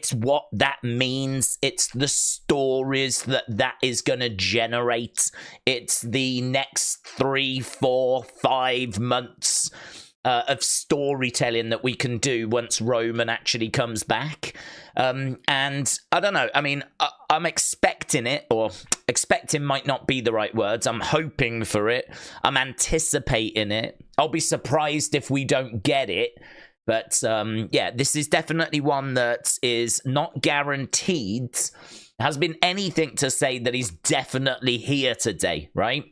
It's what that means. It's the stories that is going to generate. It's the next 3, 4, 5 months of storytelling that we can do once Roman actually comes back. And I don't know. I mean, I'm expecting it, or expecting might not be the right words. I'm hoping for it. I'm anticipating it. I'll be surprised if we don't get it. But yeah, this is definitely one that is not guaranteed. Has been anything to say that he's definitely here today, right?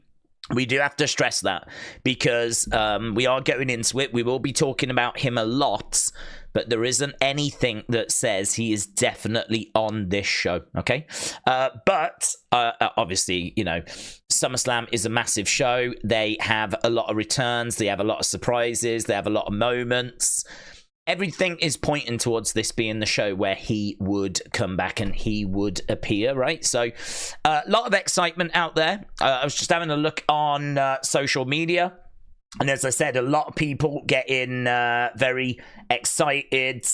We do have to stress that because we are going into it. We will be talking about him a lot, but there isn't anything that says he is definitely on this show, okay? But obviously, you know, SummerSlam is a massive show. They have a lot of returns. They have a lot of surprises. They have a lot of moments. Everything is pointing towards this being the show where he would come back and he would appear, right? So a lot of excitement out there. I was just having a look on social media. And as I said, a lot of people getting very excited,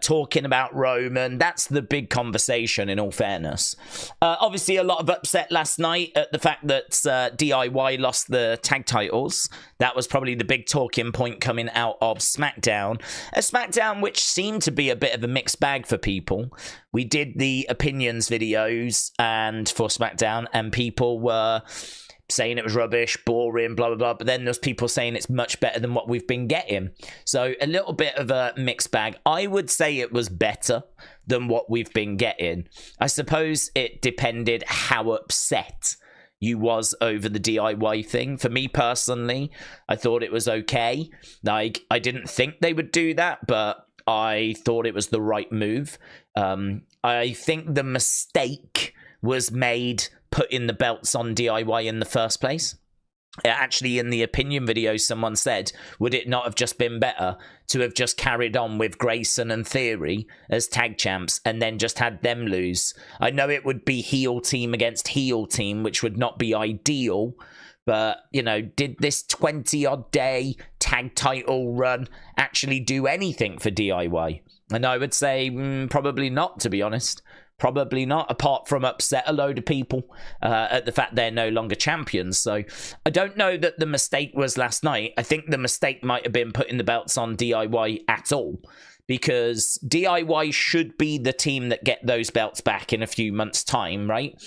talking about Roman. That's the big conversation, in all fairness. Obviously, a lot of upset last night at the fact that DIY lost the tag titles. That was probably the big talking point coming out of SmackDown. A SmackDown which seemed to be a bit of a mixed bag for people. We did the opinions videos and for SmackDown, and people were saying it was rubbish, boring, blah, blah, blah. But then there's people saying it's much better than what we've been getting. So a little bit of a mixed bag. I would say it was better than what we've been getting. I suppose it depended how upset you was over the DIY thing. For me personally, I thought it was okay. Like, I didn't think they would do that, but I thought it was the right move. I think the mistake was made putting the belts on DIY in the first place. Actually, in the opinion video, someone said, would it not have just been better to have just carried on with Grayson and Theory as tag champs and then just had them lose? I know it would be heel team against heel team, which would not be ideal, but, you know, did this 20-odd day tag title run actually do anything for DIY? And I would say probably not, to be honest. Probably not, apart from upset a load of people at the fact they're no longer champions. So I don't know that the mistake was last night. I think the mistake might have been putting the belts on DIY at all, because DIY should be the team that get those belts back in a few months' time, right?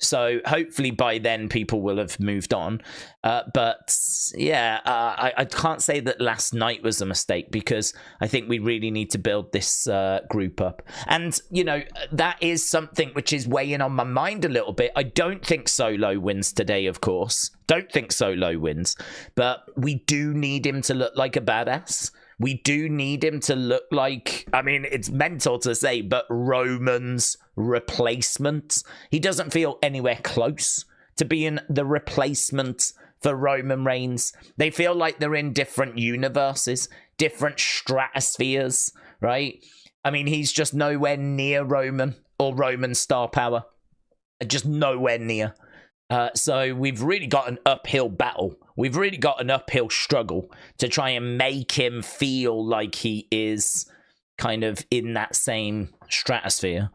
So hopefully by then people will have moved on. But yeah, I can't say that last night was a mistake, because I think we really need to build this group up. And, you know, that is something which is weighing on my mind a little bit. I don't think Solo wins today, of course. Don't think Solo wins. But we do need him to look like a badass. We do need him to look like, I mean, it's mental to say, but Roman's replacement. He doesn't feel anywhere close to being the replacement for Roman Reigns. They feel like they're in different universes, different stratospheres, right? I mean, he's just nowhere near Roman or Roman star power. Just nowhere near. So we've really got an uphill battle. We've really got an uphill struggle to try and make him feel like he is kind of in that same stratosphere,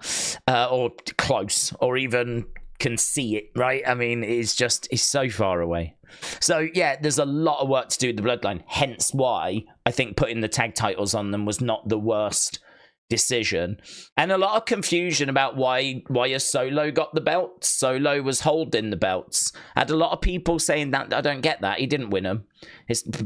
or close, or even can see it, right? I mean, he's so far away. So yeah, there's a lot of work to do with the Bloodline, hence why I think putting the tag titles on them was not the worst decision. And a lot of confusion about why a Solo got the belts. Solo was holding the belts. Had a lot of people saying that. I don't get that. He didn't win them.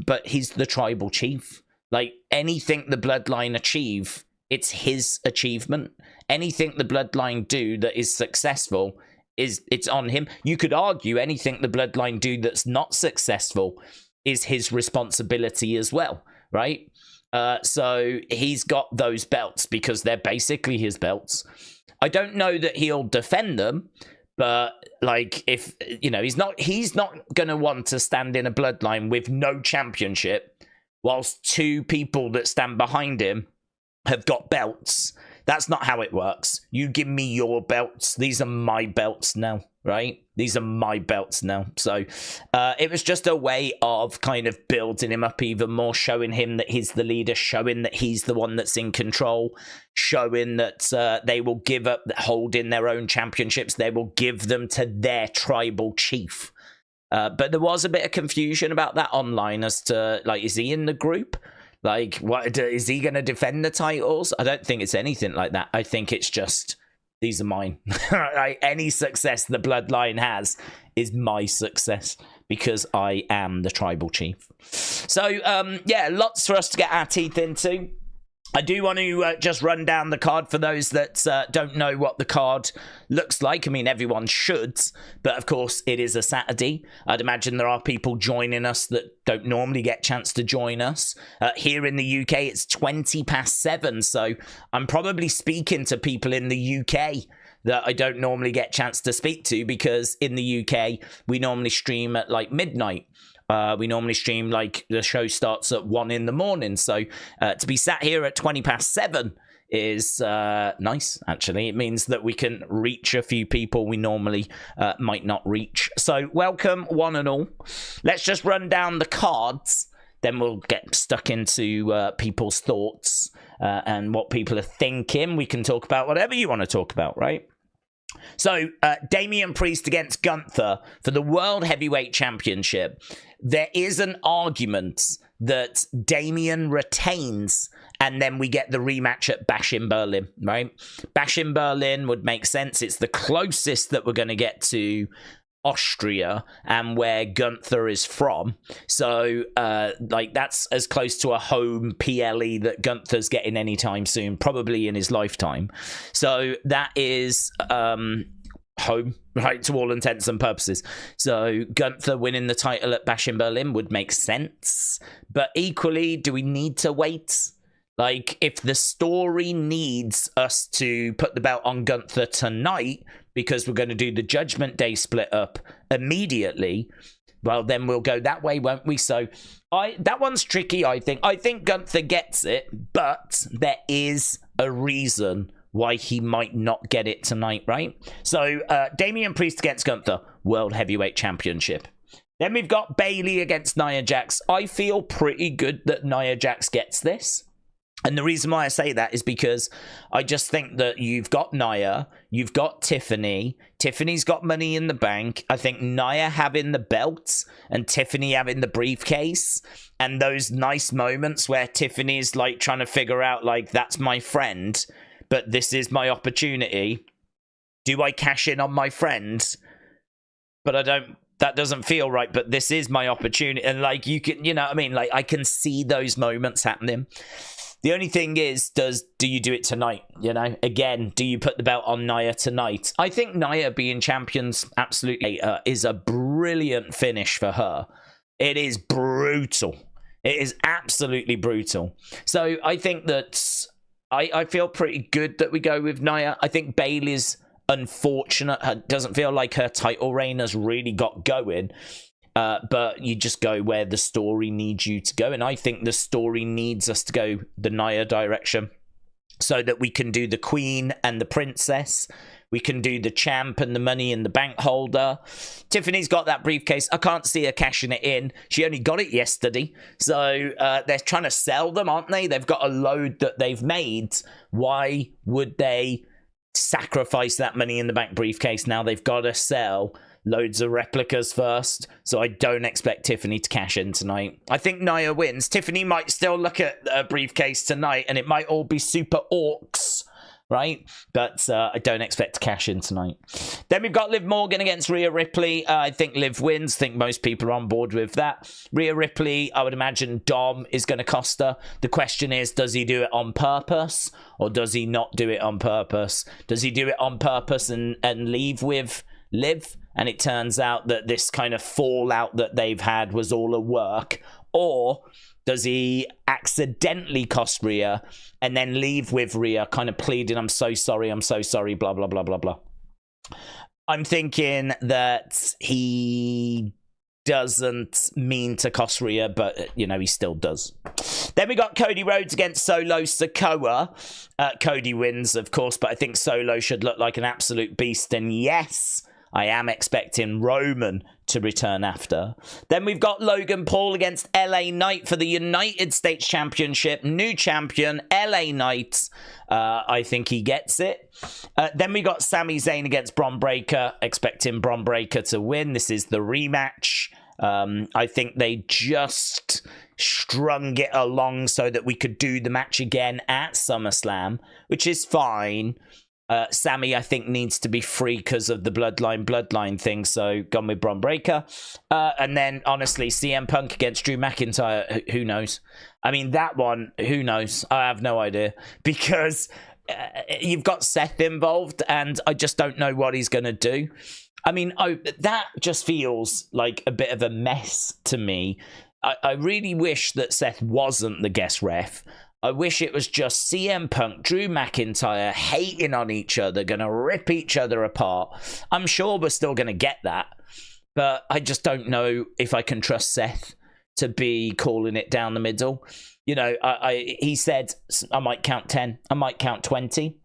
But he's the tribal chief. Like, anything the Bloodline achieve, it's his achievement. Anything the Bloodline do that is successful, it's on him. You could argue anything the Bloodline do that's not successful is his responsibility as well, right? So he's got those belts because they're basically his belts. I don't know that he'll defend them, but like, if, you know, he's not going to want to stand in a Bloodline with no championship whilst two people that stand behind him have got belts. That's not how it works. You give me your belts. These are my belts now, right? These are my belts now. So it was just a way of kind of building him up even more, showing him that he's the leader, showing that he's the one that's in control, showing that they will give up holding their own championships. They will give them to their tribal chief. But there was a bit of confusion about that online as to, like, is he in the group? Like, what is he going to defend the titles? I don't think it's anything like that. I think it's just, these are mine. Like, any success the Bloodline has is my success because I am the tribal chief. So, yeah, lots for us to get our teeth into. I do want to just run down the card for those that don't know what the card looks like. I mean, everyone should, but of course, it is a Saturday. I'd imagine there are people joining us that don't normally get a chance to join us. Here in the UK, it's 7:20, so I'm probably speaking to people in the UK that I don't normally get a chance to speak to because in the UK, we normally stream at like midnight. We normally stream, like, the show starts at 1 in the morning. So to be sat here at 7:20 is nice, actually. It means that we can reach a few people we normally might not reach. So welcome, one and all. Let's just run down the cards. Then we'll get stuck into people's thoughts and what people are thinking. We can talk about whatever you want to talk about, right? So, Damian Priest against Gunther for the World Heavyweight Championship. There is an argument that Damian retains and then we get the rematch at Bash in Berlin, right? Bash in Berlin would make sense. It's the closest that we're going to get to Austria and where Gunther is from. So, like, that's as close to a home PLE that Gunther's getting anytime soon, probably in his lifetime. So that is home, right, to all intents and purposes. So Gunther winning the title at Bash in Berlin would make sense. But equally, do we need to wait? Like, if the story needs us to put the belt on Gunther tonight because we're going to do the Judgment Day split up immediately, well, then we'll go that way, won't we? So that one's tricky, I think. I think Gunther gets it, but there is a reason why he might not get it tonight, right? So Damian Priest against Gunther, World Heavyweight Championship. Then we've got Bayley against Nia Jax. I feel pretty good that Nia Jax gets this. And the reason why I say that is because I just think that you've got Nia, you've got Tiffany. Tiffany's got Money in the Bank. I think Nia having the belt and Tiffany having the briefcase and those nice moments where Tiffany's like trying to figure out, like, that's my friend, but this is my opportunity. Do I cash in on my friend? But I don't. That doesn't feel right, but this is my opportunity. And, like, you can, you know what I mean? Like, I can see those moments happening. The only thing is, do you do it tonight? You know, again, do you put the belt on Nia tonight? I think Nia being champions absolutely is a brilliant finish for her. It is brutal. It is absolutely brutal. So I think that I feel pretty good that we go with Nia. I think Bayley's unfortunate. It doesn't feel like her title reign has really got going. But you just go where the story needs you to go. And I think the story needs us to go the Nia direction so that we can do the Queen and the Princess. We can do the champ and the Money in the Bank holder. Tiffany's got that briefcase. I can't see her cashing it in. She only got it yesterday. So they're trying to sell them, aren't they? They've got a load that they've made. Why would they sacrifice that Money in the Bank briefcase? Now they've got to sell loads of replicas first, so I don't expect Tiffany to cash in tonight. I think Nia wins. Tiffany might still look at a briefcase tonight, and it might all be super orcs, right? But I don't expect to cash in tonight. Then we've got Liv Morgan against Rhea Ripley. I think Liv wins. I think most people are on board with that. Rhea Ripley, I would imagine Dom is going to cost her. The question is, does he do it on purpose, or does he not do it on purpose? Does he do it on purpose and leave with Liv? And it turns out that this kind of fallout that they've had was all a work? Or does he accidentally cost Rhea and then leave with Rhea kind of pleading, I'm so sorry, blah, blah, blah, blah, blah. I'm thinking that he doesn't mean to cost Rhea, but, you know, he still does. Then we got Cody Rhodes against Solo Sikoa. Cody wins, of course, but I think Solo should look like an absolute beast. And yes, I am expecting Roman to return after. Then we've got Logan Paul against LA Knight for the United States Championship. New champion, LA Knight. I think he gets it. Then we got Sami Zayn against Bron Breakker. Expecting Bron Breakker to win. This is the rematch. I think they just strung it along so that we could do the match again at SummerSlam, which is fine. Sami, I think, needs to be free because of the bloodline thing, so gone with Bron Breakker. And then, honestly, CM Punk against Drew McIntyre, who knows? I mean, that one, who knows? I have no idea, because you've got Seth involved, and I just don't know what he's going to do. I mean, that just feels like a bit of a mess to me. I really wish that Seth wasn't the guest ref. I wish it was just CM Punk, Drew McIntyre hating on each other, going to rip each other apart. I'm sure we're still going to get that, but I just don't know if I can trust Seth to be calling it down the middle. You know, he said, I might count 10, I might count 20.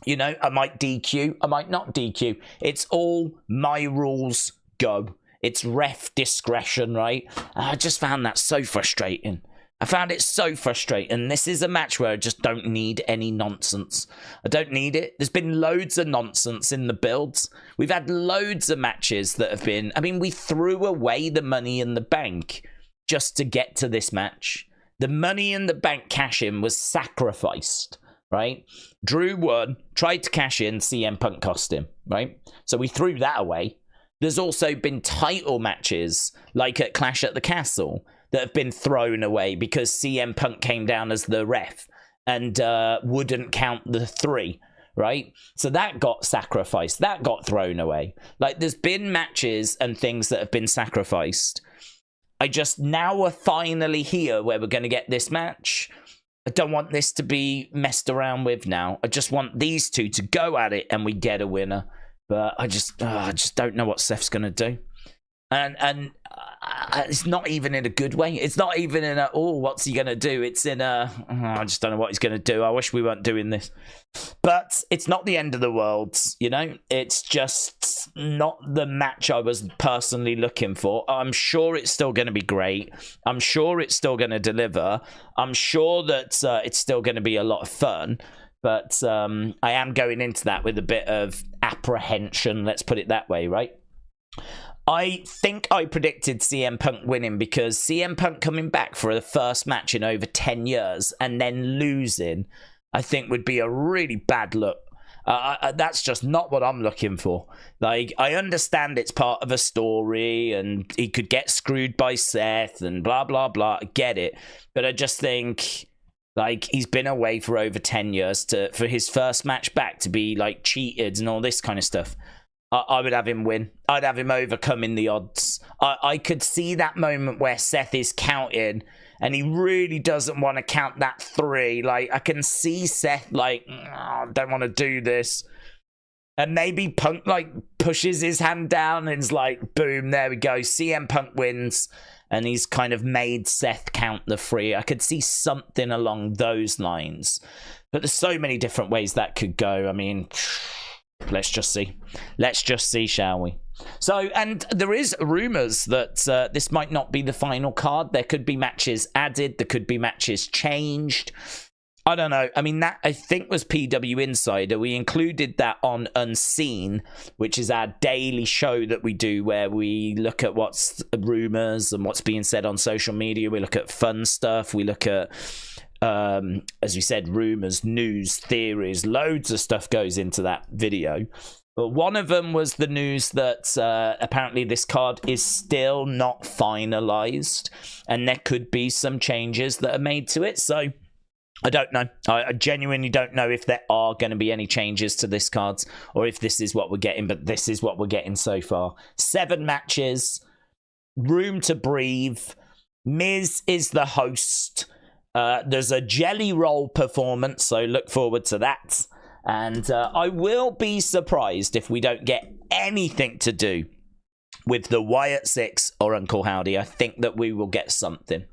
You know, I might DQ, I might not DQ. It's all my rules, go. It's ref discretion, right? And I just found that so frustrating. I found it so frustrating. This is a match where I just don't need any nonsense. I don't need it. There's been loads of nonsense in the builds. We've had loads of matches that have been... I mean, we threw away the Money in the Bank just to get to this match. The Money in the Bank cash-in was sacrificed, right? Drew won, tried to cash in, CM Punk cost him, right? So we threw that away. There's also been title matches, like at Clash at the Castle, that have been thrown away because CM Punk came down as the ref and wouldn't count the 3, right? So that got sacrificed. That got thrown away. Like, there's been matches and things that have been sacrificed. Now we're finally here where we're going to get this match. I don't want this to be messed around with now. I just want these two to go at it and we get a winner. But I just don't know what Seth's going to do. And it's not even in a good way. It's not even in a, oh, what's he going to do? It's in a, I just don't know what he's going to do. I wish we weren't doing this. But it's not the end of the world, you know? It's just not the match I was personally looking for. I'm sure it's still going to be great. I'm sure it's still going to deliver. I'm sure that it's still going to be a lot of fun. But I am going into that with a bit of apprehension, let's put it that way, right? I think I predicted CM Punk winning because CM Punk coming back for the first match in over 10 years and then losing, I think would be a really bad look. That's just not what I'm looking for. Like, I understand it's part of a story and he could get screwed by Seth and blah, blah, blah. I get it. But I just think, like, he's been away for over 10 years for his first match back to be, like, cheated and all this kind of stuff. I would have him win. I'd have him overcoming the odds. I could see that moment where Seth is counting and he really doesn't want to count that 3. Like, I can see Seth like, oh, I don't want to do this. And maybe Punk like pushes his hand down and is like, boom, there we go. CM Punk wins. And he's kind of made Seth count the 3. I could see something along those lines. But there's so many different ways that could go. I mean... let's just see. Let's just see, shall we? So, and there is rumours that this might not be the final card. There could be matches added. There could be matches changed. I don't know. I mean, that I think was PW Insider. We included that on Unseen, which is our daily show that we do where we look at what's rumours and what's being said on social media. We look at fun stuff. We look at... as we said, rumors, news, theories, loads of stuff goes into that video. But one of them was the news that apparently this card is still not finalized and there could be some changes that are made to it. So I don't know. I genuinely don't know if there are going to be any changes to this card or if this is what we're getting, but this is what we're getting so far. 7 matches, room to breathe. Miz is the host. There's a jelly roll performance, so look forward to that. And I will be surprised if we don't get anything to do with the Wyatt 6 or Uncle Howdy. I think that we will get something.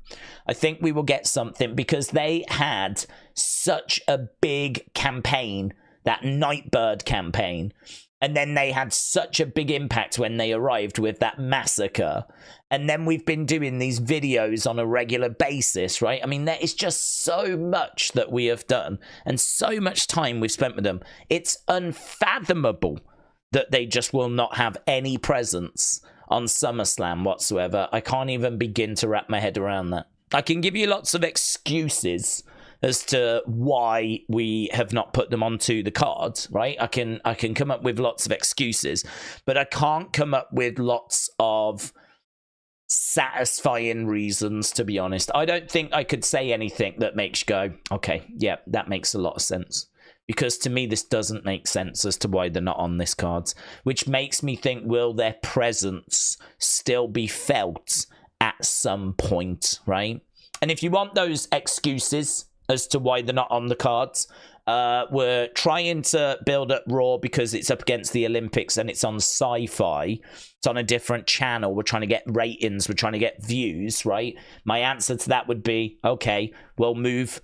I think we will get something because they had such a big campaign that Nightbird campaign. And then they had such a big impact when they arrived with that massacre. And then we've been doing these videos on a regular basis, right? I mean, there is just so much that we have done and so much time we've spent with them. It's unfathomable that they just will not have any presence on SummerSlam whatsoever. I can't even begin to wrap my head around that. I can give you lots of excuses as to why we have not put them onto the cards, right? I can come up with lots of excuses, but I can't come up with lots of satisfying reasons, to be honest. I don't think I could say anything that makes you go, okay, yeah, that makes a lot of sense. Because to me, this doesn't make sense as to why they're not on this card, which makes me think, will their presence still be felt at some point, right? And if you want those excuses as to why they're not on the cards, we're trying to build up Raw because it's up against the Olympics and it's on Sci-Fi. It's on a different channel. We're trying to get ratings. We're trying to get views, right? My answer to that would be, okay, we'll move,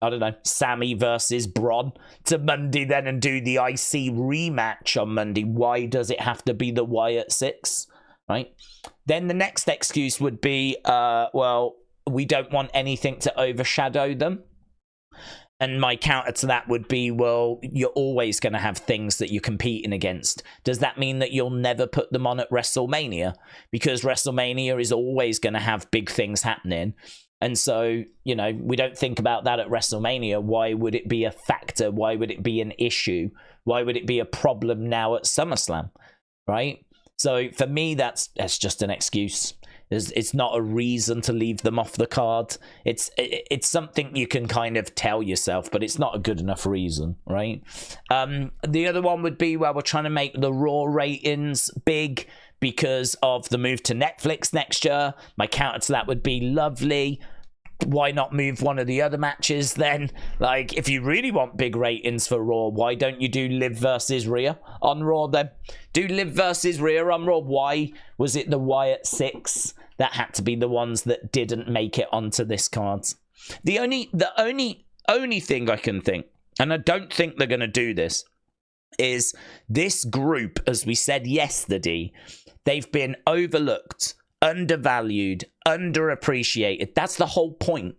I don't know, Sami versus Bron to Monday then and do the IC rematch on Monday. Why does it have to be the Wyatt 6, right? Then the next excuse would be, well, we don't want anything to overshadow them. And my counter to that would be, well, you're always going to have things that you're competing against. Does that mean that you'll never put them on at WrestleMania? Because WrestleMania is always going to have big things happening. And so, you know, we don't think about that at WrestleMania. Why would it be a factor? Why would it be an issue? Why would it be a problem now at SummerSlam? Right? So for me, that's just an excuse. It's not a reason to leave them off the card. It's something you can kind of tell yourself, but it's not a good enough reason, right? The other one would be, well, we're trying to make the Raw ratings big because of the move to Netflix next year. My counter to that would be, lovely. Why not move one of the other matches then? Like, if you really want big ratings for Raw, why don't you do Liv versus Rhea on Raw then? Do Liv versus Rhea on Raw. Why was it the Wyatt 6 that had to be the ones that didn't make it onto this card? The only thing I can think, and I don't think they're going to do this, is this group, as we said yesterday, they've been overlooked, undervalued, underappreciated. That's the whole point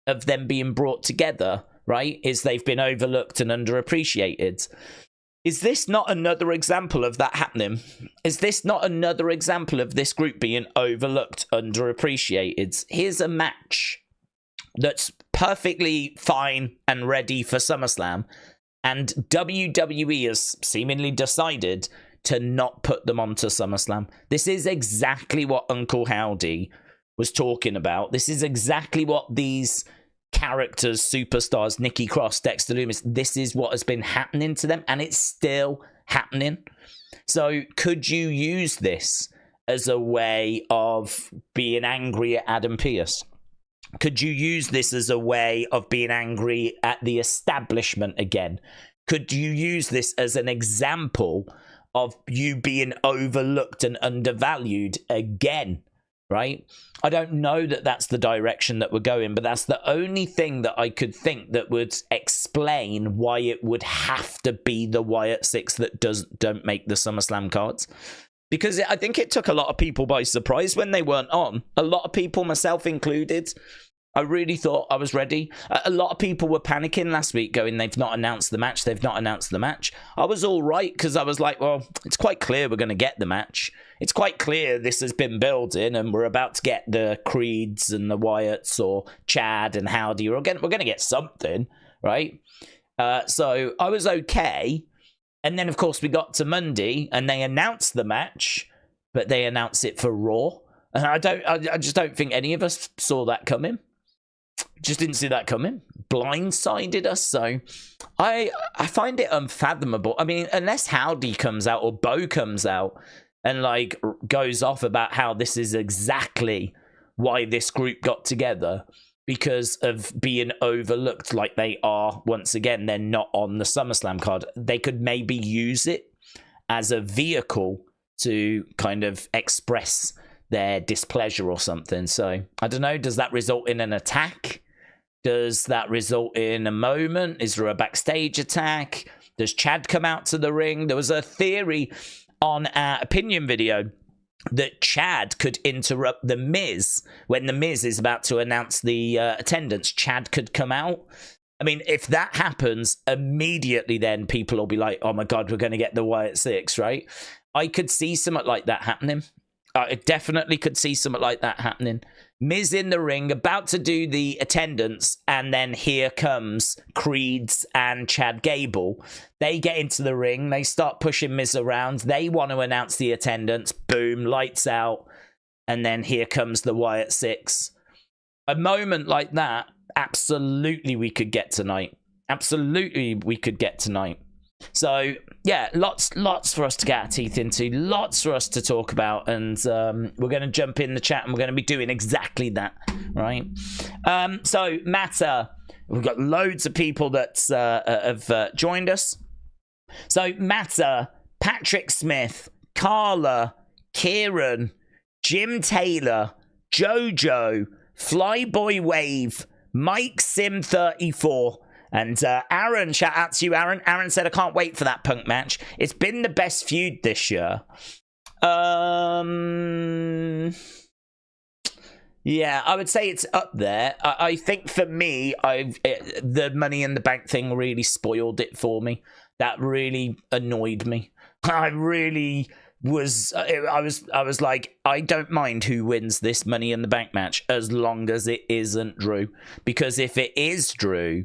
of them being brought together, right? Is they've been overlooked and underappreciated. Is this not another example of that happening? Is this not another example of this group being overlooked, underappreciated? Here's a match that's perfectly fine and ready for SummerSlam, and WWE has seemingly decided to not put them onto SummerSlam. This is exactly what Uncle Howdy was talking about. This is exactly what these characters, superstars, Nikki Cross, Dexter Lumis, this is what has been happening to them, and it's still happening. So could you use this as a way of being angry at Adam Pearce? Could you use this as a way of being angry at the establishment again? Could you use this as an example of you being overlooked and undervalued again, right? I don't know that that's the direction that we're going, but that's the only thing that I could think that would explain why it would have to be the Wyatt 6 that don't make the SummerSlam cards. Because I think it took a lot of people by surprise when they weren't on. A lot of people, myself included, I really thought I was ready. A lot of people were panicking last week going, they've not announced the match. They've not announced the match. I was all right because I was like, well, it's quite clear we're going to get the match. It's quite clear this has been building and we're about to get the Creeds and the Wyatts or Chad and Howdy. We're going to get something, right? So I was okay. And then, of course, we got to Monday and they announced the match, but they announced it for Raw. And I just don't think any of us saw that coming. Just didn't see that coming. Blindsided us. So I find it unfathomable. I mean, unless Howdy comes out or Bo comes out and like goes off about how this is exactly why this group got together because of being overlooked like they are. Once again, they're not on the SummerSlam card. They could maybe use it as a vehicle to kind of express their displeasure or something. So I don't know. Does that result in an attack? Does that result in a moment? Is there a backstage attack? Does Chad come out to the ring? There was a theory on our opinion video that Chad could interrupt The Miz when The Miz is about to announce the attendance. Chad could come out. I mean, if that happens, immediately then people will be like, oh my God, we're going to get the Wyatt 6, right? I could see something like that happening. I definitely could see something like that happening. Miz in the ring, about to do the attendance, and then here comes Creeds and Chad Gable. They get into the ring, they start pushing Miz around, they want to announce the attendance, boom, lights out, and then here comes the Wyatt 6. A moment like that, absolutely we could get tonight. Absolutely we could get tonight. So, yeah, lots for us to get our teeth into, lots for us to talk about, and we're going to jump in the chat and we're going to be doing exactly that, right? So, Matter, we've got loads of people that have joined us. So, Matter, Patrick Smith, Carla, Kieran, Jim Taylor, Jojo, Flyboy Wave, Mike Sim 34, and Aaron, shout out to you, Aaron. Aaron said, I can't wait for that Punk match. It's been the best feud this year. Yeah, I would say it's up there. I think for me, the Money in the Bank thing really spoiled it for me. That really annoyed me. I really was like, I don't mind who wins this Money in the Bank match as long as it isn't Drew. Because if it is Drew,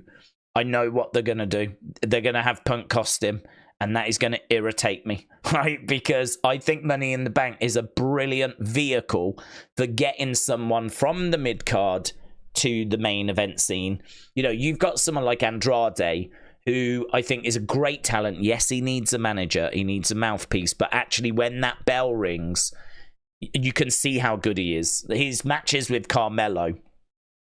I know what they're going to do. They're going to have Punk cost him, and that is going to irritate me, right? Because I think Money in the Bank is a brilliant vehicle for getting someone from the mid-card to the main event scene. You know, you've got someone like Andrade, who I think is a great talent. Yes, he needs a manager. He needs a mouthpiece. But actually, when that bell rings, you can see how good he is. His matches with Carmelo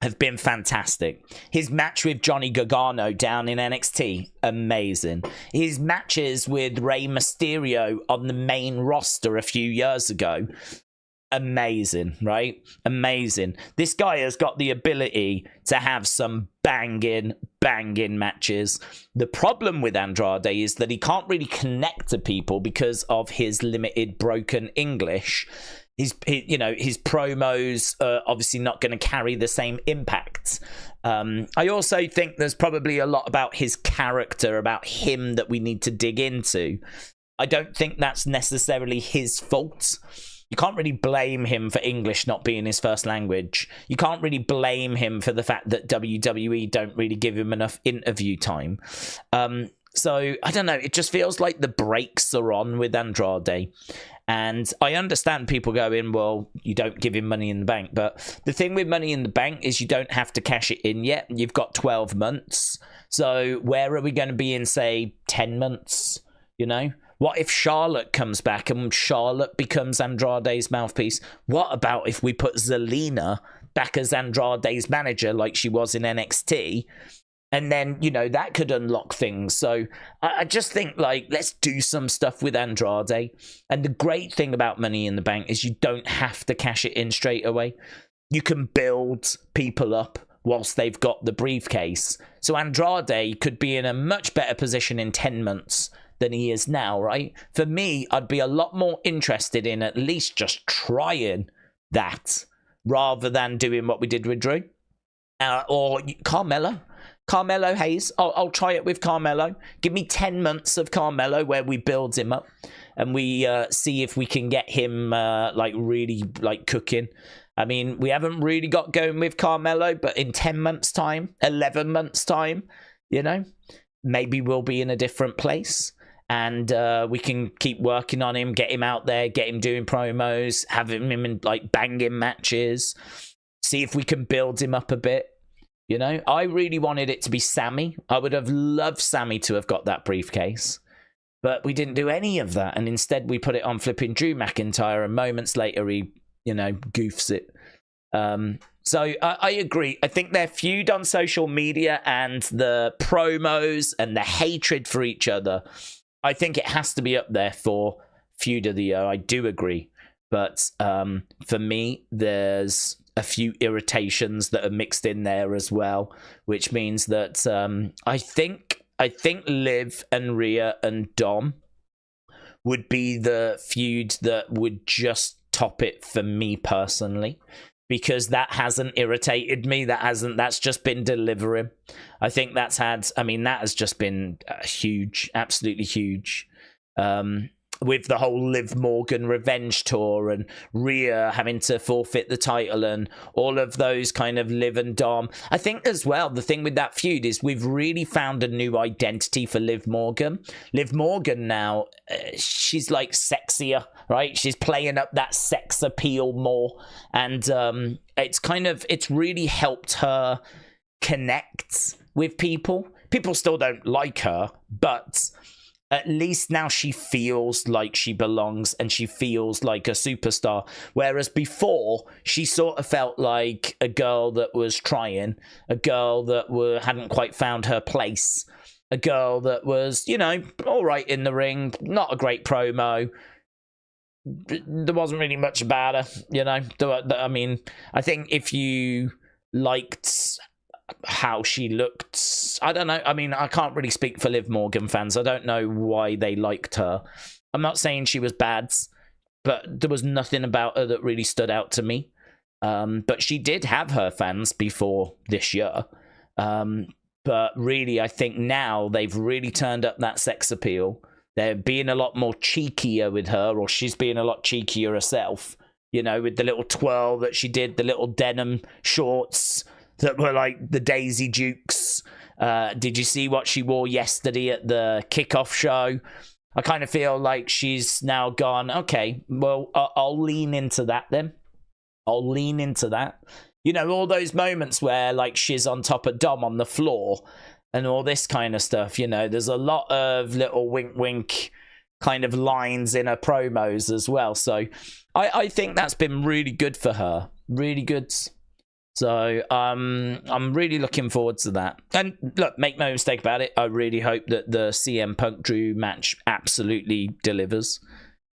have been fantastic. His match with Johnny Gargano down in NXT, amazing. His matches with Rey Mysterio on the main roster a few years ago, amazing, right? Amazing. This guy has got the ability to have some banging matches. The problem with Andrade is that he can't really connect to people because of his limited broken English. His promos are obviously not going to carry the same impact. I also think there's probably a lot about his character, about him, that we need to dig into. I don't think that's necessarily his fault. You can't really blame him for English not being his first language. You can't really blame him for the fact that WWE don't really give him enough interview time. So, I don't know. It just feels like the brakes are on with Andrade. And I understand people going, well, you don't give him Money in the Bank. But the thing with Money in the Bank is you don't have to cash it in yet. You've got 12 months. So where are we going to be in, say, 10 months? You know? What if Charlotte comes back and Charlotte becomes Andrade's mouthpiece? What about if we put Zelina back as Andrade's manager like she was in NXT? And then, you know, that could unlock things. So I just think, like, let's do some stuff with Andrade. And the great thing about Money in the Bank is you don't have to cash it in straight away. You can build people up whilst they've got the briefcase. So Andrade could be in a much better position in 10 months than he is now, right? For me, I'd be a lot more interested in at least just trying that rather than doing what we did with Drew. Or Carmelo Hayes. I'll try it with Carmelo. Give me 10 months of Carmelo where we build him up and we see if we can get him really cooking. I mean, we haven't really got going with Carmelo, but in 10 months' time, 11 months' time, you know, maybe we'll be in a different place. And we can keep working on him, get him out there, get him doing promos, have him in like banging matches, see if we can build him up a bit. You know, I really wanted it to be Sami. I would have loved Sami to have got that briefcase. But we didn't do any of that. And instead we put it on flipping Drew McIntyre. And moments later he, you know, goofs it. So I agree. I think their feud on social media and the promos and the hatred for each other, I think it has to be up there for feud of the year. I do agree. But for me, there's a few irritations that are mixed in there as well, which means that I think I think Liv and Rhea and Dom would be the feud that would just top it for me personally, because that hasn't irritated me. That's just been delivering. I think that has just been huge, absolutely huge. With the whole Liv Morgan revenge tour and Rhea having to forfeit the title and all of those kind of Liv and Dom. I think as well, the thing with that feud is we've really found a new identity for Liv Morgan. Liv Morgan now, she's like sexier, right? She's playing up that sex appeal more. And it's really helped her connect with people. People still don't like her, but at least now she feels like she belongs and she feels like a superstar. Whereas before, she sort of felt like a girl that was trying, a girl that hadn't quite found her place, a girl that was, all right in the ring, not a great promo. There wasn't really much about her, I mean, I think if you liked how she looked, I don't know. I mean, I can't really speak for Liv Morgan fans. I don't know why they liked her. I'm not saying she was bad, but there was nothing about her that really stood out to me. But she did have her fans before this year. But really, I think now they've really turned up that sex appeal. They're being a lot more cheekier with her, or she's being a lot cheekier herself, with the little twirl that she did, the little denim shorts that were like the Daisy Dukes. Did you see what she wore yesterday at the kickoff show? I kind of feel like she's now gone, okay, well, I'll lean into that then. I'll lean into that. All those moments where like she's on top of Dom on the floor and all this kind of stuff, there's a lot of little wink kind of lines in her promos as well. So I think that's been really good for her. Really good. So I'm really looking forward to that. And look, make no mistake about it, I really hope that the CM Punk Drew match absolutely delivers.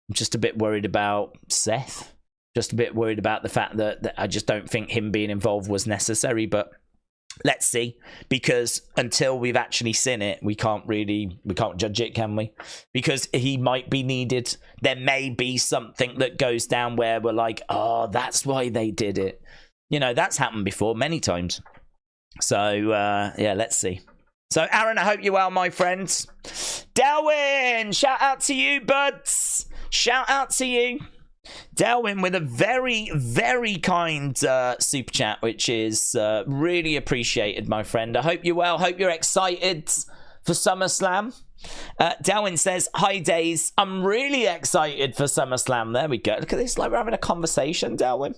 I'm just a bit worried about Seth. Just a bit worried about the fact that I just don't think him being involved was necessary. But let's see, because until we've actually seen it, we can't judge it, can we? Because he might be needed. There may be something that goes down where we're like, oh, that's why they did it. That's happened before many times. So, yeah, let's see. So, Aaron, I hope you're well, my friends. Delwyn, shout out to you, buds. Shout out to you. Delwyn with a very, very kind super chat, which is really appreciated, my friend. I hope you're well. Hope you're excited for SummerSlam. Delwyn says, hi Days, I'm really excited for SummerSlam. There we go. Look at this, like we're having a conversation, Delwyn.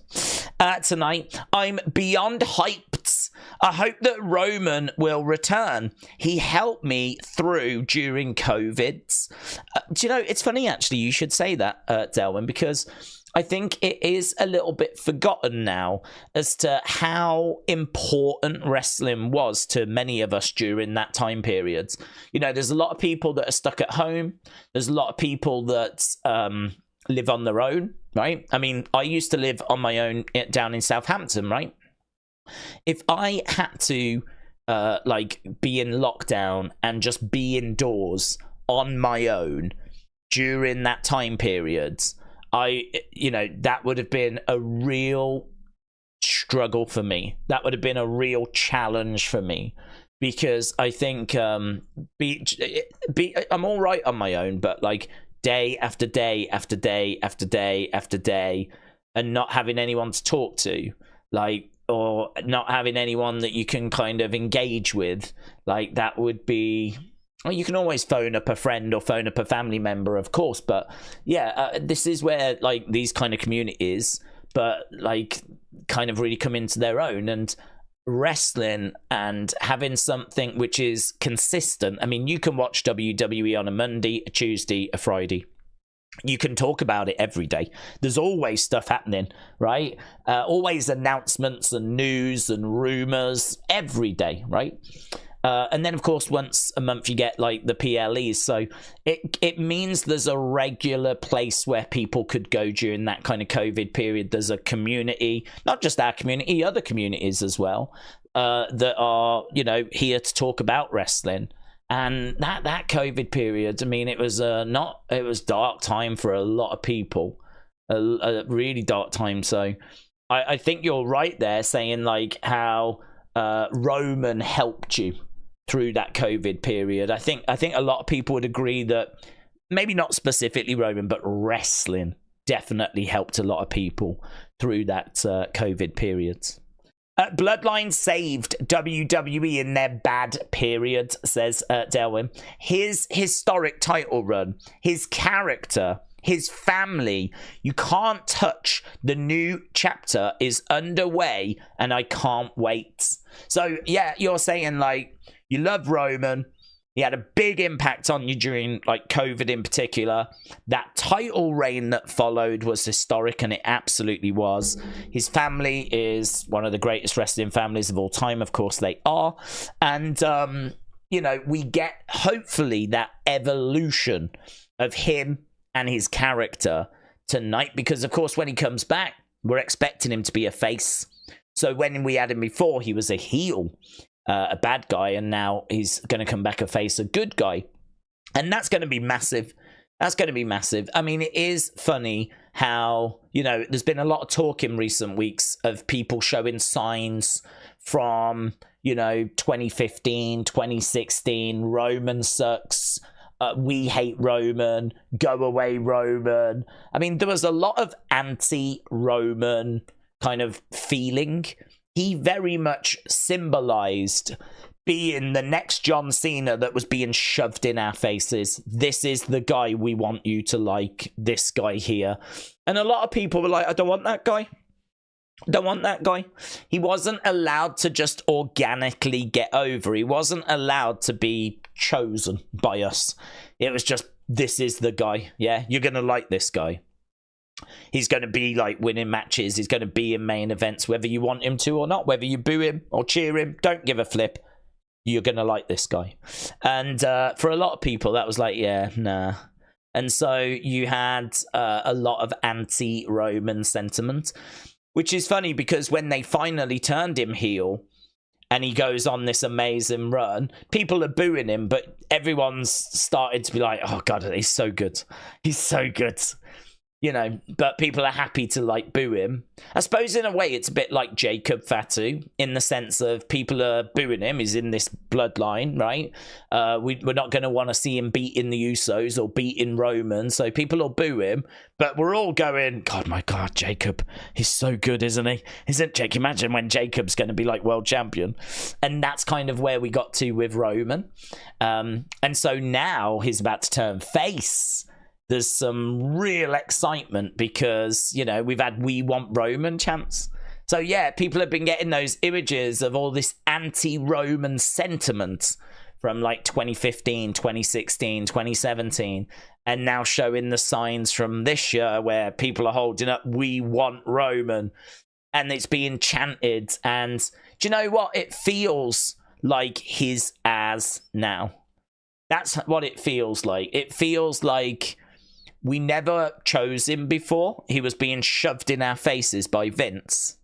Tonight, I'm beyond hyped. I hope that Roman will return. He helped me through during COVID. Do you know, it's funny actually you should say that, Delwyn, because I think it is a little bit forgotten now as to how important wrestling was to many of us during that time period. There's a lot of people that are stuck at home. There's a lot of people that live on their own, right? I mean, I used to live on my own down in Southampton, right? If I had to be in lockdown and just be indoors on my own during that time period, that would have been a real struggle for me. That would have been a real challenge for me, because I think I'm all right on my own, but like day after day after day after day after day, and not having anyone to talk to, or not having anyone that you can kind of engage with, that would be. Well, you can always phone up a friend or phone up a family member, of course, but yeah, this is where these kind of communities, but kind of really come into their own. And wrestling and having something which is consistent. I mean, you can watch WWE on a Monday, a Tuesday, a Friday. You can talk about it every day. There's always stuff happening, right? Always announcements and news and rumors every day, right? And then, of course, once a month you get the PLEs. So it means there's a regular place where people could go during that kind of COVID period. There's a community, not just our community, other communities as well, that are, here to talk about wrestling. And that COVID period, I mean, it was it was dark time for a lot of people, a really dark time. So I think you're right there saying like how Roman helped you through that COVID period. I think a lot of people would agree that maybe not specifically Roman, but wrestling definitely helped a lot of people through that COVID period. Bloodline saved WWE in their bad period, says Delwyn. His historic title run, his character, his family, you can't touch. The new chapter is underway and I can't wait. So yeah, you're saying like you love Roman. He had a big impact on you during like COVID in particular. That title reign that followed was historic, and it absolutely was. His family is one of the greatest wrestling families of all time. Of course they are. And, you know, we get hopefully that evolution of him and his character tonight, because of course when he comes back, we're expecting him to be a face. So when we had him before, he was a heel. A bad guy, and now he's going to come back a face, a good guy, and that's going to be massive. That's going to be massive. I mean, it is funny how, you know, there's been a lot of talk in recent weeks of people showing signs from, you know, 2015, 2016, Roman sucks, we hate Roman, go away Roman. I mean, there was a lot of anti-Roman kind of feeling. He very much symbolized being the next John Cena that was being shoved in our faces. This is the guy we want you to like, this guy here. And a lot of people were like, I don't want that guy. Don't want that guy. He wasn't allowed to just organically get over. He wasn't allowed to be chosen by us. It was just, this is the guy. Yeah, you're going to like this guy. He's going to be like winning matches. He's going to be in main events, whether you want him to or not, whether you boo him or cheer him. Don't give a flip. You're going to like this guy. And for a lot of people, that was like, yeah, nah. And so you had a lot of anti-Roman sentiment, which is funny because when they finally turned him heel and he goes on this amazing run, people are booing him, but everyone's started to be like, oh God, he's so good. He's so good. You know, but people are happy to like boo him. I suppose in a way it's a bit like Jacob Fatu in the sense of people are booing him. He's in this bloodline, right? We're not going to want to see him beating the Usos or beating Roman, so people will boo him. But we're all going, God, my God, Jacob, he's so good, isn't he? Isn't Jake? Imagine when Jacob's going to be like world champion. And that's kind of where we got to with Roman. And so now he's about to turn face. There's some real excitement because, you know, we've had We Want Roman chants. So, yeah, people have been getting those images of all this anti-Roman sentiment from like 2015, 2016, 2017, and now showing the signs from this year where people are holding up We Want Roman, and it's being chanted. And do you know what? It feels like his as now. That's what it feels like. It feels like we never chose him before. He was being shoved in our faces by Vince.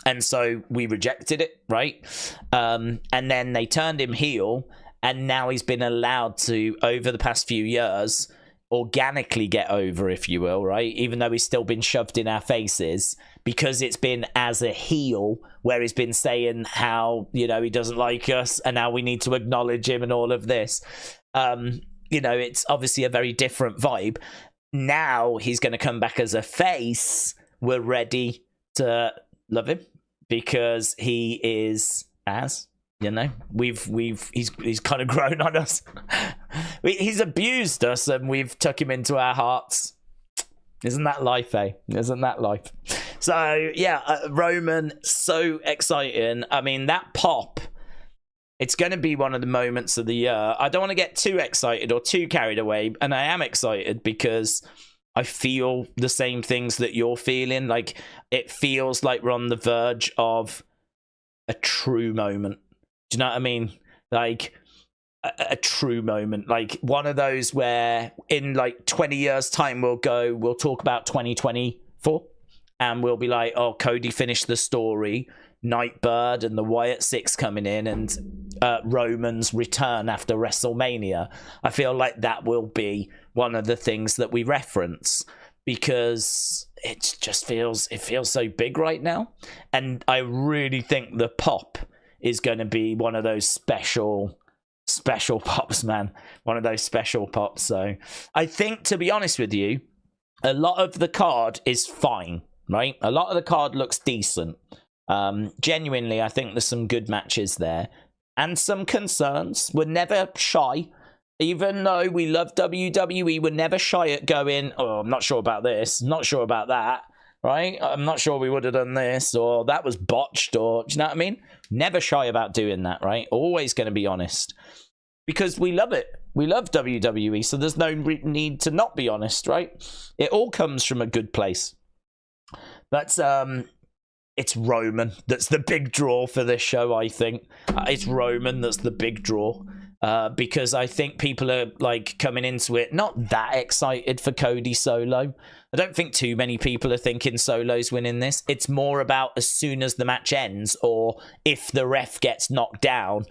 And so we rejected it, right? And then they turned him heel. And now he's been allowed to, over the past few years, organically get over, if you will, right? Even though he's still been shoved in our faces. Because it's been as a heel, where he's been saying how, you know, he doesn't like us. And now we need to acknowledge him and all of this. You know, it's obviously a very different vibe. Now he's going to come back as a face. We're ready to love him because he is, as you know, he's kind of grown on us. He's abused us and we've took him into our hearts. Isn't that life, eh? Isn't that life? So yeah, Roman, so exciting. I mean, that pop. It's going to be one of the moments of the year. I don't want to get too excited or too carried away. And I am excited because I feel the same things that you're feeling. Like, it feels like we're on the verge of a true moment. Do you know what I mean? Like, a true moment. Like, one of those where in like 20 years' time, we'll talk about 2024. And we'll be like, oh, Cody finished the story. Nightbird and the Wyatt 6 coming in, and Roman's return after WrestleMania, I feel like that will be one of the things that we reference, because it feels so big right now, and I really think the pop is going to be one of those special pops, man. One of those special pops. So I think, to be honest with you, a lot of the card is fine, right? A lot of the card looks decent. Genuinely, I think there's some good matches there and some concerns. We're never shy. Even though we love WWE, we're never shy at going, oh, I'm not sure about this, not sure about that, right? I'm not sure we would have done this, or that was botched, or, do you know what I mean? Never shy about doing that, right? Always going to be honest. Because we love it. We love WWE, so there's no need to not be honest, right? It all comes from a good place. But it's Roman that's the big draw for this show, I think. It's Roman that's the big draw. Because I think people are like coming into it not that excited for Cody Solo. I don't think too many people are thinking Solo's winning this. It's more about as soon as the match ends, or if the ref gets knocked down,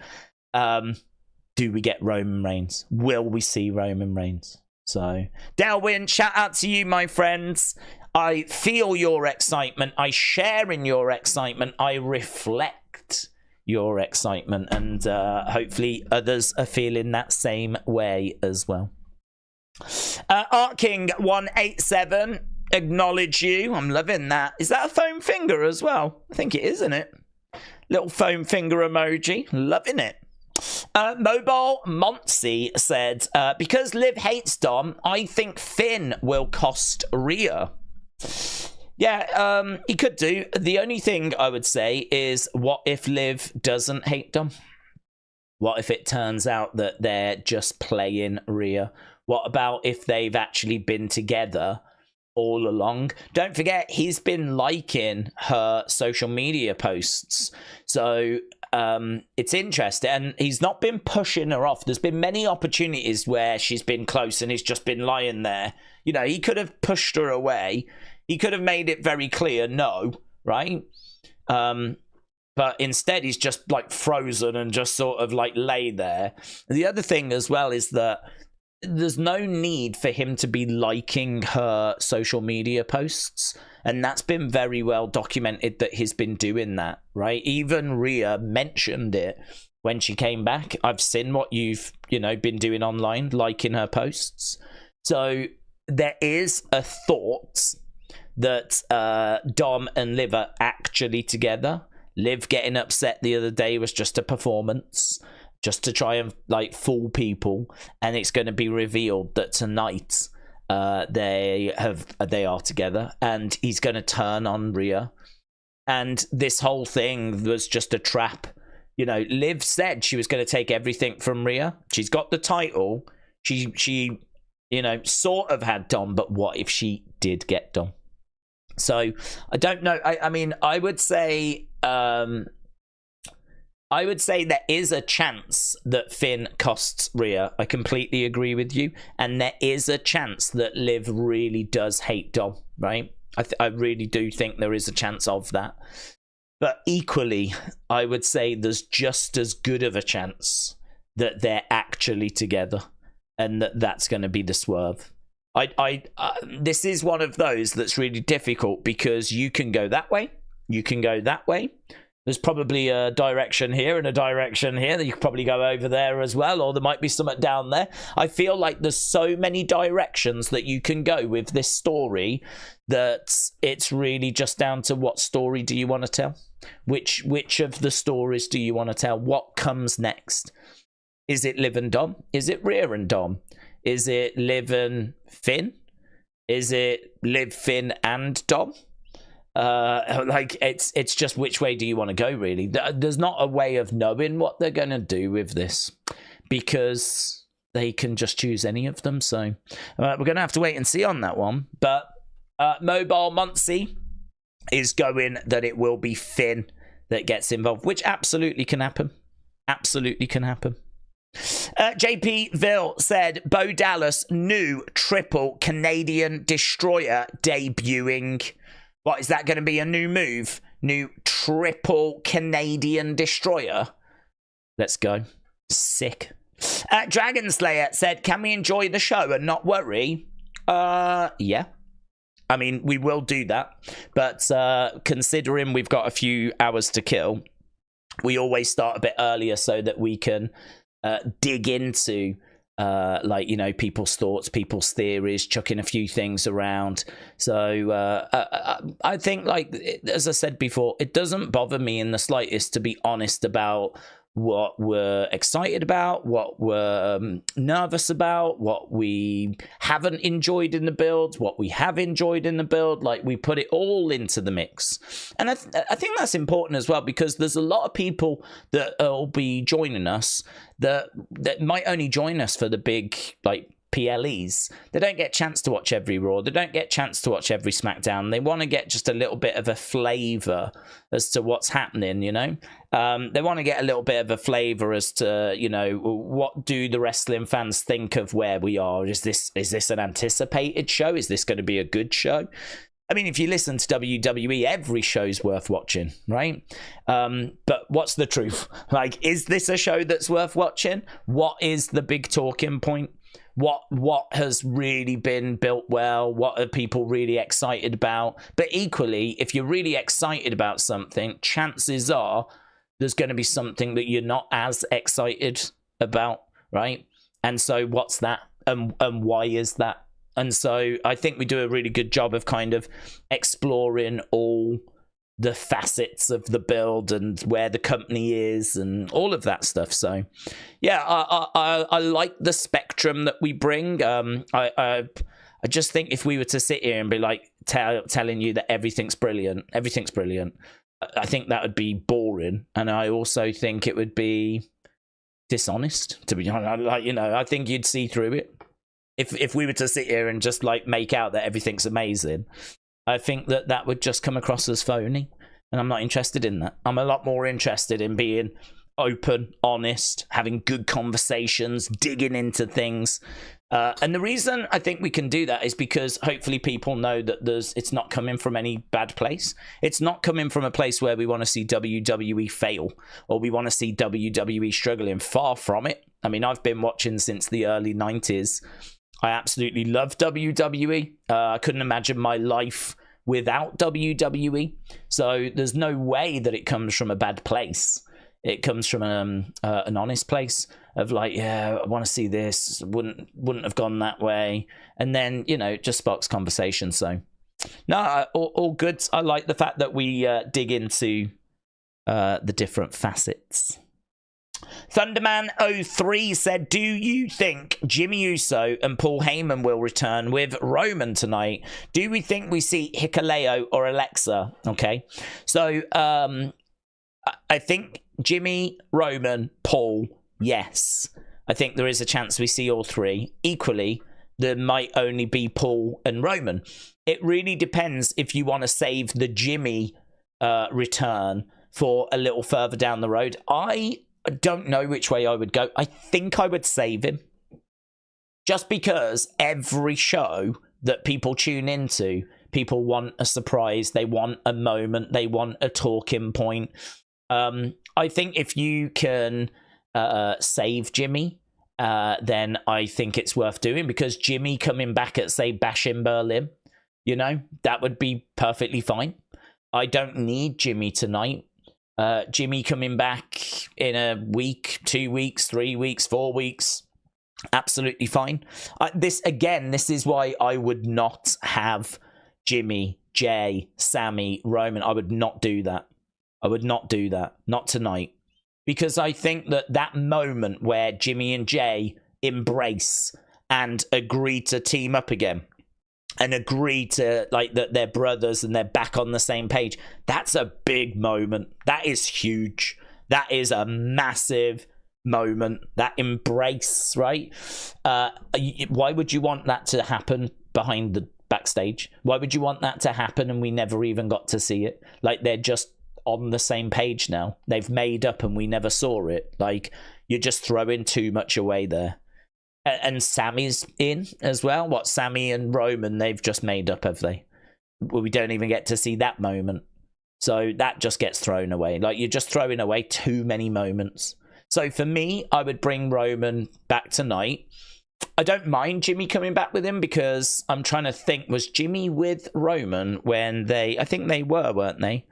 do we get Roman Reigns? Will we see Roman Reigns? So, Delwyn, shout out to you, my friends. I feel your excitement. I share in your excitement. I reflect your excitement, and hopefully others are feeling that same way as well. Art King 187, acknowledge you. I'm loving that. Is that a foam finger as well? I think it is, isn't it? Little foam finger emoji. Loving it. Mobile Monty said, because Liv hates Dom, I think Finn will cost Rhea. Yeah, he could do. The only thing I would say is, what if Liv doesn't hate Dom? What if it turns out that they're just playing Rhea? What about if they've actually been together all along? Don't forget, he's been liking her social media posts. So it's interesting. And he's not been pushing her off. There's been many opportunities where she's been close and he's just been lying there. You know, he could have pushed her away. He could have made it very clear, no, right? But instead, he's just like frozen and just sort of like lay there. The other thing as well is that there's no need for him to be liking her social media posts. And that's been very well documented that he's been doing that, right? Even Rhea mentioned it when she came back. I've seen what you've, been doing online, liking her posts. So there is a thought that Dom and Liv are actually together. Liv getting upset the other day was just a performance, just to try and fool people, and it's going to be revealed that tonight they are together, and he's going to turn on Rhea, and this whole thing was just a trap. Liv said she was going to take everything from Rhea. She's got the title. She sort of had Dom, but what if she did get Dom? So I don't know. I mean, I would say there is a chance that Finn costs Rhea. I completely agree with you, and there is a chance that Liv really does hate Dom. Right? I really do think there is a chance of that. But equally, I would say there's just as good of a chance that they're actually together, and that's going to be the swerve. This is one of those that's really difficult, because you can go that way, you can go that way. There's probably a direction here and a direction here that you could probably go over there as well, or there might be something down there. I feel like there's so many directions that you can go with this story that it's really just down to what story do you want to tell? Which of the stories do you want to tell? What comes next? Is it Liv and Dom? Is it Rhea and Dom? Is it Liv and Finn? Is it Liv, Finn, and Dom? It's just which way do you want to go, really? There's not a way of knowing what they're going to do with this, because they can just choose any of them. So we're going to have to wait and see on that one. But Mobile Muncie is going that it will be Finn that gets involved, which absolutely can happen. Absolutely can happen. JP Ville said, Bo Dallas, new triple Canadian destroyer debuting. What, is that going to be a new move? New triple Canadian destroyer? Let's go. Sick. Dragon Slayer said, can we enjoy the show and not worry? Yeah. I mean, we will do that. But considering we've got a few hours to kill, we always start a bit earlier so that we can dig into like, you know, people's thoughts, people's theories, chucking a few things around. So I think, like, as I said before, it doesn't bother me in the slightest to be honest about what we're excited about, what we're nervous about, what we haven't enjoyed in the build, what we have enjoyed in the build. Like, we put it all into the mix. And I think that's important as well, because there's a lot of people that will be joining us that might only join us for the big, like, PLEs. They don't get a chance to watch every Raw. They don't get a chance to watch every SmackDown. They want to get just a little bit of a flavor as to what's happening, you know? They want to get a little bit of a flavor as to, you know, what do the wrestling fans think of where we are? Is this an anticipated show? Is this going to be a good show? I mean, if you listen to WWE, every show's worth watching, right? But what's the truth? Like, is this a show that's worth watching? What is the big talking point? What has really been built well? What are people really excited about? But equally, if you're really excited about something, chances are there's going to be something that you're not as excited about, right? And so what's that? And why is that? And so I think we do a really good job of kind of exploring all the facets of the build and where the company is and all of that stuff. So yeah, I like the spectrum that we bring. I just think if we were to sit here and be like telling you that everything's brilliant, I think that would be boring. And I also think it would be dishonest, to be honest. Like, you know, I think you'd see through it if we were to sit here and just like make out that everything's amazing. I think that would just come across as phony, and I'm not interested in that. I'm a lot more interested in being open, honest, having good conversations, digging into things. And the reason I think we can do that is because hopefully people know that it's not coming from any bad place. It's not coming from a place where we want to see WWE fail or we want to see WWE struggling. Far from it. I mean, I've been watching since the early 90s. I absolutely love WWE. I couldn't imagine my life without WWE. So there's no way that it comes from a bad place. It comes from an honest place of like, yeah, I want to see this. Wouldn't have gone that way. And then, you know, it just sparks conversation. So no, all good. I like the fact that we dig into the different facets. Thunderman03 said, do you think Jimmy Uso and Paul Heyman will return with Roman tonight? Do we think we see Hikuleo or Alexa? Okay, so I think Jimmy, Roman, Paul, yes. I think there is a chance we see all three. Equally, there might only be Paul and Roman. It really depends if you want to save the Jimmy return for a little further down the road. I don't know which way I would go. I think I would save him. Just because every show that people tune into, people want a surprise, they want a moment, they want a talking point. I think if you can save Jimmy, then I think it's worth doing, because Jimmy coming back at, say, Bash in Berlin, you know, that would be perfectly fine. I don't need Jimmy tonight. Jimmy coming back in a week, 2 weeks, 3 weeks, 4 weeks, absolutely fine. This is why I would not have Jimmy, Jay, Sami, Roman. I would not do that. Not tonight. Because I think that moment where Jimmy and Jay embrace and agree to team up again, and agree to, like, that they're brothers and they're back on the same page, that's a big moment. That is huge. That is a massive moment. That embrace, right? Why would you want that to happen behind the backstage? Why would you want that to happen and we never even got to see it? Like, they're just on the same page now. They've made up and we never saw it. Like, you're just throwing too much away there. And Sami's in as well. What, Sami and Roman, they've just made up, have they? Well, we don't even get to see that moment. So that just gets thrown away. Like, you're just throwing away too many moments. So for me, I would bring Roman back tonight. I don't mind Jimmy coming back with him because I'm trying to think, was Jimmy with Roman when I think they were, weren't they?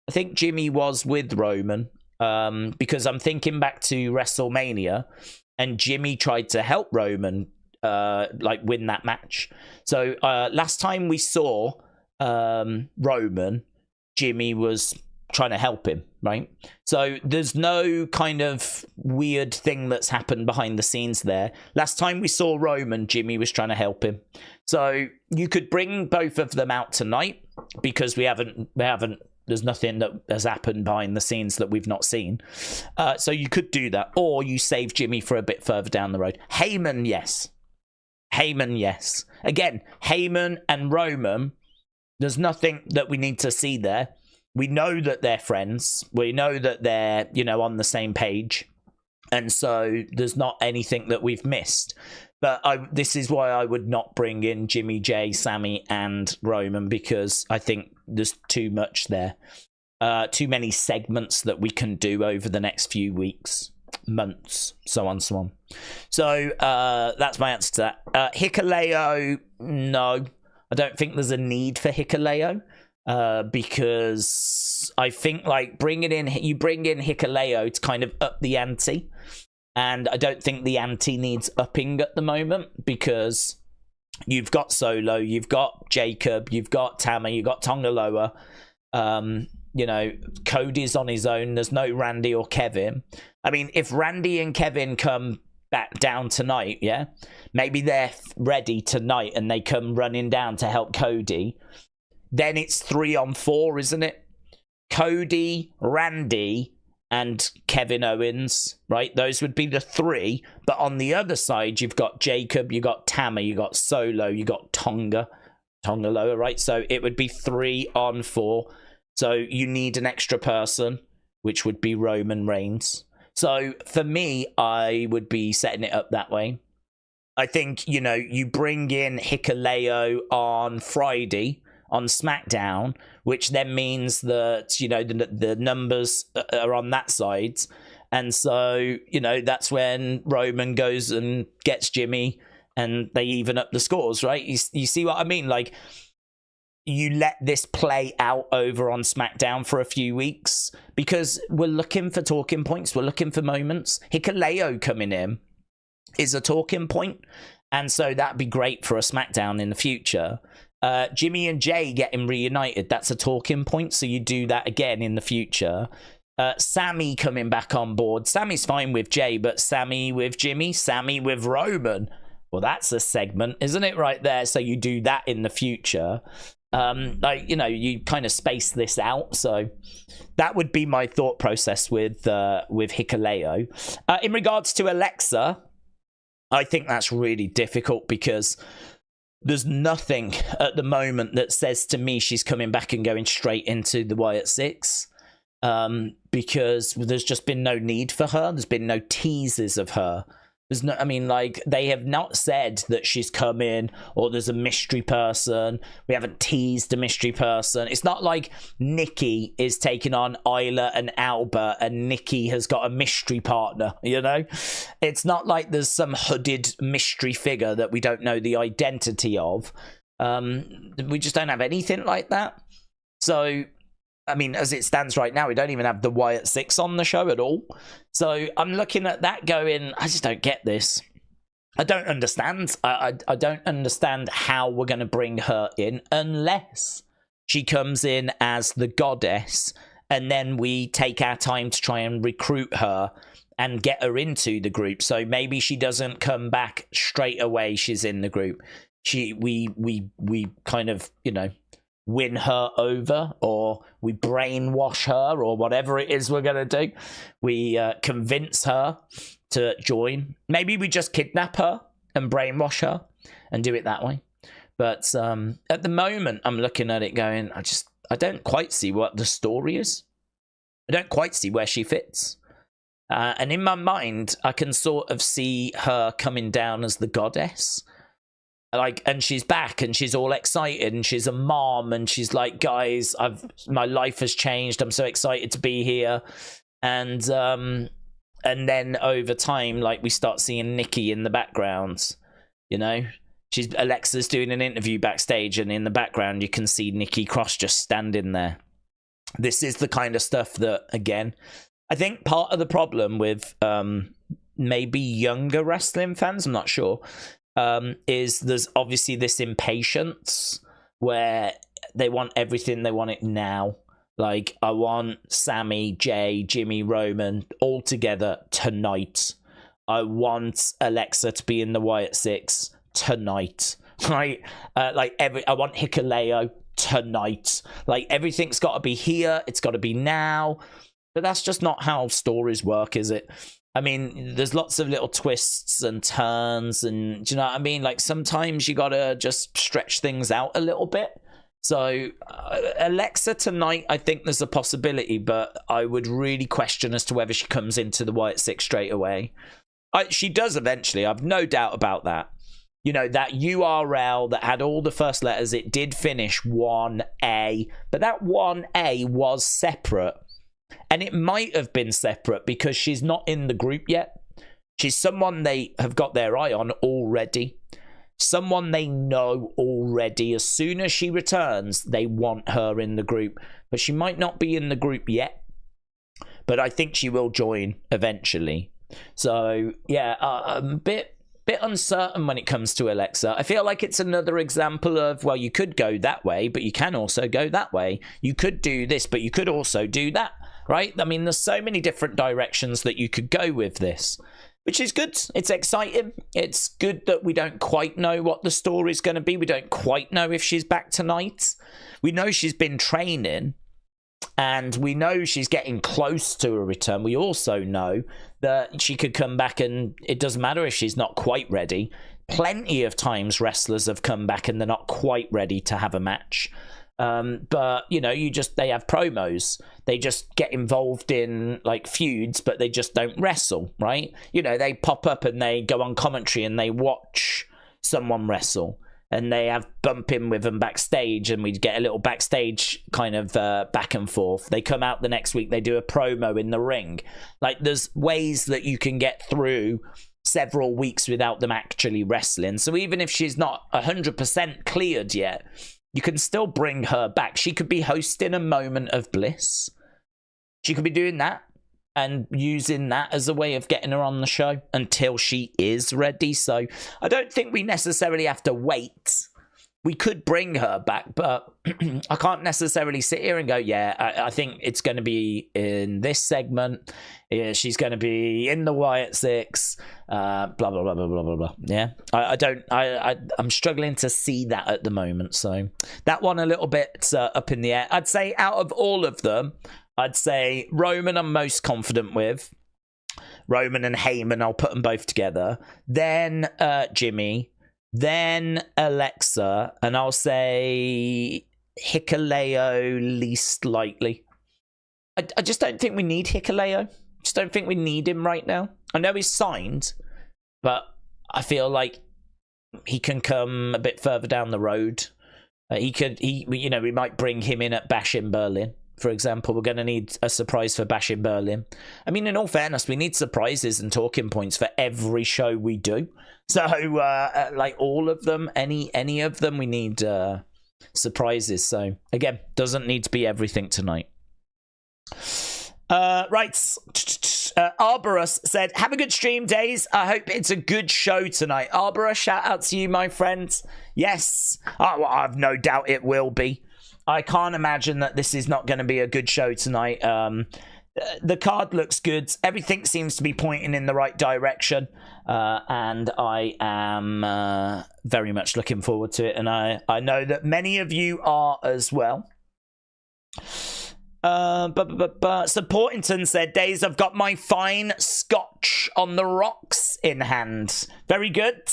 I think Jimmy was with Roman because I'm thinking back to WrestleMania and Jimmy tried to help Roman win that match. So last time we saw Roman, Jimmy was trying to help him, right? So there's no kind of weird thing that's happened behind the scenes there. Last time we saw Roman, Jimmy was trying to help him. So you could bring both of them out tonight because we haven't there's nothing that has happened behind the scenes that we've not seen. So you could do that, or you save Jimmy for a bit further down the road. Heyman, yes. Again, Heyman and Roman, there's nothing that we need to see there. We know that they're friends. We know that they're, on the same page. And so there's not anything that we've missed. But this is why I would not bring in Jimmy J, Sami, and Roman, because I think there's too much there. Too many segments that we can do over the next few weeks, months, so on, so on. So that's my answer to that. Hikuleo, no. I don't think there's a need for Hikuleo. Because I think you bring in Hikuleo to kind of up the ante, and I don't think the ante needs upping at the moment because you've got Solo, you've got Jacob, you've got Tammy, you've got Tongaloa, Cody's on his own, there's no Randy or Kevin. I mean, if Randy and Kevin come back down tonight, yeah, maybe they're ready tonight and they come running down to help Cody. Then it's 3-on-4, isn't it? Cody, Randy, and Kevin Owens, right? Those would be the three. But on the other side, you've got Jacob, you've got Tammy, you've got Solo, you've got Tongaloa, right? So it would be 3-on-4. So you need an extra person, which would be Roman Reigns. So for me, I would be setting it up that way. I think, you bring in Hikuleo on Friday on SmackDown, which then means that the numbers are on that side, and so that's when Roman goes and gets Jimmy and they even up the scores, right? You see what I mean? Like, you let this play out over on SmackDown for a few weeks because we're looking for talking points, we're looking for moments. Hikuleo coming in is a talking point, and so that'd be great for a SmackDown in the future. Jimmy and Jay getting reunited, that's a talking point, so you do that again in the future. Sami coming back on board. Sami's fine with Jay, but Sami with Jimmy, Sami with Roman, well, that's a segment, isn't it, right there? So you do that in the future. You kind of space this out. So that would be my thought process with Hikuleo. In regards to Alexa, I think that's really difficult because there's nothing at the moment that says to me she's coming back and going straight into the Wyatt Six, because there's just been no need for her. There's been no teases of her. There's no, they have not said that she's come in or there's a mystery person. We haven't teased a mystery person. It's not like Nikki is taking on Isla and Albert and Nikki has got a mystery partner, It's not like there's some hooded mystery figure that we don't know the identity of. We just don't have anything like that. So, as it stands right now, we don't even have the Wyatt Six on the show at all. So I'm looking at that going, I just don't get this. I don't understand. I don't understand how we're going to bring her in unless she comes in as the goddess and then we take our time to try and recruit her and get her into the group. So maybe she doesn't come back straight away. She's in the group. We kind of, win her over, or we brainwash her, or whatever it is we're going to do. We convince her to join. Maybe we just kidnap her and brainwash her and do it that way. But at the moment, I'm looking at it going, I don't quite see what the story is. I don't quite see where she fits. And in my mind, I can sort of see her coming down as the goddess. And she's back and she's all excited and she's a mom and she's like, guys, my life has changed. I'm so excited to be here. And And then over time, like, we start seeing Nikki in the background, you know? Alexa's doing an interview backstage, and in the background you can see Nikki Cross just standing there. This is the kind of stuff that, again, I think part of the problem with maybe younger wrestling fans, I'm not sure, is there's obviously this impatience where they want everything, they want it now. Like, I want Sami, Jay, Jimmy, Roman all together tonight. I want Alexa to be in the Wyatt Six tonight, right? I want Hikuleo tonight. Like, everything's got to be here. It's got to be now. But that's just not how stories work, is it? I mean, there's lots of little twists and turns, and do you know what I mean? Like, sometimes you got to just stretch things out a little bit. So Alexa tonight, I think there's a possibility, but I would really question as to whether she comes into the Wyatt Six straight away. She does eventually. I've no doubt about that. You know, that URL that had all the first letters, it did finish 1A, but that 1A was separate. And it might have been separate because she's not in the group yet. She's someone they have got their eye on already. Someone they know already. As soon as she returns, they want her in the group. But she might not be in the group yet. But I think she will join eventually. So, yeah, I'm a bit uncertain when it comes to Alexa. I feel like it's another example of, well, you could go that way, but you can also go that way. You could do this, but you could also do that, right? I mean, there's so many different directions that you could go with this, which is good. It's exciting. It's good that we don't quite know what the story's going to be. We don't quite know if she's back tonight. We know she's been training, and we know she's getting close to a return. We also know that she could come back, and it doesn't matter if she's not quite ready. Plenty of times wrestlers have come back and they're not quite ready to have a match. But, you know, they have promos. They just get involved in, like, feuds, but they just don't wrestle, right? You know, they pop up and they go on commentary and they watch someone wrestle. And they have bumping with them backstage, and we get a little backstage kind of back and forth. They come out the next week, they do a promo in the ring. Like, there's ways that you can get through several weeks without them actually wrestling. So even if she's not 100% cleared yet, you can still bring her back. She could be hosting a moment of bliss. She could be doing that and using that as a way of getting her on the show until she is ready. So I don't think we necessarily have to wait. We could bring her back, but I can't necessarily sit here and go, yeah, I think it's going to be in this segment. Yeah, she's going to be in the Wyatt Six, blah, blah, blah, blah, blah, blah, blah. Yeah, I'm struggling to see that at the moment. So that one a little bit up in the air. I'd say out of all of them, I'd say Roman I'm most confident with. Roman and Heyman, I'll put them both together. Then Jimmy. Then Alexa. And I'll say Hikuleo least likely. I just don't think we need Hikuleo. Just don't think we need him right now. I know he's signed, but I feel like he can come a bit further down the road. We might bring him in at Bash in Berlin. For example, we're going to need a surprise for Bash in Berlin. I mean, in all fairness, we need surprises and talking points for every show we do. So, like all of them, any of them, we need surprises. So, again, doesn't need to be everything tonight. Right. Arborus said, have a good stream, Days. I hope it's a good show tonight. Arborus, shout out to you, my friend. Yes. I've no doubt it will be. I can't imagine that this is not going to be a good show tonight. The card looks good. Everything seems to be pointing in the right direction. And I am very much looking forward to it. And I know that many of you are as well. Supportington said, Days, I've got my fine scotch on the rocks in hand. Very good.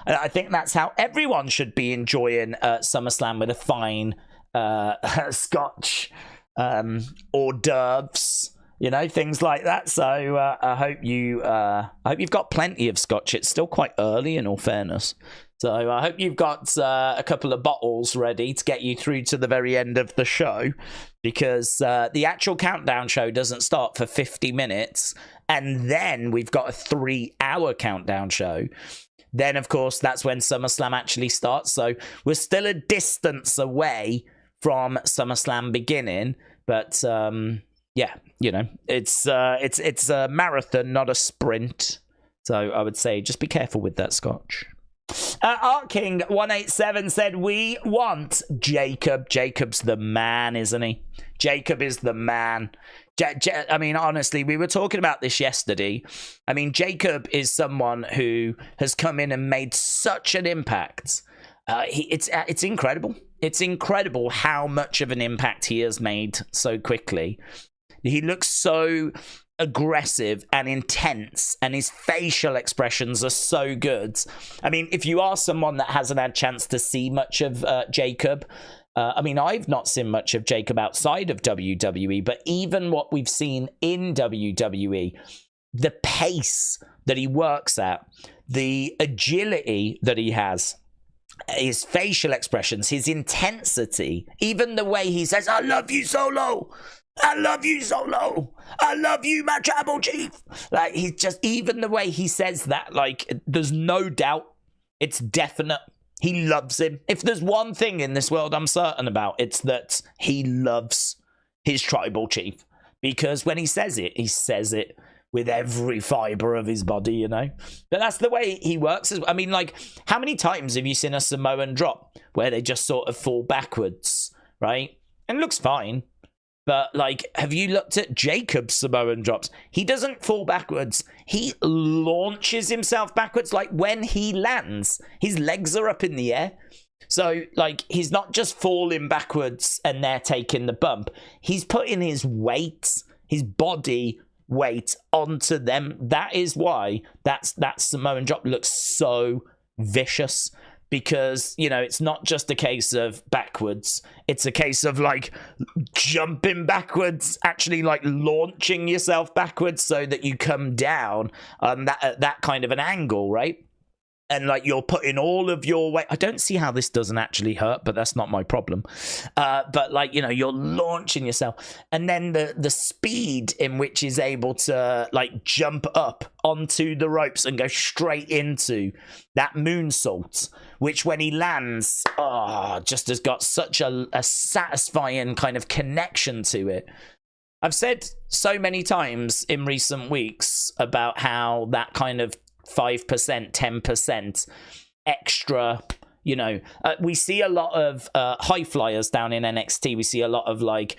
I think that's how everyone should be enjoying SummerSlam, with a fine scotch, hors d'oeuvres, things like that. So I hope you've got plenty of scotch. It's still quite early, in all fairness, So I hope you've got a couple of bottles ready to get you through to the very end of the show, because the actual countdown show doesn't start for 50 minutes, and then we've got a 3-hour countdown show. Then, of course, that's when SummerSlam actually starts. So we're still a distance away from SummerSlam beginning, but yeah, you know, it's a marathon, not a sprint. So I would say just be careful with that scotch. Art King 187 said, we want Jacob. Jacob's the man, isn't he? Jacob is the man. I mean, honestly, we were talking about this yesterday. I mean, Jacob is someone who has come in and made such an impact. It's incredible. It's incredible how much of an impact he has made so quickly. He looks so aggressive and intense, and his facial expressions are so good. I mean, if you are someone that hasn't had a chance to see much of Jacob, I mean, I've not seen much of Jacob outside of WWE, but even what we've seen in WWE, the pace that he works at, the agility that he has, his facial expressions, his intensity, even the way he says, I love you, Solo. I love you, Solo. I love you, my tribal chief. Like, he's just, even the way he says that, like, there's no doubt. It's definite. He loves him. If there's one thing in this world I'm certain about, it's that he loves his tribal chief. Because when he says it with every fiber of his body, you know? But that's the way he works. I mean, like, how many times have you seen a Samoan drop where they just sort of fall backwards, right? And it looks fine. But, like, have you looked at Jacob's Samoan drops? He doesn't fall backwards. He launches himself backwards. Like, when he lands, his legs are up in the air. So, like, he's not just falling backwards and they're taking the bump. He's putting his weight, his body weight onto them. That is why that Samoan drop looks so vicious. Because, you know, it's not just a case of backwards. It's a case of, like, jumping backwards, actually, like, launching yourself backwards so that you come down at that kind of an angle, right? And, like, you're putting all of your weight. I don't see how this doesn't actually hurt, but that's not my problem. But, like, you know, you're launching yourself. And then the speed in which he's able to, like, jump up onto the ropes and go straight into that moonsault, which when he lands, just has got such a satisfying kind of connection to it. I've said so many times in recent weeks about how that kind of 5%, 10% extra, you know, we see a lot of high flyers down in NXT. We see a lot of like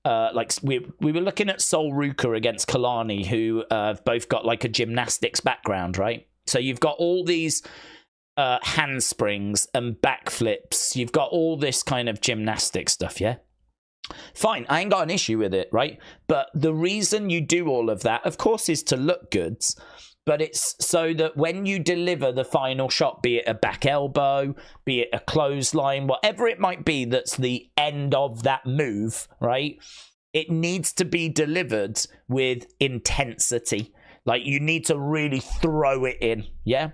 we were looking at Sol Ruka against Kalani, who both got like a gymnastics background, right? So you've got all these handsprings and backflips. You've got all this kind of gymnastic stuff, yeah? Fine, I ain't got an issue with it, right? But the reason you do all of that, of course, is to look good. But it's so that when you deliver the final shot, be it a back elbow, be it a clothesline, whatever it might be that's the end of that move, right? It needs to be delivered with intensity. Like, you need to really throw it in, yeah?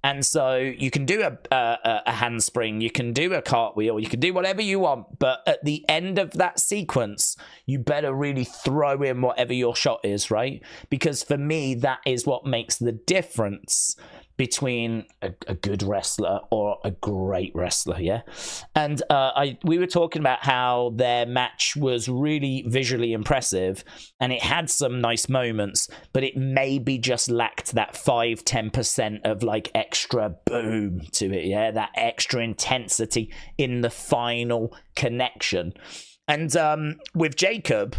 And so you can do a handspring, you can do a cartwheel, you can do whatever you want, but at the end of that sequence, you better really throw in whatever your shot is, right? Because for me, that is what makes the difference between a good wrestler or a great wrestler, yeah? And we were talking about how their match was really visually impressive and it had some nice moments, but it maybe just lacked that 5-10% of like extra boom to it, yeah? That extra intensity in the final connection. And with Jacob,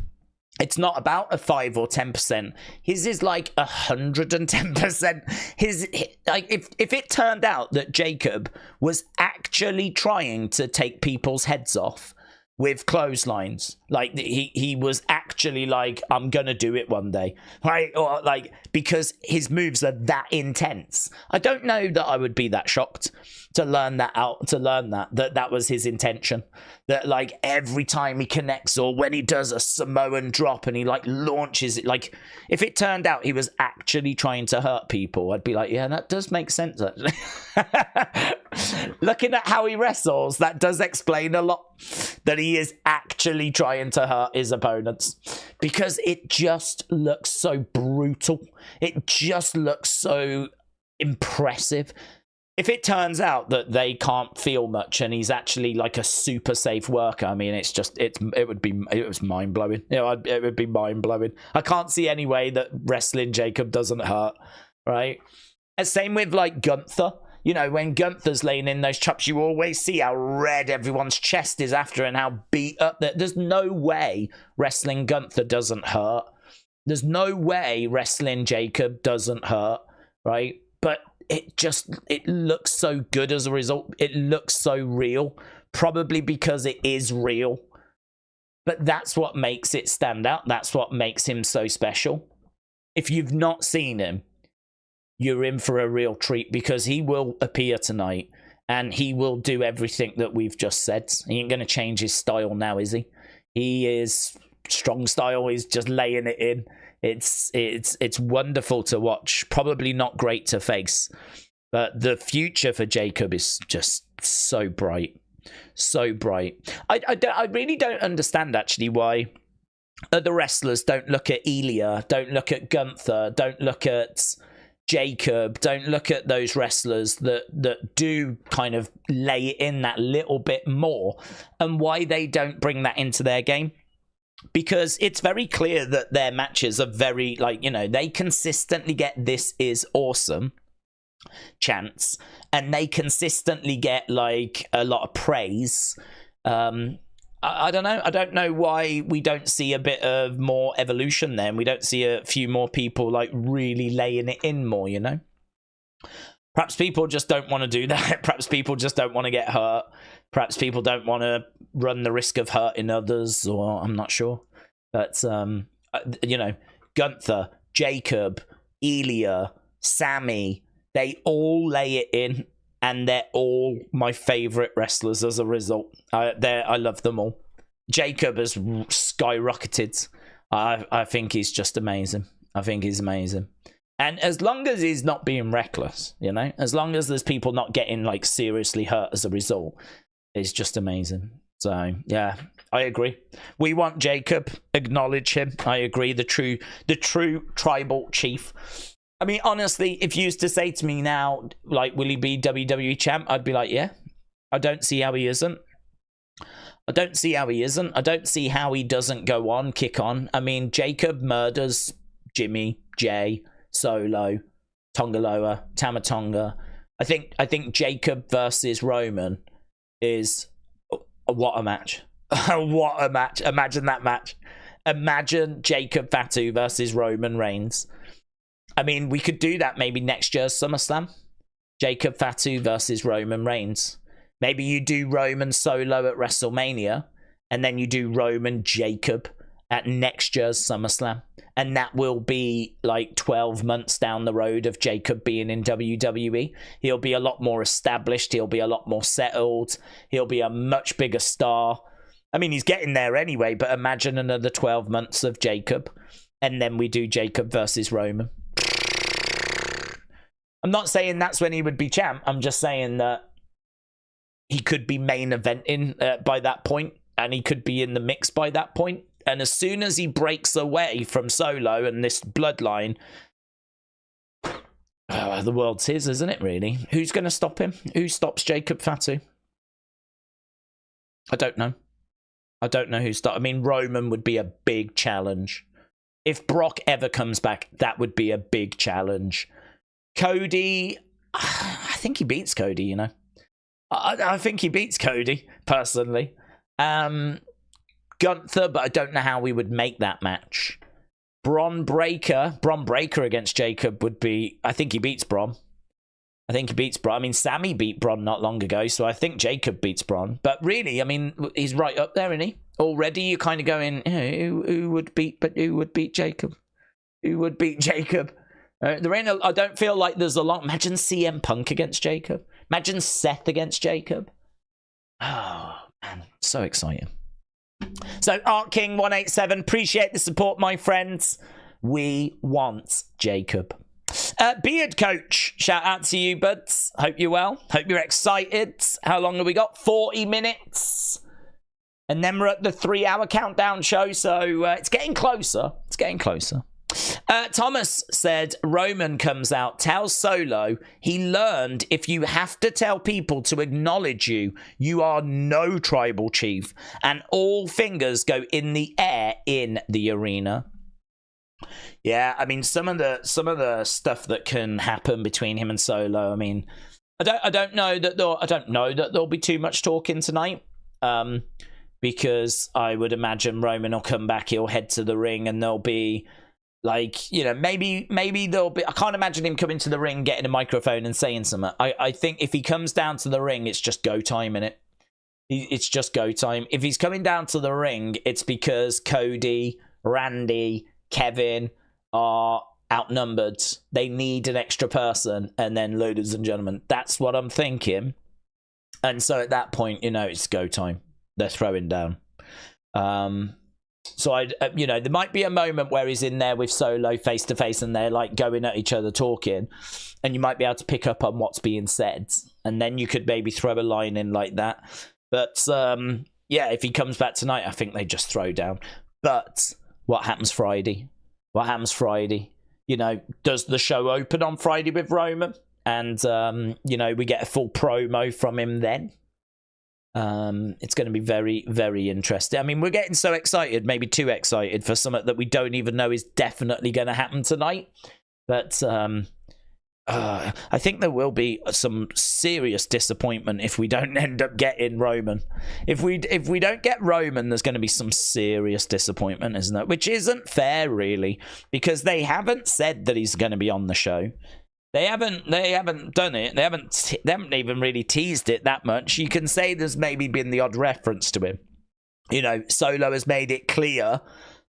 it's not about a 5 or 10%. His is like 110%. Like if it turned out that Jacob was actually trying to take people's heads off, with clotheslines. Like he was actually like, I'm gonna do it one day, right? Or like, because his moves are that intense. I don't know that I would be that shocked to learn that that was his intention. That like every time he connects, or when he does a Samoan drop and he like launches it, like if it turned out he was actually trying to hurt people, I'd be like, yeah, that does make sense actually. Looking at how he wrestles, that does explain a lot, that he is actually trying to hurt his opponents, because it just looks so brutal. It just looks so impressive. If it turns out that they can't feel much and he's actually like a super safe worker, I mean, it was mind blowing. You know, it would be mind blowing. I can't see any way that wrestling Jacob doesn't hurt, right? And same with like Gunther. You know, when Gunther's laying in those chops, you always see how red everyone's chest is after and how beat up. There's no way wrestling Gunther doesn't hurt. There's no way wrestling Jacob doesn't hurt, right? But it looks so good as a result. It looks so real, probably because it is real. But that's what makes it stand out. That's what makes him so special. If you've not seen him, you're in for a real treat, because he will appear tonight and he will do everything that we've just said. He ain't going to change his style now, is he? He is strong style. He's just laying it in. It's wonderful to watch. Probably not great to face, but the future for Jacob is just so bright. So bright. I really don't understand actually why other wrestlers don't look at Ilya, don't look at Gunther, don't look at Jacob, don't look at those wrestlers that do kind of lay it in that little bit more, and why they don't bring that into their game. Because it's very clear that their matches are very, like, you know, they consistently get "this is awesome" chants, and they consistently get like a lot of praise. I don't know. I don't know why we don't see a bit of more evolution then. We don't see a few more people like really laying it in more, you know? Perhaps people just don't want to do that. Perhaps people just don't want to get hurt. Perhaps people don't want to run the risk of hurting others, or I'm not sure. But, you know, Gunther, Jacob, Ilya, Sami, they all lay it in. And they're all my favourite wrestlers as a result. I love them all. Jacob has skyrocketed. I think he's just amazing. I think he's amazing. And as long as he's not being reckless, you know, as long as there's people not getting like seriously hurt as a result, it's just amazing. So yeah, I agree. We want Jacob. Acknowledge him. I agree. The true tribal chief. I mean, honestly, if you used to say to me now, like, will he be WWE champ? I'd be like, yeah. I don't see how he isn't. I don't see how he isn't. I don't see how he doesn't go on, kick on. I mean, Jacob murders Jimmy, Jay, Solo, Tongaloa, Tamatonga. I think Jacob versus Roman is what a match. What a match. Imagine that match. Imagine Jacob Fatu versus Roman Reigns. I mean, we could do that maybe next year's SummerSlam. Jacob Fatu versus Roman Reigns. Maybe you do Roman Solo at WrestleMania, and then you do Roman Jacob at next year's SummerSlam. And that will be like 12 months down the road of Jacob being in WWE. He'll be a lot more established. He'll be a lot more settled. He'll be a much bigger star. I mean, he's getting there anyway, but imagine another 12 months of Jacob. And then we do Jacob versus Roman. I'm not saying that's when he would be champ. I'm just saying that he could be main eventing by that point, and he could be in the mix by that point. And as soon as he breaks away from Solo and this bloodline, the world's his, isn't it, really? Who's going to stop him? Who stops Jacob Fatu? I don't know. I don't know who stops. I mean, Roman would be a big challenge. If Brock ever comes back, that would be a big challenge. Cody, I think he beats Cody, you know. I think he beats Cody, personally. Gunther, but I don't know how we would make that match. Bron Breakker against Jacob would be... I think he beats Bron. I think he beats Bron. I mean, Sami beat Bron not long ago, so I think Jacob beats Bron. But really, I mean, he's right up there, isn't he? Already, you're kind of going, who would beat Jacob? Who would beat Jacob? There ain't. I don't feel like there's a lot. Imagine CM Punk against Jacob. Imagine Seth against Jacob. Oh man, so exciting. So Art King 187, appreciate the support, my friends. We want Jacob. Beard Coach, shout out to you, buds. Hope you're well. Hope you're excited. How long have we got? 40 minutes. And then we're at the 3-hour countdown show, so it's getting closer. It's getting closer. Thomas said, Roman comes out, tells Solo he learned if you have to tell people to acknowledge you, you are no tribal chief, and all fingers go in the air in the arena. Yeah, I mean, some of the stuff that can happen between him and Solo. I mean, I don't know that there'll be too much talking tonight. Because I would imagine Roman will come back, he'll head to the ring, and there'll be like, you know, maybe there'll be. I can't imagine him coming to the ring, getting a microphone, and saying something. I think if he comes down to the ring, it's just go time, innit? It's just go time. If he's coming down to the ring, it's because Cody, Randy, Kevin are outnumbered. They need an extra person, and then, ladies and gentlemen, that's what I'm thinking. And so at that point, you know, it's go time. They're throwing down. So you know, there might be a moment where he's in there with Solo face to face, and they're like going at each other, talking, and you might be able to pick up on what's being said, and then you could maybe throw a line in like that. But yeah, if he comes back tonight, I think they just throw down. But what happens Friday? What happens Friday? You know, does the show open on Friday with Roman? And, you know, we get a full promo from him then. It's going to be very, very interesting. I mean, we're getting so excited, maybe too excited for something that we don't even know is definitely going to happen tonight. But I think there will be some serious disappointment if we don't end up getting Roman. If we don't get Roman, there's going to be some serious disappointment, isn't it? Which isn't fair, really, because they haven't said that he's going to be on the show. They haven't done it. They haven't even really teased it that much. You can say there's maybe been the odd reference to him. You know, Solo has made it clear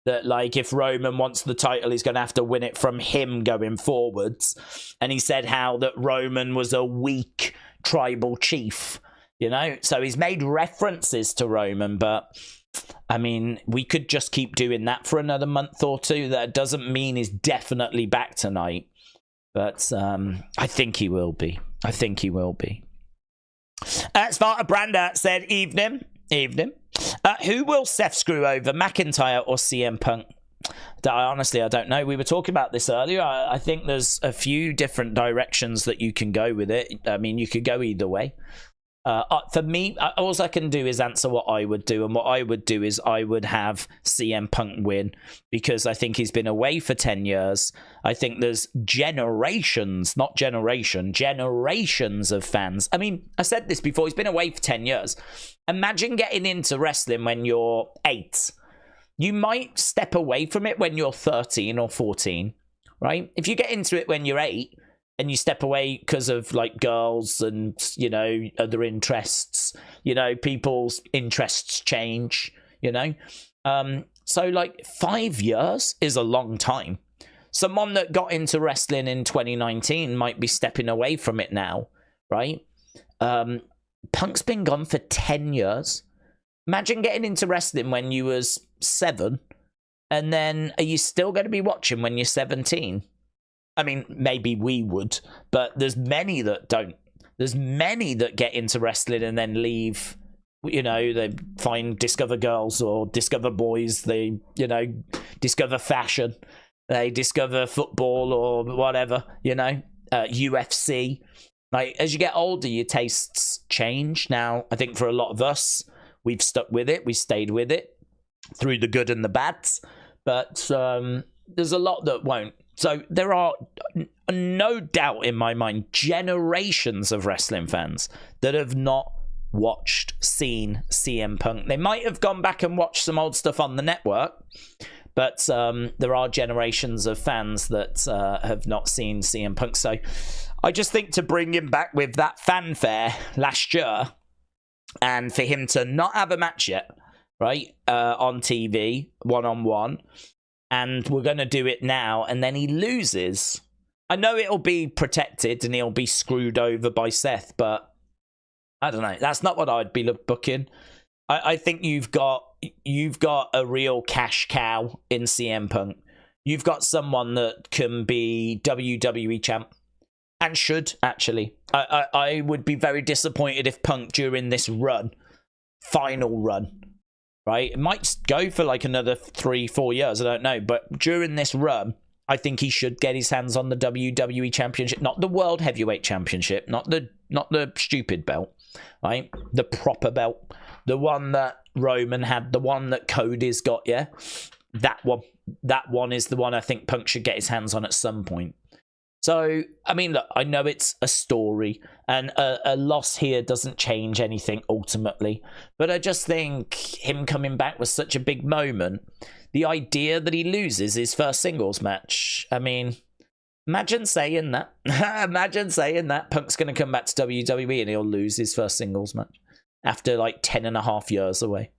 that, like, if Roman wants the title, he's going to have to win it from him going forwards. And he said how that Roman was a weak tribal chief, you know? So he's made references to Roman, but, I mean, we could just keep doing that for another month or two. That doesn't mean he's definitely back tonight. But I think he will be. I think he will be. Sparta Branda said, evening. Who will Seth screw over, McIntyre or CM Punk? Honestly, I don't know. We were talking about this earlier. I think there's a few different directions that you can go with it. I mean, you could go either way. For me, all I can do is answer what I would do. And what I would do is I would have CM Punk win, because I think he's been away for 10 years. I think there's generations of fans. I mean, I said this before, he's been away for 10 years. Imagine getting into wrestling when you're 8. You might step away from it when you're 13 or 14, right? If you get into it when you're 8, and you step away because of, like, girls and, you know, other interests, you know, people's interests change, you know. So, like, 5 years is a long time. Someone that got into wrestling in 2019 might be stepping away from it now, right? Punk's been gone for 10 years. Imagine getting into wrestling when you was 7, and then are you still going to be watching when you're 17? I mean, maybe we would, but there's many that don't. There's many that get into wrestling and then leave. You know, they discover girls or discover boys. They, you know, discover fashion. They discover football or whatever, you know, UFC. Like, as you get older, your tastes change. Now, I think for a lot of us, we've stuck with it. We stayed with it through the good and the bad. But there's a lot that won't. So there are no doubt in my mind generations of wrestling fans that have not seen CM Punk. They might have gone back and watched some old stuff on the network, but there are generations of fans that have not seen CM Punk. So I just think to bring him back with that fanfare last year and for him to not have a match yet, right, on TV, one-on-one, and we're going to do it now, and then he loses. I know it'll be protected and he'll be screwed over by Seth, but I don't know. That's not what I'd be booking. I think you've got a real cash cow in CM Punk. You've got someone that can be WWE champ and should, actually. I would be very disappointed if Punk during this run, final run, right? It might go for like another 3-4 years, I don't know. But during this run, I think he should get his hands on the WWE Championship, not the World Heavyweight Championship, not the stupid belt, right? The proper belt, the one that Roman had, the one that Cody's got, yeah? That one is the one I think Punk should get his hands on at some point. So, I mean, look, I know it's a story, and a loss here doesn't change anything ultimately, but I just think him coming back was such a big moment. The idea that he loses his first singles match, I mean, imagine saying that. Imagine saying that. Punk's going to come back to WWE and he'll lose his first singles match after like 10.5 years away.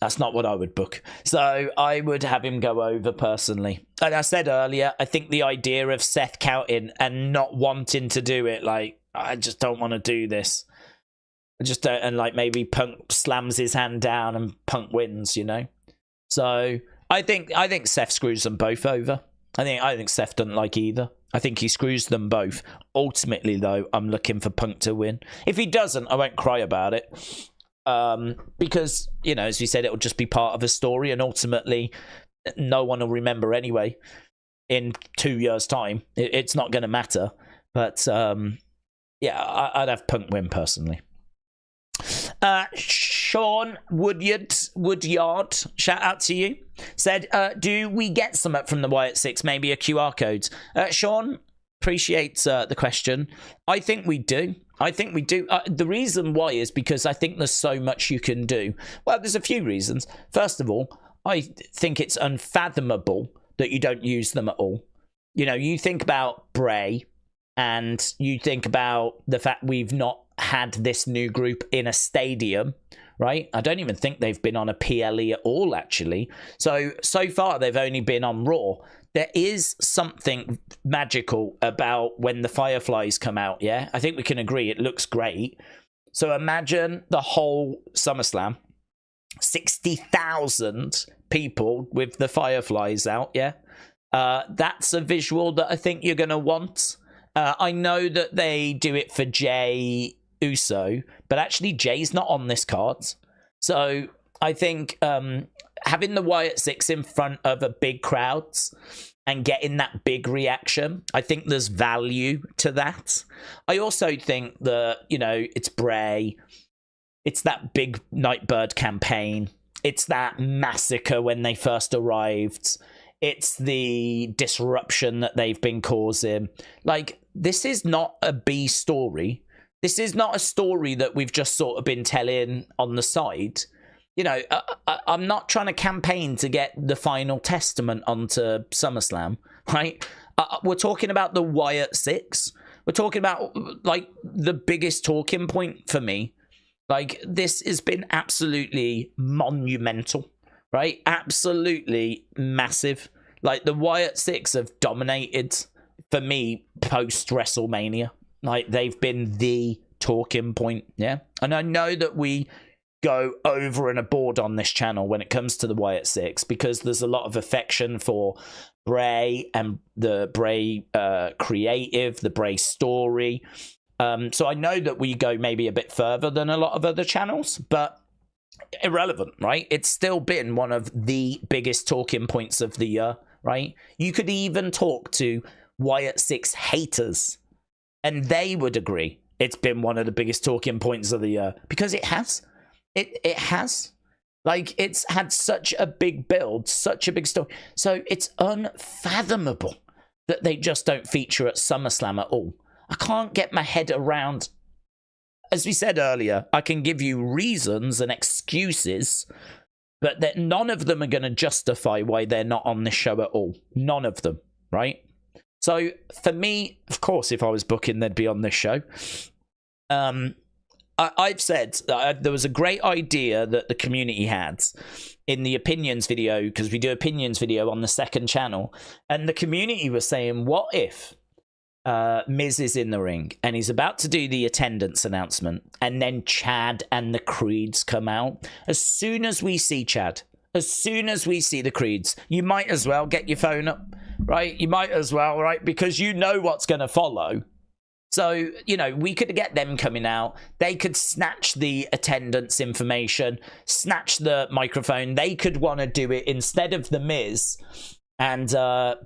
That's not what I would book. So I would have him go over personally. And I said earlier, I think the idea of Seth counting and not wanting to do it, like, I just don't want to do this. I just don't, and like maybe Punk slams his hand down and Punk wins, you know? So I think Seth screws them both over. I think Seth doesn't like either. I think he screws them both. Ultimately, though, I'm looking for Punk to win. If he doesn't, I won't cry about it. Because, you know, as we said, it'll just be part of a story, and ultimately no one will remember anyway in 2 years' time. It's not going to matter. But yeah, I'd have Punk win personally. Sean Woodyard, shout out to you, said, do we get something from the Wyatt 6, maybe a QR code? Sean, appreciate the question. I think we do. The reason why is because I think there's so much you can do. Well, there's a few reasons. First of all, I think it's unfathomable that you don't use them at all. You know, you think about Bray and you think about the fact we've not had this new group in a stadium, right? I don't even think they've been on a PLE at all, actually. So far, they've only been on Raw. There is something magical about when the Fireflies come out, yeah? I think we can agree it looks great. So imagine the whole SummerSlam, 60,000 people with the Fireflies out, yeah? That's a visual that I think you're going to want. I know that they do it for Jay Uso, but actually Jay's not on this card. So I think having the Wyatt 6 in front of a big crowds and getting that big reaction, I think there's value to that. I also think that, you know, it's Bray, it's that big Nightbird campaign, it's that massacre when they first arrived, it's the disruption that they've been causing. Like, this is not a B story. This is not a story that we've just sort of been telling on the side. You know, I'm not trying to campaign to get the final testament onto SummerSlam, right? We're talking about the Wyatt 6. We're talking about, like, the biggest talking point for me. Like, this has been absolutely monumental, right? Absolutely massive. Like, the Wyatt 6 have dominated, for me, post-WrestleMania. Like, they've been the talking point, yeah? And I know that we go over and aboard on this channel when it comes to the Wyatt 6 because there's a lot of affection for Bray and the Bray creative, the Bray story. So I know that we go maybe a bit further than a lot of other channels, but irrelevant, right? It's still been one of the biggest talking points of the year, right? You could even talk to Wyatt 6 haters and they would agree it's been one of the biggest talking points of the year because it has. It has. Like, it's had such a big build, such a big story. So it's unfathomable that they just don't feature at SummerSlam at all. I can't get my head around. As we said earlier, I can give you reasons and excuses, but that none of them are going to justify why they're not on this show at all. None of them, right? So for me, of course, if I was booking, they'd be on this show. I've said that there was a great idea that the community had in the opinions video, because we do opinions video on the second channel, and the community was saying, what if Miz is in the ring and he's about to do the attendance announcement, and then Chad and the Creeds come out? As soon as we see Chad, as soon as we see the Creeds, you might as well get your phone up, right? You might as well, right? Because you know what's going to follow. So, you know, we could get them coming out. They could snatch the attendance information, snatch the microphone. They could want to do it instead of the Miz. And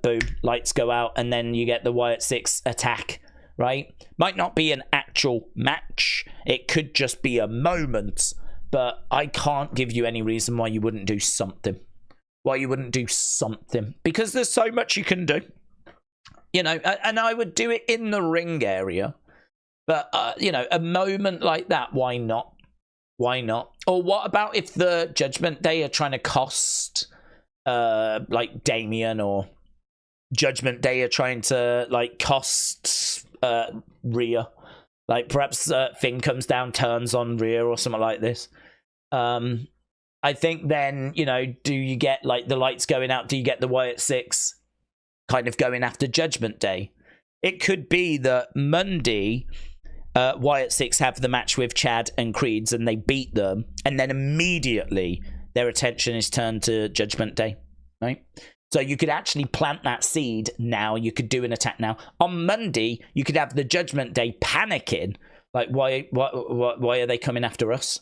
boom, lights go out, and then you get the Wyatt 6 attack, right? Might not be an actual match. It could just be a moment. But I can't give you any reason why you wouldn't do something. Why you wouldn't do something. Because there's so much you can do. You know, and I would do it in the ring area. But, you know, a moment like that, why not? Why not? Or what about if the Judgment Day are trying to cost, like, Damian, or Judgment Day are trying to, like, cost Rhea? Like, perhaps Finn comes down, turns on Rhea or something like this. I think then, you know, do you get, like, the lights going out? Do you get the Wyatt 6 kind of going after Judgment Day? It could be that Monday, Wyatt 6 have the match with Chad and Creeds, and they beat them, and then immediately their attention is turned to Judgment Day, right? So you could actually plant that seed now. You could do an attack now. On Monday, you could have the Judgment Day panicking, like, why are they coming after us?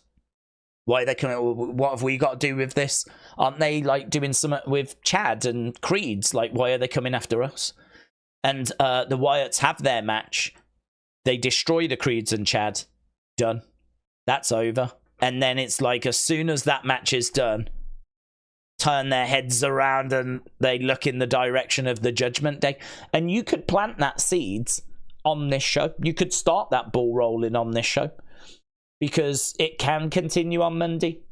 Why are they coming? What have we got to do with this? Aren't they, like, doing something with Chad and Creeds? Like, why are they coming after us? And the Wyatts have their match. They destroy the Creeds and Chad. Done. That's over. And then it's like, as soon as that match is done, turn their heads around and they look in the direction of the Judgment Day. And you could plant that seeds on this show. You could start that ball rolling on this show. Because it can continue on Monday.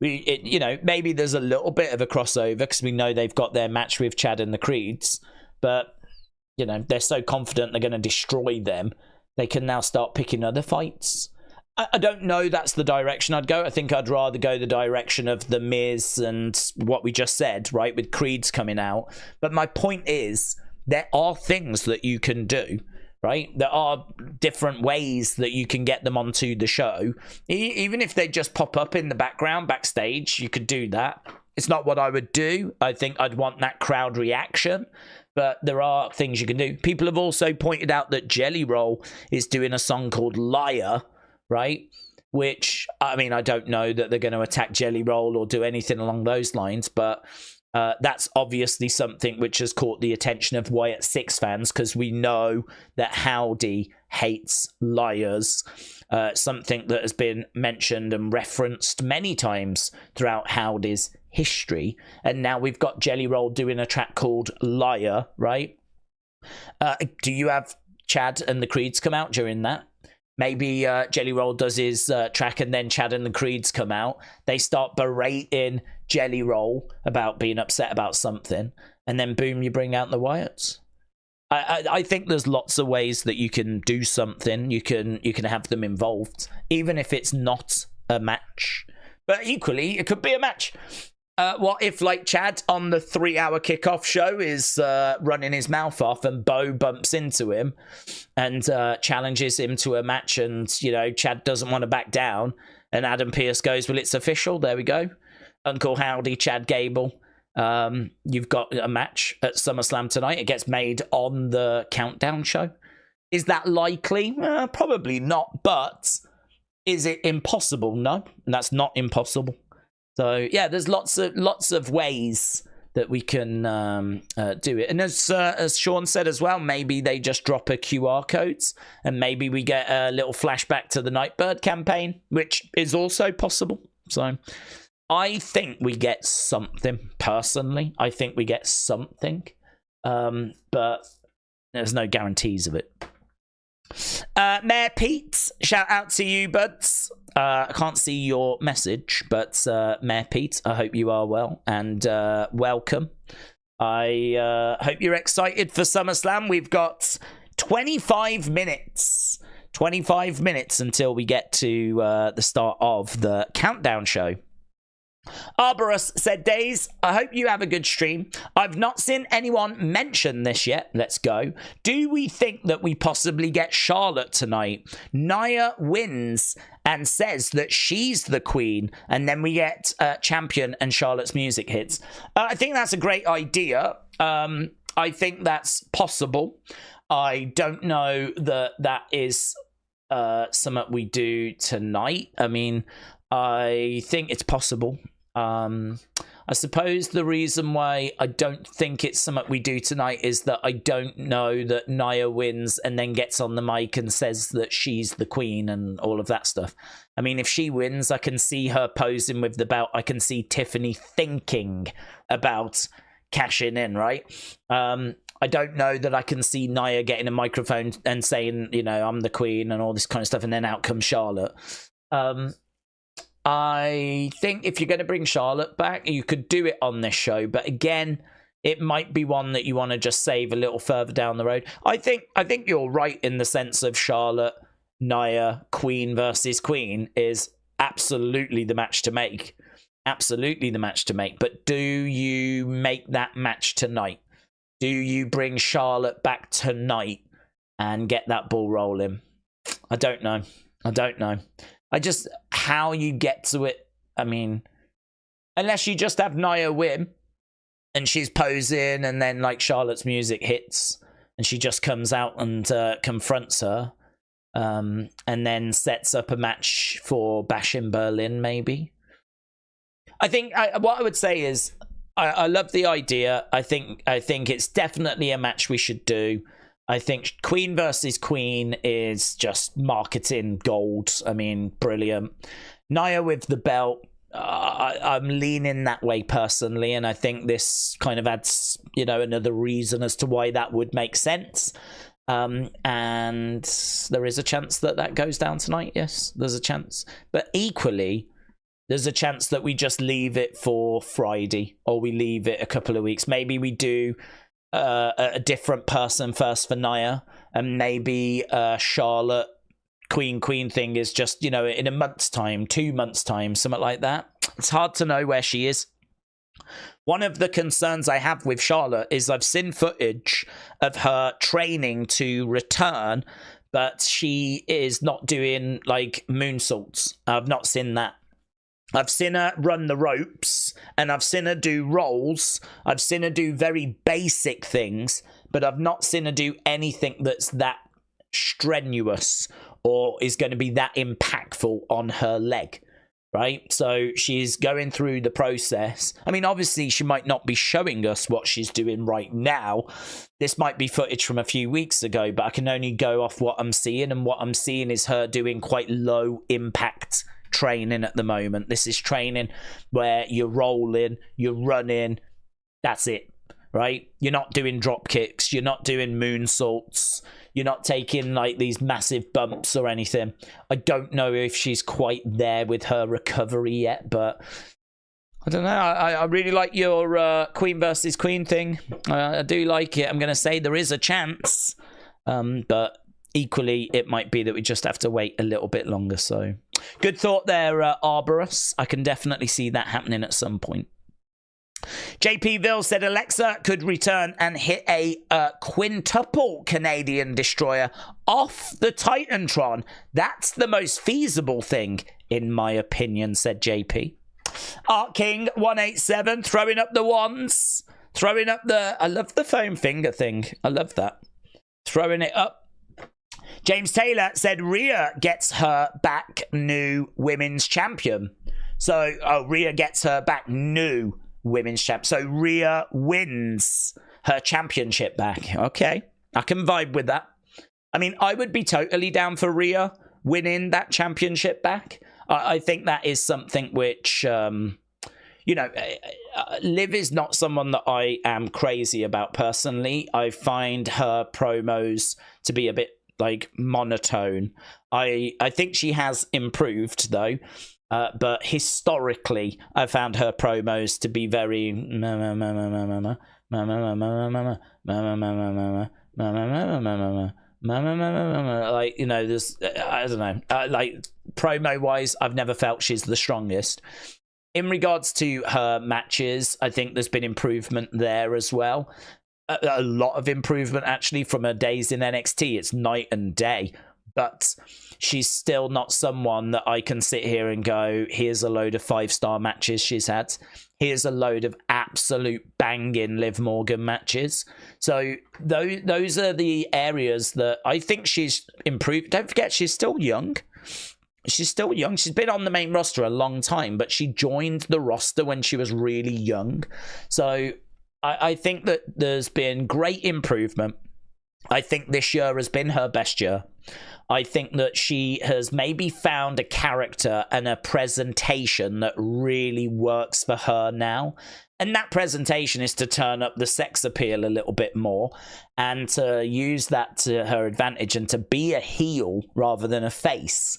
You know, maybe there's a little bit of a crossover because we know they've got their match with Chad and the Creeds. But, you know, they're so confident they're going to destroy them. They can now start picking other fights. I don't know that's the direction I'd go. I think I'd rather go the direction of the Miz and what we just said, right? With Creeds coming out. But my point is, there are things that you can do. Right? There are different ways that you can get them onto the show. Even if they just pop up in the background, backstage, you could do that. It's not what I would do. I think I'd want that crowd reaction. But there are things you can do. People have also pointed out that Jelly Roll is doing a song called Liar, right? Which, I mean, I don't know that they're going to attack Jelly Roll or do anything along those lines, but that's obviously something which has caught the attention of Wyatt 6 fans, because we know that Howdy hates liars. Something that has been mentioned and referenced many times throughout Howdy's history. And now we've got Jelly Roll doing a track called Liar, right? Do you have Chad and the Creeds come out during that? Maybe Jelly Roll does his track and then Chad and the Creeds come out. They start berating Jelly Roll about being upset about something. And then boom, you bring out the Wyatts. I think there's lots of ways that you can do something. You can have them involved, even if it's not a match. But equally, it could be a match. What if, like, Chad on the 3-hour kickoff show is running his mouth off and Bo bumps into him and challenges him to a match, and, you know, Chad doesn't want to back down, and Adam Pearce goes, well, it's official, there we go. Uncle Howdy, Chad Gable, you've got a match at SummerSlam tonight. It gets made on the countdown show. Is that likely? Probably not, but is it impossible? No, that's not impossible. So yeah, there's lots of ways that we can do it. And as Sean said as well, maybe they just drop a QR codes, and maybe we get a little flashback to the Nightbird campaign, which is also possible. So I think we get something. Personally, I think we get something, but there's no guarantees of it. Mayor Pete, shout out to you, buds. I can't see your message, but Mayor Pete, I hope you are well, and welcome. I hope you're excited for SummerSlam. We've got 25 minutes. 25 minutes until we get to the start of the countdown show. Arborus said, Days, I hope you have a good stream. I've not seen anyone mention this yet. Let's go. Do we think that we possibly get Charlotte tonight? Nia wins and says that she's the queen, and then we get champion and Charlotte's music hits. I think that's a great idea. I think that's possible. I don't know that that is something we do tonight. I mean, I think it's possible. I suppose the reason why I don't think it's something we do tonight is that I don't know that Nia wins and then gets on the mic and says that she's the queen and all of that stuff. I mean, if she wins, I can see her posing with the belt. I can see Tiffany thinking about cashing in, right? I don't know that I can see Nia getting a microphone and saying, you know, I'm the queen and all this kind of stuff, and then out comes Charlotte. I think if you're going to bring Charlotte back, you could do it on this show. But again, it might be one that you want to just save a little further down the road. I think you're right in the sense of Charlotte, Nia, Queen versus Queen is absolutely the match to make. Absolutely the match to make. But do you make that match tonight? Do you bring Charlotte back tonight and get that ball rolling? I don't know. How you get to it, I mean, unless you just have Nia win and she's posing and then like Charlotte's music hits and she just comes out and confronts her and then sets up a match for Bash in Berlin, maybe. I think what I would say is I love the idea. I think it's definitely a match we should do. I think Queen versus Queen is just marketing gold. I mean, brilliant. Nia with the belt, I'm leaning that way personally, and I think this kind of adds, you know, another reason as to why that would make sense. And there is a chance that goes down tonight. Yes, there's a chance. But equally, there's a chance that we just leave it for Friday, or we leave it a couple of weeks. Maybe we do a different person first for Nia, and maybe Charlotte Queen thing is just, you know, in a month's time, 2 months' time, something like that. It's hard to know where she is. One of the concerns I have with Charlotte is I've seen footage of her training to return, but she is not doing like moonsaults. I've not seen that. I've seen her run the ropes, and I've seen her do rolls. I've seen her do very basic things, but I've not seen her do anything that's that strenuous or is going to be that impactful on her leg, right? So she's going through the process. I mean, obviously, she might not be showing us what she's doing right now. This might be footage from a few weeks ago, but I can only go off what I'm seeing, and what I'm seeing is her doing quite low impact training at the moment. This is training where you're rolling, you're running, that's it, right? You're not doing drop kicks, you're not doing moonsaults, you're not taking like these massive bumps or anything. I don't know if she's quite there with her recovery yet, but I don't know. I really like your Queen versus Queen thing. I do like it. I'm going to say there is a chance, but equally, it might be that we just have to wait a little bit longer. So, good thought there, Arborus. I can definitely see that happening at some point. JP Ville said Alexa could return and hit a quintuple Canadian destroyer off the Titantron. That's the most feasible thing, in my opinion, said JP. Art King 187 throwing up the wands, throwing up the. I love the foam finger thing. I love that. Throwing it up. James Taylor said Rhea gets her back new women's champion. So, Rhea gets her back new women's champ. So Rhea wins her championship back. Okay, I can vibe with that. I mean, I would be totally down for Rhea winning that championship back. I think that is something which, you know, Liv is not someone that I am crazy about personally. I find her promos to be a bit like monotone. I think she has improved though, but historically I found her promos to be very like, you know, there's, I don't know, like promo wise, I've never felt she's the strongest. In regards to her matches, I think there's been improvement there as well. A lot of improvement, actually, from her days in NXT. It's night and day. But she's still not someone that I can sit here and go, here's a load of 5-star matches she's had. Here's a load of absolute banging Liv Morgan matches. So those are the areas that I think she's improved. Don't forget, she's still young. She's still young. She's been on the main roster a long time, but she joined the roster when she was really young. So I think that there's been great improvement. I think this year has been her best year. I think that she has maybe found a character and a presentation that really works for her now. And that presentation is to turn up the sex appeal a little bit more and to use that to her advantage and to be a heel rather than a face.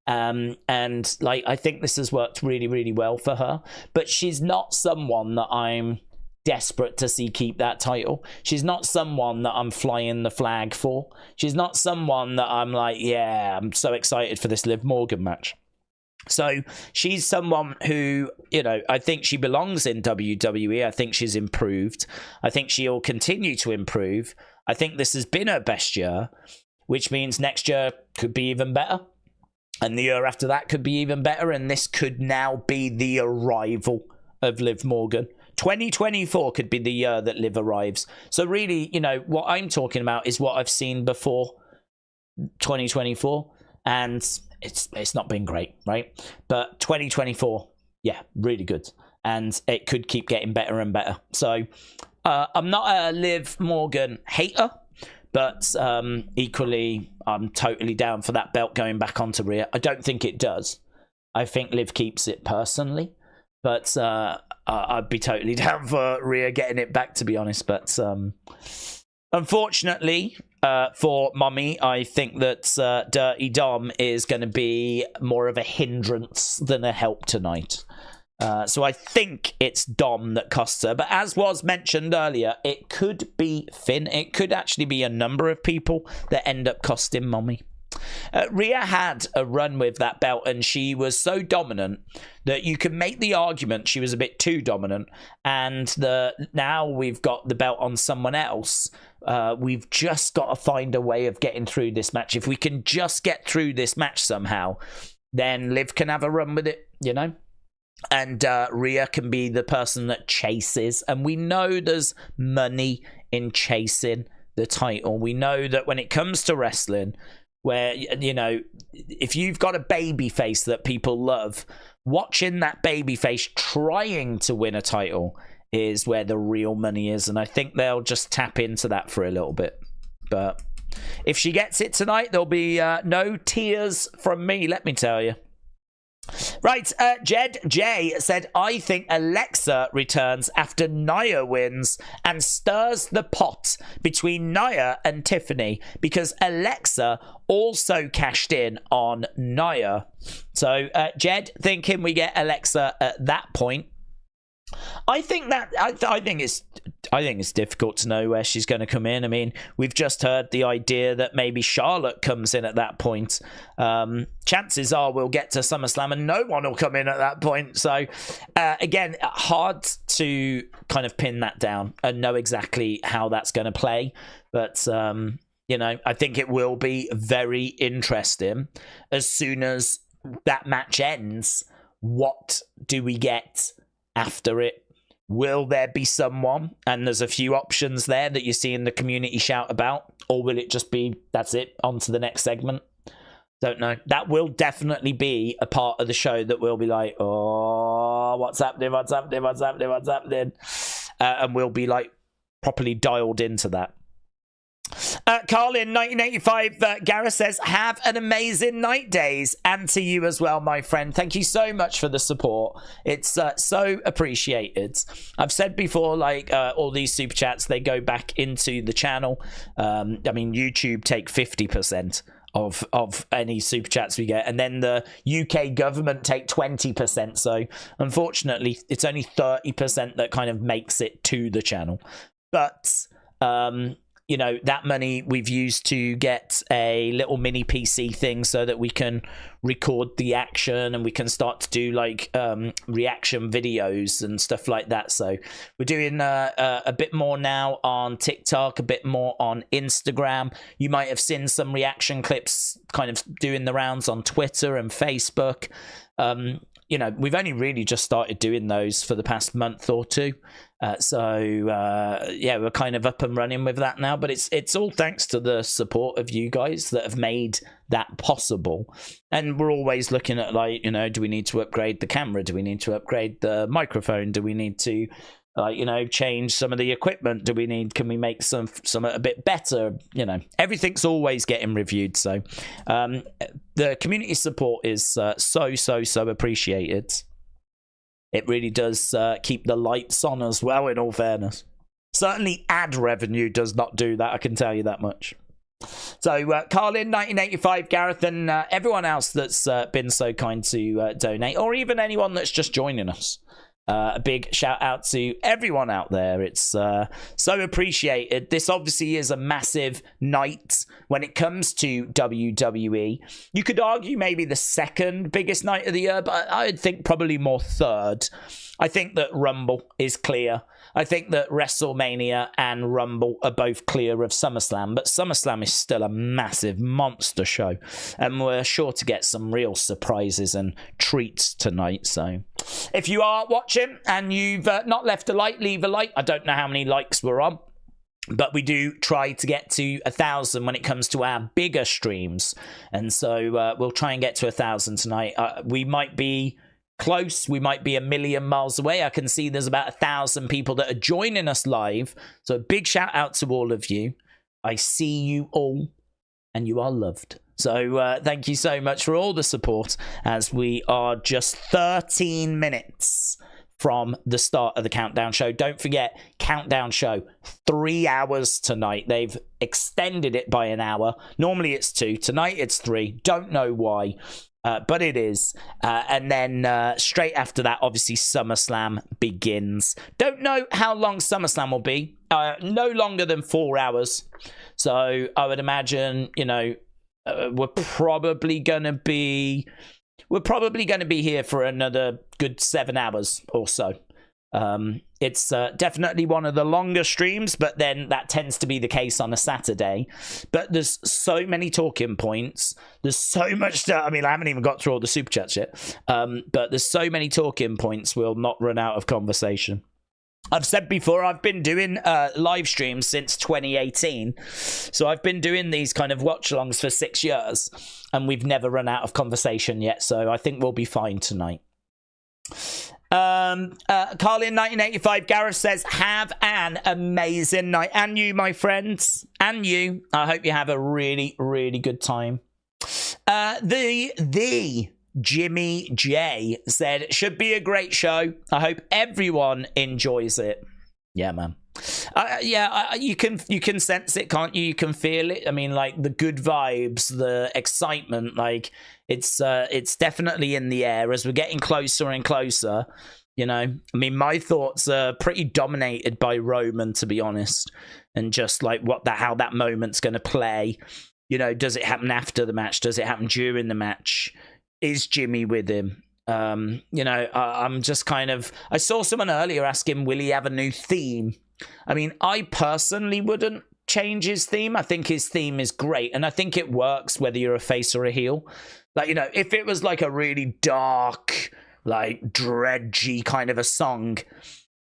And like, I think this has worked really, really well for her. But she's not someone that I'm desperate to see keep that title. She's not someone that I'm flying the flag for. She's not someone that I'm like, yeah, I'm so excited for this Liv Morgan match. So she's someone who, you know, I think she belongs in WWE. I think she's improved. I think she'll continue to improve. I think this has been her best year, which means next year could be even better. And the year after that could be even better. And this could now be the arrival of Liv Morgan. 2024 could be the year that Liv arrives. So really, you know, what I'm talking about is what I've seen before 2024. And it's not been great, right? But 2024, yeah, really good. And it could keep getting better and better. So I'm not a Liv Morgan hater. But equally, I'm totally down for that belt going back onto Rhea. I don't think it does. I think Liv keeps it personally. But I'd be totally down for Rhea getting it back, to be honest. But unfortunately for Mummy, I think that Dirty Dom is going to be more of a hindrance than a help tonight. So I think it's Dom that costs her. But as was mentioned earlier, it could be Finn. It could actually be a number of people that end up costing Mummy. Rhea had a run with that belt, and she was so dominant that you could make the argument she was a bit too dominant. And now we've got the belt on someone else. We've just got to find a way of getting through this match. If we can just get through this match somehow, then Liv can have a run with it, you know? And Rhea can be the person that chases. And we know there's money in chasing the title. We know that when it comes to wrestling, where, you know, if you've got a baby face that people love, watching that baby face trying to win a title is where the real money is. And I think they'll just tap into that for a little bit. But if she gets it tonight, there'll be no tears from me, let me tell you. Right, Jed J said, I think Alexa returns after Nia wins and stirs the pot between Nia and Tiffany because Alexa also cashed in on Nia. So, Jed, thinking we get Alexa at that point. I think it's difficult to know where she's going to come in. I mean, we've just heard the idea that maybe Charlotte comes in at that point. Chances are we'll get to SummerSlam and no one will come in at that point. So, again, hard to kind of pin that down and know exactly how that's going to play. But, you know, I think it will be very interesting. As soon as that match ends, what do we get after it? Will there be someone, and there's a few options there that you see in the community shout about, or will it just be, that's it, on to the next segment? Don't know. That will definitely be a part of the show that we'll be like, oh, what's happening, and we'll be like properly dialed into that. Carlin 1985 Gareth says, have an amazing night, Days, and to you as well, my friend. Thank you so much for the support. It's so appreciated. I've said before, like, all these super chats, they go back into the channel. I mean, YouTube take 50% of any super chats we get, and then the UK government take 20%. So unfortunately, it's only 30% that kind of makes it to the channel. But you know, that money we've used to get a little mini PC thing so that we can record the action and we can start to do like reaction videos and stuff like that. So we're doing a bit more now on TikTok, a bit more on Instagram. You might have seen some reaction clips kind of doing the rounds on Twitter and Facebook. You know, we've only really just started doing those for the past month or two. Yeah, we're kind of up and running with that now, but it's all thanks to the support of you guys that have made that possible. And we're always looking at, like, you know, do we need to upgrade the camera? Do we need to upgrade the microphone? Do we need to, you know, change some of the equipment? Can we make some a bit better? You know, everything's always getting reviewed. So the community support is so appreciated. It really does keep the lights on as well, in all fairness. Certainly ad revenue does not do that, I can tell you that much. So, Carlin, 1985, Gareth, and everyone else that's been so kind to donate, or even anyone that's just joining us. A big shout out to everyone out there. It's so appreciated. This obviously is a massive night when it comes to WWE. You could argue maybe the second biggest night of the year, but I'd think probably more third. I think that Rumble is clear. I think that WrestleMania and Rumble are both clear of SummerSlam, but SummerSlam is still a massive monster show, and we're sure to get some real surprises and treats tonight. So if you are watching and you've not left a like, leave a like. I don't know how many likes we're on, but we do try to get to 1,000 when it comes to our bigger streams, and so we'll try and get to 1,000 tonight. We might be close, we might be a million miles away. I can see there's about 1,000 people that are joining us live, so a big shout out to all of you. I see you all and you are loved. So thank you so much for all the support, as we are just 13 minutes from the start of the countdown show. Don't forget, countdown show, 3 hours tonight. They've extended it by an hour. Normally it's 2, tonight it's 3. Don't know why, but it is. And then straight after that, obviously, SummerSlam begins. Don't know how long SummerSlam will be. No longer than 4 hours. So I would imagine, you know, we're probably going to be here for another good 7 hours or so. It's definitely one of the longer streams, but then that tends to be the case on a Saturday. But there's so many talking points. There's so much stuff. I mean, I haven't even got through all the super chats yet. But there's so many talking points, we'll not run out of conversation. I've said before, I've been doing live streams since 2018. So I've been doing these kind of watch-alongs for 6 years, and we've never run out of conversation yet. So I think we'll be fine tonight. Carlin, 1985, Gareth says, have an amazing night. And you, my friends, and you. I hope you have a really, really good time. The Jimmy J said, it should be a great show. I hope everyone enjoys it. Yeah, man. You can sense it, can't you? You can feel it. I mean, like, the good vibes, the excitement, like, it's definitely in the air as we're getting closer and closer. You know, I mean, my thoughts are pretty dominated by Roman, to be honest, and just like how that moment's going to play. You know, does it happen after the match? Does it happen during the match? Is Jimmy with him? You know, I'm just kind of... I saw someone earlier asking, will he have a new theme? I mean, I personally wouldn't change his theme. I think his theme is great, and I think it works whether you're a face or a heel. Like, you know, if it was like a really dark, like dredgy kind of a song,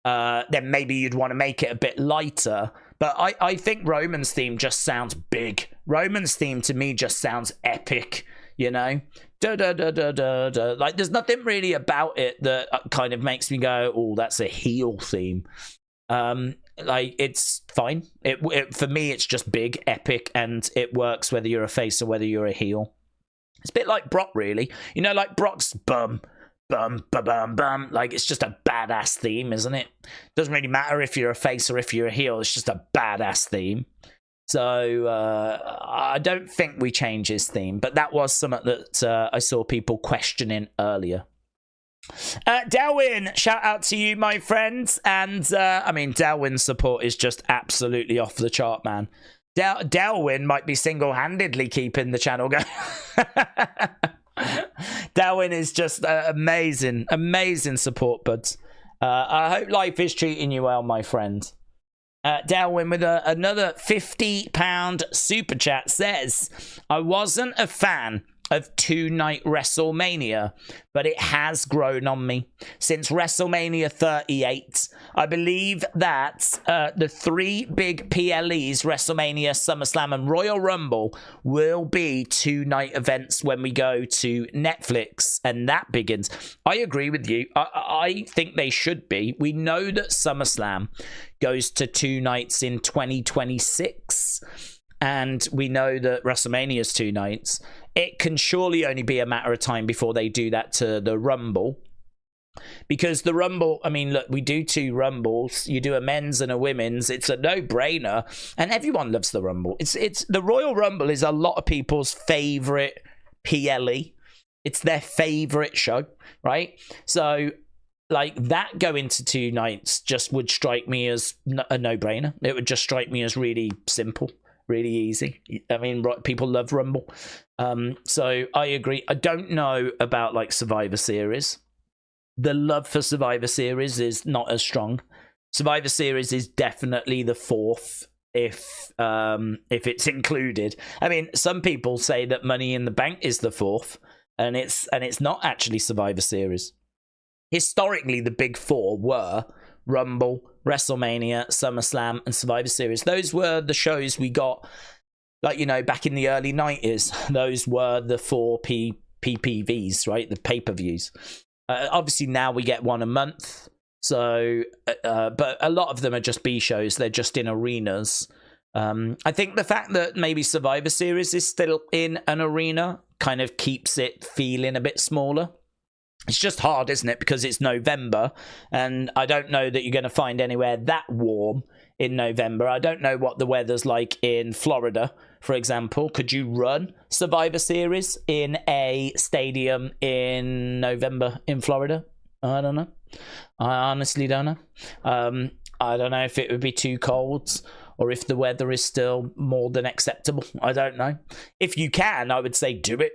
then maybe you'd want to make it a bit lighter. But I think Roman's theme just sounds big. Roman's theme to me just sounds epic, you know? Da, da, da, da, da, da. Like, there's nothing really about it that kind of makes me go, oh, that's a heel theme. Like, it's fine. It for me, it's just big, epic, and it works whether you're a face or whether you're a heel. It's a bit like Brock, really. You know, like Brock's bum, bum, ba, bum, bum. Like, it's just a badass theme, isn't it? Doesn't really matter if you're a face or if you're a heel. It's just a badass theme. So I don't think we change his theme, but that was something that I saw people questioning earlier. Delwyn, shout out to you, my friends. And I mean, Delwyn's support is just absolutely off the chart, man. Delwyn might be single-handedly keeping the channel going. Delwyn is just amazing, amazing support, buds. I hope life is treating you well, my friend. Delwyn with another £50 super chat says, I wasn't a fan of two-night WrestleMania, but it has grown on me. Since WrestleMania 38, I believe that the three big PLEs, WrestleMania, SummerSlam, and Royal Rumble, will be two-night events when we go to Netflix, and that begins. I agree with you. I think they should be. We know that SummerSlam goes to two nights in 2026, and we know that WrestleMania is two nights. It can surely only be a matter of time before they do that to the Rumble. Because the Rumble, I mean, look, we do two Rumbles. You do a men's and a women's. It's a no-brainer. And everyone loves the Rumble. It's the Royal Rumble is a lot of people's favorite PLE. It's their favorite show, right? So, like, that going to two nights just would strike me as a no-brainer. It would just strike me as really simple. Really easy. I mean, people love Rumble. So I agree. I don't know about like Survivor Series. The love for Survivor Series is not as strong. Survivor Series is definitely the fourth if it's included. I mean, some people say that Money in the Bank is the fourth, and it's not actually Survivor Series. Historically, the big four were Rumble, WrestleMania, SummerSlam, and Survivor Series. Those were the shows we got, like, you know, back in the early 90s. Those were the four PPVs, right? The pay-per-views. Obviously, now we get one a month. So, but a lot of them are just B shows. They're just in arenas. I think the fact that maybe Survivor Series is still in an arena kind of keeps it feeling a bit smaller. It's just hard, isn't it? Because it's November, and I don't know that you're going to find anywhere that warm in November. I don't know what the weather's like in Florida, for example. Could you run Survivor Series in a stadium in November in Florida? I don't know. I honestly don't know. I don't know if it would be too cold or if the weather is still more than acceptable. I don't know. If you can, I would say do it.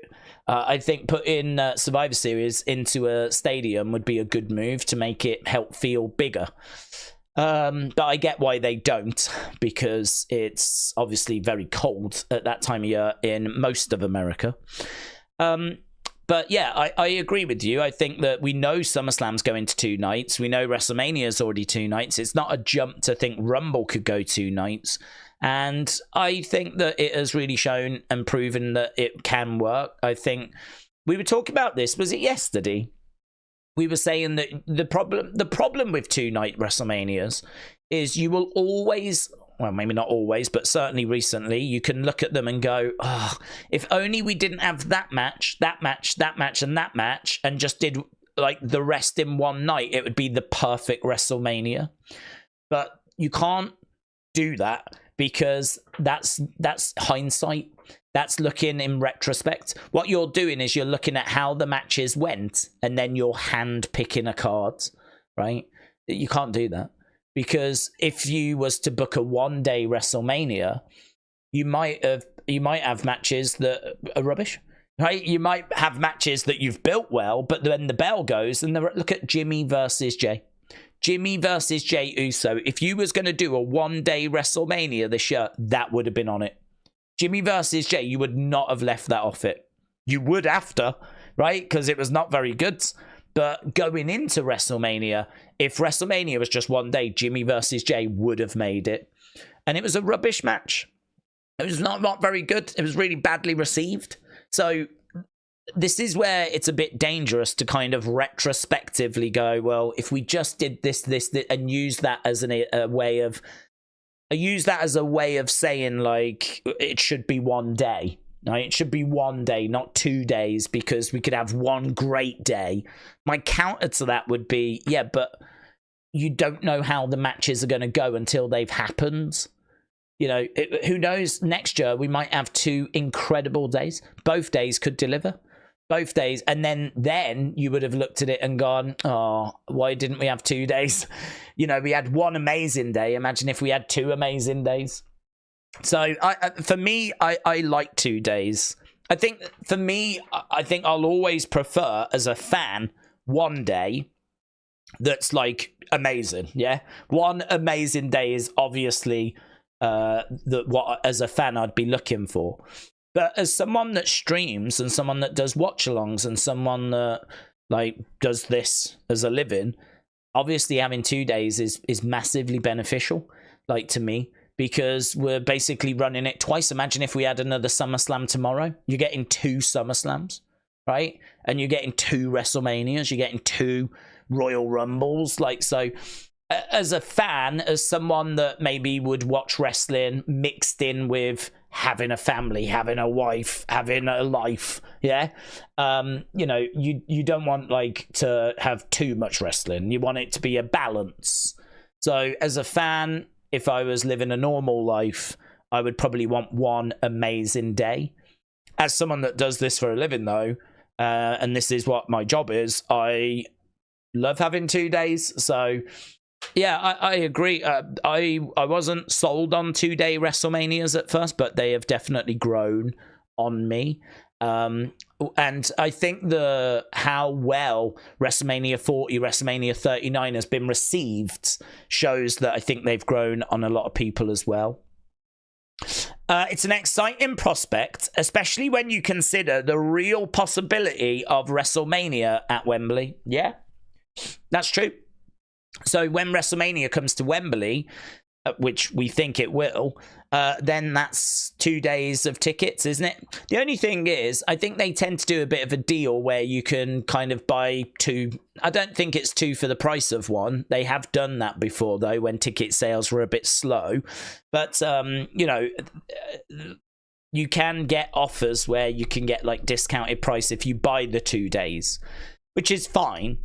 I think putting Survivor Series into a stadium would be a good move to make it help feel bigger. But I get why they don't, because it's obviously very cold at that time of year in most of America. But yeah, I agree with you. I think that we know SummerSlam's going to two nights. We know WrestleMania's already two nights. It's not a jump to think Rumble could go two nights. And I think that it has really shown and proven that it can work. I think we were talking about this, was it yesterday? We were saying that the problem with two-night WrestleManias is you will always, well, maybe not always, but certainly recently, you can look at them and go, oh, if only we didn't have that match, that match, that match, and that match, and just did like the rest in one night, it would be the perfect WrestleMania. But you can't do that because that's hindsight. That's looking in retrospect. What you're doing is you're looking at how the matches went, and then you're hand picking a card, right? You can't do that. Because if you was to book a one-day WrestleMania, you might have matches that are rubbish, right? You might have matches that you've built well, but then the bell goes, and look at Jimmy versus Jay. Jimmy versus Jay Uso. If you was going to do a one-day WrestleMania this year, that would have been on it. Jimmy versus Jay, you would not have left that off it. You would after, right? Because it was not very good. But going into WrestleMania, if WrestleMania was just one day, Jimmy versus Jay would have made it. And it was a rubbish match. It was not very good. It was really badly received. So this is where it's a bit dangerous to kind of retrospectively go, well, if we just did this, and use that as a way of... I use that as a way of saying, like, it should be one day. Right? It should be one day, not 2 days, because we could have one great day. My counter to that would be, yeah, but you don't know how the matches are going to go until they've happened. You know, who knows? Next year, we might have 2 incredible days. Both days could deliver. both days, and then you would have looked at it and gone, oh, why didn't we have 2 days? You know, we had one amazing day. Imagine if we had 2 amazing days. So for me, I like 2 days. I think for me, I think I'll always prefer as a fan 1 day that's like amazing. Yeah, one amazing day is obviously what as a fan I'd be looking for. But as someone that streams and someone that does watch-alongs and someone that like does this as a living, obviously having 2 days is massively beneficial, like to me, because we're basically running it twice. Imagine if we had another SummerSlam tomorrow. You're getting 2 SummerSlams, right? And you're getting 2 WrestleManias. You're getting 2 Royal Rumbles. Like, so as a fan, as someone that maybe would watch wrestling mixed in with having a family, having a wife, having a life, yeah, you know, you don't want like to have too much wrestling. You want it to be a balance. So as a fan, if I was living a normal life, I would probably want 1 amazing day. As someone that does this for a living though, and this is what my job is, I love having 2 days. So yeah, I agree. I wasn't sold on 2-day WrestleManias at first, but they have definitely grown on me. And I think how well WrestleMania 40, WrestleMania 39 has been received shows that I think they've grown on a lot of people as well. It's an exciting prospect, especially when you consider the real possibility of WrestleMania at Wembley. Yeah, that's true. So when WrestleMania comes to Wembley, which we think it will, then that's 2 days of tickets, isn't it? The only thing is, I think they tend to do a bit of a deal where you can kind of buy 2. I don't think it's 2 for the price of 1. They have done that before, though, when ticket sales were a bit slow. But, you know, you can get offers where you can get like discounted price if you buy the 2 days, which is fine.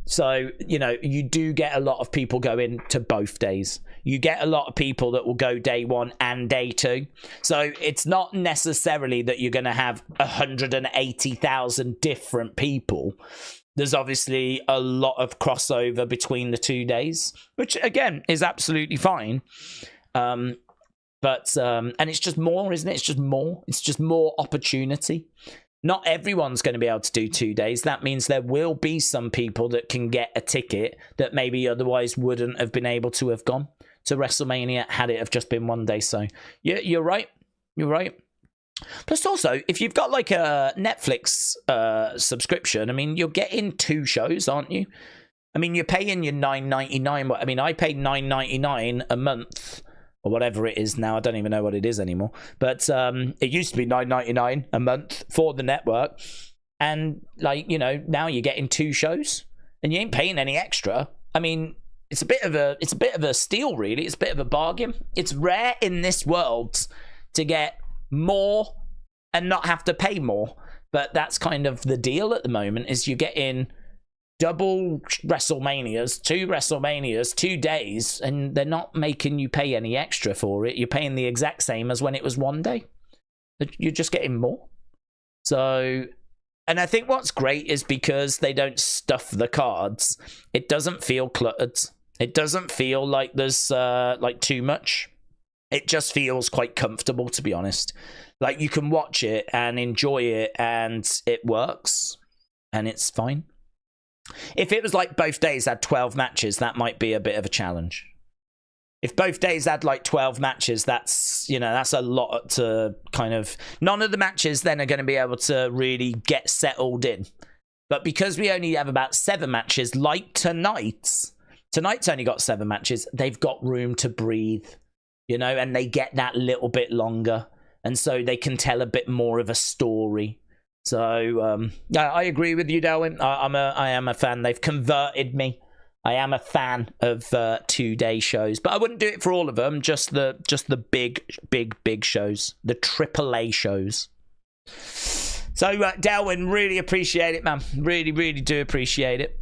So, you know, you do get a lot of people going to both days. You get a lot of people that will go day 1 and day 2. So it's not necessarily that you're going to have 180,000 different people. There's obviously a lot of crossover between the 2 days, which again is absolutely fine. And it's just more, isn't it? It's just more opportunity. Not everyone's going to be able to do 2 days. That means there will be some people that can get a ticket that maybe otherwise wouldn't have been able to have gone to WrestleMania had it have just been 1 day. So yeah, you're right. You're right. Plus also, if you've got like a Netflix subscription, I mean, you're getting 2 shows, aren't you? I mean, you're paying your $9.99. I mean, I paid $9.99 a month or whatever it is now. I don't even know what it is anymore. But it used to be $9.99 a month for the network. And like, you know, now you're getting 2 shows and you ain't paying any extra. I mean, it's a bit of a steal, really. It's a bit of a bargain. It's rare in this world to get more and not have to pay more. But that's kind of the deal at the moment, is you're getting double WrestleManias, 2 days, and they're not making you pay any extra for it. You're paying the exact same as when it was 1 day. You're just getting more. So, and I think what's great is because they don't stuff the cards, it doesn't feel cluttered. It doesn't feel like there's like too much. It just feels quite comfortable, to be honest. Like you can watch it and enjoy it and it works and it's fine. If it was like both days had 12 matches, that might be a bit of a challenge. If both days had like 12 matches, that's, you know, that's a lot to kind of... None of the matches then are going to be able to really get settled in. But because we only have about 7 matches, like tonight's only got 7 matches, they've got room to breathe, you know, and they get that little bit longer. And so they can tell a bit more of a story. So, I agree with you, Darwin. I am a fan. They've converted me. I am a fan of 2-day shows, but I wouldn't do it for all of them. Just the big shows, the AAA shows. So, Darwin, really appreciate it, man. Really do appreciate it.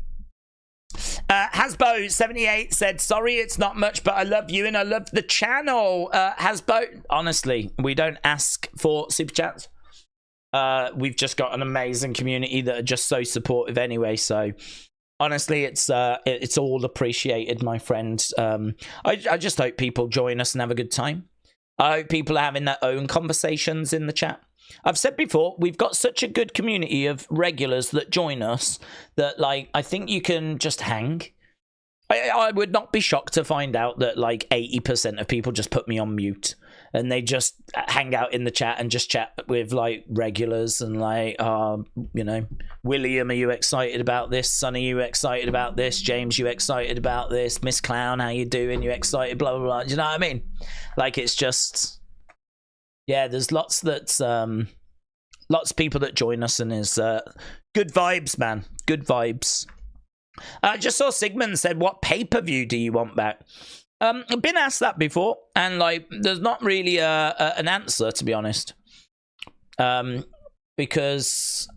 Hasbo78 said, sorry, it's not much, but I love you and I love the channel. Hasbo, honestly, we don't ask for super chats. We've just got an amazing community that are just so supportive anyway. So honestly, it's all appreciated, my friend. I just hope people join us and have a good time. I hope people are having their own conversations in the chat. I've said before, we've got such a good community of regulars that join us that, like, I think you can just hang. I would not be shocked to find out that, like, 80% of people just put me on mute and they just hang out in the chat and just chat with, like, regulars and, like, you know, William, are you excited about this? Sonny, you excited about this? James, you excited about this? Miss Clown, how you doing? You excited? Blah, blah, blah. Do you know what I mean? Like, it's just... Yeah, there's lots of people that join us, and is good vibes, man. Good vibes. I just saw Sigmund said, what pay-per-view do you want back? I've been asked that before, and, like, there's not really an answer, to be honest. Because,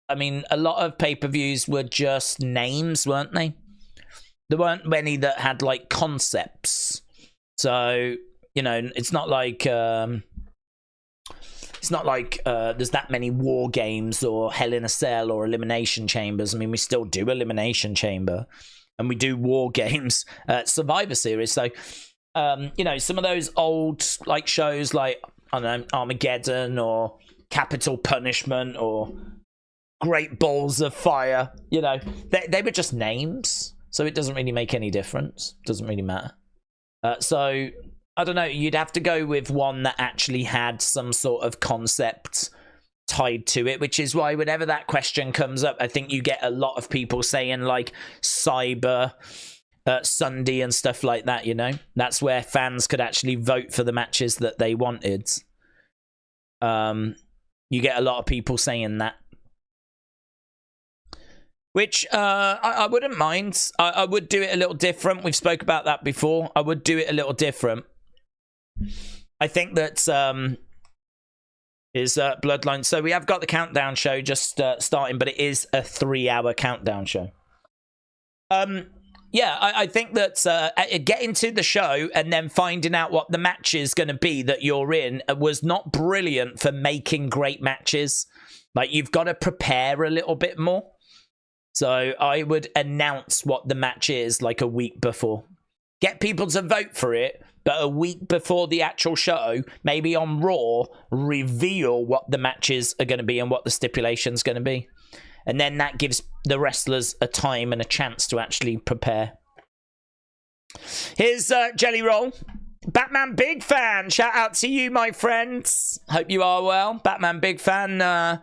I mean, a lot of pay-per-views were just names, weren't they? There weren't many that had, like, concepts. So, you know, it's not like... It's not like there's that many War Games or Hell in a Cell or Elimination Chambers. I mean, we still do Elimination Chamber and we do War Games, Survivor Series. So, you know, some of those old, like, shows like, I don't know, Armageddon or Capital Punishment or Great Balls of Fire, you know, they were just names. So it doesn't really make any difference. Doesn't really matter. So... I don't know, you'd have to go with one that actually had some sort of concept tied to it, which is why whenever that question comes up, I think you get a lot of people saying, like, Cyber Sunday and stuff like that, you know? That's where fans could actually vote for the matches that they wanted. You get a lot of people saying that. Which I woun't mind. I would do it a little different. We've spoke about that before. I would do it a little different. I think that is Bloodline. So we have got the countdown show just starting, but it is a 3-hour countdown show. Yeah, I think that getting to the show and then finding out what the match is going to be that you're in was not brilliant for making great matches. Like, you've got to prepare a little bit more. So I would announce what the match is, like, a week before. Get people to vote for it, but a week before the actual show, maybe on Raw, reveal what the matches are going to be and what the stipulation's going to be. And then that gives the wrestlers a time and a chance to actually prepare. Here's Jelly Roll. Batman Big Fan. Shout out to you, my friends. Hope you are well. Batman Big Fan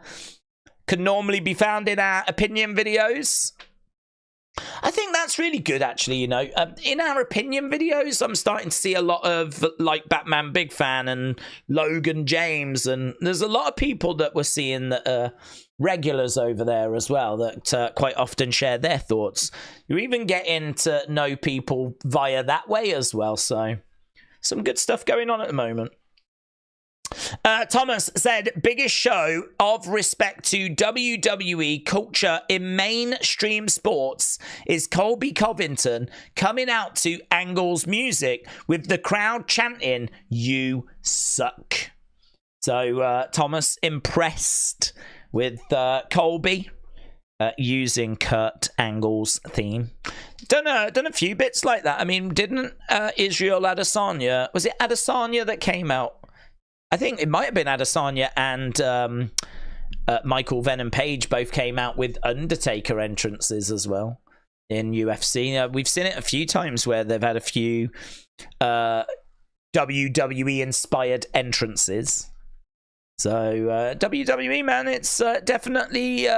can normally be found in our opinion videos. I think that's really good, actually, you know. In our opinion videos, I'm starting to see a lot of, like, Batman Big Fan and Logan James, and there's a lot of people that we're seeing that are regulars over there as well that quite often share their thoughts. You're even getting to know people via that way as well, so some good stuff going on at the moment. Thomas said, biggest show of respect to WWE culture in mainstream sports is Colby Covington coming out to Angle's music with the crowd chanting, "You suck." So Thomas impressed with Colby using Kurt Angle's theme. Done a few bits like that. I mean, didn't Israel Adesanya, was it Adesanya that came out? I think it might have been Adesanya and Michael Venom Page both came out with Undertaker entrances as well in UFC. We've seen it a few times where they've had a few WWE-inspired entrances. So WWE, man, it's definitely...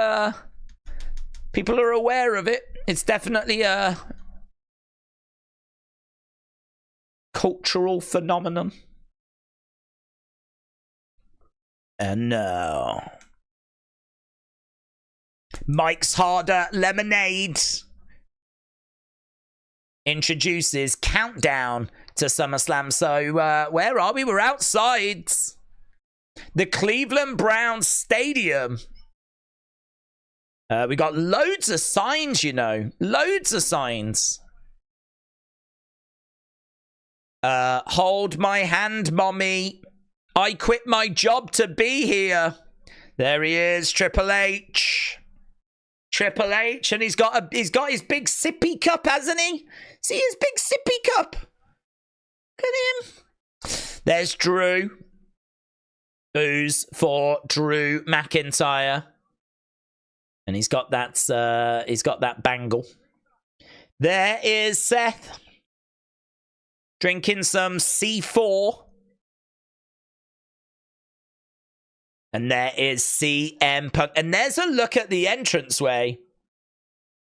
people are aware of it. It's definitely a cultural phenomenon. And now, Mike's Harder Lemonade introduces countdown to SummerSlam. So where are we? We're outside the Cleveland Browns Stadium. We got loads of signs, you know. Loads of signs. Hold my hand, mommy. I quit my job to be here. There he is, Triple H. Triple H, and he's got his big sippy cup, hasn't he? See his big sippy cup? Look at him. There's Drew. Booze for Drew McIntyre. And he's got that bangle. There is Seth. Drinking some C4. And there is CM Punk. And there's a look at the entranceway.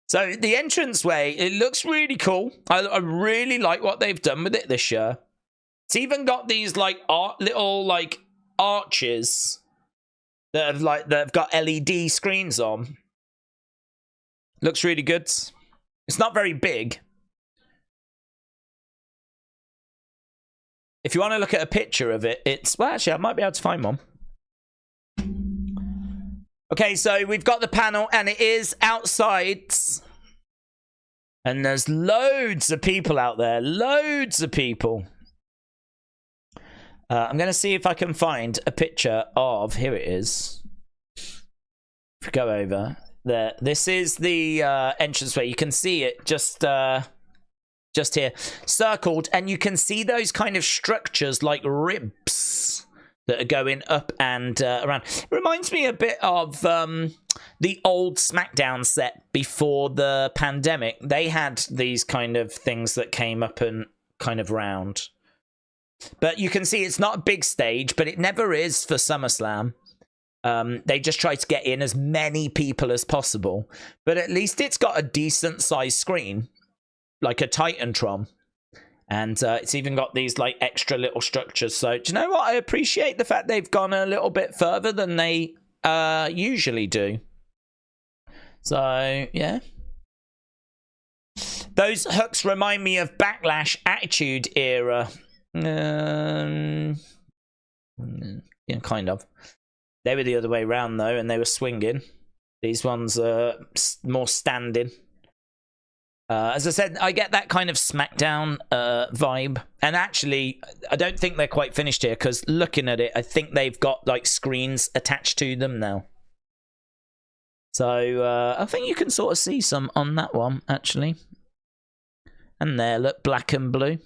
So the entranceway, it looks really cool. I really like what they've done with it this year. It's even got these like little like arches that have got LED screens on. Looks really good. It's not very big. If you want to look at a picture of it, it's... Well, actually, I might be able to find one. Okay, so we've got the panel, and it is outside. And there's loads of people out there. Loads of people. I'm going to see if I can find a picture of... Here it is. If we go over there. This is the entranceway. You can see it just here. Circled. And you can see those kind of structures like ribs that are going up and around. It reminds me a bit of the old SmackDown set before the pandemic. They had these kind of things that came up and kind of round. But you can see it's not a big stage, but it never is for SummerSlam. They just try to get in as many people as possible. But at least it's got a decent sized screen, like a Titantron. And it's even got these like extra little structures. So do you know what? I appreciate the fact they've gone a little bit further than they usually do. So, yeah. Those hooks remind me of Backlash Attitude Era. Yeah, kind of. They were the other way around, though, and they were swinging. These ones are more standing. As I said, I get that kind of SmackDown vibe. And actually, I don't think they're quite finished here, because looking at it, I think they've got like screens attached to them now. So I think you can sort of see some on that one, actually. And there, look, black and blue.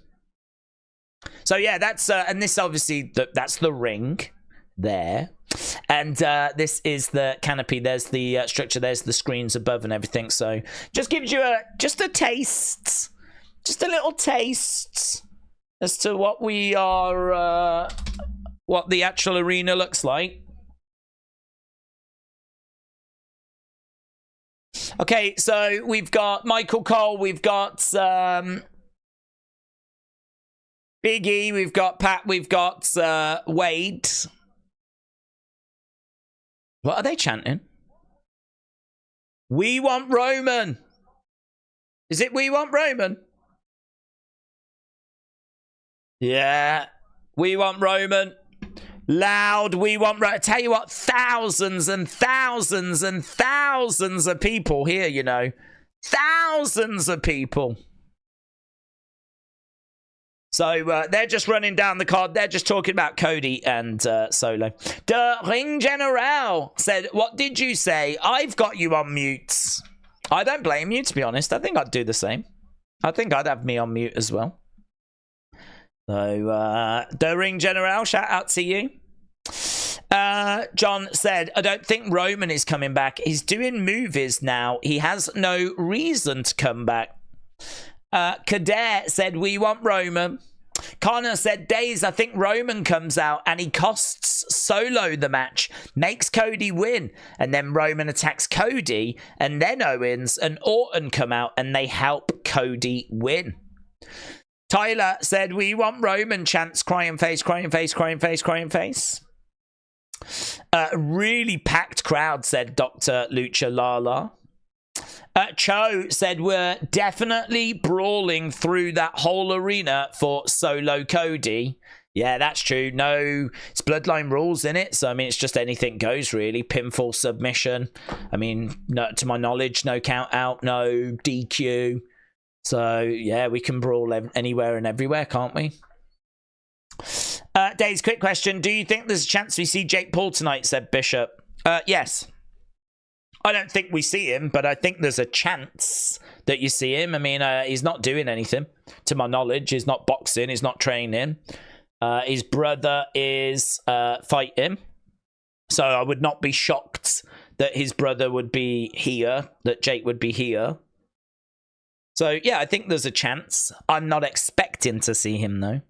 So yeah, that's and this obviously that's the ring there, and this is the canopy. There's the structure. There's the screens above and everything. So just gives you a taste, just a little taste as to what we are, what the actual arena looks like. Okay, so we've got Michael Cole. We've got Big E, we've got Pat, we've got Wade. What are they chanting? We want Roman. Is it we want Roman? Yeah. We want Roman. Loud, we want Roman. I tell you what, thousands and thousands and thousands of people here, you know. Thousands of people. So they're just running down the card. They're just talking about Cody and Solo. The Ring General said, what did you say? I've got you on mute. I don't blame you, to be honest. I think I'd do the same. I think I'd have me on mute as well. So, the Ring General, shout out to you. John said, I don't think Roman is coming back. He's doing movies now. He has no reason to come back. Kader said, we want Roman. Connor said, Days, I think Roman comes out and he costs Solo the match, makes Cody win, and then Roman attacks Cody, and then Owens and Orton come out and they help Cody win. Tyler said, we want Roman, chants crying face, crying face, crying face, crying face. Really packed crowd, said Dr. Lucha Lala. Cho said, we're definitely brawling through that whole arena for Solo Cody. Yeah, that's true. No, it's Bloodline rules in it. So, I mean, it's just anything goes, really. Pinfall, submission. I mean, no, to my knowledge, no count out, no DQ. So, yeah, we can brawl anywhere and everywhere, can't we? Dave's quick question. Do you think there's a chance we see Jake Paul tonight, said Bishop? Yes. I don't think we see him, but I think there's a chance that you see him. I mean, he's not doing anything, to my knowledge. He's not boxing. He's not training. His brother is fighting. So I would not be shocked that his brother would be here, that Jake would be here. So, yeah, I think there's a chance. I'm not expecting to see him, though.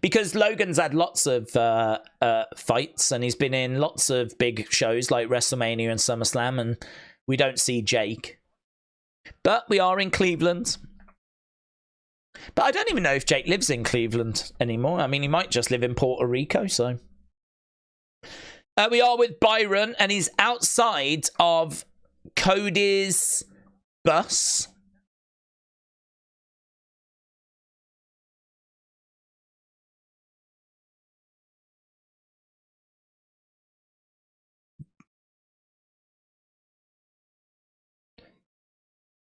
Because Logan's had lots of fights, and he's been in lots of big shows like WrestleMania and SummerSlam, and we don't see Jake. But we are in Cleveland. But I don't even know if Jake lives in Cleveland anymore. I mean, he might just live in Puerto Rico, so... we are with Byron, and he's outside of Cody's bus.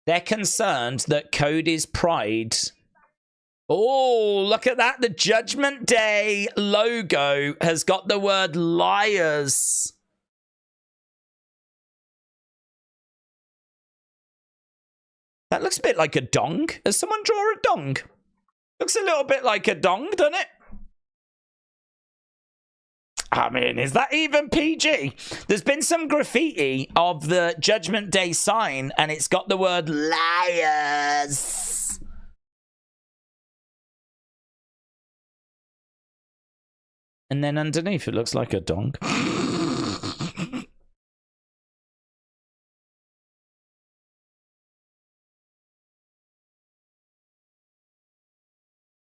They're concerned that Cody's pride... Oh, look at that. The Judgment Day logo has got the word liars. That looks a bit like a dong. Has someone drawn a dong? Looks a little bit like a dong, doesn't it? I mean, is that even PG? There's been some graffiti of the Judgment Day sign, and it's got the word liars. And then underneath, it looks like a dong.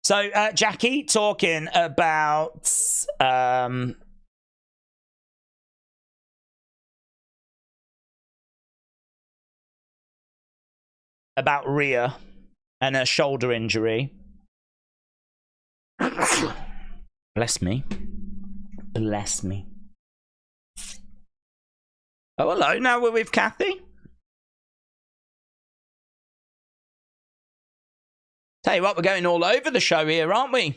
So, Jackie talking about... about Rhea and her shoulder injury. Bless me. Bless me. Oh, hello. Now we're with Kathy. Tell you what, we're going all over the show here, aren't we?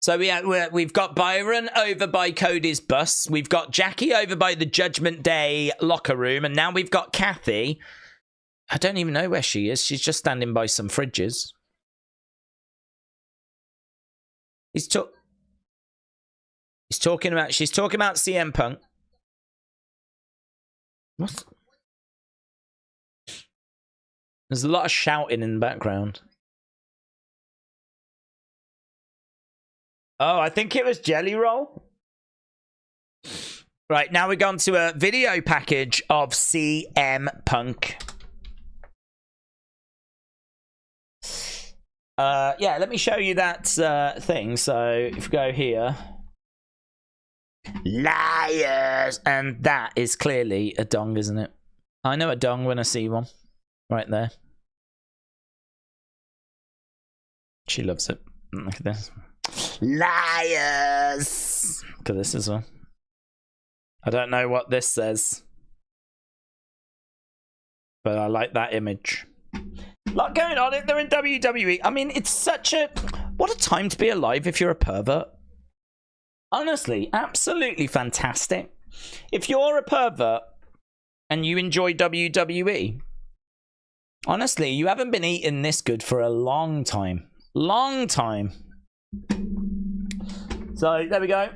So we've got Byron over by Cody's bus. We've got Jackie over by the Judgment Day locker room. And now we've got Kathy. I don't even know where she is. She's just standing by some fridges. She's talking about CM Punk. What? There's a lot of shouting in the background. Oh, I think it was Jelly Roll. Right, now we're going to a video package of CM Punk. Yeah, let me show you that thing. So if we go here. Liars! And that is clearly a dong, isn't it? I know a dong when I see one. Right there. She loves it. Look at this. Liars! Look at this as well. I don't know what this says, but I like that image. A lot going on in there in WWE. I mean, it's such a... What a time to be alive if you're a pervert. Honestly, absolutely fantastic. If you're a pervert and you enjoy WWE, honestly, you haven't been eating this good for a long time. Long time. So, there we go.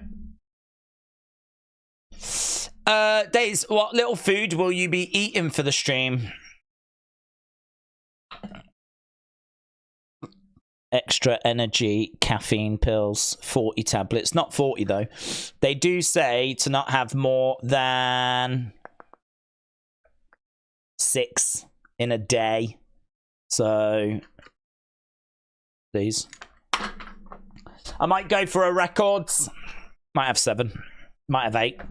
Days, what little food will you be eating for the stream? Extra energy, caffeine pills, 40 tablets. Not 40, though. They do say to not have more than 6 in a day. So, these. I might go for a records. Might have 7. Might have 8.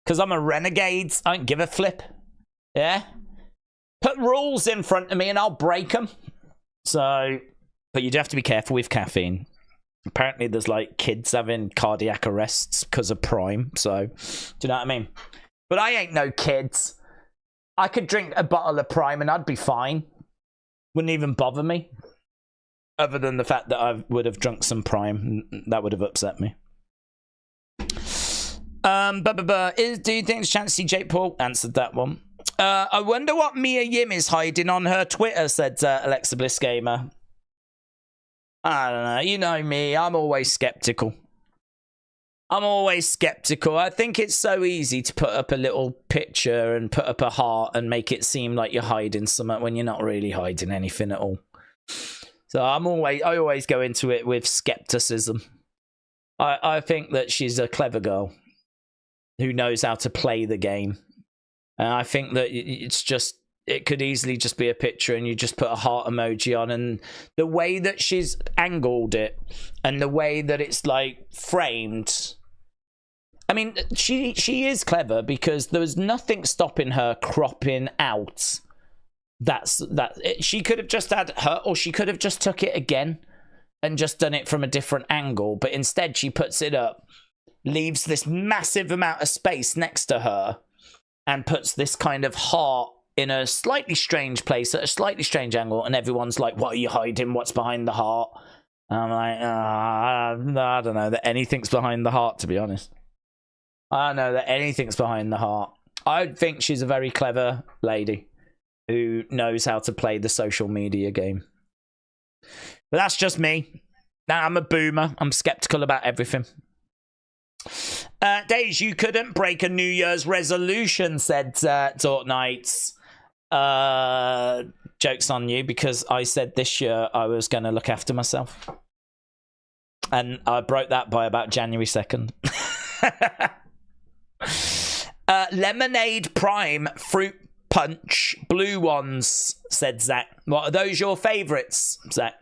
Because I'm a renegade. I don't give a flip. Yeah? Put rules in front of me and I'll break them. So, but you do have to be careful with caffeine. Apparently there's like kids having cardiac arrests because of Prime. So, do you know what I mean? But I ain't no kids. I could drink a bottle of Prime and I'd be fine. Wouldn't even bother me. Other than the fact that I would have drunk some Prime. That would have upset me. Do you think there's a chance to see Jake Paul? Answered that one. I wonder what Mia Yim is hiding on her Twitter, said Alexa Bliss Gamer. I don't know. You know me. I'm always skeptical. I think it's so easy to put up a little picture and put up a heart and make it seem like you're hiding something when you're not really hiding anything at all. So I always go into it with skepticism. I think that she's a clever girl who knows how to play the game. And I think that it could easily just be a picture and you just put a heart emoji on, and the way that she's angled it and the way that it's like framed. I mean, she is clever because there was nothing stopping her cropping out. She could have just had her, or she could have just took it again and just done it from a different angle. But instead she puts it up, leaves this massive amount of space next to her, and puts this kind of heart in a slightly strange place at a slightly strange angle, and everyone's like, what are you hiding? What's behind the heart? And I'm like, I don't know that anything's behind the heart, to be honest. I don't know that anything's behind the heart. I think she's a very clever lady who knows how to play the social media game. But that's just me. Now, I'm a boomer. I'm skeptical about everything. Days, you couldn't break a New Year's resolution, said Dortnights. Joke's on you, because I said this year I was going to look after myself. And I broke that by about January 2nd. Lemonade Prime Fruit Punch Blue ones, said Zach. What are those your favourites, Zach?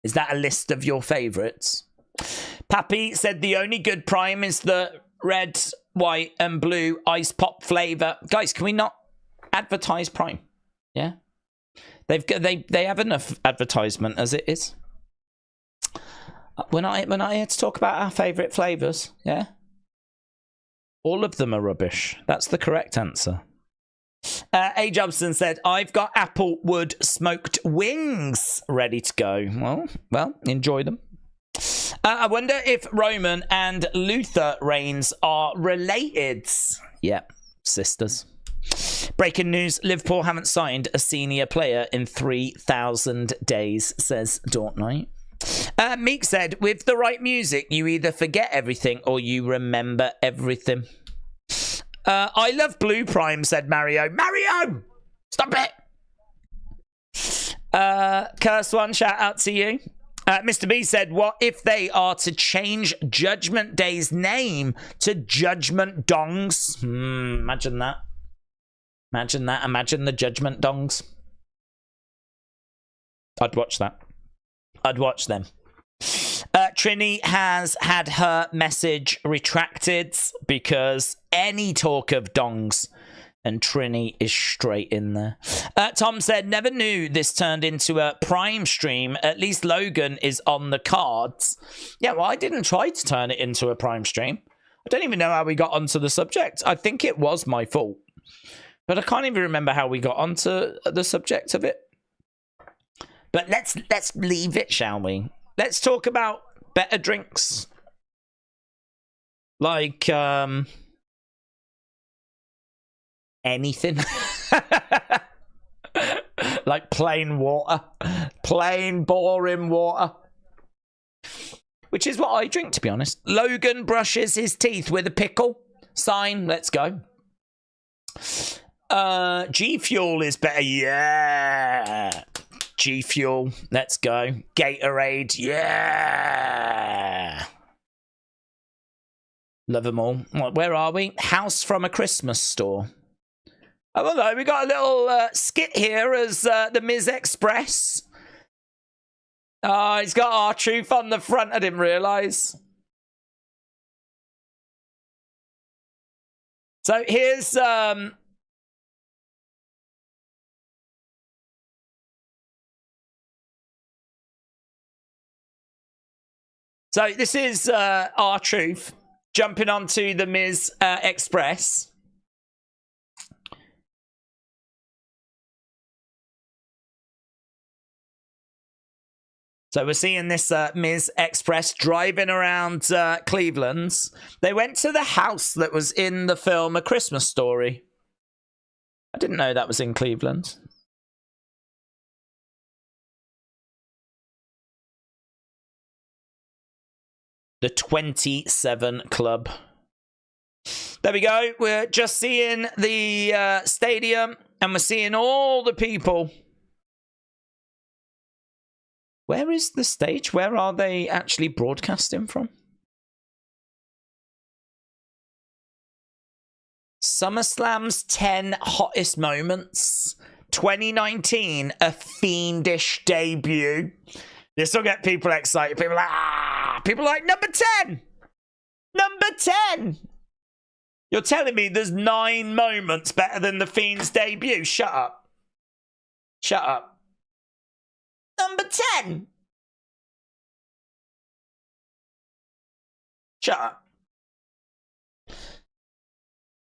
Is that a list of your favourites? Pappy said the only good Prime is the red, white and blue ice pop flavour. Guys, can we not advertise Prime? Yeah, they have enough advertisement as it is. We're not here to talk about our favourite flavours. Yeah, all of them are rubbish. That's the correct answer. A. Jobson said, I've got Applewood smoked wings ready to go. Well, enjoy them. I wonder if Roman and Luther Reigns are related. Yeah, sisters. Breaking news, Liverpool haven't signed a senior player in 3,000 days, says Dortnight. Meek said, with the right music, you either forget everything or you remember everything. I love Blue Prime, said Mario. Mario! Stop it! Curse One, shout out to you. Mr. B said, what if they are to change Judgment Day's name to Judgment Dongs? Imagine that. Imagine that. Imagine the Judgment Dongs. I'd watch that. I'd watch them. Trini has had her message retracted because any talk of dongs, and Trini is straight in there. Tom said, never knew this turned into a Prime stream. At least Logan is on the cards. Yeah, well, I didn't try to turn it into a Prime stream. I don't even know how we got onto the subject. I think it was my fault. But I can't even remember how we got onto the subject of it. But let's leave it, shall we? Let's talk about better drinks. Like, anything. Like plain water. Plain, boring water. Which is what I drink, to be honest. Logan brushes his teeth with a pickle. Sign, let's go. G Fuel is better. Yeah. G Fuel, let's go. Gatorade, yeah. Love them all. Where are we? House from a Christmas Store. Oh, hello. We got a little skit here as the Miz Express. Oh, he's got R-Truth on the front. I didn't realise. So here's so this is R-Truth jumping onto the Miz Express. So we're seeing this Miz Express driving around Cleveland. They went to the house that was in the film A Christmas Story. I didn't know that was in Cleveland. The 27 Club. There we go. We're just seeing the stadium and we're seeing all the people. Where is the stage? Where are they actually broadcasting from? SummerSlam's 10 hottest moments. 2019, a fiendish debut. This will get people excited. People are like, people are like, number 10! Number 10! You're telling me there's 9 moments better than The Fiend's debut? Shut up. Shut up. Number 10! Shut up.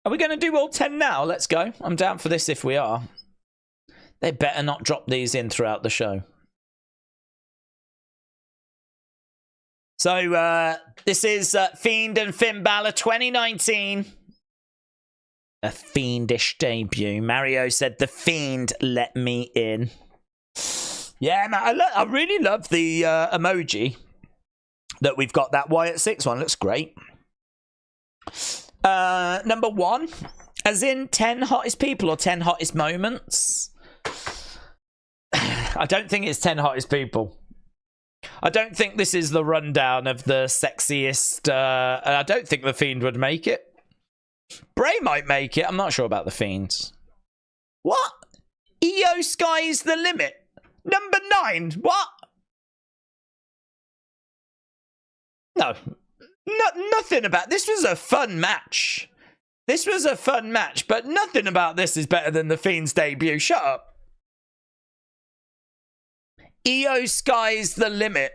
Are we going to do all 10 now? Let's go. I'm down for this if we are. They better not drop these in throughout the show. So, this is Fiend and Finn Balor 2019. A fiendish debut. Mario said, the Fiend let me in. Yeah, man, I really love the emoji that we've got. That Wyatt 6 one looks great. Number 1, as in 10 hottest people or 10 hottest moments. I don't think it's 10 hottest people. I don't think this is the rundown of the sexiest. I don't think the Fiend would make it. Bray might make it. I'm not sure about the Fiends. What? EO Sky's the limit. Number 9. What? No. Nothing about this. Was a fun match. This was a fun match, but nothing about this is better than the Fiend's debut. Shut up. EO Sky's the limit.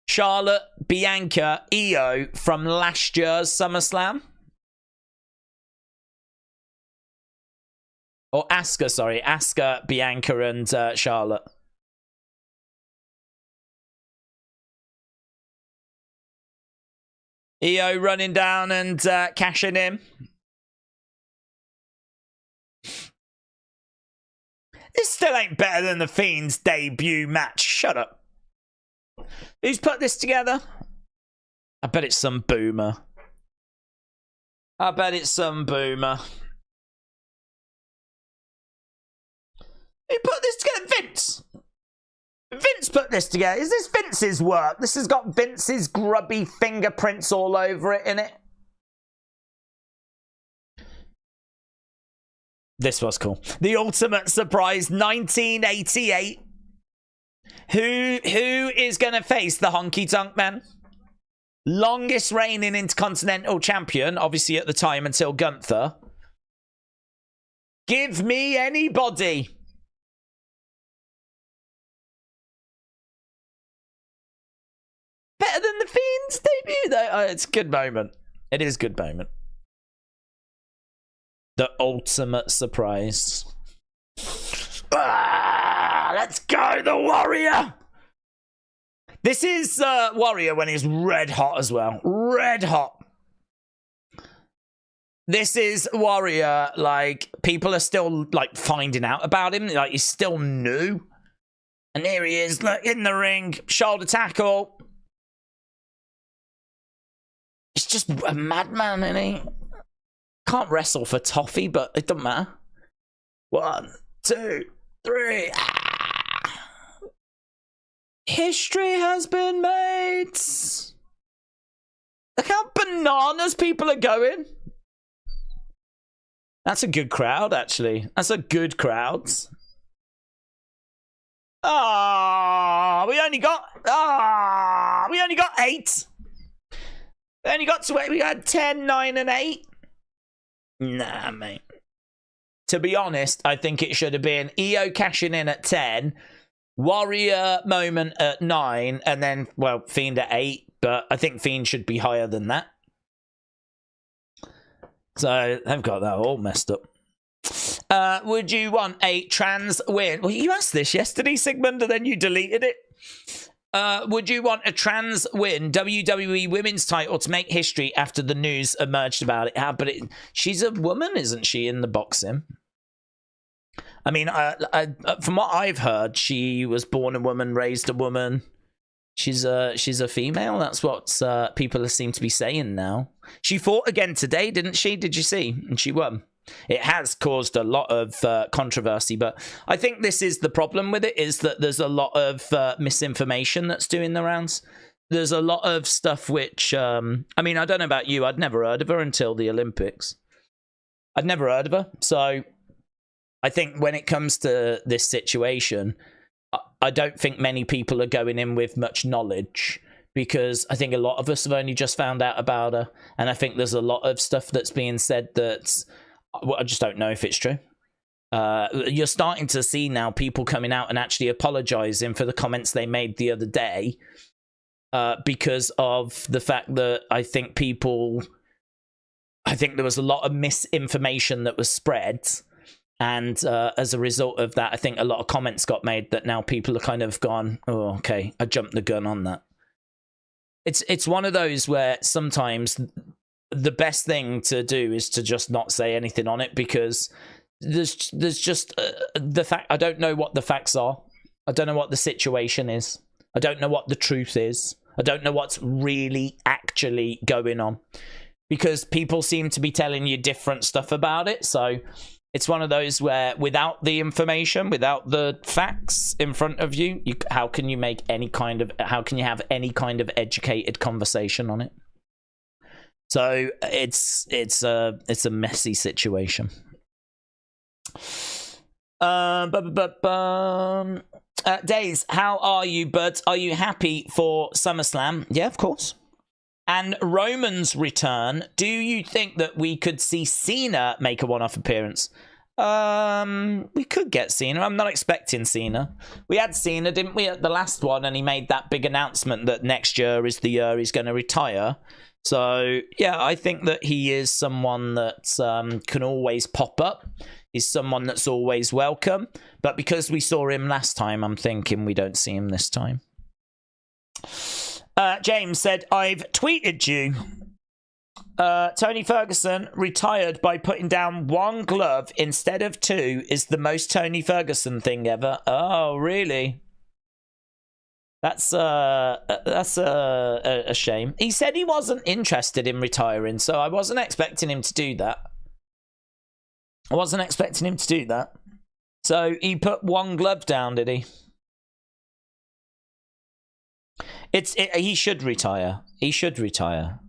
Charlotte, Bianca, EO from last year's SummerSlam. Or Asuka, sorry. Asuka, Bianca, and Charlotte. EO running down and cashing in. This still ain't better than the Fiend's debut match. Shut up. Who's put this together? I bet it's some boomer. I bet it's some boomer. Who put this together? Vince. Vince put this together. Is this Vince's work? This has got Vince's grubby fingerprints all over it, innit? This was cool. The Ultimate Surprise 1988. Who is going to face the Honky Tonk Man? Longest reigning Intercontinental Champion, obviously at the time until Gunther. Give me anybody. Better than the Fiend's debut, though. It's a good moment. It is a good moment. The Ultimate Surprise. Let's go, the Warrior. This is Warrior when he's red hot as well. Red hot. This is Warrior, like, people are still, like, finding out about him. Like, he's still new. And here he is, look, in the ring. Shoulder tackle. He's just a madman, isn't he? Can't wrestle for toffee, but it doesn't matter. 1, 2, 3. History has been made. Look how bananas people are going. That's a good crowd, actually. That's a good crowd. We only got 8. We only got to 8. We had 10, 9, and 8. Nah, mate. To be honest, I think it should have been EO cashing in at 10, Warrior moment at 9, and then, well, Fiend at 8. But I think Fiend should be higher than that. So they've got that all messed up. Would you want a trans win? Well, you asked this yesterday, Sigmund, and then you deleted it. Would you want a trans win WWE women's title to make history after the news emerged about it? But she's a woman, isn't she, in the boxing? I mean, from what I've heard, she was born a woman, raised a woman. She's a female. That's what people seem to be saying now. She fought again today, didn't she? Did you see? And she won. It has caused a lot of controversy, but I think this is the problem with it, is that there's a lot of misinformation that's doing the rounds. There's a lot of stuff which, I mean, I don't know about you. I'd never heard of her until the Olympics. I'd never heard of her. So I think when it comes to this situation, I don't think many people are going in with much knowledge, because I think a lot of us have only just found out about her. And I think there's a lot of stuff that's being said that I just don't know if it's true. You're starting to see now people coming out and actually apologizing for the comments they made the other day, because of the fact that I think there was a lot of misinformation that was spread. And as a result of that, I think a lot of comments got made that now people are kind of gone, oh, okay, I jumped the gun on that. It's one of those where sometimes the best thing to do is to just not say anything on it, because there's just the fact. I don't know what the facts are. I don't know what the situation is. I don't know what the truth is. I don't know what's really actually going on, because people seem to be telling you different stuff about it. So it's one of those where without the information, without the facts in front of you, how can you have any kind of educated conversation on it? So it's a messy situation. Days, how are you, bud? Are you happy for SummerSlam? Yeah, of course. And Roman's return. Do you think that we could see Cena make a one-off appearance? We could get Cena. I'm not expecting Cena. We had Cena, didn't we, at the last one, and he made that big announcement that next year is the year he's going to retire. So, yeah, I think that he is someone that can always pop up. He's someone that's always welcome. But because we saw him last time, I'm thinking we don't see him this time. James said, I've tweeted you. Tony Ferguson retired by putting down one glove instead of two is the most Tony Ferguson thing ever. Oh, really? That's a shame. He said he wasn't interested in retiring, so I wasn't expecting him to do that. So he put one glove down, did he? He should retire. He should retire.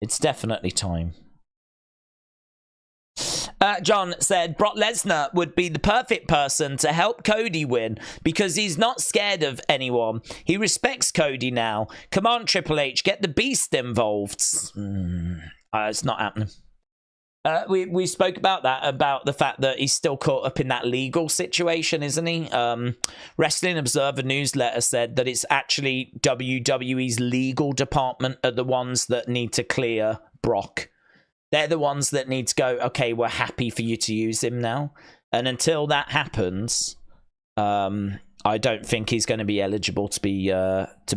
It's definitely time. John said Brock Lesnar would be the perfect person to help Cody win because he's not scared of anyone. He respects Cody now. Come on, Triple H, get the Beast involved. It's not happening. We spoke about that, about the fact that he's still caught up in that legal situation, isn't he? Wrestling Observer newsletter said that it's actually WWE's legal department are the ones that need to clear Brock. They're the ones that need to go, okay, we're happy for you to use him now. And until that happens, I don't think he's going to be eligible to be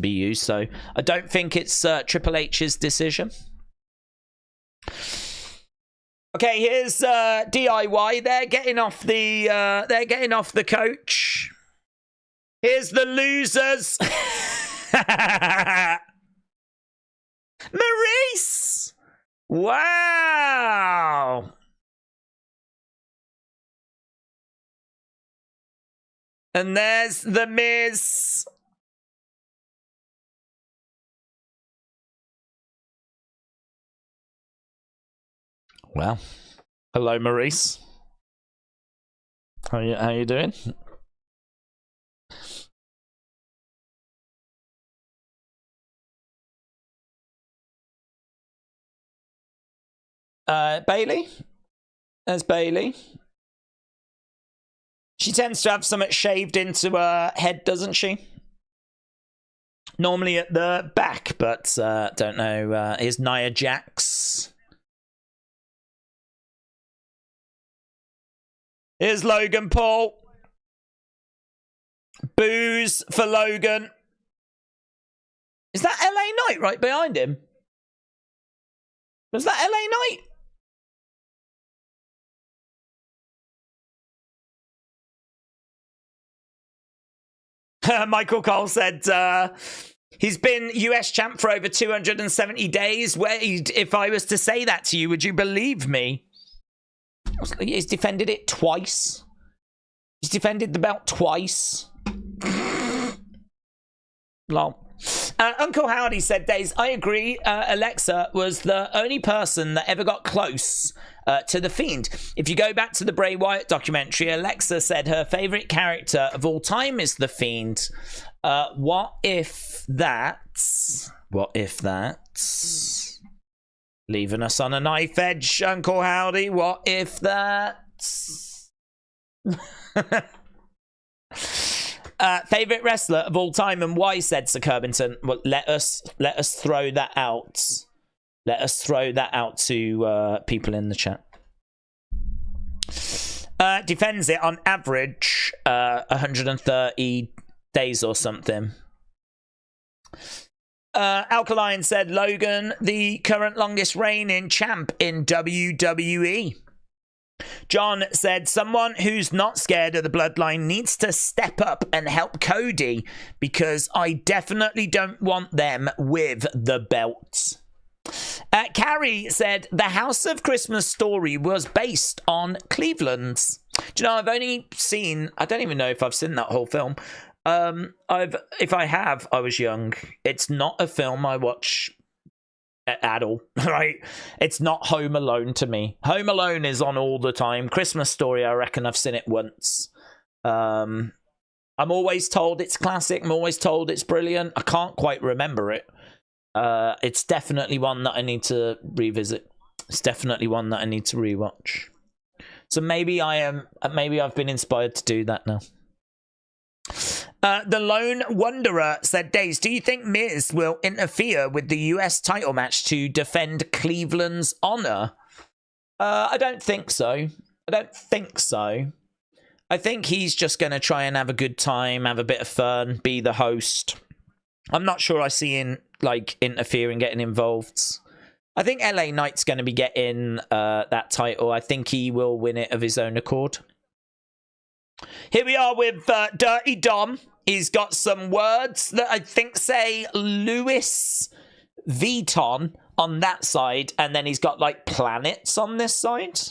used. So I don't think it's Triple H's decision. Okay, here's DIY. They're getting off the coach. Here's the losers. Maurice. Wow. And there's the Miz. Well, hello, Maurice. How you doing? Bayley. There's Bayley. She tends to have something shaved into her head, doesn't she? Normally at the back, but don't know. Here's Nia Jax. Here's Logan Paul. Boos for Logan. Is that LA Knight right behind him? Was that LA Knight? Michael Cole said he's been US champ for over 270 days. If I was to say that to you, would you believe me? He's defended it twice. He's defended the belt twice. Lol. Uncle Howdy said, Days, I agree. Alexa was the only person that ever got close to the Fiend. If you go back to the Bray Wyatt documentary, Alexa said her favorite character of all time is the Fiend. What if that's leaving us on a knife edge, Uncle Howdy? What if that's favorite wrestler of all time and why? Said Sir Curbington. Well, let us throw that out. Let us throw that out to people in the chat. Defends it on average 130 days or something. Alkaline said Logan, the current longest reigning champ in WWE. John said someone who's not scared of the bloodline needs to step up and help Cody because I definitely don't want them with the belts. Carrie said the House of Christmas story was based on Cleveland's. Do you know, I've only seen, I don't even know if I've seen that whole film. If I have, I was young. It's not a film I watch at all, right? It's not Home Alone to me. Home Alone is on all the time. Christmas Story, I reckon I've seen it once. I'm always told it's classic. I'm always told it's brilliant. I can't quite remember it. It's definitely one that I need to revisit. It's definitely one that I need to rewatch. So maybe I've been inspired to do that now. The Lone Wanderer said, Days, do you think Miz will interfere with the US title match to defend Cleveland's honor? I don't think so. I think he's just going to try and have a good time, have a bit of fun, be the host. I'm not sure I see him interfering, getting involved. I think LA Knight's going to be getting that title. I think he will win it of his own accord. Here we are with Dirty Dom. He's got some words that I think say Louis Vuitton on that side, and then he's got like planets on this side.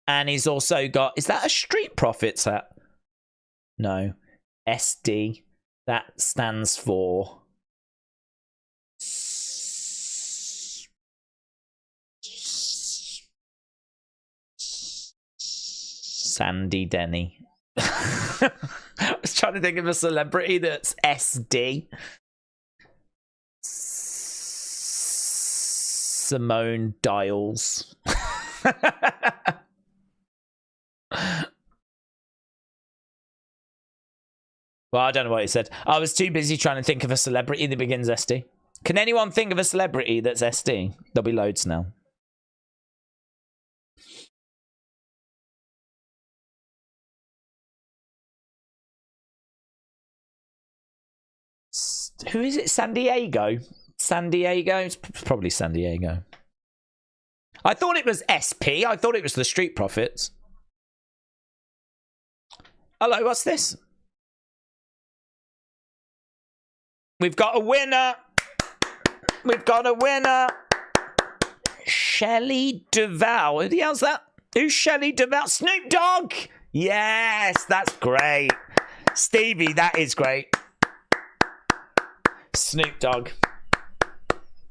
And he's also got, is that a Street Profits hat? No. SD. That stands for Sandy Denny. I was trying to think of a celebrity that's SD. Simone Dials. Well, I don't know what he said. I was too busy trying to think of a celebrity that begins SD. Can anyone think of a celebrity that's SD? There'll be loads now. Who is it? San Diego? San Diego? It's probably San Diego. I thought it was SP. I thought it was the Street Profits. Hello, what's this? We've got a winner. We've got a winner. Shelley Duvall. Who the hell's that? Who's Shelley Duvall? Snoop Dogg. Yes, that's great. Stevie, that is great. Snoop Dogg.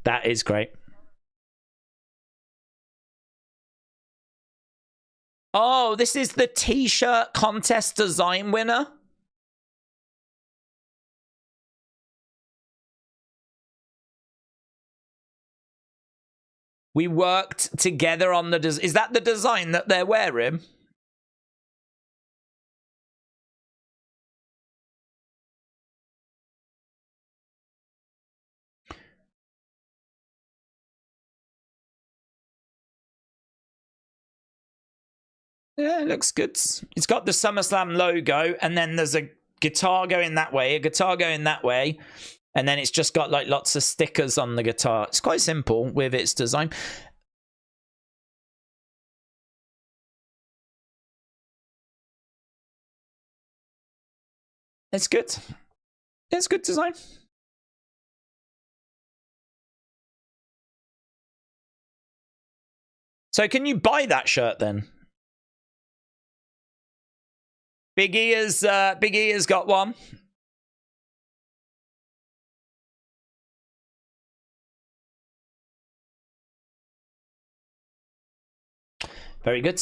That is great. Oh, this is the t-shirt contest design winner. We worked together on the is that the design that they're wearing? Yeah, it looks good. It's got the SummerSlam logo, and then there's a guitar going that way, a guitar going that way, and then it's just got like lots of stickers on the guitar. It's quite simple with its design. It's good. It's good design. So can you buy that shirt then? Big E has got one. Very good.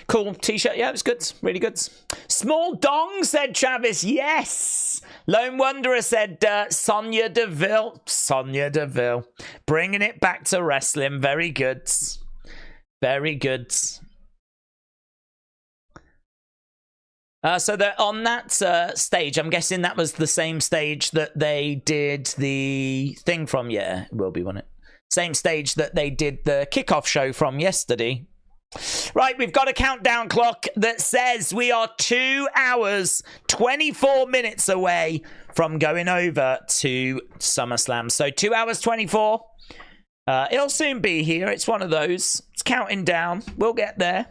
Cool t-shirt. Yeah, it's good. Really good. Small dong, said Travis. Yes. Lone Wanderer said Sonya Deville. Sonya Deville. Bringing it back to wrestling. Very good. Very good. So they're on that stage. I'm guessing that was the same stage that they did the thing from. Yeah, it will be, won't it? Same stage that they did the kickoff show from yesterday. Right, we've got a countdown clock that says we are 2 hours, 24 minutes away from going over to SummerSlam. So 2 hours, 24. It'll soon be here. It's one of those. It's counting down. We'll get there.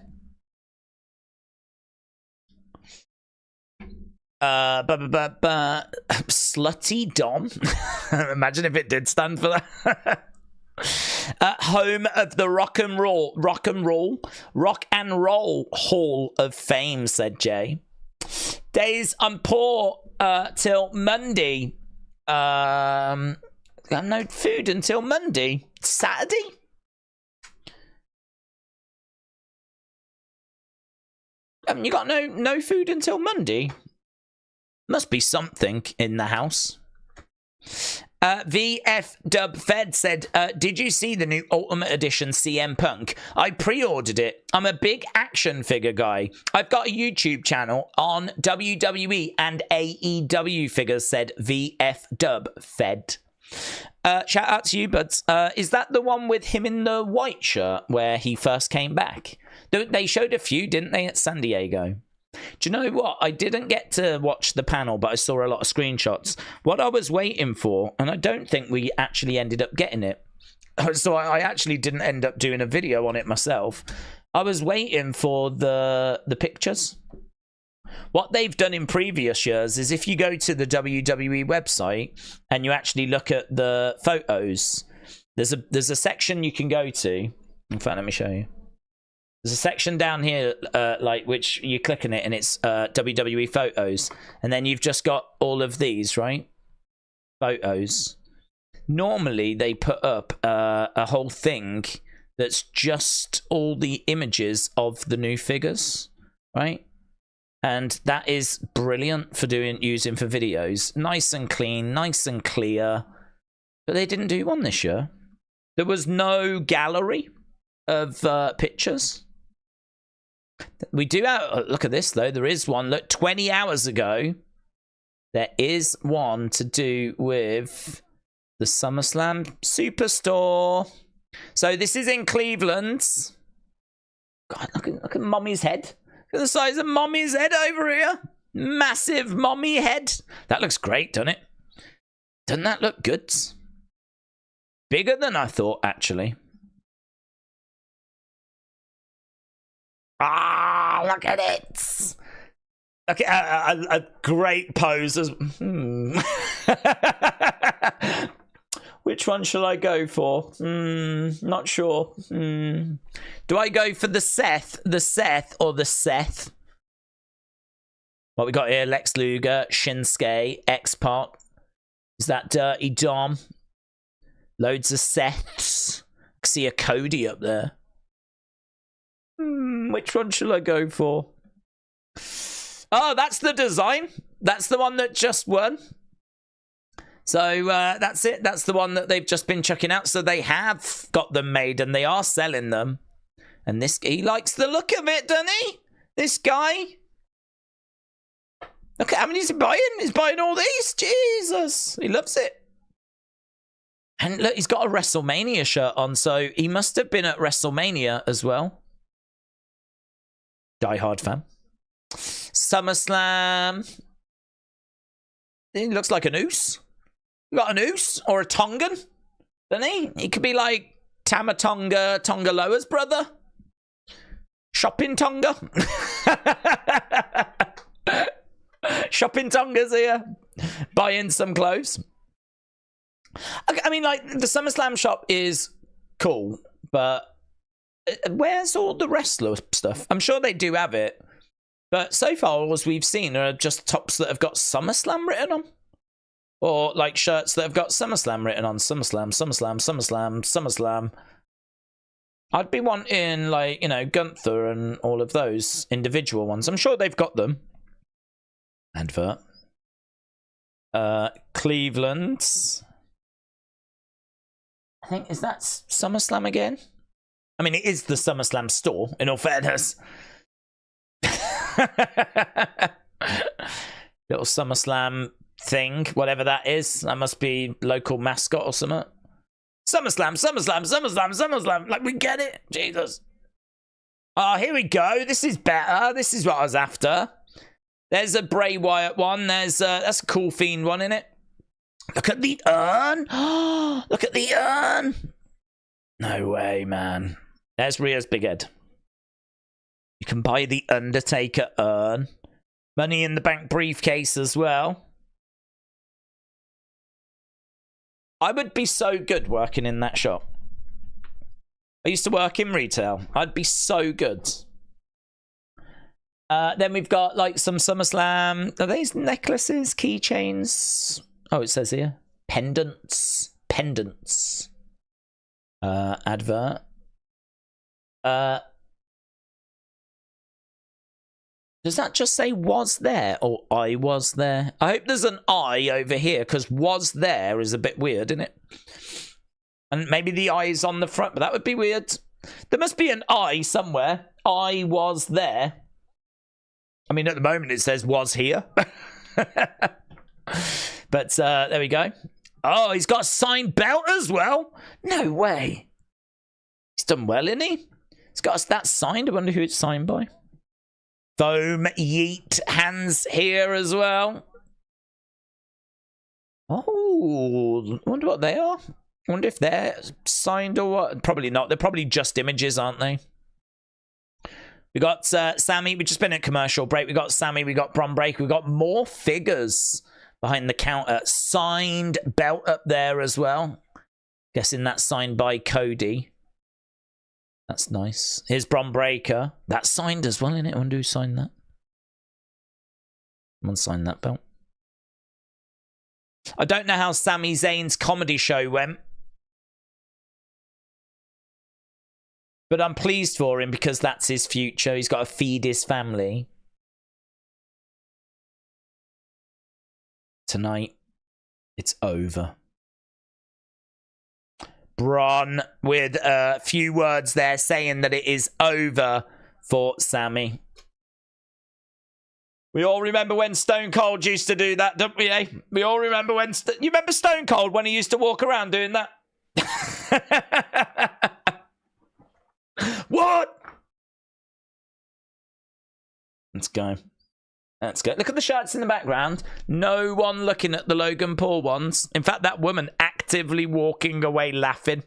Slutty Dom. Imagine if it did stand for that. Home of the Rock and Roll Hall of Fame, said Jay. Days I'm poor till Monday. Got no food until Monday. Saturday? You got no food until Monday? Must be something in the house. VF Dub Fed said, did you see the new Ultimate Edition CM Punk? I pre-ordered it. I'm a big action figure guy. I've got a YouTube channel on WWE and AEW figures, said VF Dub Fed. Shout out to you, but is that the one with him in the white shirt where he first came back? They showed a few, didn't they, at San Diego? Do you know what? I didn't get to watch the panel, but I saw a lot of screenshots. What I was waiting for, and I don't think we actually ended up getting it, so I actually didn't end up doing a video on it myself. I was waiting for the pictures. What they've done in previous years is if you go to the WWE website and you actually look at the photos, there's a section you can go to. In fact, let me show you. There's a section down here, which you click on it and it's WWE photos. And then you've just got all of these, right? Photos. Normally, they put up a whole thing that's just all the images of the new figures, right? And that is brilliant for using for videos. Nice and clean, nice and clear. But they didn't do one this year. There was no gallery of pictures. We do have, look at this though, there is one, look, 20 hours ago, there is one to do with the SummerSlam Superstore. So this is in Cleveland. God, look at Mommy's head. Look at the size of Mommy's head over here. Massive Mommy head. That looks great, doesn't it? Doesn't that look good? Bigger than I thought, actually. Ah, look at it. Okay, a great pose. Which one shall I go for? Not sure. Do I go for the Seth, or the Seth? What we got here? Lex Luger, Shinsuke, X-Pac. Is that Dirty Dom? Loads of Seths. I see a Cody up there. Which one shall I go for? Oh, that's the design. That's the one that just won. So that's it. That's the one that they've just been chucking out. So they have got them made and they are selling them. And he likes the look of it, doesn't he? This guy. Look at how many he's buying. He's buying all these. Jesus. He loves it. And look, he's got a WrestleMania shirt on. So he must have been at WrestleMania as well. Die-hard fan. SummerSlam. He looks like a noose. You got a noose or a Tongan, doesn't he? He could be like Tamatonga Tongaloa's brother. Shopping Tonga. Shopping Tonga's here. Buying some clothes. I mean, like, the SummerSlam shop is cool, but where's all the wrestler stuff? I'm sure they do have it, but so far all we've seen are just tops that have got SummerSlam written on. Or, like, shirts that have got SummerSlam written on. SummerSlam, SummerSlam, SummerSlam, SummerSlam. I'd be wanting, like, you know, Gunther and all of those individual ones. I'm sure they've got them. Advert. Cleveland. I think, is that SummerSlam again? I mean, it is the SummerSlam store, in all fairness. Little SummerSlam thing, whatever that is. That must be local mascot or something. SummerSlam, SummerSlam, SummerSlam, SummerSlam. Like, we get it. Jesus. Oh, here we go. This is better. This is what I was after. There's a Bray Wyatt one. That's a cool Fiend one, isn't it? Look at the urn. Look at the urn. No way, man. There's Rhea's big head. You can buy the Undertaker urn. Money in the Bank briefcase as well. I would be so good working in that shop. I used to work in retail. I'd be so good. Then we've got like some SummerSlam. Are these necklaces? Keychains? Oh, it says here. Pendants. Pendants. Advert. Does that just say was there or I was there? I hope there's an I over here because was there is a bit weird, isn't it? And maybe the I is on the front, but that would be weird. There must be an I somewhere. I was there. I mean, at the moment it says was here. But there we go. Oh, he's got a signed belt as well. No way. He's done well, isn't he? He's got that signed. I wonder who it's signed by. Foam Yeet hands here as well. Oh, I wonder what they are. I wonder if they're signed or what. Probably not. They're probably just images, aren't they? We got Sami. We've just been at commercial break. We got Sami. We got Bron break. We got more figures behind the counter. Signed belt up there as well. Guessing that's signed by Cody. That's nice. Here's Bron Breaker. That's signed as well, isn't it? I wonder who signed that. Someone signed that belt. I don't know how Sami Zayn's comedy show went. But I'm pleased for him because that's his future. He's got to feed his family. Tonight, it's over. Bron with a few words there saying that it is over for Sami. We all remember when Stone Cold used to do that, don't we, eh? We all remember when... You remember Stone Cold when he used to walk around doing that? What? Let's go. Let's go. Look at the shirts in the background. No one looking at the Logan Paul ones. In fact, that woman actively walking away laughing.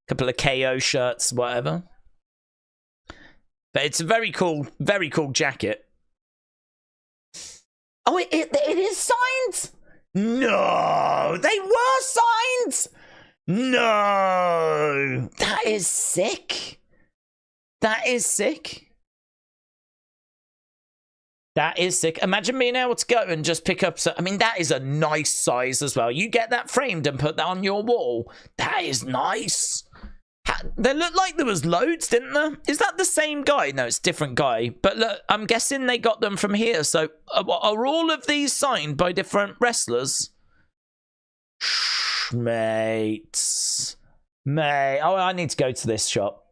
Couple of KO shirts, whatever. But it's a very cool jacket. Oh, it is signed? No, they were signed. No, that is sick. That is sick. That is sick. Imagine being able to go and just pick up... I mean, that is a nice size as well. You get that framed and put that on your wall. That is nice. They looked like there was loads, didn't there? Is that the same guy? No, it's a different guy. But look, I'm guessing they got them from here. So are all of these signed by different wrestlers? Mate. Mate. Oh, I need to go to this shop.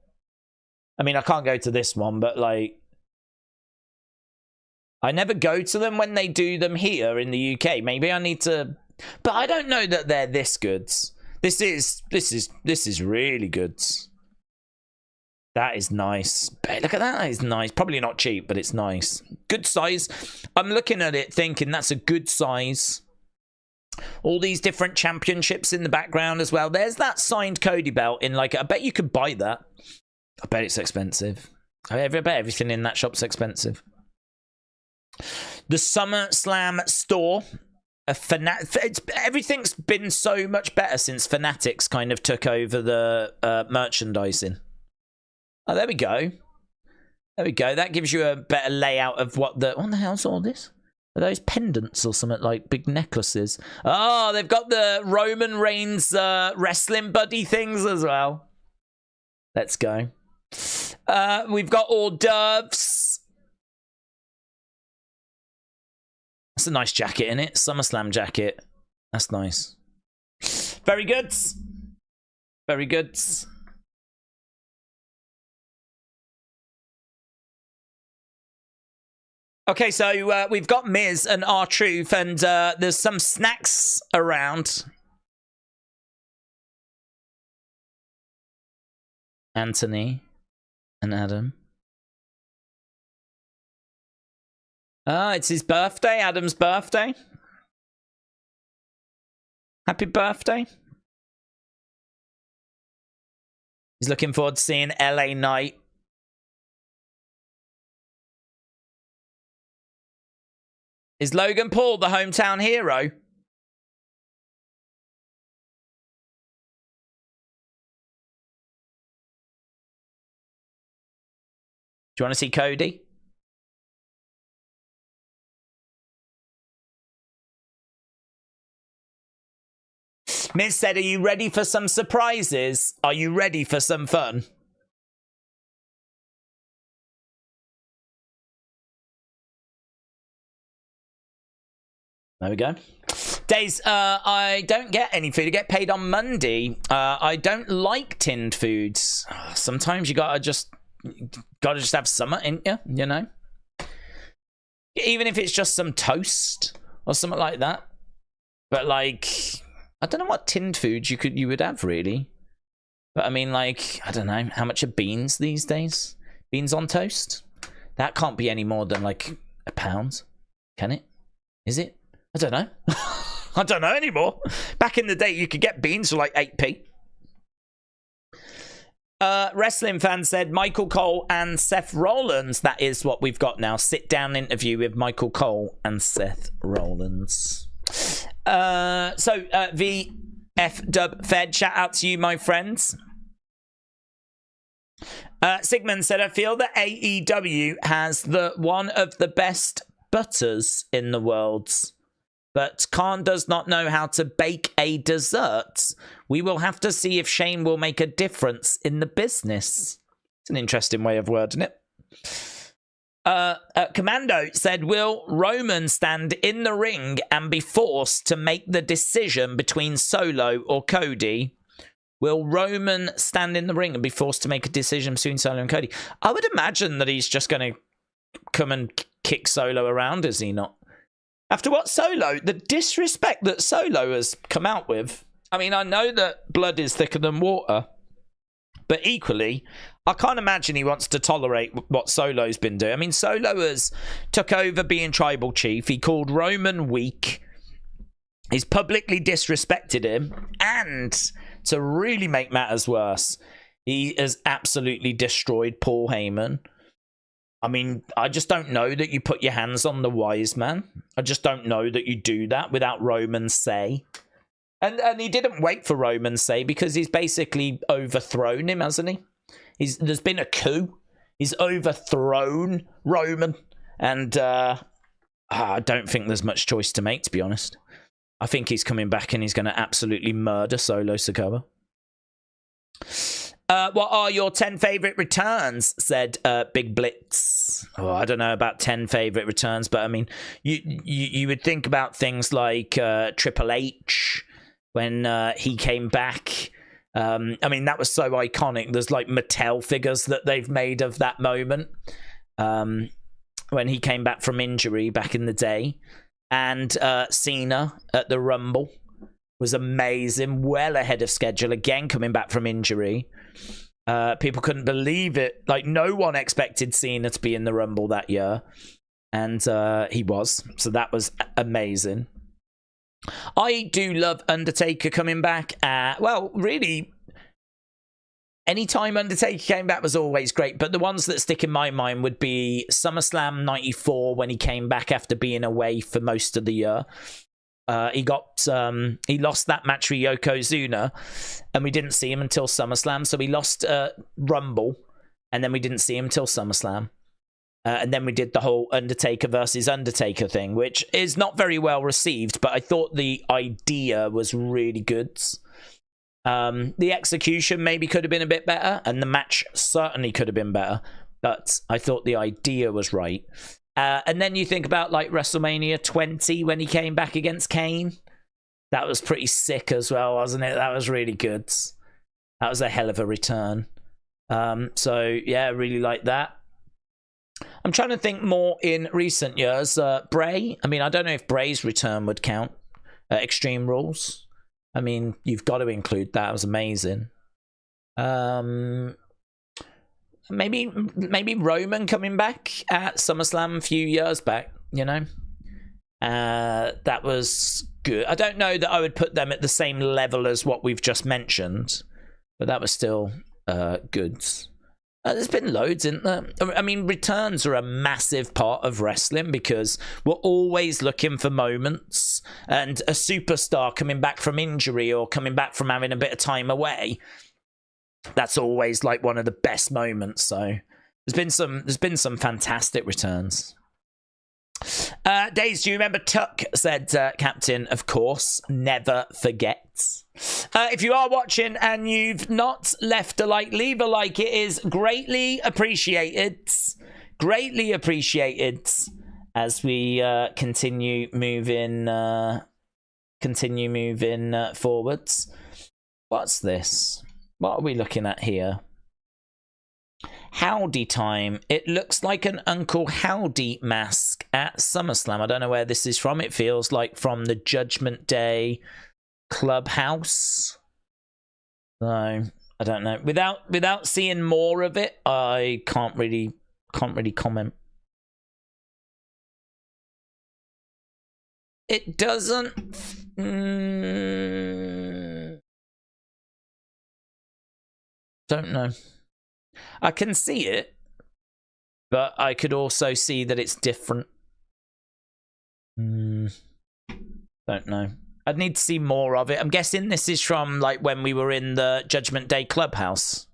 I mean, I can't go to this one, but like... I never go to them when they do them here in the UK. Maybe I need to... But I don't know that they're this good. This is really good. That is nice. Look at that. That is nice. Probably not cheap, but it's nice. Good size. I'm looking at it thinking that's a good size. All these different championships in the background as well. There's that signed Cody belt in like... I bet you could buy that. I bet it's expensive. I bet everything in that shop's expensive. The SummerSlam store. Everything's been so much better since Fanatics kind of took over the merchandising. Oh, there we go. There we go. That gives you a better layout of what the hell's all this? Are those pendants or something, like big necklaces? Oh, they've got the Roman Reigns wrestling buddy things as well. Let's go. We've got hors d'oeuvres. That's a nice jacket, isn't it? SummerSlam jacket. That's nice. Very good. Very good. Okay, so we've got Miz and R-Truth, and there's some snacks around. Anthony and Adam. Ah, it's his birthday, Adam's birthday. Happy birthday. He's looking forward to seeing LA Knight. Is Logan Paul the hometown hero? Do you want to see Cody? Miz said, are you ready for some surprises? Are you ready for some fun? There we go. Days, I don't get any food. I get paid on Monday. I don't like tinned foods. Sometimes you gotta just have something in you know? Even if it's just some toast or something like that. But like, I don't know what tinned foods you would have really. But I mean, like, I don't know, how much are beans these days? Beans on toast? That can't be any more than like £1, can it? Is it? I don't know. I don't know anymore. Back in the day, you could get beans for like 8p. Wrestling fan said Michael Cole and Seth Rollins. That is what we've got now. Sit down interview with Michael Cole and Seth Rollins. VF Dub Fed, shout out to you, my friends. Sigmund said, I feel that AEW has one of the best butters in the world. But Khan does not know how to bake a dessert. We will have to see if Shane will make a difference in the business. It's an interesting way of wording it. Commando said, will Roman stand in the ring and be forced to make the decision between Solo or Cody? Will Roman stand in the ring and be forced to make a decision between Solo and Cody? I would imagine that he's just going to come and kick Solo around, is he not? After what Solo, the disrespect that Solo has come out with. I mean, I know that blood is thicker than water, but equally, I can't imagine he wants to tolerate what Solo's been doing. I mean, Solo has took over being tribal chief. He called Roman weak. He's publicly disrespected him. And to really make matters worse, he has absolutely destroyed Paul Heyman. I mean, I just don't know that you put your hands on the wise man. I just don't know that you do that without Roman's say. And he didn't wait for Roman's say because he's basically overthrown him, hasn't he? There's been a coup. He's overthrown Roman. And I don't think there's much choice to make, to be honest. I think he's coming back and he's going to absolutely murder Solo Sikoa. What are your 10 favourite returns? Said Big Blitz. Oh, I don't know about 10 favourite returns, but I mean, you would think about things like Triple H when he came back. I mean, that was so iconic. There's like Mattel figures that they've made of that moment when he came back from injury back in the day. And Cena at the Rumble was amazing, well ahead of schedule, again coming back from injury. People couldn't believe it. Like, no one expected Cena to be in the Rumble that year. And he was. So that was amazing. I do love Undertaker coming back. Well, really, anytime Undertaker came back was always great. But the ones that stick in my mind would be SummerSlam 94 when he came back after being away for most of the year. He lost that match with Yokozuna, and we didn't see him until SummerSlam. So we lost Rumble, and then we didn't see him until SummerSlam. And then we did the whole Undertaker versus Undertaker thing, which is not very well received, but I thought the idea was really good. The execution maybe could have been a bit better, and the match certainly could have been better, but I thought the idea was right. And then you think about like WrestleMania 20 when he came back against Kane. That was pretty sick as well, wasn't it? That was really good. That was a hell of a return. So yeah, really like that. I'm trying to think more in recent years. Bray. I mean, I don't know if Bray's return would count. Extreme Rules. I mean, you've got to include that. It was amazing. Maybe Roman coming back at SummerSlam a few years back, you know. That was good. I don't know that I would put them at the same level as what we've just mentioned, but that was still good. There's been loads, isn't there? I mean, returns are a massive part of wrestling because we're always looking for moments, and a superstar coming back from injury or coming back from having a bit of time away, that's always like one of the best moments. So there's been some fantastic returns. Days, do you remember Tuck? Said Captain, of course, never forgets. If you are watching and you've not left a like, leave a like. It is greatly appreciated. Greatly appreciated as we continue moving forwards. What's this? What are we looking at here? Howdy time. It looks like an Uncle Howdy mask at SummerSlam. I don't know where this is from. It feels like from the Judgment Day Clubhouse. So I don't know. Without seeing more of it, I can't really comment. It doesn't. Don't know. I can see it, but I could also see that it's different. Don't know. I'd need to see more of it. I'm guessing this is from like when we were in the Judgment Day Clubhouse.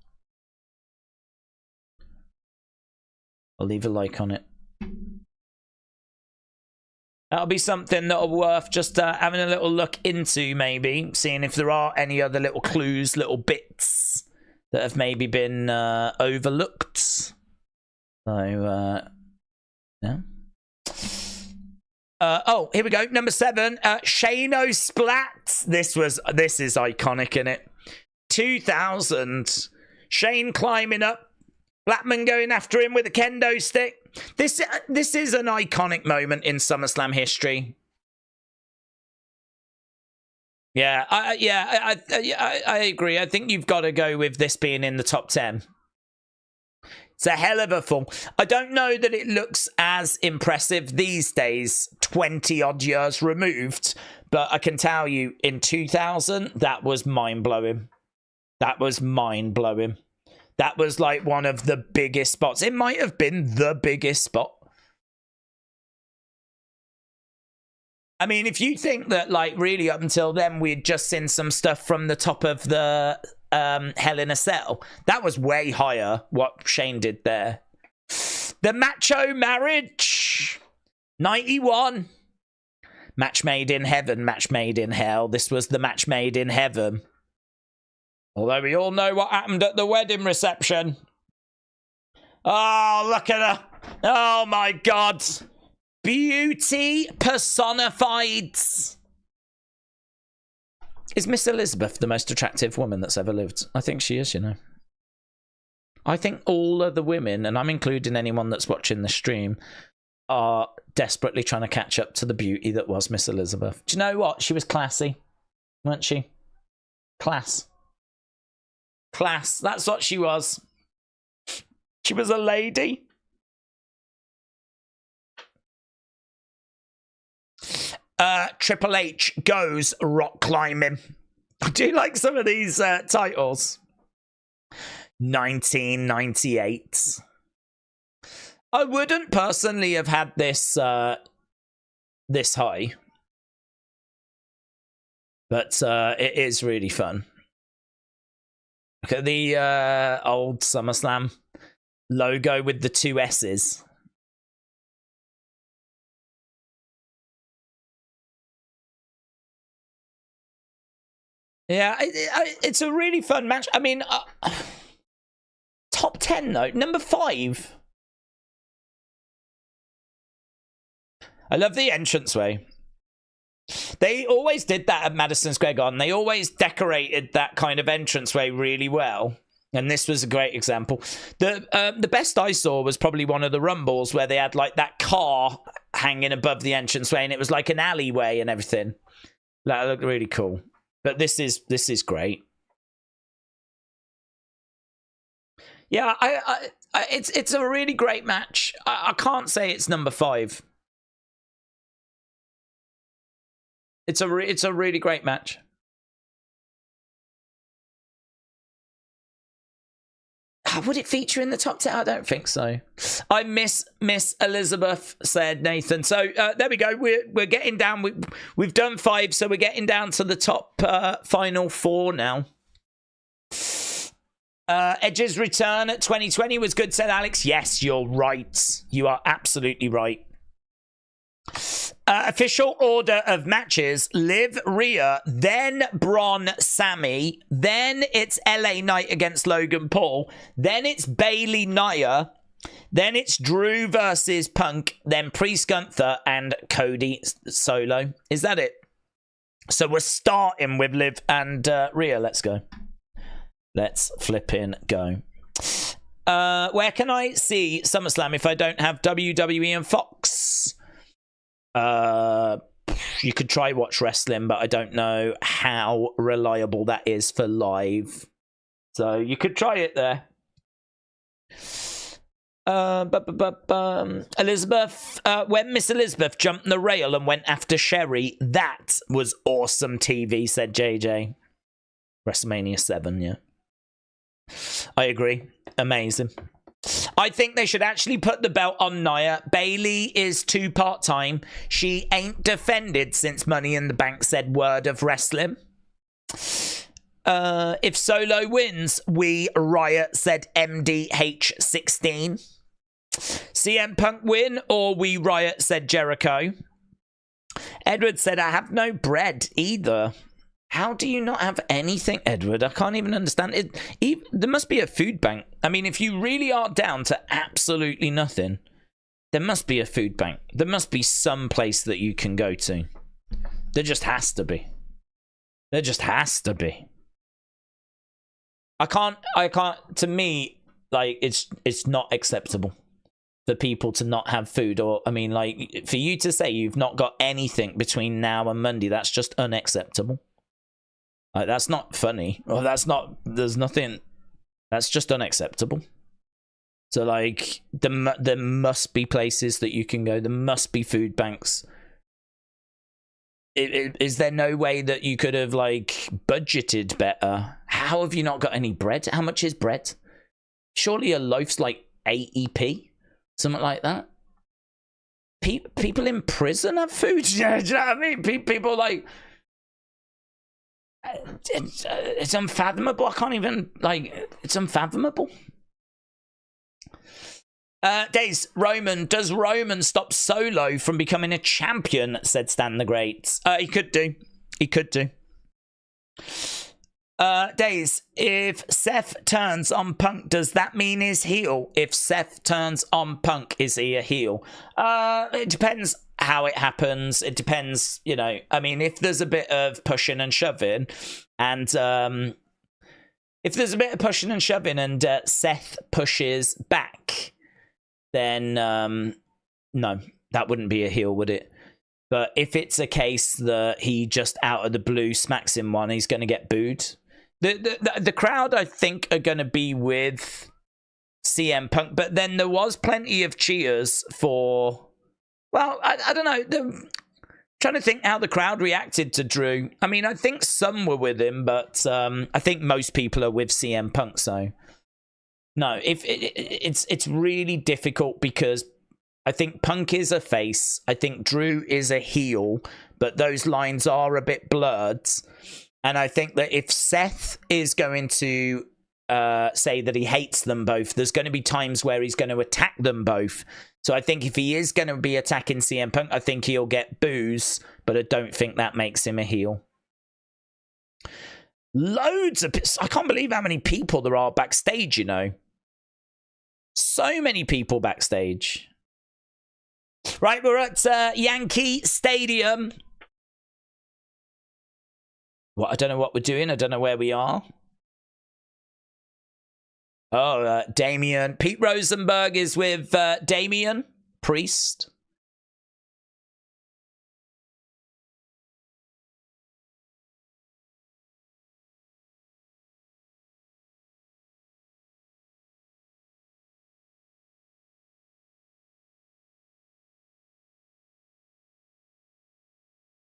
I'll leave a like on it. That'll be something that'll worth just having a little look into, maybe seeing if there are any other little clues, little bits that have maybe been overlooked. So, yeah. Oh, here we go. Number 7, Shano Splat. This is iconic, innit? 2000. Shane climbing up. Blackman going after him with a kendo stick. This is an iconic moment in SummerSlam history. Yeah, I agree. I think you've got to go with this being in the top 10. It's a hell of a fall. I don't know that it looks as impressive these days, 20-odd years removed, but I can tell you in 2000, that was mind-blowing. That was mind-blowing. That was like one of the biggest spots. It might have been the biggest spot. I mean, if you think that, like, really up until then, we'd just seen some stuff from the top of the Hell in a Cell, that was way higher, what Shane did there. The Macho Marriage, 91. Match made in heaven, match made in hell. This was the match made in heaven. Although we all know what happened at the wedding reception. Oh, look at her. Oh, my God. Beauty personified. Is Miss Elizabeth the most attractive woman that's ever lived? I think she is, you know. I think all of the women, and I'm including anyone that's watching the stream, are desperately trying to catch up to the beauty that was Miss Elizabeth. Do you know what? She was classy, weren't she? Class. Class. That's what she was. She was a lady. Triple H goes rock climbing. I do like some of these titles. 1998. I wouldn't personally have had this this high, but it is really fun. Look at the old SummerSlam logo with the 2 S's. Yeah, it's a really fun match. I mean, top 10 though, number 5. I love the entranceway. They always did that at Madison Square Garden. They always decorated that kind of entranceway really well. And this was a great example. The best I saw was probably one of the Rumbles where they had like that car hanging above the entranceway and it was like an alleyway and everything. That looked really cool. But this is great. Yeah, it's a really great match. I can't say it's number 5. It's a really great match. Would it feature in the top 10? I don't think so. I miss Elizabeth, said Nathan. So there we go. We're getting down. We've done 5, so we're getting down to the top final 4 now. Edge's return at 2020 was good, said Alex. Yes, you're right. You are absolutely right. Official order of matches: Liv, Rhea, then Bron, Sami, then it's LA Knight against Logan Paul, then it's Bayley, Nia, then it's Drew versus Punk, then Priest, Gunther, and Cody solo. Is that it? So we're starting with Liv and Rhea. Let's go. Let's flipping go. Where can I see SummerSlam if I don't have WWE and Fox? You could try Watch Wrestling, but I don't know how reliable that is for live. So you could try it there. Elizabeth, when Miss Elizabeth jumped the rail and went after Sherry, that was awesome TV, said JJ. WrestleMania 7, yeah. I agree. Amazing. I think they should actually put the belt on Nia. Bayley is too part-time. She ain't defended since Money in the Bank, said Word of Wrestling. If Solo wins, we riot, said MDH16. CM Punk win or we riot, said Jericho. Edward said, I have no bread either. How do you not have anything, Edward? I can't even understand it. There must be a food bank. I mean, if you really are down to absolutely nothing, there must be a food bank. There must be some place that you can go to. There just has to be. There just has to be. I can't, to me, like, it's not acceptable for people to not have food. Or, I mean, like, for you to say you've not got anything between now and Monday, that's just unacceptable. Like, that's not funny. Or there's nothing, that's just unacceptable. So, like, there must be places that you can go. There must be food banks. Is there no way that you could have, like, budgeted better? How have you not got any bread? How much is bread? Surely a loaf's like 80p? Something like that? People in prison have food? Yeah, do you know what I mean? People, like... It's unfathomable. I can't even, like, it's unfathomable. Days, does Roman stop Solo from becoming a champion, said Stan the Great. He could do. Days, if Seth turns on Punk, does that mean he's heel? If Seth turns on Punk, is he a heel? It depends how it happens. It depends, you know. I mean, if there's a bit of pushing and shoving, and Seth pushes back, then no, that wouldn't be a heel, would it? But if it's a case that he just out of the blue smacks him one, he's going to get booed. The crowd, I think, are going to be with CM Punk, but then there was plenty of cheers for, well, I don't know. Trying to think how the crowd reacted to Drew. I mean, I think some were with him, but I think most people are with CM Punk. So no, it's really difficult because I think Punk is a face. I think Drew is a heel, but those lines are a bit blurred. And I think that if Seth is going to say that he hates them both, there's going to be times where he's going to attack them both. So I think if he is going to be attacking CM Punk, I think he'll get boos, but I don't think that makes him a heel. Loads of... I can't believe how many people there are backstage, you know. So many people backstage. Right, we're at Yankee Stadium. What? I don't know what we're doing. I don't know where we are. Oh, Damian. Pete Rosenberg is with Damian Priest.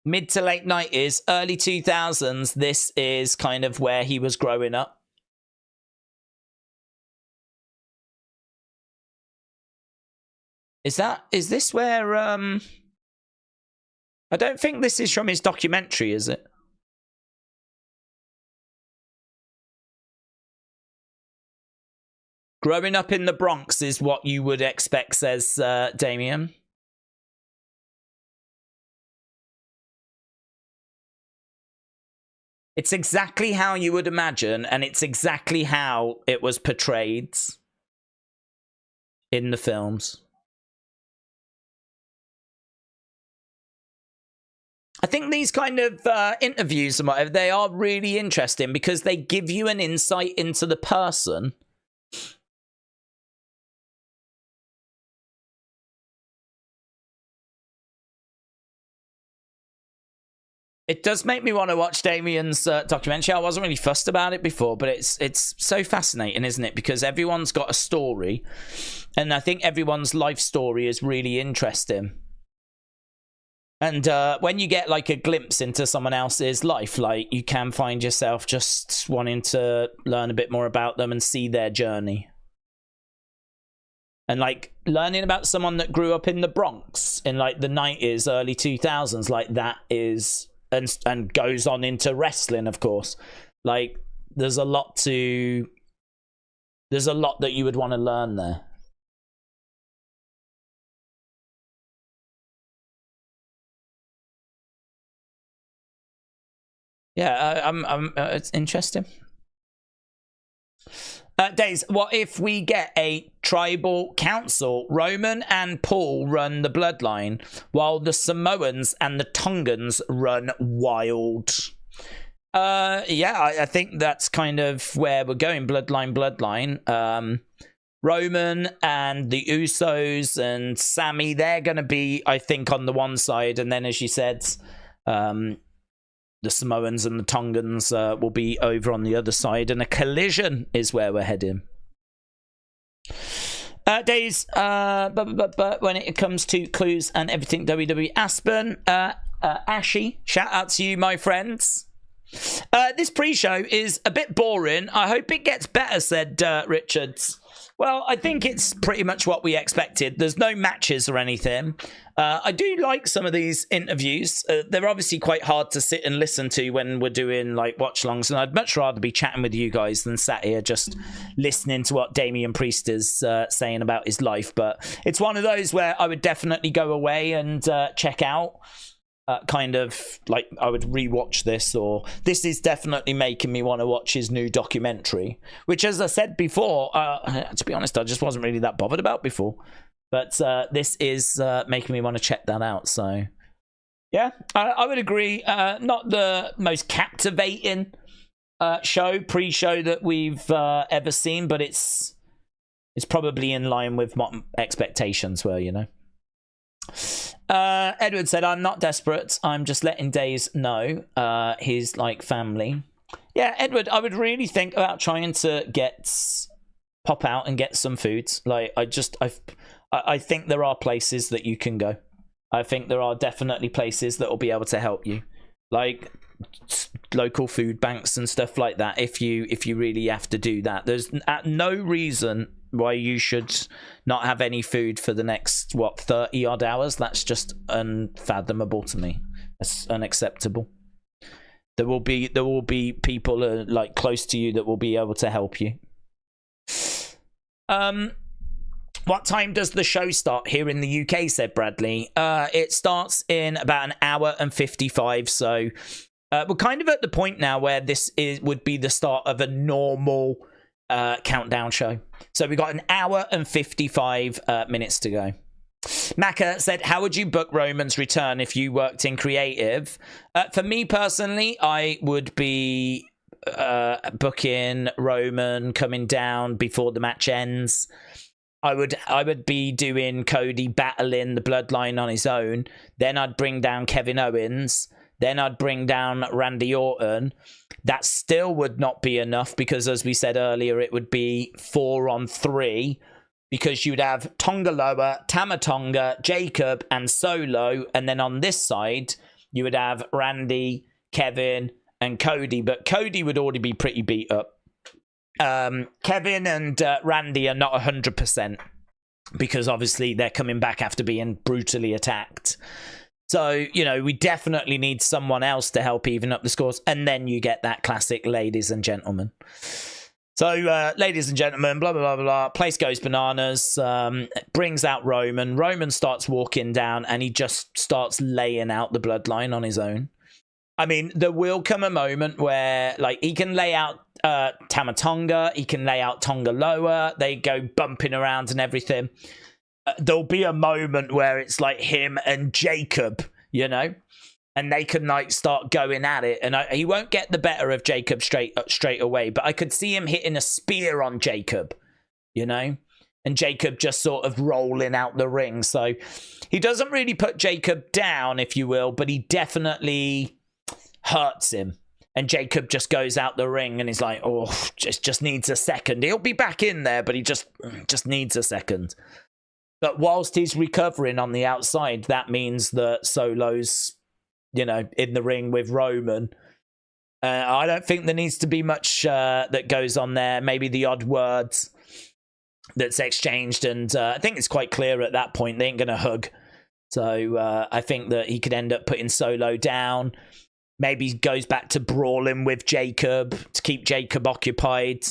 Mid to late 90s, early 2000s. This is kind of where he was growing up. Is this where, I don't think this is from his documentary, is it? Growing up in the Bronx is what you would expect, says Damian. It's exactly how you would imagine, and it's exactly how it was portrayed in the films. I think these kind of interviews and whatever, they are really interesting because they give you an insight into the person. It does make me want to watch Damian's documentary. I wasn't really fussed about it before, but it's so fascinating, isn't it? Because everyone's got a story, and I think everyone's life story is really interesting. And when you get like a glimpse into someone else's life, like you can find yourself just wanting to learn a bit more about them and see their journey. And like learning about someone that grew up in the Bronx in like the 90s, early 2000s, like that is, and goes on into wrestling, of course. Like there's a lot that you would want to learn there. Yeah, it's interesting. Days, what if we get a tribal council? Roman and Paul run the Bloodline, while the Samoans and the Tongans run Wild. Yeah, I think that's kind of where we're going. Bloodline. Roman and the Usos and Sami, they're going to be, I think, on the one side. And then, as you said, the Samoans and the Tongans will be over on the other side, and a collision is where we're heading. Days, but when it comes to clues and everything WWE Aspen, Ashy, shout out to you, my friends. This pre-show is a bit boring. I hope it gets better, said Richards. Well, I think it's pretty much what we expected. There's no matches or anything. I do like some of these interviews. They're obviously quite hard to sit and listen to when we're doing like watch-alongs, and I'd much rather be chatting with you guys than sat here just listening to what Damian Priest is saying about his life. But it's one of those where I would definitely go away and check out. Kind of like I would rewatch this, or this is definitely making me want to watch his new documentary, which, as I said before, to be honest, I just wasn't really that bothered about before, but this is making me want to check that out. So yeah, I would agree. Not the most captivating pre-show that we've ever seen, but it's probably in line with what expectations were, you know. Edward said, I'm not desperate. I'm just letting Days know he's like family. Yeah, Edward, I would really think about trying to pop out and get some foods. Like, I think there are places that you can go. I think there are definitely places that will be able to help you, like local food banks and stuff like that. If you really have to do that, there's no reason why you should not have any food for the next 30 odd hours. That's just unfathomable to me. That's unacceptable. There will be people like close to you that will be able to help you. What time does the show start here in the UK, said Bradley? It starts in about an hour and 55, so we're kind of at the point now where this would be the start of a normal countdown show. So we've got an hour and 55 minutes to go. Maka said, how would you book Roman's return if you worked in creative? For me personally, I would be booking Roman coming down before the match ends. I would be doing Cody battling the Bloodline on his own. Then I'd bring down Kevin Owens. Then I'd bring down Randy Orton. That still would not be enough because, as we said earlier, it would be 4-on-3 because you'd have Tonga Loa, Tama Tonga, Jacob, and Solo. And then on this side, you would have Randy, Kevin, and Cody. But Cody would already be pretty beat up. Kevin and Randy are not 100% because obviously they're coming back after being brutally attacked. So, you know, we definitely need someone else to help even up the scores. And then you get that classic ladies and gentlemen. So, ladies and gentlemen, blah, blah, blah, blah. Place goes bananas. Brings out Roman. Roman starts walking down and he just starts laying out the Bloodline on his own. I mean, there will come a moment where, like, he can lay out Tama Tonga. He can lay out Tonga Loa. They go bumping around and everything. There'll be a moment where it's like him and Jacob, you know, and they can like start going at it. And he won't get the better of Jacob straight away, but I could see him hitting a spear on Jacob, you know, and Jacob just sort of rolling out the ring. So he doesn't really put Jacob down, if you will, but he definitely hurts him. And Jacob just goes out the ring and he's like, oh, just needs a second. He'll be back in there, but he just needs a second. But whilst he's recovering on the outside, that means that Solo's, you know, in the ring with Roman. I don't think there needs to be much that goes on there. Maybe the odd words that's exchanged. And I think it's quite clear at that point they ain't going to hug. So I think that he could end up putting Solo down. Maybe he goes back to brawling with Jacob to keep Jacob occupied.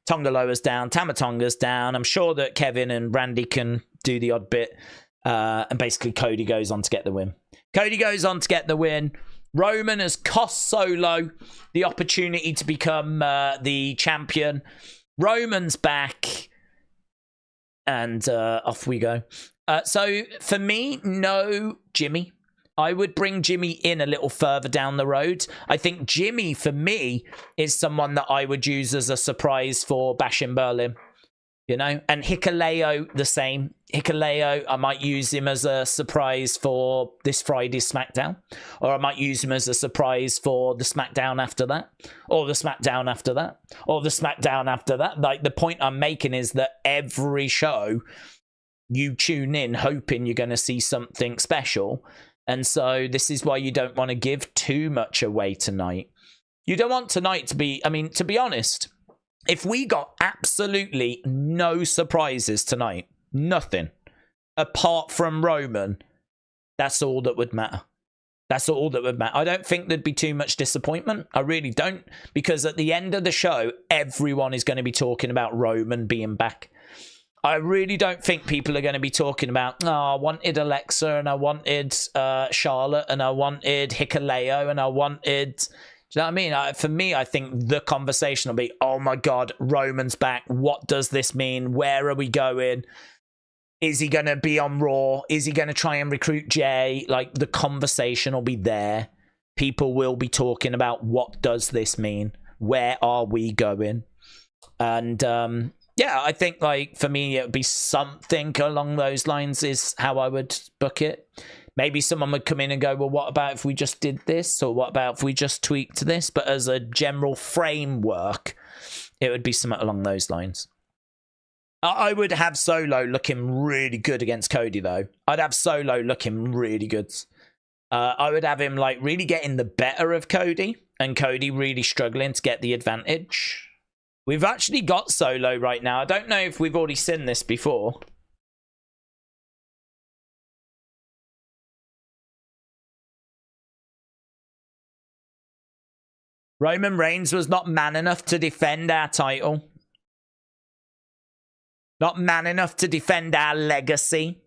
Tonga Loa's down. Tama Tonga's down. I'm sure that Kevin and Randy can do the odd bit. And basically Cody goes on to get the win. Cody goes on to get the win. Roman has cost Solo the opportunity to become the champion. Roman's back. And off we go. So for me, no Jimmy. I would bring Jimmy in a little further down the road. I think Jimmy, for me, is someone that I would use as a surprise for Bash in Berlin. You know? And Hikuleo, the same. Hikuleo, I might use him as a surprise for this Friday's SmackDown. Or I might use him as a surprise for the SmackDown after that. Or the SmackDown after that. Or the SmackDown after that. Like, the point I'm making is that every show, you tune in hoping you're going to see something special. And so this is why you don't want to give too much away tonight. You don't want tonight to be, I mean, to be honest, if we got absolutely no surprises tonight, nothing, apart from Roman, that's all that would matter. That's all that would matter. I don't think there'd be too much disappointment. I really don't. Because at the end of the show, everyone is going to be talking about Roman being back. I really don't think people are going to be talking about, oh, I wanted Alexa and I wanted Charlotte and I wanted Hikuleo and I wanted... Do you know what I mean? For me, I think the conversation will be, oh my God, Roman's back. What does this mean? Where are we going? Is he going to be on Raw? Is he going to try and recruit Jay? Like, the conversation will be there. People will be talking about, what does this mean? Where are we going? And... yeah, I think, like, for me, it would be something along those lines is how I would book it. Maybe someone would come in and go, well, what about if we just did this? Or what about if we just tweaked this? But as a general framework, it would be something along those lines. I would have Solo looking really good against Cody, though. I'd have Solo looking really good. I would have him, like, really getting the better of Cody, and Cody really struggling to get the advantage. We've actually got Solo right now. I don't know if we've already seen this before. Roman Reigns was not man enough to defend our title. Not man enough to defend our legacy.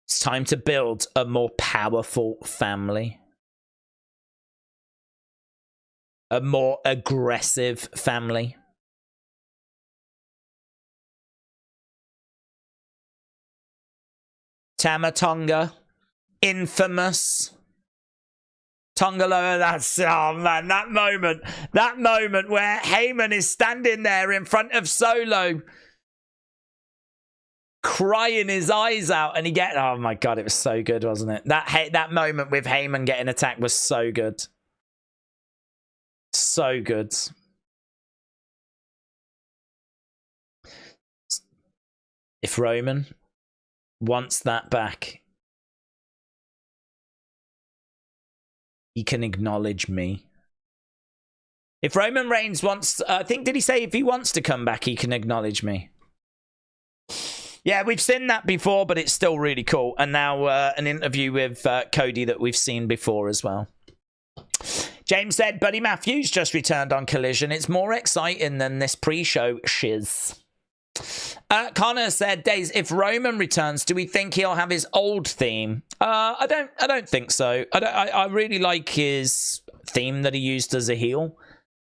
It's time to build a more powerful family. A more aggressive family. Tama Tonga. Infamous. Tongaloa, that's, oh man, that moment where Heyman is standing there in front of Solo, crying his eyes out, and oh my god, it was so good, wasn't it? That moment with Heyman getting attacked was so good. So good. If Roman wants that back, he can acknowledge me. If Roman Reigns wants, I think, did he say if he wants to come back, he can acknowledge me? Yeah, we've seen that before, but it's still really cool. And now an interview with Cody that we've seen before as well. James said, Buddy Matthews just returned on Collision. It's more exciting than this pre-show shiz. Connor said, Days, if Roman returns, do we think he'll have his old theme? I don't think so. I really like his theme that he used as a heel.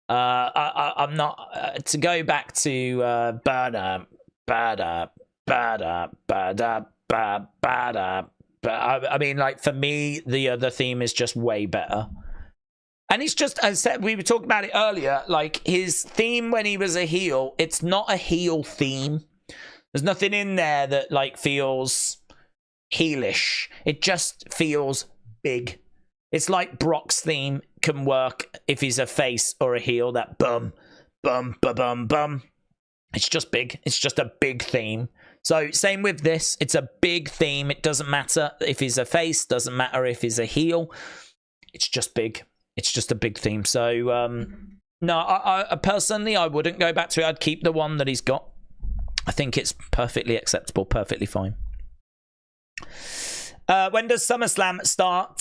I'm not to go back to I mean, like, for me, the other theme is just way better. And it's just, as I said, we were talking about it earlier, like, his theme when he was a heel, it's not a heel theme. There's nothing in there that, like, feels heelish. It just feels big. It's like Brock's theme can work if he's a face or a heel, that bum, bum, ba bum, bum. It's just big. It's just a big theme. So same with this. It's a big theme. It doesn't matter if he's a face, doesn't matter if he's a heel. It's just big. It's just a big theme. So, no, I personally, I wouldn't go back to it. I'd keep the one that he's got. I think it's perfectly acceptable, perfectly fine. When does SummerSlam start?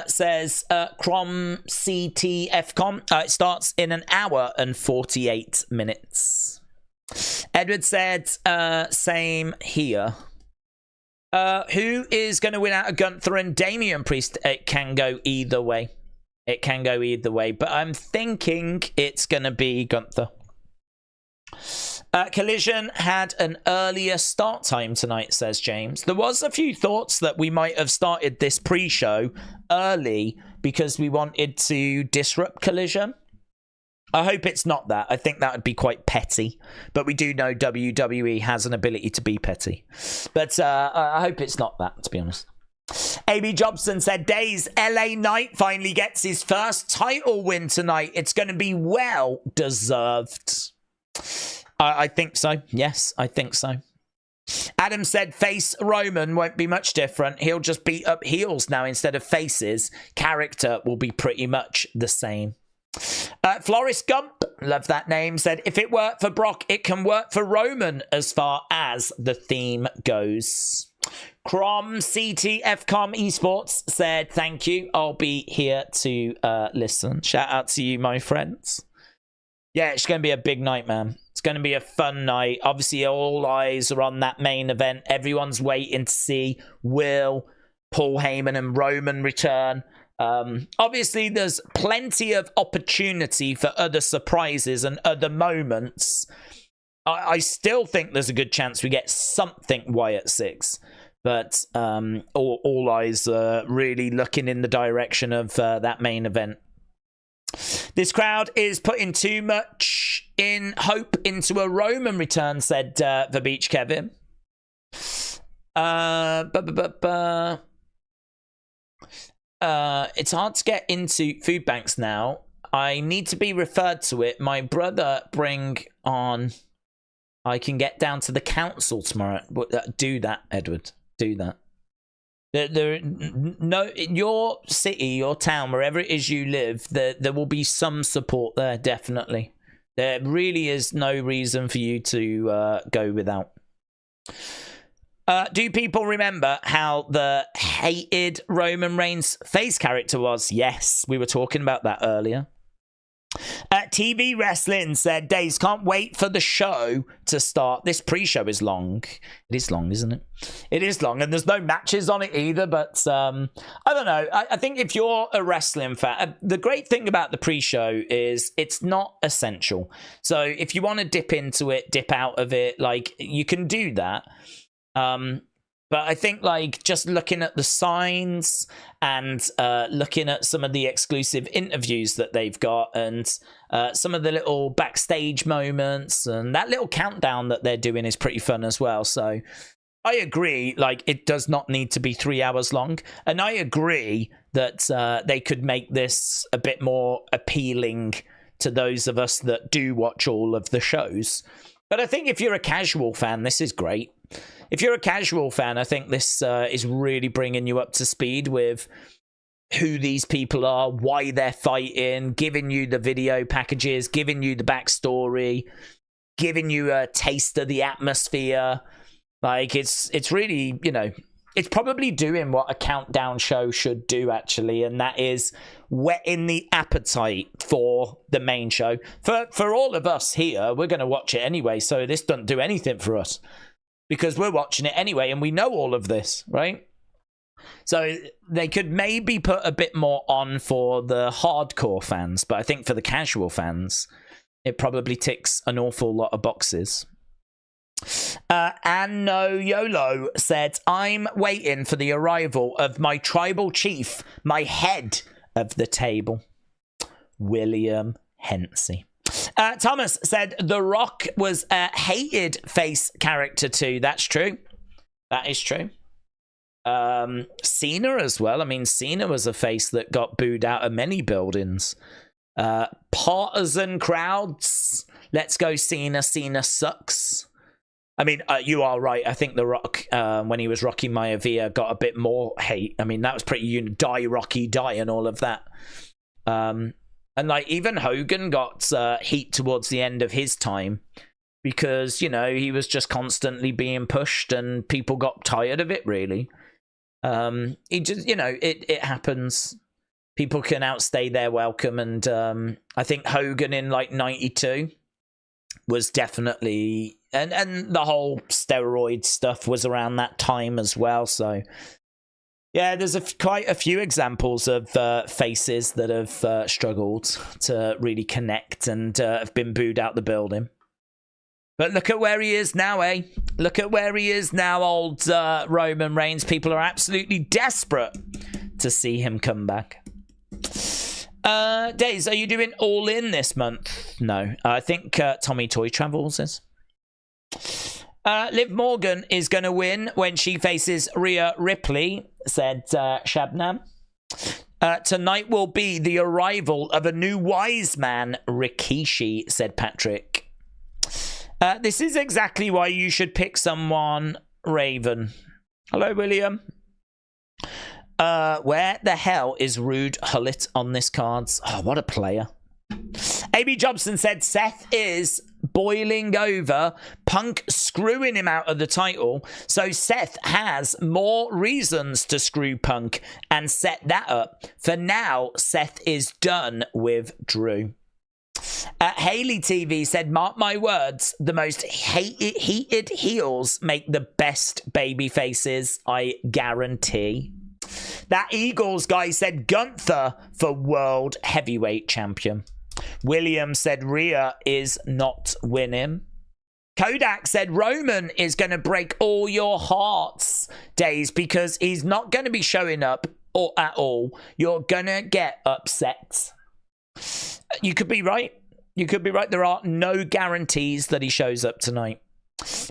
Says Crom CTFcom. It starts in an hour and 48 minutes. Edward said, same here. Who is going to win out of Gunther and Damian Priest? It can go either way. It can go either way, but I'm thinking it's going to be Gunther. Collision had an earlier start time tonight, says James. There was a few thoughts that we might have started this pre-show early because we wanted to disrupt Collision. I hope it's not that. I think that would be quite petty. But we do know WWE has an ability to be petty. But I hope it's not that, to be honest. AB Jobson said, Days, LA Knight finally gets his first title win tonight. It's going to be well deserved. I think so. Yes, I think so. Adam said, face Roman won't be much different. He'll just beat up heels now instead of faces. Character will be pretty much the same. Floris Gump, love that name, said, if it worked for Brock, it can work for Roman as far as the theme goes. Crom CTFcom Esports said, thank you. I'll be here to listen. Shout out to you, my friends. Yeah, it's going to be a big night, man. It's going to be a fun night. Obviously, all eyes are on that main event. Everyone's waiting to see will Paul Heyman and Roman return. Obviously, there's plenty of opportunity for other surprises and other moments. I still think there's a good chance we get something Wyatt 6. But all eyes are really looking in the direction of that main event. This crowd is putting too much in hope into a Roman return, said the Beach Kevin. It's hard to get into food banks now. I need to be referred to it. My brother bring on... I can get down to the council tomorrow. Do that, Edward. Do that. No, in your city, your town, wherever it is you live, there will be some support there, definitely. There really is no reason for you to go without. Do people remember how the hated Roman Reigns face character was? Yes, we were talking about that earlier. TV Wrestling said, Days, can't wait for the show to start. This pre-show is long. It is long, isn't it? It is long, and there's no matches on it either, but I don't know. I think if you're a wrestling fan, the great thing about the pre-show is it's not essential. So if you want to dip into it, dip out of it, like, you can do that. But I think, like, just looking at the signs and looking at some of the exclusive interviews that they've got and some of the little backstage moments and that little countdown that they're doing is pretty fun as well. So I agree, like, it does not need to be 3 hours long. And I agree that they could make this a bit more appealing to those of us that do watch all of the shows. But I think if you're a casual fan, this is great. If you're a casual fan, I think this is really bringing you up to speed with who these people are, why they're fighting, giving you the video packages, giving you the backstory, giving you a taste of the atmosphere. Like, it's really, you know, it's probably doing what a countdown show should do, actually, and that is whetting the appetite for the main show. For all of us here, we're going to watch it anyway, so this doesn't do anything for us. Because we're watching it anyway, and we know all of this, right? So they could maybe put a bit more on for the hardcore fans, but I think for the casual fans, it probably ticks an awful lot of boxes. Anno YOLO said, I'm waiting for the arrival of my tribal chief, my head of the table, William Hensey. Thomas said, The Rock was a hated face character too. That's true. That is true. Cena as well. I mean, Cena was a face that got booed out of many buildings. Partisan crowds. Let's go Cena. Cena sucks. I mean, you are right. I think The Rock, when he was Rocky Maivia, got a bit more hate. I mean, that was pretty, die Rocky, die and all of that. And, like, even Hogan got heat towards the end of his time because, you know, he was just constantly being pushed and people got tired of it, really. He just, you know, it happens. People can outstay their welcome. And I think Hogan in, like, 92 was definitely... And the whole steroid stuff was around that time as well, so... Yeah, there's quite a few examples of faces that have struggled to really connect and have been booed out the building. But look at where he is now, eh? Look at where he is now, old Roman Reigns. People are absolutely desperate to see him come back. Days, are you doing All In this month? No, I think Tommy Toy Travels is. Liv Morgan is going to win when she faces Rhea Ripley, said Shabnam. Tonight will be the arrival of a new wise man, Rikishi, said Patrick. This is exactly why you should pick someone, Raven. Hello, William. Where the hell is Rude Hullet on this cards? Oh, what a player. AB Jobson said Seth is boiling over, Punk screwing him out of the title, so Seth has more reasons to screw Punk and set that up. For now, Seth is done with Drew. Haley TV said, mark my words, the most heated heels make the best baby faces, I guarantee. That Eagles guy said Gunther for World Heavyweight Champion. William said Rhea is not winning. Kodak said Roman is going to break all your hearts, Days, because he's not going to be showing up or at all. You're going to get upset. You could be right. You could be right. There are no guarantees that he shows up tonight.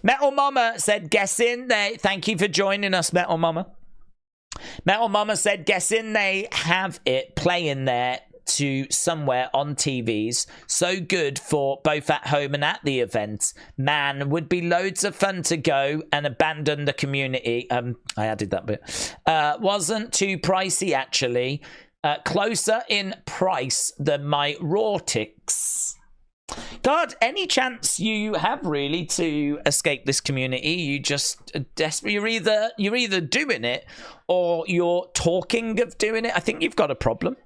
Metal Mama said, guess in they. Thank you for joining us, Metal Mama. Metal Mama said, guess in they have it playing there to somewhere on TVs. So good for both at home and at the event. Man, would be loads of fun to go and abandon the community. I added that bit. Wasn't too pricey, actually. Closer in price than my Raw ticks. God, any chance you have really to escape this community, you just you're either doing it or you're talking of doing it. I think you've got a problem.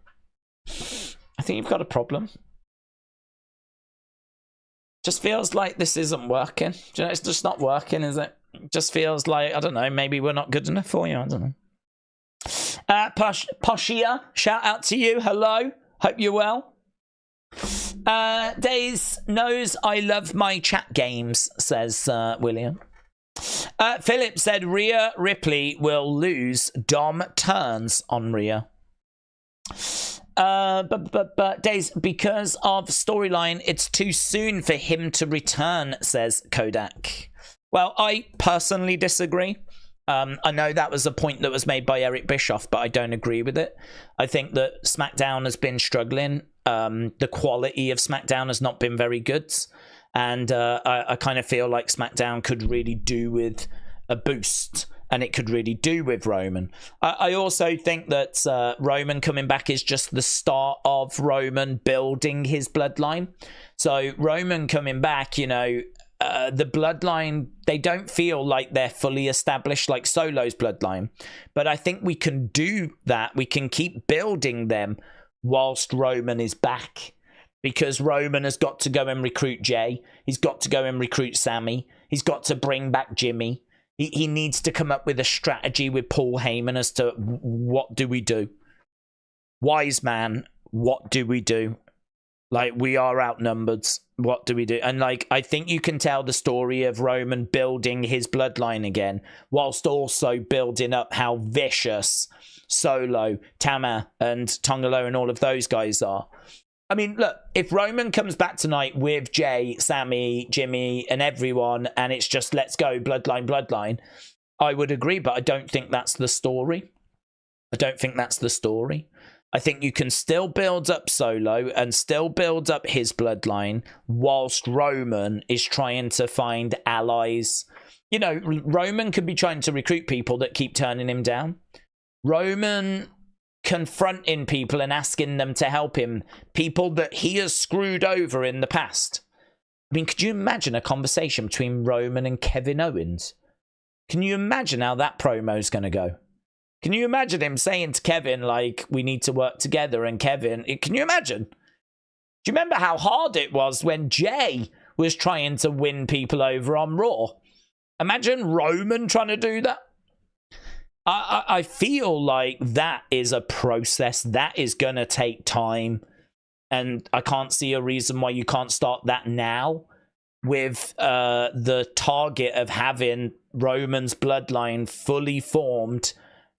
Just feels like this isn't working. Do you know, it's just not working, is it? Just feels like, I don't know, maybe we're not good enough for you. I don't know. Poshia, shout out to you. Hello. Hope you're well. Days knows I love my chat games, says William. Philip said Rhea Ripley will lose. Dom turns on Rhea. But Days, because of storyline, it's too soon for him to return, says Kodak. Well, I personally disagree. I know that was a point that was made by Eric Bischoff, but I don't agree with it. I think that SmackDown has been struggling. The quality of SmackDown has not been very good. And I kind of feel like SmackDown could really do with a boost. And it could really do with Roman. I also think that Roman coming back is just the start of Roman building his bloodline. So Roman coming back, you know, the bloodline, they don't feel like they're fully established like Solo's bloodline. But I think we can do that. We can keep building them whilst Roman is back. Because Roman has got to go and recruit Jay. He's got to go and recruit Sami. He's got to bring back Jimmy. He needs to come up with a strategy with Paul Heyman as to what do we do? Wise man, what do we do? Like, we are outnumbered. What do we do? And, like, I think you can tell the story of Roman building his bloodline again, whilst also building up how vicious Solo, Tama, and Tongalo and all of those guys are. I mean, look, if Roman comes back tonight with Jay, Sami, Jimmy, and everyone, and it's just, let's go, bloodline, I would agree, but I don't think that's the story. I think you can still build up Solo and still build up his bloodline whilst Roman is trying to find allies. You know, Roman could be trying to recruit people that keep turning him down. Roman confronting people and asking them to help him, people that he has screwed over in the past. I mean, could you imagine a conversation between Roman and Kevin Owens? Can you imagine how that promo is going to go? Can you imagine him saying to Kevin, like, we need to work together? And Kevin, can you imagine? Do you remember how hard it was when Jay was trying to win people over on Raw? Imagine Roman trying to do that. I feel like that is a process that is going to take time, and I can't see a reason why you can't start that now with the target of having Roman's bloodline fully formed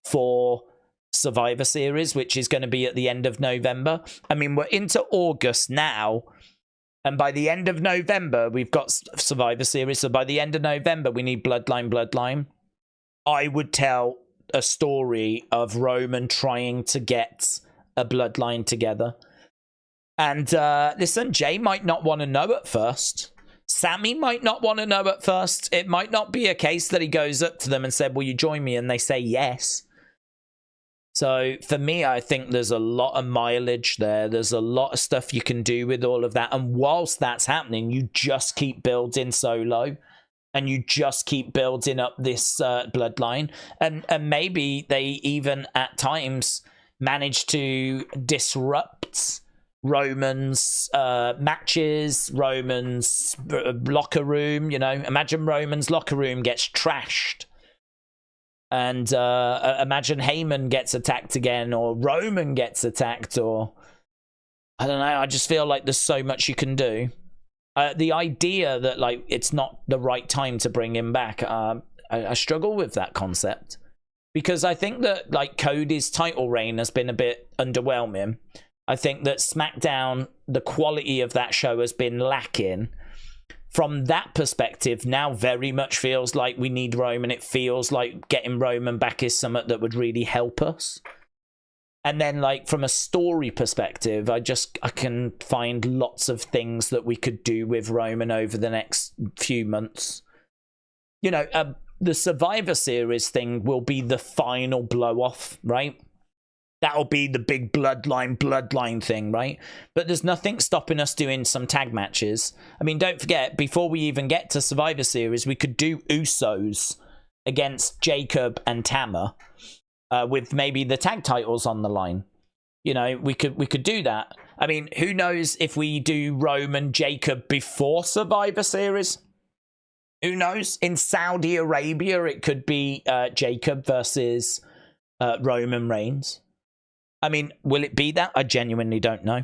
for Survivor Series, which is going to be at the end of November. I mean, we're into August now, and by the end of November, we've got Survivor Series, so by the end of November, we need Bloodline. I would tell a story of Roman trying to get a bloodline together. And listen, Jay might not want to know at first. Sami might not want to know at first. It might not be a case that he goes up to them and said, will you join me? And they say yes. So for me, I think there's a lot of mileage there. There's a lot of stuff you can do with all of that. And whilst that's happening, you just keep building Solo. And you just keep building up this bloodline. And maybe they even at times manage to disrupt Roman's matches, Roman's locker room. You know, imagine Roman's locker room gets trashed. And imagine Heyman gets attacked again, or Roman gets attacked, or I don't know. I just feel like there's so much you can do. The idea that, like, it's not the right time to bring him back, I struggle with that concept. Because I think that, like, Cody's title reign has been a bit underwhelming. I think that SmackDown, the quality of that show has been lacking. from that perspective, now very much feels like we need Roman. It feels like getting Roman back is something that would really help us. And then, like, from a story perspective, I can find lots of things that we could do with Roman over the next few months. You know, the Survivor Series thing will be the final blow-off, right? That'll be the big bloodline thing, right? But there's nothing stopping us doing some tag matches. I mean, don't forget, before we even get to Survivor Series, we could do Usos against Jacob and Tama. With maybe the tag titles on the line. You know, we could do that. I mean, who knows if we do Roman Jacob before Survivor Series? Who knows? In Saudi Arabia, it could be Jacob versus Roman Reigns. I mean, will it be that? I genuinely don't know.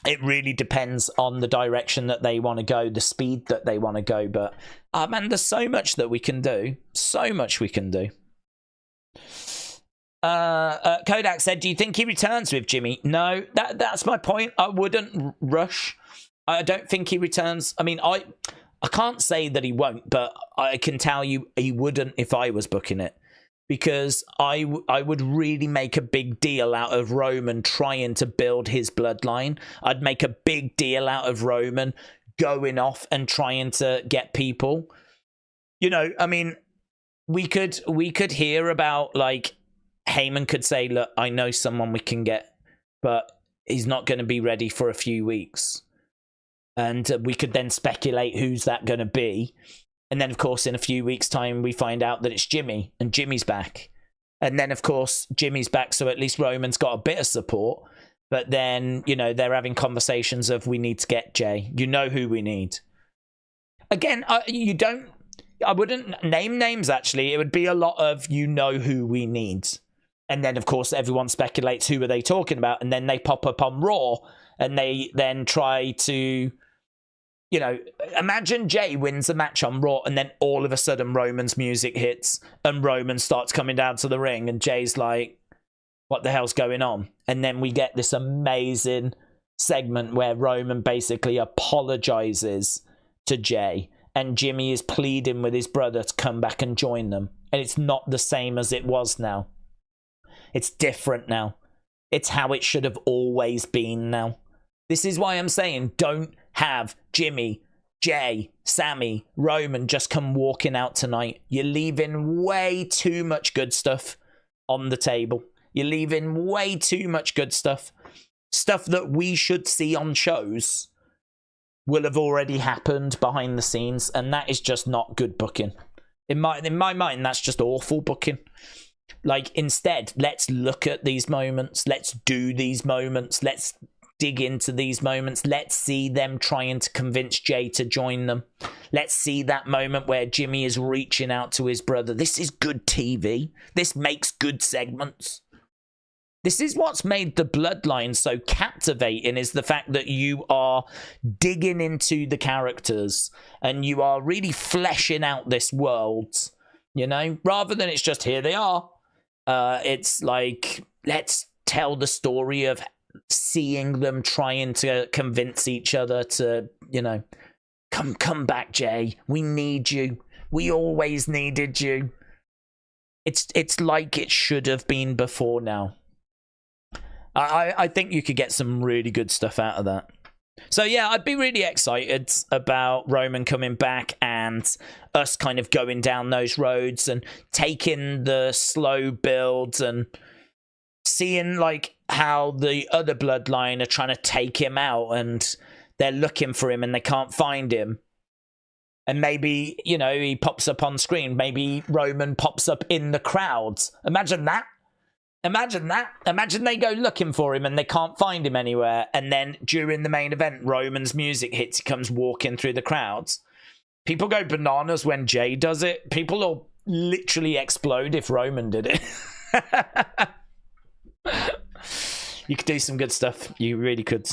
It really depends on the direction that they want to go, the speed that they want to go. But, man, there's so much that we can do. So much we can do. Kodak said, do you think he returns with Jimmy? No, that's my point. I wouldn't rush. I don't think he returns. I mean, I can't say that he won't, but I can tell you he wouldn't if I was booking it. Because I would really make a big deal out of Roman trying to build his bloodline. I'd make a big deal out of Roman going off and trying to get people. You know, I mean, we could hear about, like, Heyman could say, look, I know someone we can get, but he's not going to be ready for a few weeks. And we could then speculate who's that going to be. And then, of course, in a few weeks' time, we find out that it's Jimmy, and Jimmy's back. And then, of course, Jimmy's back, so at least Roman's got a bit of support. But then, you know, they're having conversations of, we need to get Jay. You know who we need. Again, I wouldn't name names, actually. It would be a lot of, you know who we need. And then, of course, everyone speculates who are they talking about. And then they pop up on Raw. And they then try to, you know, imagine Jay wins a match on Raw. And then all of a sudden Roman's music hits. And Roman starts coming down to the ring. And Jay's like, what the hell's going on? And then we get this amazing segment where Roman basically apologizes to Jay. And Jimmy is pleading with his brother to come back and join them. And it's not the same as it was now. It's different now. It's how it should have always been now. This is why I'm saying don't have Jimmy, Jay, Sami, Roman just come walking out tonight. You're leaving way too much good stuff on the table. You're leaving way too much good stuff. Stuff that we should see on shows will have already happened behind the scenes, and that is just not good booking. In my mind, that's just awful booking. Like, instead, let's look at these moments. Let's do these moments. Let's dig into these moments. Let's see them trying to convince Jay to join them. Let's see that moment where Jimmy is reaching out to his brother. This is good TV. This makes good segments. This is what's made the Bloodline so captivating, is the fact that you are digging into the characters and you are really fleshing out this world, you know, rather than it's just here they are. It's like, let's tell the story of seeing them trying to convince each other to, you know, come back, Jay. We need you. We always needed you. It's like it should have been before now. I think you could get some really good stuff out of that. So yeah, I'd be really excited about Roman coming back and us kind of going down those roads and taking the slow builds and seeing like how the other Bloodline are trying to take him out and they're looking for him and they can't find him. And maybe, you know, he pops up on screen. Maybe Roman pops up in the crowds. Imagine that. Imagine that. Imagine they go looking for him and they can't find him anywhere. And then during the main event, Roman's music hits. He comes walking through the crowds. People go bananas when Jay does it. People will literally explode if Roman did it. You could do some good stuff. You really could.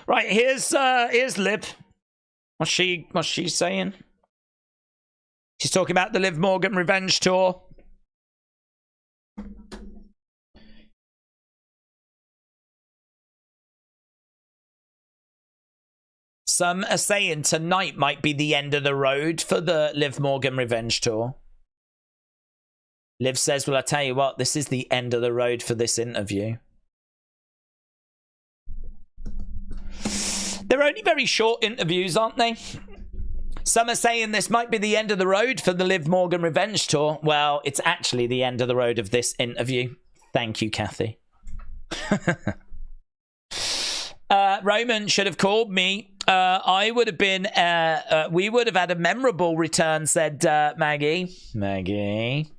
Right, here's Liv. What's she saying? She's talking about the Liv Morgan Revenge Tour. Some are saying tonight might be the end of the road for the Liv Morgan Revenge Tour. Liv says, well, I tell you what, this is the end of the road for this interview. They're only very short interviews, aren't they? Some are saying this might be the end of the road for the Liv Morgan Revenge Tour. Well, it's actually the end of the road of this interview. Thank you, Kathy. Roman should have called me. I would have been, we would have had a memorable return, said Maggie. Maggie.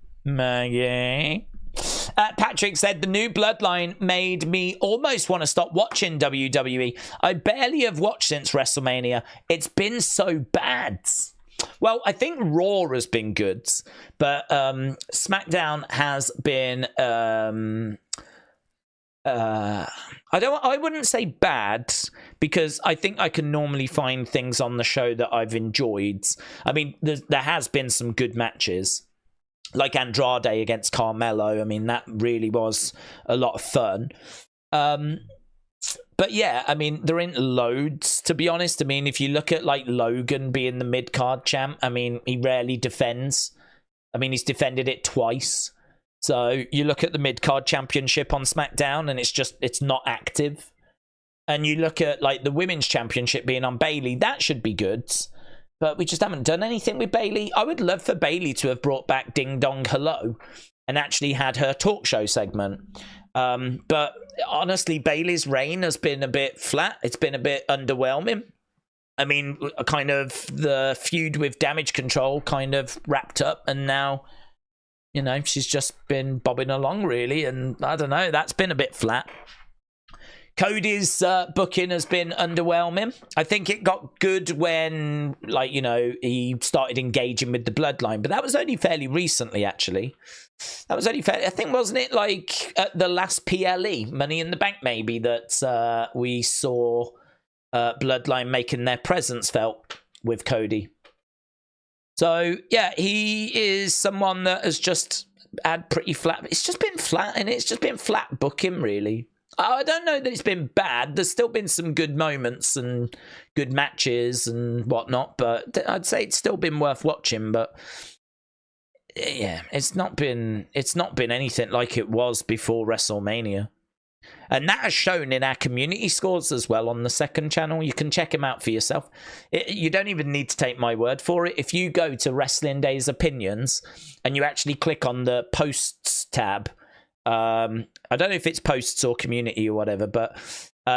Patrick said, the new Bloodline made me almost want to stop watching WWE. I barely have watched since WrestleMania. It's been so bad. Well, I think Raw has been good, but SmackDown has been... I wouldn't say bad, because I think I can normally find things on the show that I've enjoyed. I mean, there has been some good matches, like Andrade against Carmelo. I mean, that really was a lot of fun. But yeah, I mean, there ain't loads, to be honest. I mean, if you look at like Logan being the mid-card champ, I mean, he rarely defends. I mean, he's defended it twice. So you look at the mid-card championship on SmackDown and it's not active. And you look at like the women's championship being on Bayley, that should be good. But we just haven't done anything with Bayley. I would love for Bayley to have brought back Ding Dong Hello and actually had her talk show segment. But honestly, Bayley's reign has been a bit flat. It's been a bit underwhelming. I mean, kind of the feud with Damage Control kind of wrapped up, and now, you know, she's just been bobbing along, really. And I don't know, that's been a bit flat. Cody's booking has been underwhelming. I think it got good when, like, you know, he started engaging with the Bloodline, but that was only fairly recently, actually. That was only fairly, I think, wasn't it like at the last PLE, Money in the Bank, maybe, that we saw Bloodline making their presence felt with Cody. So, yeah, he is someone that has just had pretty flat. It's just been flat, and it's just been flat booking, really. I don't know that it's been bad. There's still been some good moments and good matches and whatnot, but I'd say it's still been worth watching. But yeah, it's not been anything like it was before WrestleMania. And that has shown in our community scores as well on the second channel. You can check them out for yourself. You don't even need to take my word for it. If you go to Wrestling Days Opinions and you actually click on the posts tab, I don't know if it's posts or community or whatever, but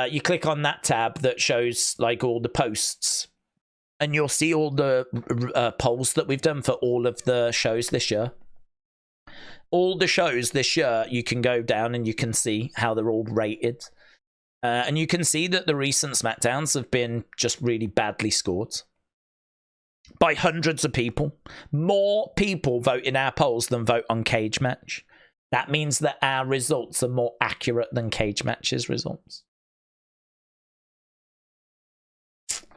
you click on that tab that shows like all the posts, and you'll see all the polls that we've done for all of the shows this year. All the shows this year, you can go down and you can see how they're all rated. And you can see that the recent SmackDowns have been just really badly scored by hundreds of people. More people vote in our polls than vote on Cage Match. That means that our results are more accurate than Cage Match's results.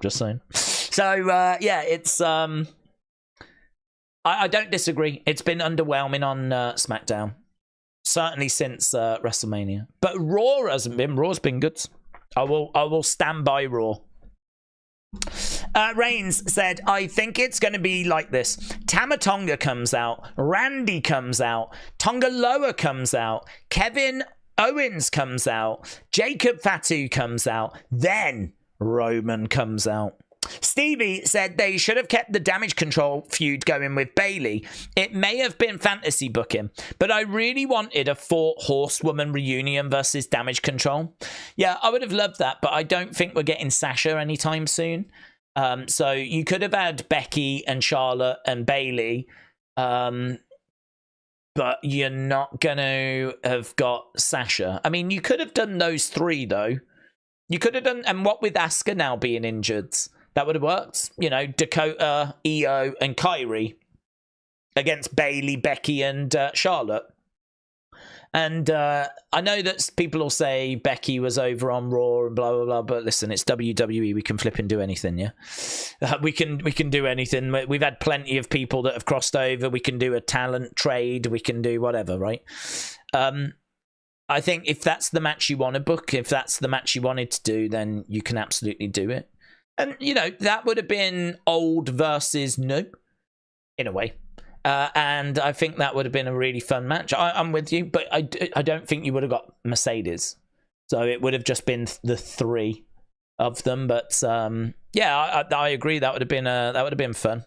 Just saying. So, yeah, it's... I don't disagree. It's been underwhelming on SmackDown. Certainly since WrestleMania. But Raw hasn't been. Raw's been good. I will stand by Raw. Reigns said, I think it's going to be like this. Tama Tonga comes out. Randy comes out. Tonga Loa comes out. Kevin Owens comes out. Jacob Fatu comes out. Then Roman comes out. Stevie said they should have kept the Damage Control feud going with Bayley. It may have been fantasy booking, but I really wanted a 4 horsewoman reunion versus Damage Control. Yeah, I would have loved that, but I don't think we're getting Sasha anytime soon. So you could have had Becky and Charlotte and Bayley, but you're not going to have got Sasha. I mean, you could have done those 3, though. You could have done, and what with Asuka now being injured, that would have worked. You know, Dakota, Io, and Kyrie against Bayley, Becky, and Charlotte. And I know that people will say Becky was over on Raw and blah, blah, blah. But listen, it's WWE. We can flip and do anything, yeah? We can do anything. We've had plenty of people that have crossed over. We can do a talent trade. We can do whatever, right? I think if that's the match you want to book, if that's the match you wanted to do, then you can absolutely do it. And, you know, that would have been old versus new, in a way. And I think that would have been a really fun match. I'm with you, but I don't think you would have got Mercedes. So it would have just been the three of them. But yeah, I agree. That would have been fun.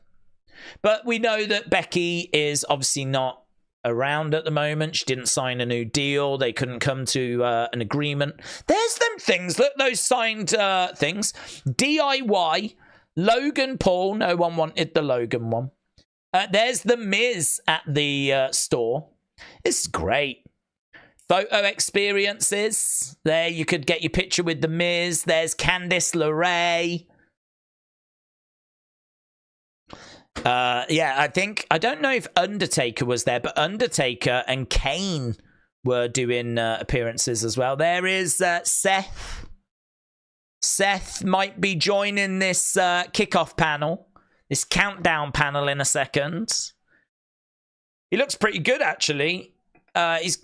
But we know that Becky is obviously not around at the moment. She didn't sign a new deal. They couldn't come to an agreement. There's them things. Look, those signed things. DIY. Logan Paul. No one wanted the Logan one. There's the Miz at the store. It's great. Photo experiences. There you could get your picture with the Miz. There's Candice LeRae. Yeah, I don't know if Undertaker was there, but Undertaker and Kane were doing appearances as well. There is Seth. Seth might be joining this kickoff panel, this countdown panel in a second. He looks pretty good, actually.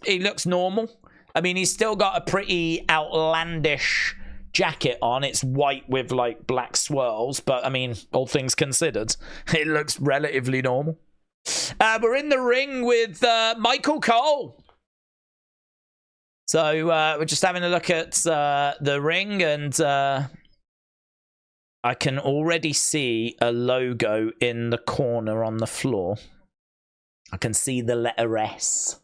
He looks normal. I mean, he's still got a pretty outlandish jacket on. It's white with like black swirls, but I mean, all things considered, it looks relatively normal. We're in the ring with Michael Cole. So we're just having a look at the ring, and I can already see a logo in the corner on the floor. I can see the letter S.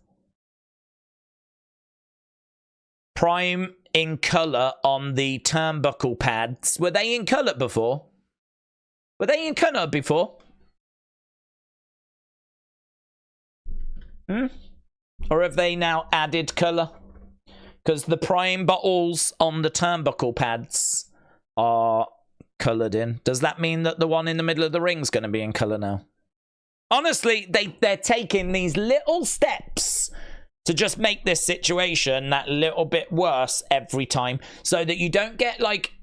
Prime in colour on the turnbuckle pads. Were they in colour before? Were they in colour before? Or have they now added colour? Because the Prime bottles on the turnbuckle pads are coloured in. Does that mean that the one in the middle of the ring is going to be in colour now? Honestly, they're taking these little steps to just make this situation that little bit worse every time, so that you don't get like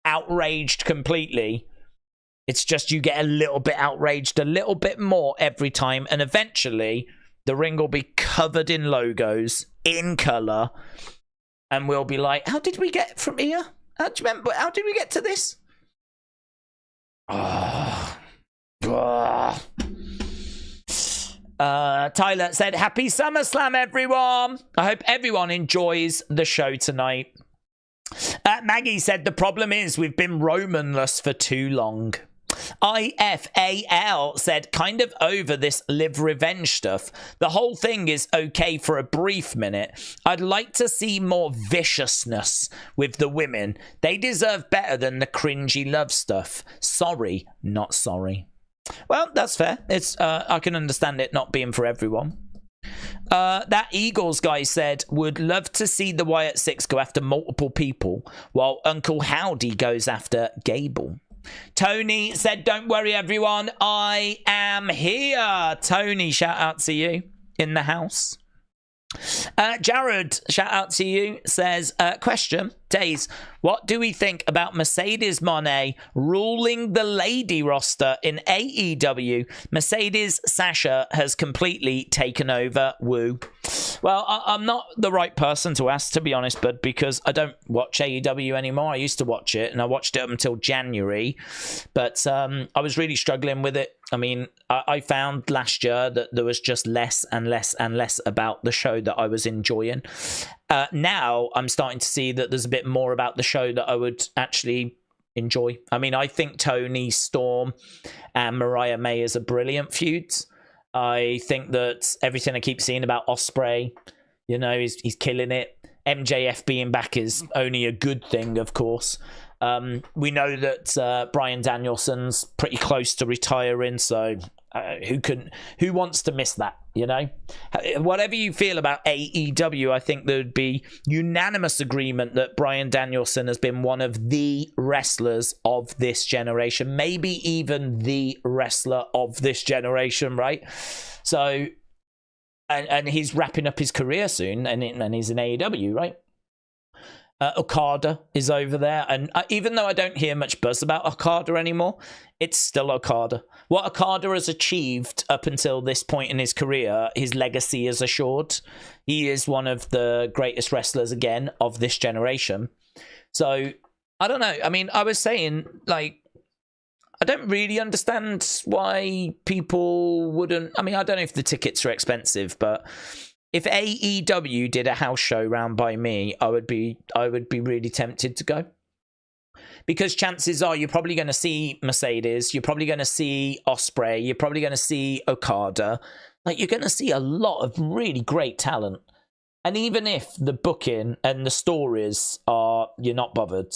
outraged completely. It's just you get a little bit outraged, a little bit more every time, and eventually the ring will be covered in logos in color, and we'll be like, how did we get from here? How did we get to this? Tyler said, happy SummerSlam, everyone. I hope everyone enjoys the show tonight. Maggie said, the problem is we've been Romanless for too long. IFAL said, kind of over this live revenge stuff. The whole thing is okay for a brief minute. I'd like to see more viciousness with the women. They deserve better than the cringy love stuff. Sorry, not sorry. Well, that's fair. It's I can understand it not being for everyone. That Eagles guy said, would love to see the Wyatt Six go after multiple people while Uncle Howdy goes after Gable. Tony said, don't worry, everyone. I am here. Tony, shout out to you in the house. Jared, shout out to you, says, question, Days, what do we think about Mercedes Moné ruling the lady roster in AEW? Mercedes Sasha has completely taken over. Woo. Well, I'm not the right person to ask, to be honest, bud, because I don't watch AEW anymore. I used to watch it, and I watched it up until January, but I was really struggling with it. I mean, I found last year that there was just less and less and less about the show that I was enjoying. Now I'm starting to see that there's a bit more about the show that I would actually enjoy. I mean, I think Tony Storm and Mariah May is a brilliant feud. I think that everything I keep seeing about Ospreay, you know, he's killing it. MJF being back is only a good thing, of course. We know that Bryan Danielson's pretty close to retiring, so who wants to miss that, you know? Whatever you feel about AEW, I think there'd be unanimous agreement that Bryan Danielson has been one of the wrestlers of this generation, maybe even the wrestler of this generation, right? So, and he's wrapping up his career soon, and he's in AEW, right? Okada is over there, and even though I don't hear much buzz about Okada anymore, it's still Okada. What Okada has achieved up until this point in his career, his legacy is assured. He is one of the greatest wrestlers, again, of this generation. So I don't know. I mean, I was saying, like, I don't really understand why people wouldn't. I mean, I don't know if the tickets are expensive, but if AEW did a house show round by me, I would be really tempted to go. Because chances are you're probably going to see Mercedes, you're probably going to see Ospreay, you're probably going to see Okada. Like, you're going to see a lot of really great talent. And even if the booking and the stories are, you're not bothered,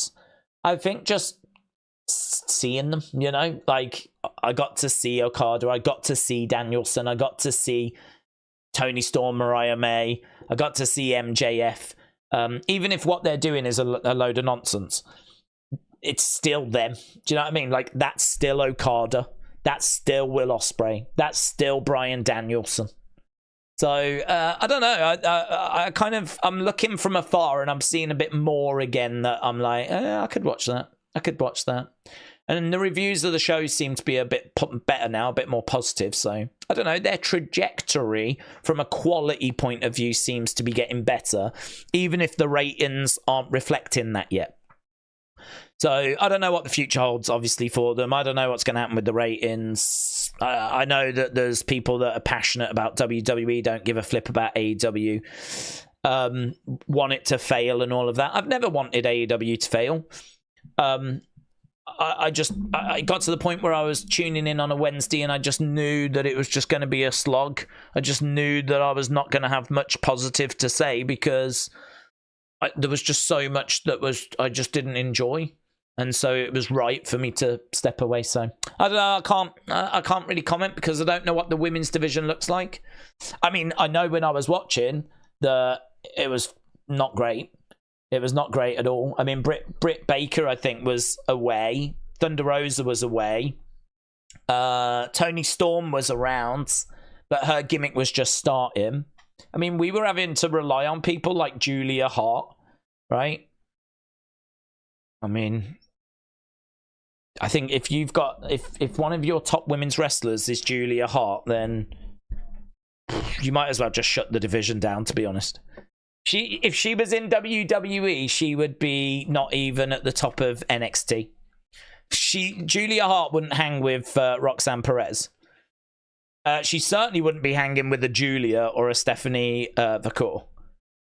I think just seeing them, you know, like, I got to see Okada, I got to see Danielson, I got to see Tony Storm, Mariah May, I got to see MJF. Even if what they're doing is a load of nonsense, it's still them. Do you know what I mean? Like, that's still Okada. That's still Will Ospreay. That's still Bryan Danielson. So, I don't know. I kind of, I'm looking from afar and I'm seeing a bit more again that I'm like, I could watch that. I could watch that. And the reviews of the show seem to be a bit better now, a bit more positive. So, I don't know, their trajectory from a quality point of view seems to be getting better, even if the ratings aren't reflecting that yet. So, I don't know what the future holds, obviously, for them. I don't know what's going to happen with the ratings. I know that there's people that are passionate about WWE, don't give a flip about AEW, want it to fail and all of that. I've never wanted AEW to fail. I got to the point where I was tuning in on a Wednesday and I just knew that it was just going to be a slog. I just knew that I was not going to have much positive to say because there was just so much that I just didn't enjoy. And so it was right for me to step away. So I don't know. I can't really comment because I don't know what the women's division looks like. I mean, I know when I was watching it was not great. It was not great at all. I mean, Britt Baker, I think, was away. Thunder Rosa was away. Toni Storm was around, but her gimmick was just starting. I mean, we were having to rely on people like Julia Hart, right? I mean, I think if you've got if one of your top women's wrestlers is Julia Hart, then you might as well just shut the division down, to be honest. If she was in WWE, she would be not even at the top of NXT. Julia Hart wouldn't hang with Roxanne Perez. She certainly wouldn't be hanging with a Julia or a Stephanie Vacour.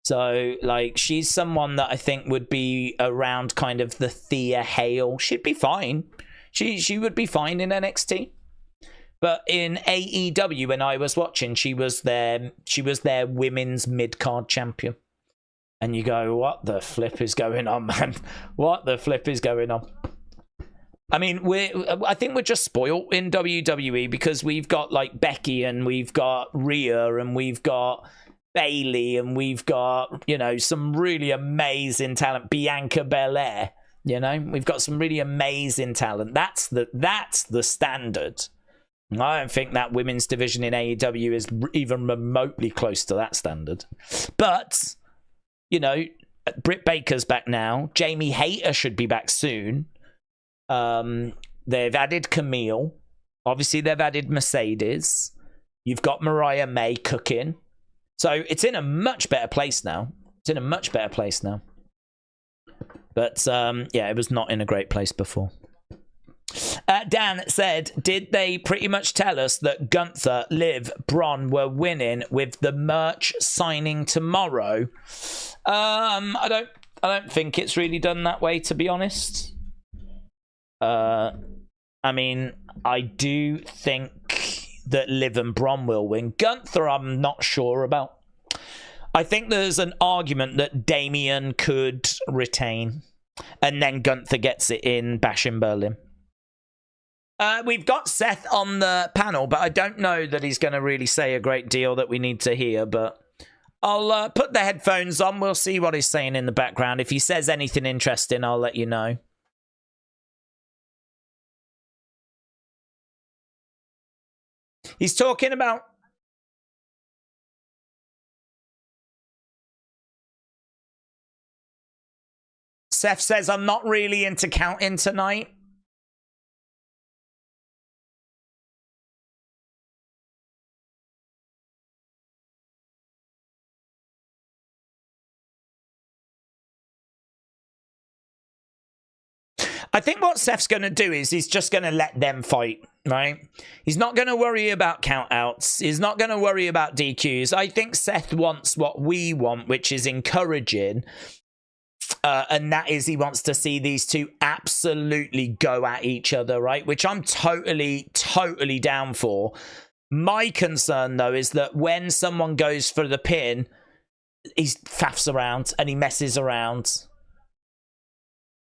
So, like, she's someone that I think would be around kind of the Thea Hale. She'd be fine. She would be fine in NXT. But in AEW, when I was watching, she was their women's mid-card champion. And you go, what the flip is going on, man? What the flip is going on? I mean, I think we're just spoiled in WWE because we've got, like, Becky and we've got Rhea and we've got Bayley and we've got, you know, some really amazing talent. Bianca Belair, you know, we've got some really amazing talent. That's the standard. I don't think that women's division in AEW is even remotely close to that standard. But, you know, Britt Baker's back now. Jamie Hayter should be back soon. They've added Camille. Obviously, they've added Mercedes. You've got Mariah May cooking. So it's in a much better place now. But, yeah, it was not in a great place before. Dan said, did they pretty much tell us that Gunther, Liv, Bron were winning with the merch signing tomorrow? I don't think it's really done that way, to be honest. I mean, I do think that Liv and Bron will win. Gunther, I'm not sure about. I think there's an argument that Damian could retain, and then Gunther gets it in Bash in Berlin. We've got Seth on the panel, but I don't know that he's going to really say a great deal that we need to hear, but I'll put the headphones on. We'll see what he's saying in the background. If he says anything interesting, I'll let you know. He's talking about... Seth says, I'm not really into counting tonight. I think what Seth's going to do is he's just going to let them fight, right? He's not going to worry about countouts. He's not going to worry about DQs. I think Seth wants what we want, which is encouraging. And that is he wants to see these two absolutely go at each other, right? Which I'm totally down for. My concern, though, is that when someone goes for the pin, he faffs around and he messes around.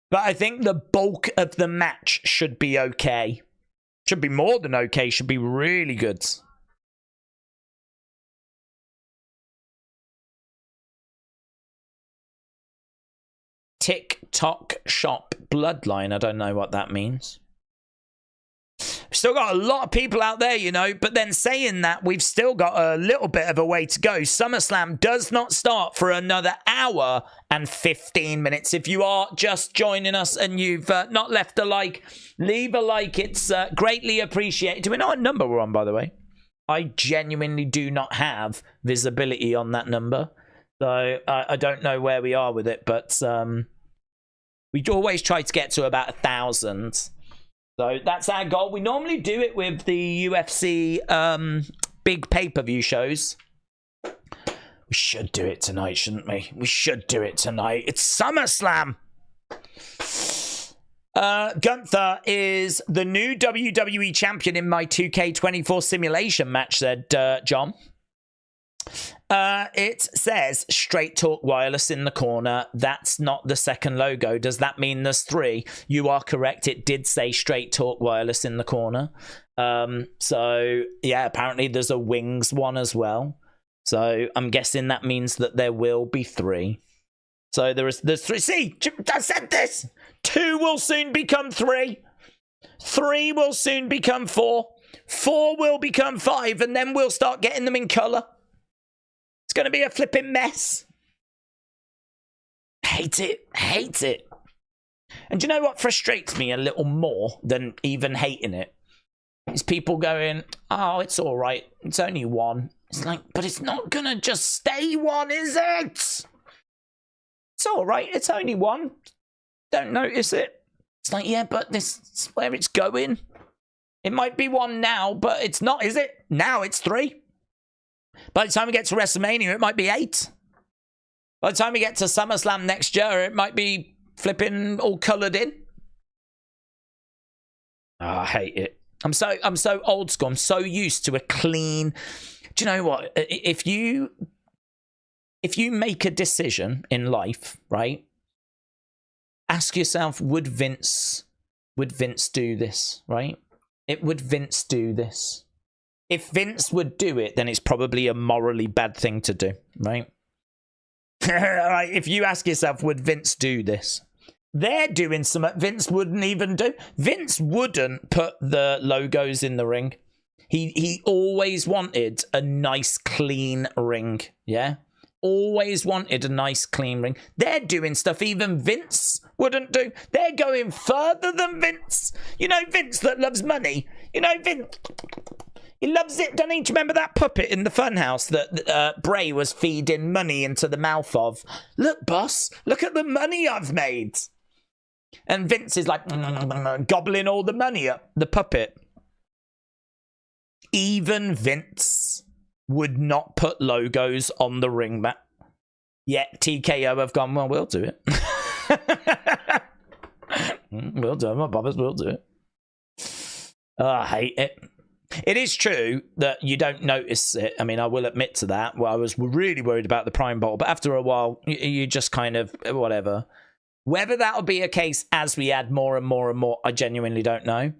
But I think the bulk of the match should be okay. Should be more than okay. Should be really good. TikTok shop Bloodline. I don't know what that means. Still got a lot of people out there, you know, but then saying that, we've still got a little bit of a way to go. SummerSlam does not start for another hour and 15 minutes. If you are just joining us and you've not left a like, leave a like. It's greatly appreciated. Do we know what number we're on, by the way? I genuinely do not have visibility on that number. So I don't know where we are with it, but we always try to get to about 1,000. So that's our goal. We normally do it with the UFC big pay-per-view shows. We should do it tonight, shouldn't we? We should do it tonight. It's SummerSlam. Gunther is the new WWE champion in my 2K24 simulation match, said John. It says Straight Talk Wireless in the corner. That's not the second logo. Does that mean there's 3? You are correct. It did say Straight Talk Wireless in the corner. So yeah, apparently there's a Wings one as well. So I'm guessing that means that there will be 3. So there's 3. See, I said this. 2 will soon become 3. 3 will soon become 4. 4 will become 5, and then we'll start getting them in color. It's going to be a flipping mess. Hate it. Hate it. And do you know what frustrates me a little more than even hating it? Is people going, oh, it's all right. It's only 1. It's like, but it's not going to just stay 1, is it? It's all right. It's only 1. Don't notice it. It's like, yeah, but this is where it's going. It might be 1 now, but it's not, is it? Now it's 3. By the time we get to WrestleMania, it might be 8. By the time we get to SummerSlam next year, it might be flipping all coloured in. Oh, I hate it. I'm so old school. I'm so used to a clean. Do you know what? If you make a decision in life, right? Ask yourself, would Vince do this, right? Would Vince do this? If Vince would do it, then it's probably a morally bad thing to do, right? Right, if you ask yourself, would Vince do this? They're doing something Vince wouldn't even do. Vince wouldn't put the logos in the ring. He always wanted a nice, clean ring, yeah? Always wanted a nice, clean ring. They're doing stuff even Vince wouldn't do. They're going further than Vince. You know Vince that loves money? You know Vince... He loves it, doesn't he? Do you remember that puppet in the funhouse that Bray was feeding money into the mouth of? Look, boss, look at the money I've made. And Vince is like, gobbling all the money up, the puppet. Even Vince would not put logos on the ring mat. Yet TKO have gone, well, we'll do it. We'll do it, my bobbers, we'll do it. Oh, I hate it. It is true that you don't notice it. I mean, I will admit to that. Well, I was really worried about the Prime Bowl, but after a while, you just kind of, whatever. Whether that'll be a case as we add more and more and more, I genuinely don't know.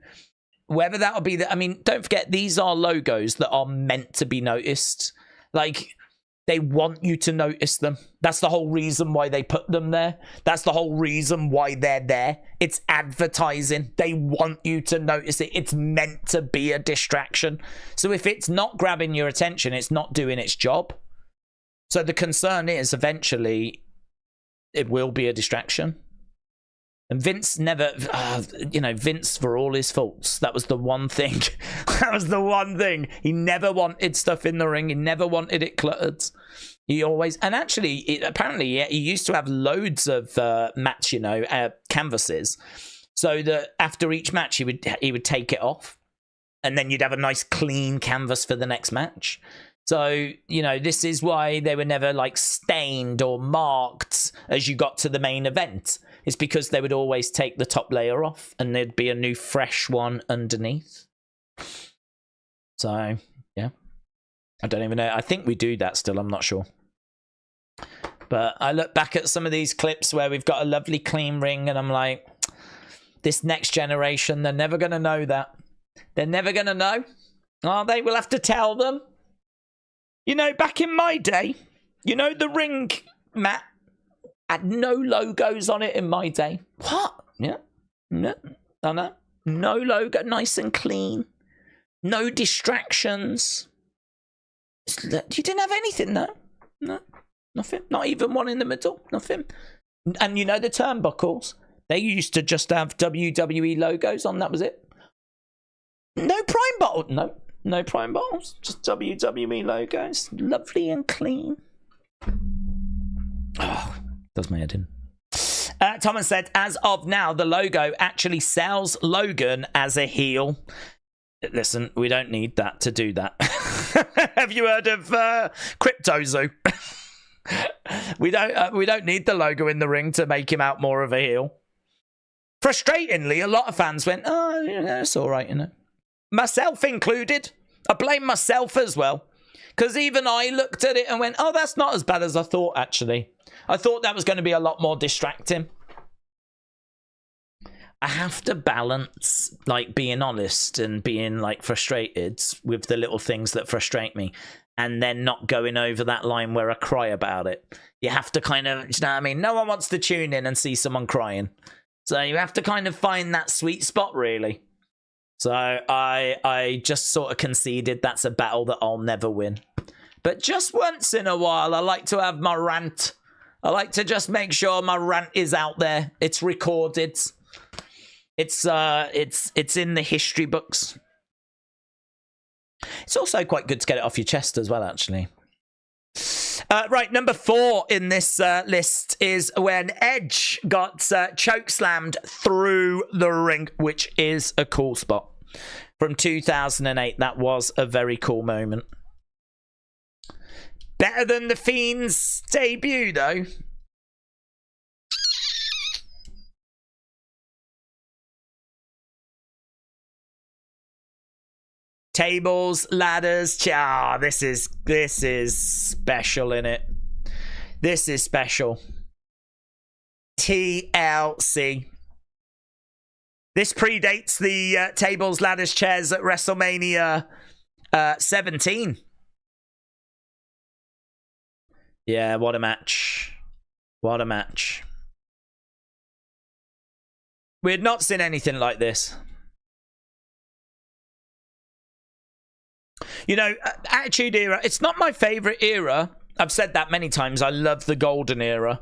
Whether that'll be that, I mean, don't forget, these are logos that are meant to be noticed. Like, they want you to notice them. That's the whole reason why they put them there. That's the whole reason why they're there. It's advertising. They want you to notice it. It's meant to be a distraction. So if it's not grabbing your attention, it's not doing its job. So the concern is eventually it will be a distraction. And Vince never, Vince, for all his faults, that was the one thing. That was the one thing. He never wanted stuff in the ring. He never wanted it cluttered. He always, and actually, apparently, he used to have loads of mats, canvases. so that after each match he would take it off, and then you'd have a nice clean canvas for the next match. So, you know, this is why they were never like stained or marked as you got to the main event. It's because they would always take the top layer off and there'd be a new fresh one underneath. So, yeah. I don't even know. I think we do that still. I'm not sure. But I look back at some of these clips where we've got a lovely clean ring and I'm like, this next generation, they're never going to know that. They're never going to know. Are they? We'll have to tell them. You know, back in my day, you know, the ring mat had no logos on it in my day. What? Yeah. No. Oh, no. No logo. Nice and clean. No distractions. You didn't have anything, no? No. Nothing. Not even one in the middle. Nothing. And you know the turnbuckles? They used to just have WWE logos on. That was it. No prime bottle. No. No prime bottles, just WWE logos. Lovely and clean. Oh, does my head in. Thomas said, as of now, the logo actually sells Logan as a heel. Listen, we don't need that to do that. Have you heard of CryptoZoo? we don't need the logo in the ring to make him out more of a heel. Frustratingly, a lot of fans went, oh, yeah, it's all right, you know. Myself included. I blame myself as well. Because even I looked at it and went, oh, that's not as bad as I thought, actually. I thought that was going to be a lot more distracting. I have to balance, like, being honest and being, like, frustrated with the little things that frustrate me. And then not going over that line where I cry about it. You have to kind of, you know what I mean? No one wants to tune in and see someone crying. So you have to kind of find that sweet spot, really. So I just sort of conceded that's a battle that I'll never win. But just once in a while, I like to have my rant. I like to just make sure my rant is out there. It's recorded. It's in the history books. It's also quite good to get it off your chest as well, actually. Right, number 4 in this list is when Edge got chokeslammed through the ring, which is a cool spot. From 2008, that was a very cool moment. Better than The Fiend's debut, though. Tables, ladders, this is special, innit? This is special. TLC. This predates the tables, ladders, chairs at WrestleMania 17. Yeah, what a match. What a match. We had not seen anything like this. You know, Attitude Era, it's not my favorite era. I've said that many times. I love the golden era.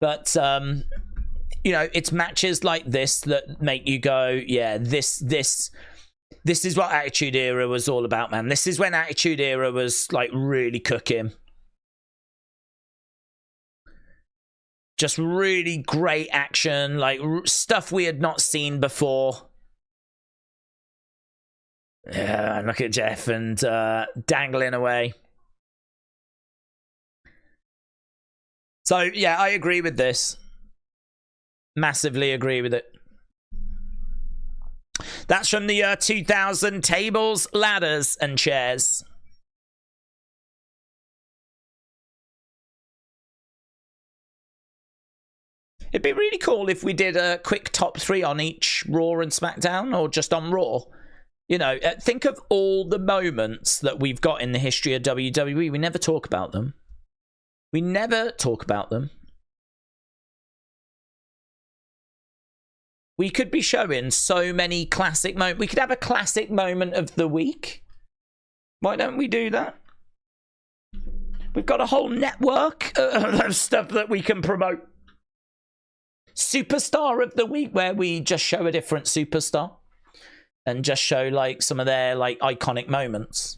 But, you know, it's matches like this that make you go, yeah, this is what Attitude Era was all about, man. This is when Attitude Era was, like, really cooking. Just really great action, like, stuff we had not seen before. Yeah, look at Jeff and dangling away. So, yeah, I agree with this. Massively agree with it. That's from the 2000 Tables, Ladders, and Chairs. It'd be really cool if we did a quick top 3 on each Raw and SmackDown, or just on Raw. You know, think of all the moments that we've got in the history of WWE. We never talk about them. We never talk about them. We could be showing so many classic moments. We could have a classic moment of the week. Why don't we do that? We've got a whole network of stuff that we can promote. Superstar of the week, where we just show a different superstar. And just show, like, some of their, like, iconic moments.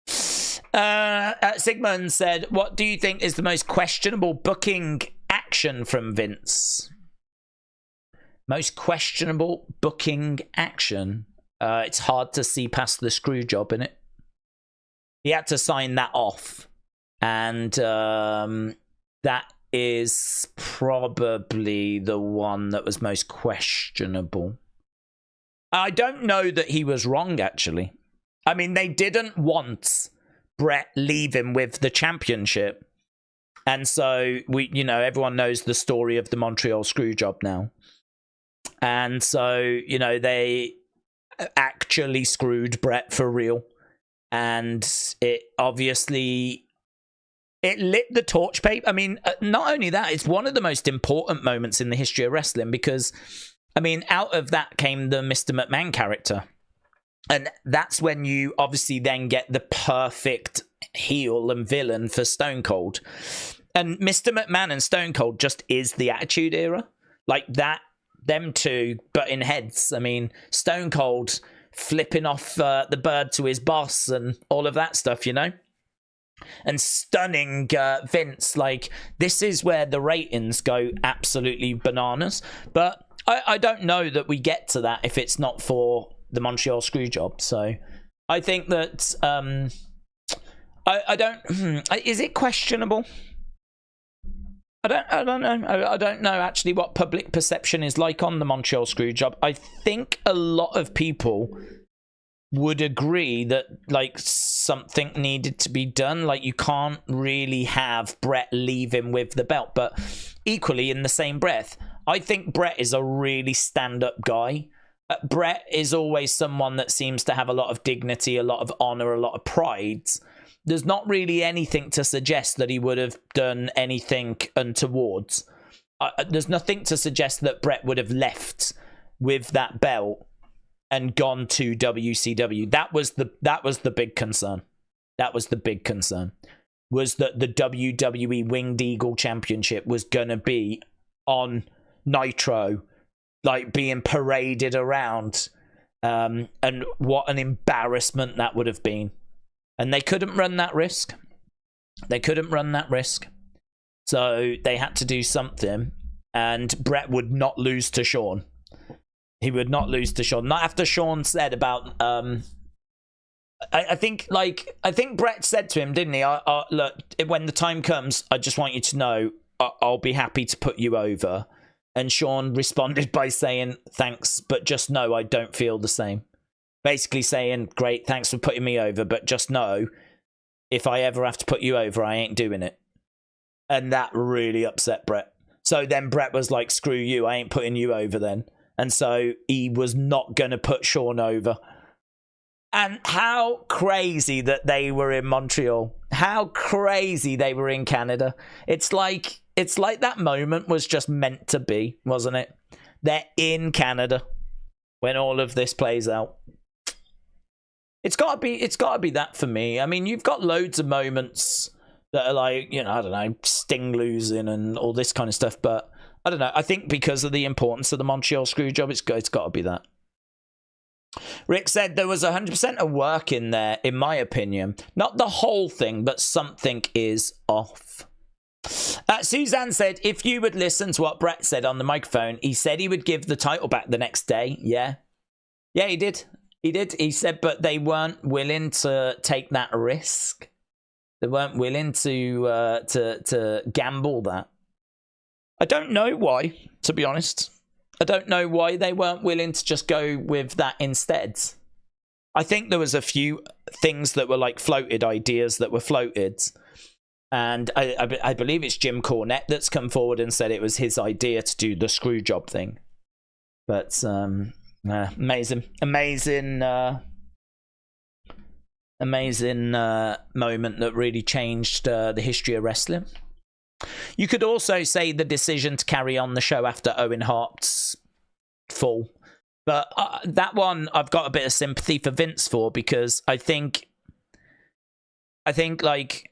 Sigmund said, what do you think is the most questionable booking action from Vince? Most questionable booking action. It's hard to see past the screw job in it. He had to sign that off. And that is probably the one that was most questionable. I don't know that he was wrong, actually. I mean, they didn't want Brett leaving with the championship. And so, everyone knows the story of the Montreal Screwjob now. And so, they actually screwed Brett for real. And it obviously... It lit the torch paper. I mean, not only that, it's one of the most important moments in the history of wrestling because, I mean, out of that came the Mr. McMahon character. And that's when you obviously then get the perfect heel and villain for Stone Cold. And Mr. McMahon and Stone Cold just is the Attitude Era. Like that, them two butting heads. I mean, Stone Cold flipping off the bird to his boss and all of that stuff, and stunning Vince. Like, this is where the ratings go absolutely bananas. But I don't know that we get to that if it's not for the Montreal Screwjob. So I think that I don't. Is it questionable? I don't know. I don't know actually what public perception is like on the Montreal Screwjob. I think a lot of people would agree that like something needed to be done. Like, you can't really have Brett leaving with the belt. But equally, in the same breath, I think Brett is a really stand-up guy. Brett is always someone that seems to have a lot of dignity, a lot of honor, a lot of pride. There's not really anything to suggest that he would have done anything untowards. There's nothing to suggest that Brett would have left with that belt and gone to WCW. That was the big concern. That was the big concern. Was that the WWE Winged Eagle Championship was going to be on Nitro, like being paraded around. And what an embarrassment that would have been. And they couldn't run that risk. They couldn't run that risk. So they had to do something. And Brett would not lose to Shawn. He would not lose to Shawn. Not after Shawn said about... I think Brett said to him, didn't he? Look, when the time comes, I just want you to know I'll be happy to put you over. And Shawn responded by saying, thanks, but just know I don't feel the same. Basically saying, great, thanks for putting me over, but just know if I ever have to put you over, I ain't doing it. And that really upset Brett. So then Brett was like, screw you, I ain't putting you over then. And so he was not going to put Shawn over. And how crazy that they were in Montreal. How crazy they were in Canada. It's like that moment was just meant to be, wasn't it? They're in Canada when all of this plays out. It's got to be that for me. I mean, you've got loads of moments that are like, I don't know, Sting losing and all this kind of stuff, but I don't know. I think because of the importance of the Montreal Screwjob, it's got to be that. Rick said there was 100% of work in there, in my opinion. Not the whole thing, but something is off. Suzanne said, if you would listen to what Brett said on the microphone, he said he would give the title back the next day. Yeah, he did. He said, but they weren't willing to take that risk. They weren't willing to gamble that. I don't know why, to be honest. I don't know why they weren't willing to just go with that instead. I think there was a few things that were like floated ideas that were floated. And I believe it's Jim Cornette that's come forward and said it was his idea to do the screw job thing. But amazing moment that really changed the history of wrestling. You could also say the decision to carry on the show after Owen Hart's fall. But that one I've got a bit of sympathy for Vince for, because I think like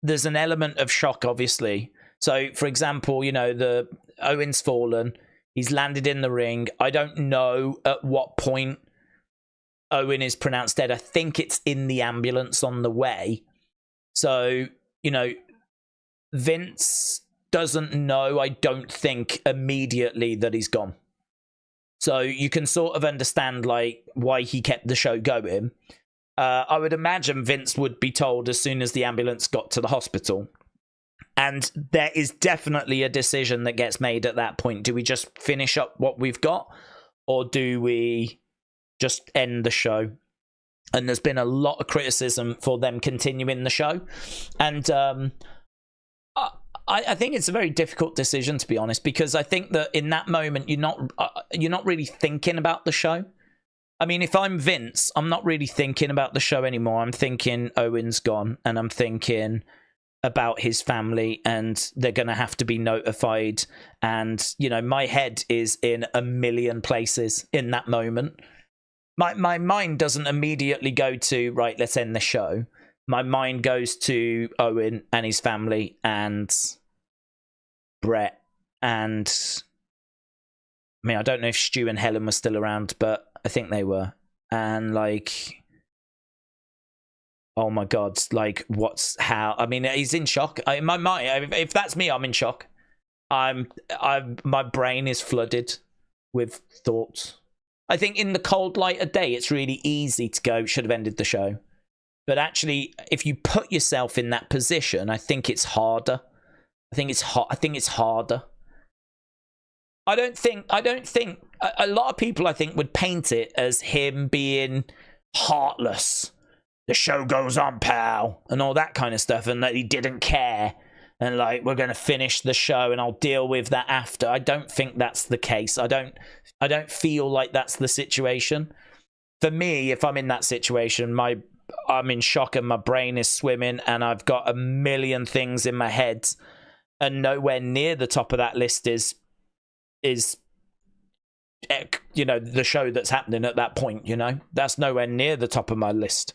there's an element of shock, obviously. So, for example, the Owen's fallen. He's landed in the ring. I don't know at what point Owen is pronounced dead. I think it's in the ambulance on the way. So, Vince doesn't know, I don't think, immediately that he's gone. So you can sort of understand like why he kept the show going. I would imagine Vince would be told as soon as the ambulance got to the hospital. And there is definitely a decision that gets made at that point. Do we just finish up what we've got? Or do we just end the show? And there's been a lot of criticism for them continuing the show. And I think it's a very difficult decision, to be honest, because I think that in that moment, you're not really thinking about the show. I mean, if I'm Vince, I'm not really thinking about the show anymore. I'm thinking Owen's gone, and I'm thinking about his family, and they're going to have to be notified. And, you know, my head is in a million places in that moment. My mind doesn't immediately go to, right, let's end the show. My mind goes to Owen and his family and Brett. And I mean, I don't know if Stu and Helen were still around, but I think they were. And like, oh my God, like how, I mean, he's in shock. In my mind, if that's me, I'm in shock. My brain is flooded with thoughts. I think in the cold light of day, it's really easy to go, should have ended the show. But actually, if you put yourself in that position, I think it's harder. I think it's harder. I don't think a lot of people, I think, would paint it as him being heartless. The show goes on, pal, and all that kind of stuff, and that he didn't care. And like, we're going to finish the show and I'll deal with that after. I don't think that's the case. I don't feel like that's the situation. For me, if I'm in that situation, I'm in shock and my brain is swimming and I've got a million things in my head, and nowhere near the top of that list is you know, the show that's happening at that point. You know, that's nowhere near the top of my list.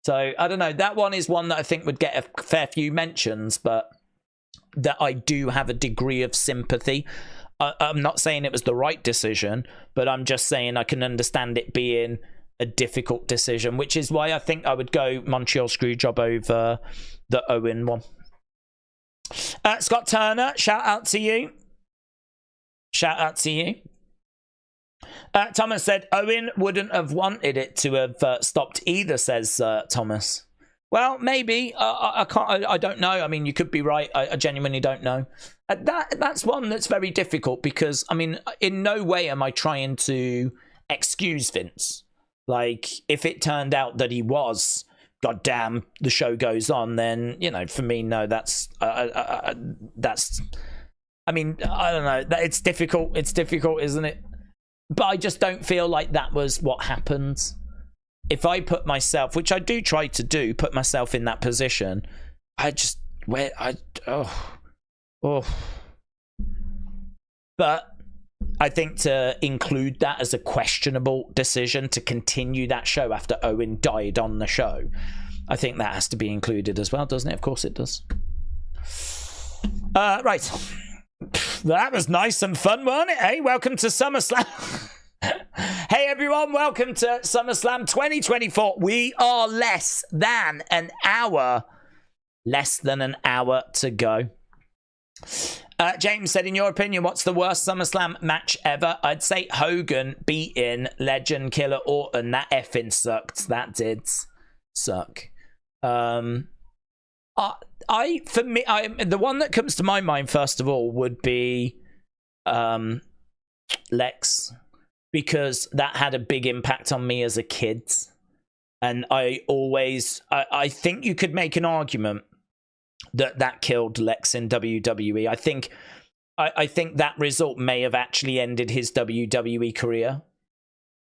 So I don't know, that one is one that I think would get a fair few mentions, but that I do have a degree of sympathy. I'm not saying it was the right decision, but I'm just saying I can understand it being a difficult decision, which is why I think I would go Montreal Screwjob over the Owen one. Scott Turner, shout out to you. Shout out to you. Thomas said Owen wouldn't have wanted it to have stopped either, says Thomas. Well, maybe. I can't. I don't know. I mean, you could be right. I genuinely don't know. That's one that's very difficult because, I mean, in no way am I trying to excuse Vince. Like, if it turned out that he was, goddamn, the show goes on, then, you know, for me, no, that's. I mean, I don't know. It's difficult. It's difficult, isn't it? But I just don't feel like that was what happened. If I put myself, which I do try to do, put myself in that position, but I think to include that as a questionable decision to continue that show after Owen died on the show, I think that has to be included as well, doesn't it? Of course it does. Right. That was nice and fun, wasn't it? Hey, welcome to SummerSlam. Hey everyone, welcome to SummerSlam 2024. We are less than an hour to go. James said, in your opinion, what's the worst SummerSlam match ever? I'd say Hogan beating Legend Killer Orton. That effing sucked. That did suck. The one that comes to my mind first of all would be Lex, because that had a big impact on me as a kid, and I think you could make an argument that killed Lex in WWE. I think that result may have actually ended his WWE career,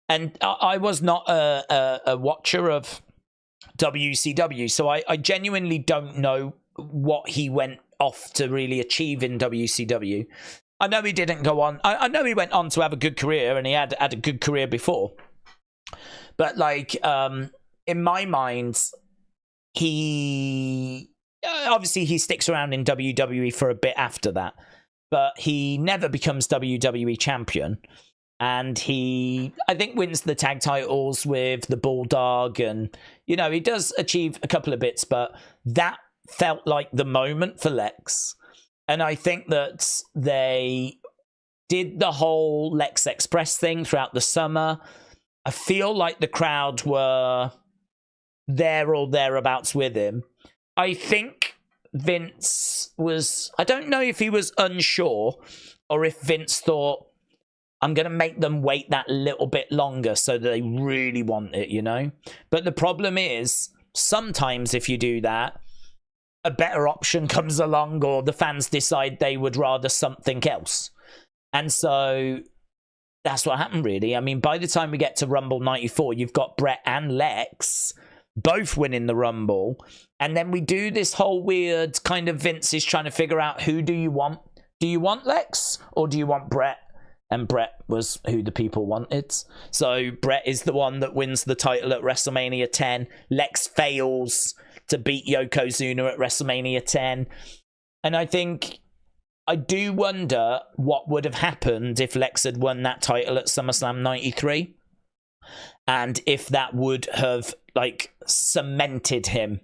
and I was not a watcher of WCW, so I genuinely don't know what he went off to really achieve in WCW. I know he didn't go on. I know he went on to have a good career, and he had a good career before. But like, in my mind, he obviously he sticks around in WWE for a bit after that, but he never becomes WWE champion. And he, I think, wins the tag titles with the Bulldog, and you know, he does achieve a couple of bits, but that felt like the moment for Lex. And I think that they did the whole Lex Express thing throughout the summer. I feel like the crowd were there or thereabouts with him. I think Vince was... I don't know if he was unsure or if Vince thought, I'm going to make them wait that little bit longer so that they really want it, you know? But the problem is, sometimes if you do that, a better option comes along or the fans decide they would rather something else. And so that's what happened, really. I mean, by the time we get to Rumble 94, you've got Brett and Lex both winning the Rumble. And then we do this whole weird kind of Vince is trying to figure out, who do you want? Do you want Lex or do you want Brett? And Brett was who the people wanted. So Brett is the one that wins the title at WrestleMania 10. Lex fails to beat Yokozuna at WrestleMania 10. And I do wonder what would have happened if Lex had won that title at SummerSlam 93. And if that would have, like, cemented him.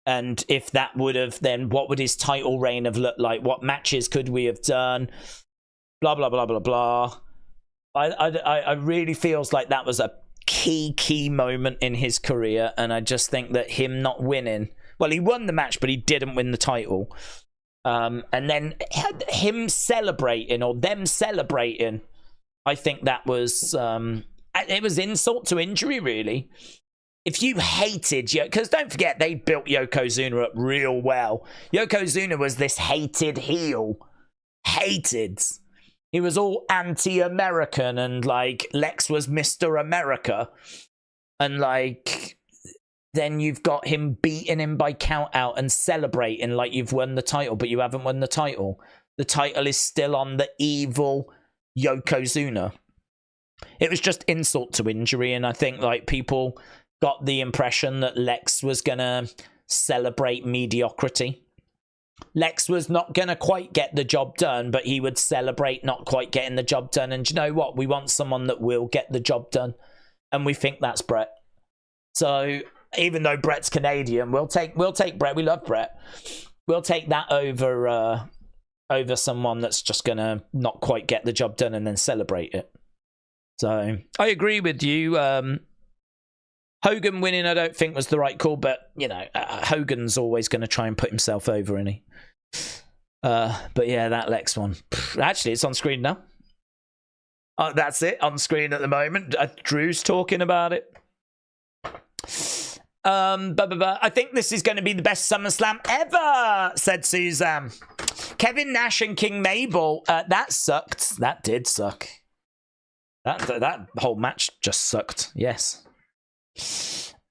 And if that would have, then what would his title reign have looked like? What matches could we have done? Blah, blah, blah, blah, blah. I really feels like that was a key moment in his career. And I just think that him not winning... Well, he won the match, but he didn't win the title. And then him celebrating, or them celebrating, I think that was... it was insult to injury, really. If you hated... Because don't forget, they built Yokozuna up real well. Yokozuna was this hated heel. Hated. He was all anti-American, and, like, Lex was Mr. America. And, like, then you've got him beating him by count out and celebrating like you've won the title, but you haven't won the title. The title is still on the evil Yokozuna. It was just insult to injury, and I think, like, people got the impression that Lex was going to celebrate mediocrity. Lex was not going to quite get the job done, but he would celebrate not quite getting the job done. And you know what? We want someone that will get the job done. And we think that's Brett. So even though Brett's Canadian, we'll take Brett. We love Brett. We'll take that over someone that's just going to not quite get the job done and then celebrate it. So I agree with you. Hogan winning, I don't think was the right call, but, you know, Hogan's always going to try and put himself over, isn't he? But yeah, that Lex one. Actually, it's on screen now. That's it, on screen at the moment. Drew's talking about it. I think this is going to be the best SummerSlam ever, said Suzanne. Kevin Nash and King Mabel. That sucked. That did suck. That whole match just sucked. Yes.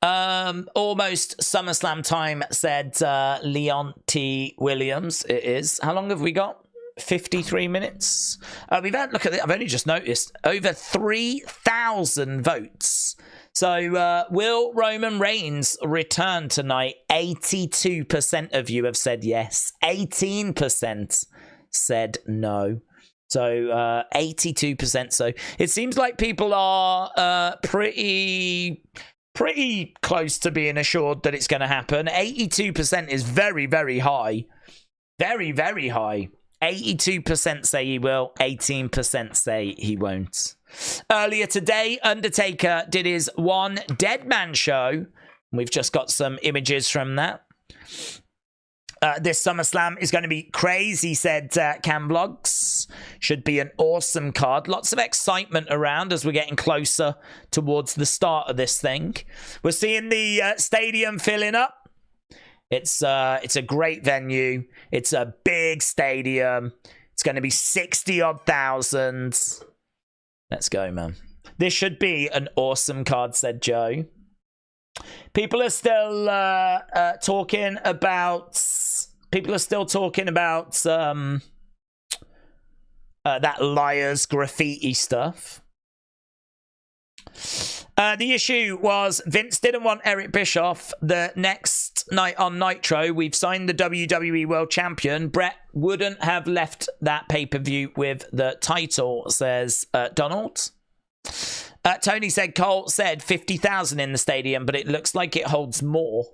Almost SummerSlam time, said Leon T. Williams. It is. How long have we got? 53 minutes. We've had, look at it, I've only just noticed, over 3,000 votes. So will Roman Reigns return tonight? 82% of you have said yes. 18% said no. So 82%. So it seems like people are pretty close to being assured that it's going to happen. 82% is very, very high. Very, very high. 82% say he will. 18% say he won't. Earlier today, Undertaker did his One Dead Man show. We've just got some images from that. This SummerSlam is going to be crazy, said Cam Vlogs. Should be an awesome card. Lots of excitement around as we're getting closer towards the start of this thing. We're seeing the stadium filling up. It's a great venue. It's a big stadium. It's going to be 60-odd thousand. Let's go, man. This should be an awesome card, said Joe. People are still talking about... People are still talking about that liar's graffiti stuff. The issue was Vince didn't want Eric Bischoff. The next night on Nitro, we've signed the WWE World Champion. Brett wouldn't have left that pay-per-view with the title, says Donald. Tony said Cole said 50,000 in the stadium, but it looks like it holds more.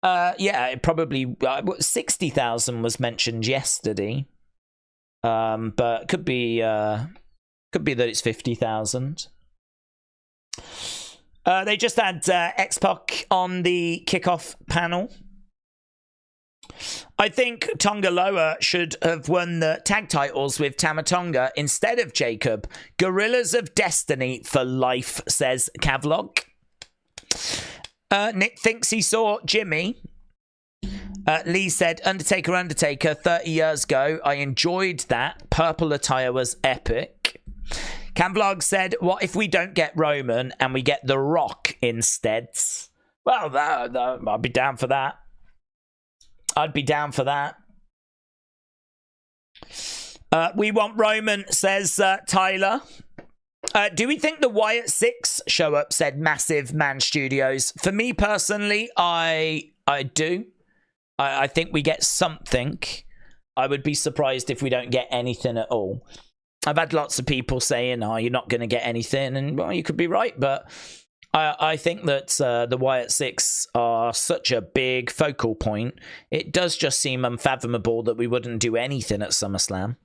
Yeah, it probably 60,000 was mentioned yesterday. But could be that it's 50,000. They just had X-Pac on the kickoff panel. I think Tonga Loa should have won the tag titles with Tama Tonga instead of Jacob. Gorillas of Destiny for life, says Kavlog. Nick thinks he saw Jimmy. Lee said, Undertaker 30 years ago. I enjoyed that. Purple attire was epic. Camvlog said, what if we don't get Roman and we get The Rock instead? Well, I'd be down for that. I'd be down for that. We want Roman, says Tyler. Do we think the Wyatt 6 show up, said Massive Man Studios? For me personally, I do. I think we get something. I would be surprised if we don't get anything at all. I've had lots of people saying, oh, you're not going to get anything. And, well, you could be right. But I think that the Wyatt 6 are such a big focal point. It does just seem unfathomable that we wouldn't do anything at SummerSlam.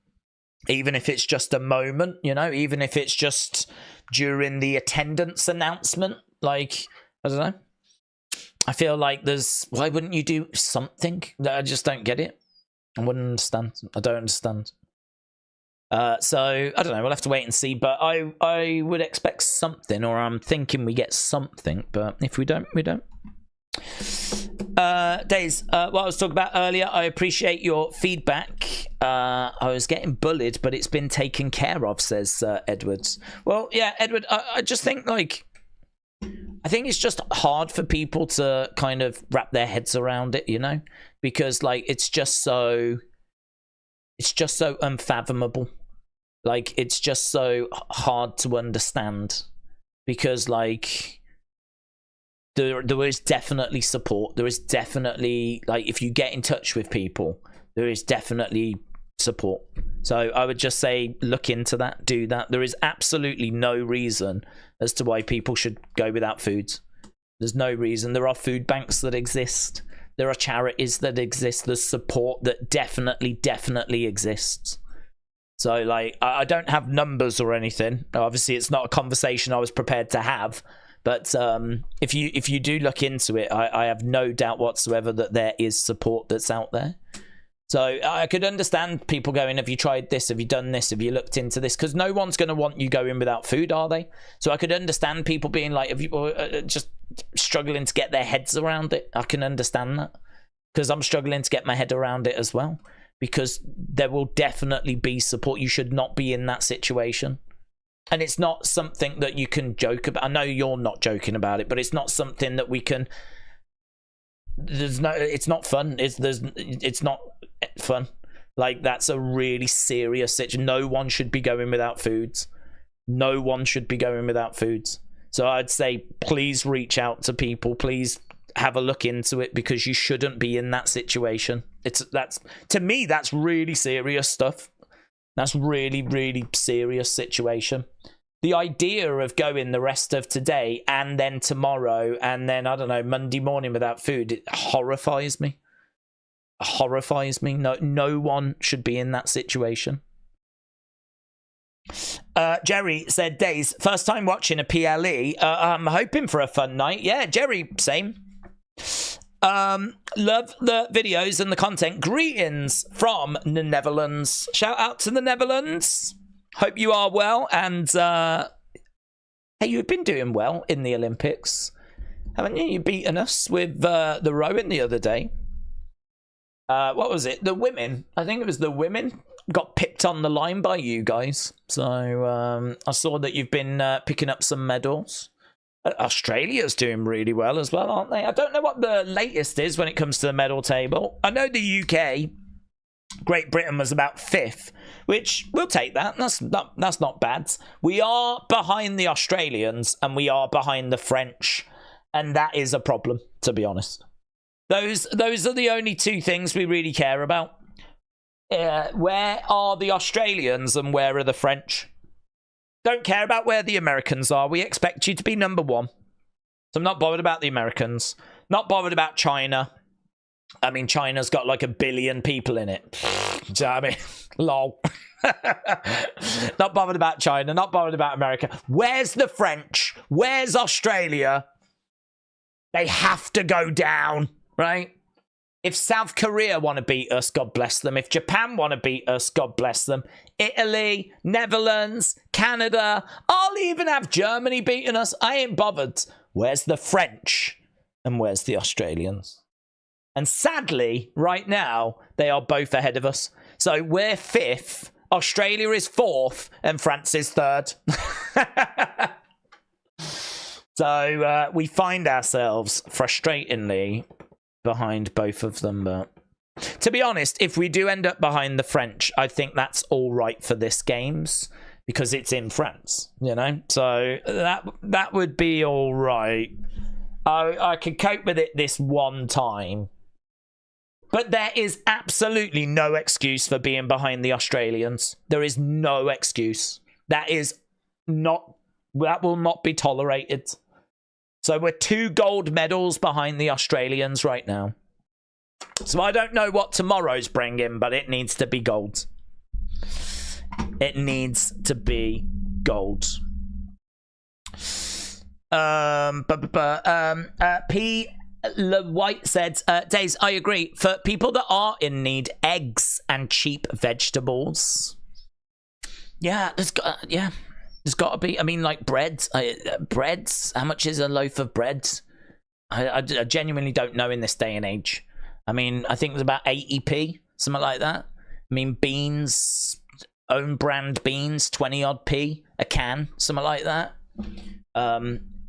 Even if it's just a moment, you know, even if it's just during the attendance announcement. Like, I don't know. I feel like why wouldn't you do something? I just don't get it. I wouldn't understand. I don't understand. So, I don't know. We'll have to wait and see. But I would expect something, or I'm thinking we get something. But if we don't, we don't. Days, what I was talking about earlier, I appreciate your feedback. I was getting bullied, but it's been taken care of, says Edwards. Well, yeah, Edward, I just think, like, I think it's just hard for people to kind of wrap their heads around it, you know? Because, like, it's just so unfathomable. Like, it's just so hard to understand. Because, like, there is definitely support. There is definitely, like, if you get in touch with people, there is definitely support. So I would just say, look into that, do that. There is absolutely no reason as to why people should go without foods. There's no reason. There are food banks that exist. There are charities that exist. There's support that definitely exists. So, like, I don't have numbers or anything. Obviously, it's not a conversation I was prepared to have. But if you do look into it, I have no doubt whatsoever that there is support that's out there. So I could understand people going, have you tried this? Have you done this? Have you looked into this? Because no one's going to want you going without food, are they? So I could understand people being like, have you just struggling to get their heads around it. I can understand that. Because I'm struggling to get my head around it as well. Because there will definitely be support. You should not be in that situation. And it's not something that you can joke about. I know you're not joking about it, but it's not something that we can... It's not fun. It's not fun. Like, that's a really serious situation. No one should be going without foods. No one should be going without foods. So I'd say, please reach out to people. Please have a look into it, because you shouldn't be in that situation. To me, that's really serious stuff. That's really serious situation. The idea of going the rest of today and then tomorrow and then, I don't know, Monday morning without food, it horrifies me. It horrifies me. No one should be in that situation. Jerry said, Days, first time watching a PLE. I'm hoping for a fun night. Yeah, Jerry, same. Love the videos and the content. Greetings from the Netherlands. Shout out to the Netherlands. Hope you are well. And hey, you've been doing well in the Olympics, haven't you? You've beaten us with the rowing the other day. What was it? The women. I think it was the women got picked on the line by you guys. So I saw that you've been picking up some medals. Australia's doing really well as well, aren't they? I don't know what the latest is when it comes to the medal table. I know the UK, Great Britain was about 5th, which we'll take that. That's not bad. We are behind the Australians and we are behind the French, and that is a problem, to be honest. Those are the only two things we really care about. Where are the Australians and where are the French? Don't care about where the Americans are. We expect you to be number 1. So I'm not bothered about the Americans. Not bothered about China. I mean, China's got like 1 billion people in it. Do you know what I mean? Lol. Not bothered about China, not bothered about America. Where's the French? Where's Australia? They have to go down, right? If South Korea want to beat us, God bless them. If Japan want to beat us, God bless them. Italy, Netherlands, Canada, I'll even have Germany beating us. I ain't bothered. Where's the French? And where's the Australians? And sadly, right now, they are both ahead of us. So we're 5th, Australia is 4th, and France is 3rd. So we find ourselves, frustratingly, behind both of them. But to be honest, if we do end up behind the French, I think that's all right for this games because it's in France, you know? So that would be all right. I could cope with it this one time. But there is absolutely no excuse for being behind the Australians. There is no excuse. That will not be tolerated. So we're 2 gold medals behind the Australians right now. So I don't know what tomorrow's bringing, but it needs to be gold. It needs to be gold. P. White said, Days, I agree. For people that are in need, eggs and cheap vegetables. Yeah, there's got to be. I mean, like breads. Breads. How much is a loaf of bread? I genuinely don't know in this day and age. I mean, I think it was about 80p, something like that. I mean, beans, own brand beans, 20 odd p a can, something like that.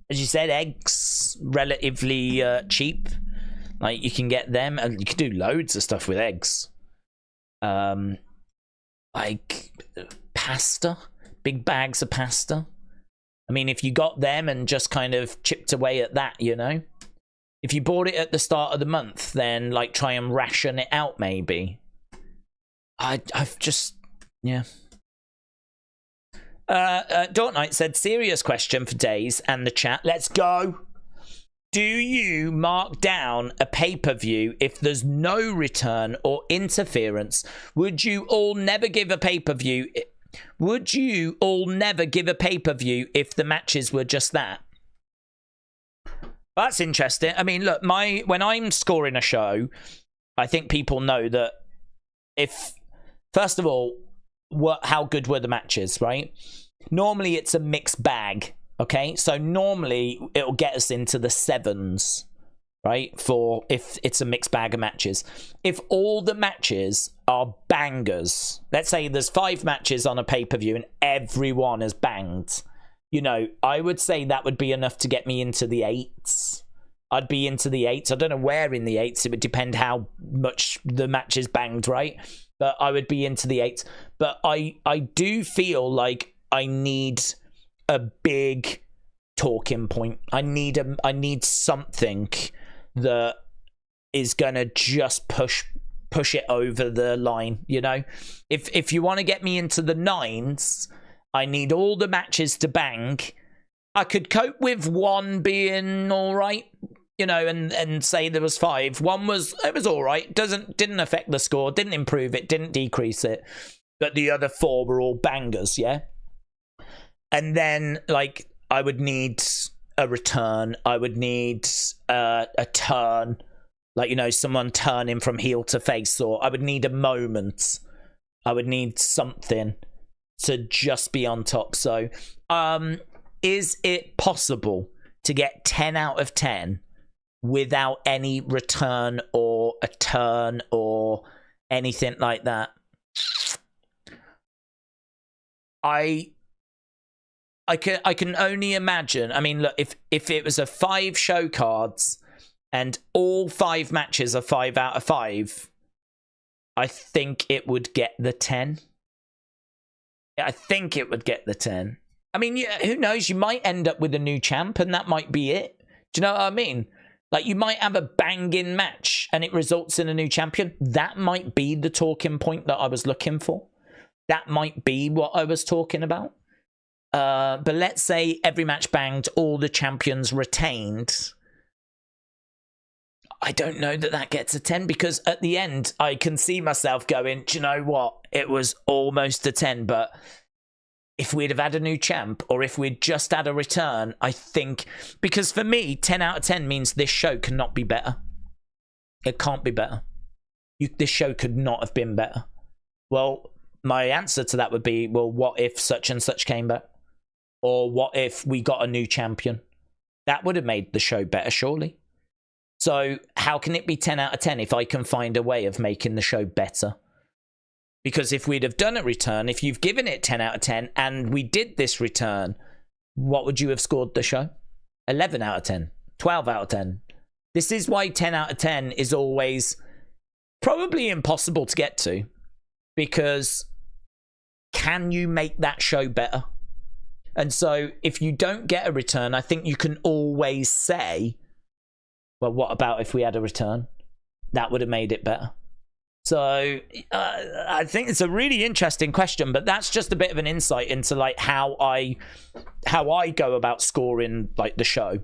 As you said, eggs, relatively cheap. Like, you can get them, and you can do loads of stuff with eggs. Like, pasta. Big bags of pasta. I mean, if you got them and just kind of chipped away at that, you know? If you bought it at the start of the month, then, like, try and ration it out, maybe. I've just... Yeah. Dort Knight said, serious question for Days and the chat. Let's go. Do you mark down a pay-per-view if there's no return or interference? Would you all never give a pay-per-view? Would you all never give a pay-per-view if the matches were just that? That's interesting. I mean, look, when I'm scoring a show, I think people know that if, first of all, how good were the matches, right? Normally it's a mixed bag, okay? So normally it'll get us into the 7s, right? For if it's a mixed bag of matches. If all the matches are bangers, let's say there's 5 matches on a pay-per-view and everyone is banged, you know, I would say that would be enough to get me into the 8s. I'd be into the 8s. I don't know where in the 8s. It would depend how much the match is banged, right? But I would be into the 8s. But I do feel like I need a big talking point. I need something that is gonna just push it over the line, you know? If you want to get me into the 9s, I need all the matches to bang. I could cope with 1 being all right, you know, and say there was 5. 1 was all right. Didn't affect the score, didn't improve it, didn't decrease it. But the other 4 were all bangers, yeah? And then, like, I would need a return. I would need a turn. Like, you know, someone turning from heel to face. Or I would need a moment. I would need something to just be on top. So, is it possible to get 10 out of 10 without any return or a turn or anything like that? I can only imagine. I mean, look, if it was a 5 show cards and all 5 matches are 5 out of 5, I think it would get the 10. I think it would get the 10. I mean, yeah, who knows? You might end up with a new champ and that might be it. Do you know what I mean? Like, you might have a banging match and it results in a new champion. That might be the talking point that I was looking for. That might be what I was talking about. But let's say every match banged, all the champions retained. I don't know that gets a 10, because at the end, I can see myself going, do you know what? It was almost a 10, but if we'd have had a new champ, or if we'd just had a return, I think, because for me, 10 out of 10 means this show cannot be better. It can't be better. This show could not have been better. Well, my answer to that would be, well, what if such and such came back? Or what if we got a new champion? That would have made the show better, surely. So how can it be 10 out of 10 if I can find a way of making the show better? Because if we'd have done a return, if you've given it 10 out of 10 and we did this return, what would you have scored the show? 11 out of 10, 12 out of 10. This is why 10 out of 10 is always probably impossible to get to. Because can you make that show better? And so if you don't get a return, I think you can always say, well, what about if we had a return? That would have made it better. So I think it's a really interesting question, but that's just a bit of an insight into like how I go about scoring like the show.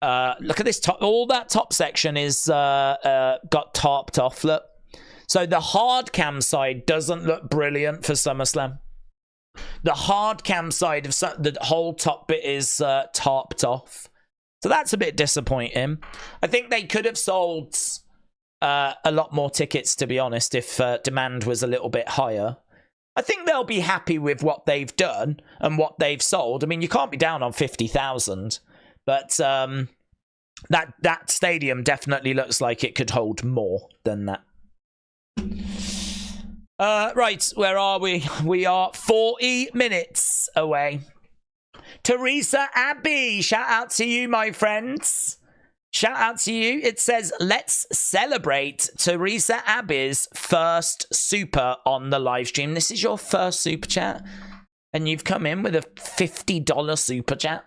Look at this top. All that top section is got tarped off. Look. So the hard cam side doesn't look brilliant for SummerSlam. The hard cam side of the whole top bit is tarped off. So that's a bit disappointing. I think they could have sold a lot more tickets, to be honest, if demand was a little bit higher. I think they'll be happy with what they've done and what they've sold. I mean, you can't be down on 50,000, but that stadium definitely looks like it could hold more than that. Right, where are we? We are 40 minutes away. Teresa Abbey, shout out to you, my friends. Shout out to you. It says, let's celebrate Teresa Abbey's first super on the live stream. This is your first super chat, and you've come in with a $50 super chat.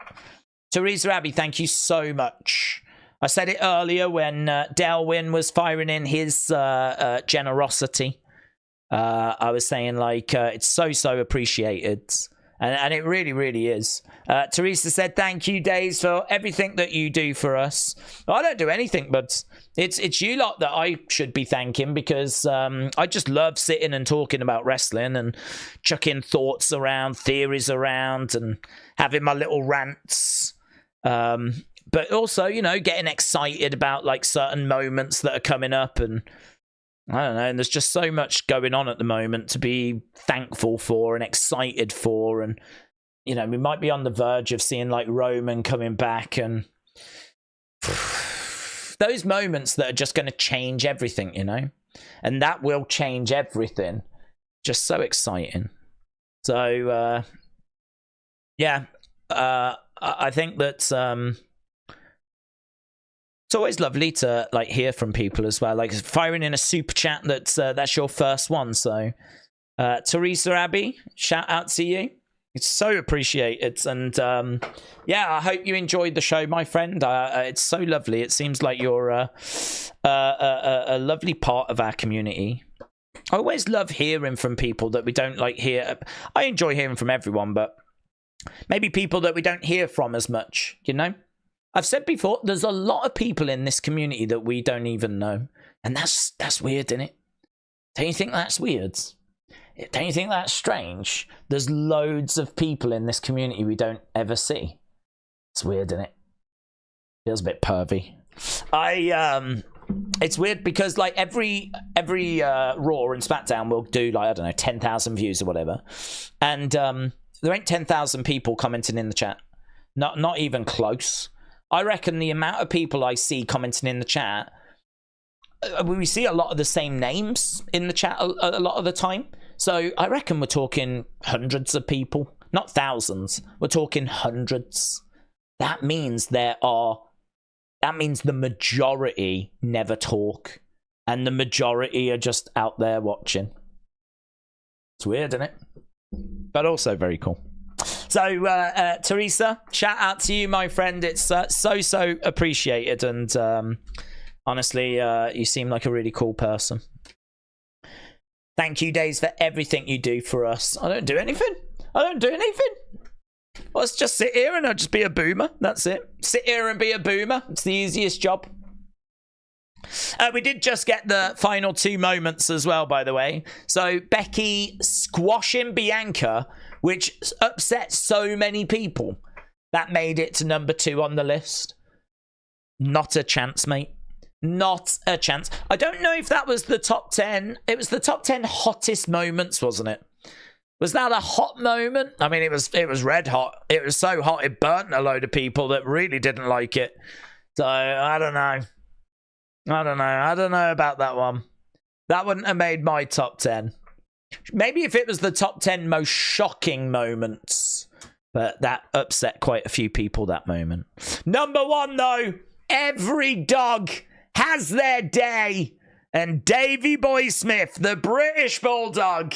Teresa Abbey, thank you so much. I said it earlier when Delwyn was firing in his generosity. I was saying, like, it's so appreciated. And it really, really is. Teresa said, thank you, Days, for everything that you do for us. Well, I don't do anything, but it's you lot that I should be thanking, because I just love sitting and talking about wrestling and chucking thoughts around, theories around, and having my little rants. But also, you know, getting excited about, like, certain moments that are coming up, and I don't know, and there's just so much going on at the moment to be thankful for and excited for. And, you know, we might be on the verge of seeing like Roman coming back, and those moments that are just going to change everything, you know, and that will change everything. Just so exciting. So, yeah, I think that, it's always lovely to like hear from people as well, like firing in a super chat that's your first one. So Teresa Abbey, shout out to you. It's so appreciated. And yeah, I hope you enjoyed the show, my friend. It's so lovely. It seems like you're a lovely part of our community. I always love hearing from people that we don't like hear. I enjoy hearing from everyone, but maybe people that we don't hear from as much, you know? I've said before, there's a lot of people in this community that we don't even know. And that's weird, isn't it? Don't you think that's weird? Don't you think that's strange? There's loads of people in this community we don't ever see. It's weird, isn't it? Feels a bit pervy. It's weird because like every Raw and SmackDown will do like, I don't know, 10,000 views or whatever. And there ain't 10,000 people commenting in the chat. Not even close. I reckon the amount of people I see commenting in the chat, we see a lot of the same names in the chat a lot of the time. So I reckon we're talking hundreds of people, not thousands. We're talking hundreds. That means the majority never talk, and the majority are just out there watching. It's weird, isn't it? But also very cool. So, Teresa, shout out to you, my friend. It's so appreciated. And honestly, you seem like a really cool person. Thank you, Days, for everything you do for us. I don't do anything. Let's just sit here and I'll just be a boomer. That's it. Sit here and be a boomer. It's the easiest job. We did just get the final 2 moments as well, by the way. So Becky squashing Bianca, which upset so many people. That made it to number 2 on the list. Not a chance, mate. Not a chance. I don't know if that was the top 10. It was the top 10 hottest moments, wasn't it? Was that a hot moment? I mean, it was red hot. It was so hot it burnt a load of people that really didn't like it. So, I don't know. I don't know about that one. That wouldn't have made my top 10. Maybe if it was the top 10 most shocking moments. But that upset quite a few people, that moment. Number 1, though. Every dog has their day. And Davey Boy Smith, the British Bulldog,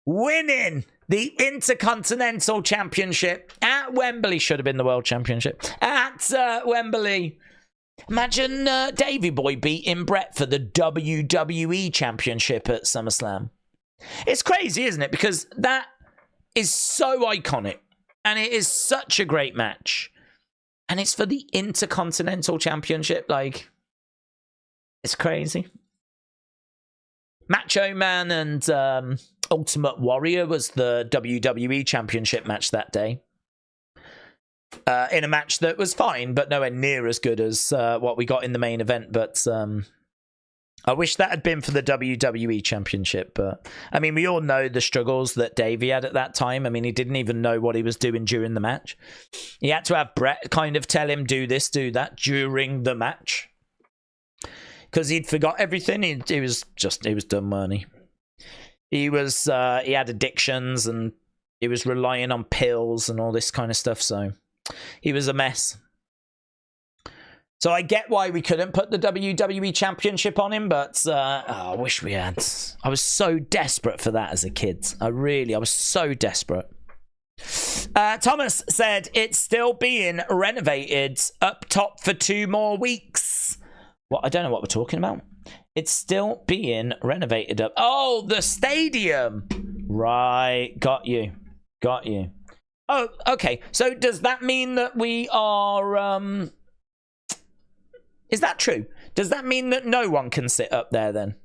winning the Intercontinental Championship at Wembley. Should have been the World Championship. At Wembley. Imagine Davey Boy beating Brett for the WWE Championship at SummerSlam. It's crazy, isn't it? Because that is so iconic. And it is such a great match. And it's for the Intercontinental Championship. Like, it's crazy. Macho Man and Ultimate Warrior was the WWE Championship match that day. In a match that was fine, but nowhere near as good as what we got in the main event. But I wish that had been for the WWE Championship. But, I mean, we all know the struggles that Davey had at that time. I mean, he didn't even know what he was doing during the match. He had to have Brett kind of tell him, do this, do that, during the match. Because he'd forgot everything. He was done, weren't he? He had addictions and he was relying on pills and all this kind of stuff. So he was a mess. So I get why we couldn't put the WWE Championship on him, but I wish we had. I was so desperate for that as a kid. I was so desperate. Thomas said it's still being renovated up top for 2 more weeks. What? I don't know what we're talking about. It's still being renovated up. Oh, the stadium. Right. Got you. Oh, okay. So does that mean that we are... Is that true? Does that mean that no one can sit up there then?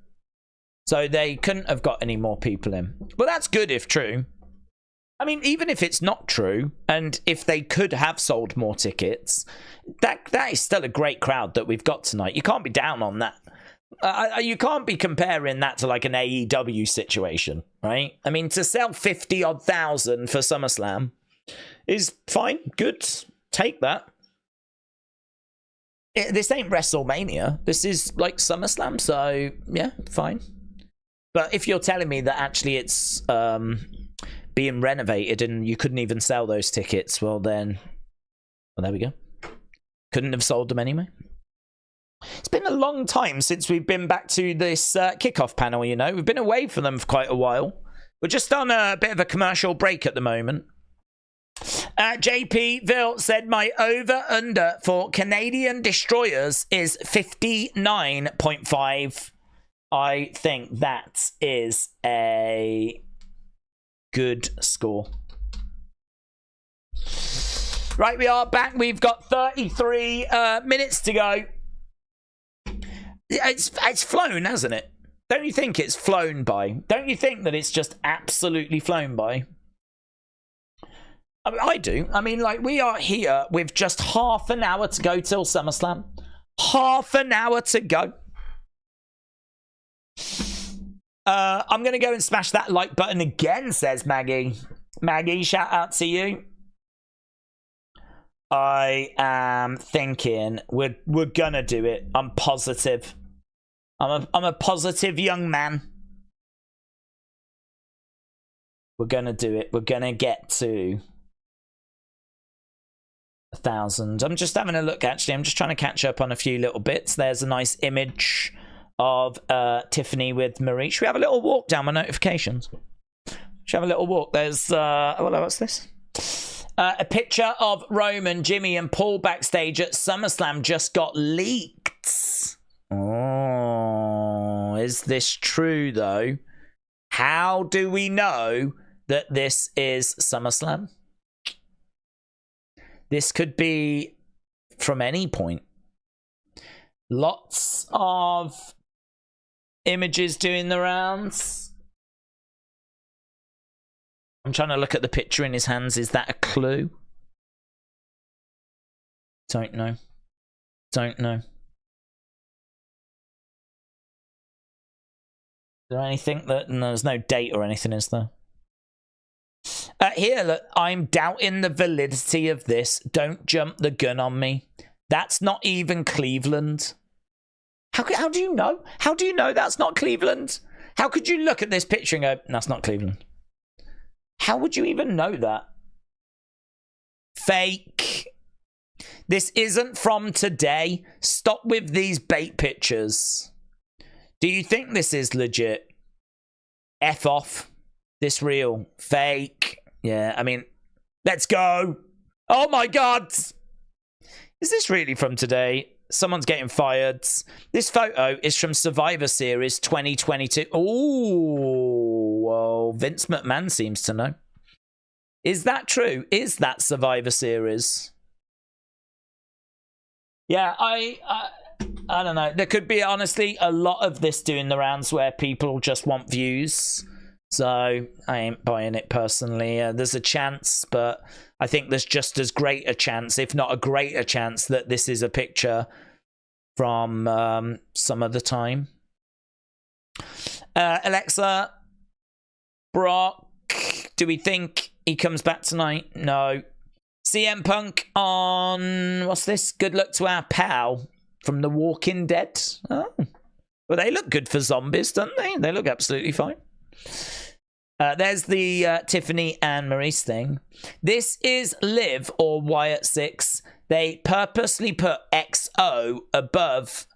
So they couldn't have got any more people in. Well, that's good if true. I mean, even if it's not true, and if they could have sold more tickets, that is still a great crowd that we've got tonight. You can't be down on that. You can't be comparing that to like an AEW situation, right? I mean, to sell 50-odd thousand for SummerSlam is fine, good. Take that. This ain't WrestleMania. This is like SummerSlam, so yeah, fine. But if you're telling me that actually it's being renovated and you couldn't even sell those tickets, well then, well, there we go. Couldn't have sold them anyway. It's been a long time since we've been back to this kickoff panel, you know. We've been away from them for quite a while. We're just on a bit of a commercial break at the moment. JP Ville said my over-under for Canadian Destroyers is 59.5. I think that is a good score. Right, we are back. We've got 33 minutes to go. It's flown, hasn't it? Don't you think it's flown by? Don't you think that it's just absolutely flown by? I mean, I do. I mean, like, we are here with just half an hour to go till SummerSlam. Half an hour to go. I'm going to go and smash that like button again, says Maggie. Maggie, shout out to you. I am thinking we're going to do it. I'm positive. I'm a positive young man. We're going to do it. We're going to get to 1,000. I'm just having a look, actually. I'm just trying to catch up on a few little bits. There's a nice image of Tiffany with Marie. Should we have a little walk down my notifications? Should we have a little walk? There's, what's this? A picture of Roman, Jimmy, and Paul backstage at SummerSlam just got leaked. Oh, is this true, though? How do we know that this is SummerSlam? This could be from any point. Lots of images doing the rounds. I'm trying to look at the picture in his hands. Is that a clue? Don't know. Don't know. Is there anything that... No, there's no date or anything, is there? Here, look, I'm doubting the validity of this. Don't jump the gun on me. That's not even Cleveland. How do you know? How do you know that's not Cleveland? How could you look at this picture and go, that's not Cleveland? How would you even know that? Fake. This isn't from today. Stop with these bait pictures. Do you think this is legit? F off. This real. Fake. Yeah, I mean, let's go. Oh my God. Is this really from today? Someone's getting fired. This photo is from Survivor Series 2022. Oh, well, Vince McMahon seems to know. Is that true? Is that Survivor Series? Yeah, I don't know. There could be, honestly, a lot of this doing the rounds where people just want views. So I ain't buying it personally. There's a chance, but I think there's just as great a chance, if not a greater chance, that this is a picture from some other time. Alexa, Brock, do we think he comes back tonight? No. CM Punk on, what's this? Good luck to our pal from The Walking Dead. Oh, well, they look good for zombies, don't they? They look absolutely fine. There's the Tiffany and Maurice thing. This is Liv or Wyatt 6. They purposely put XO above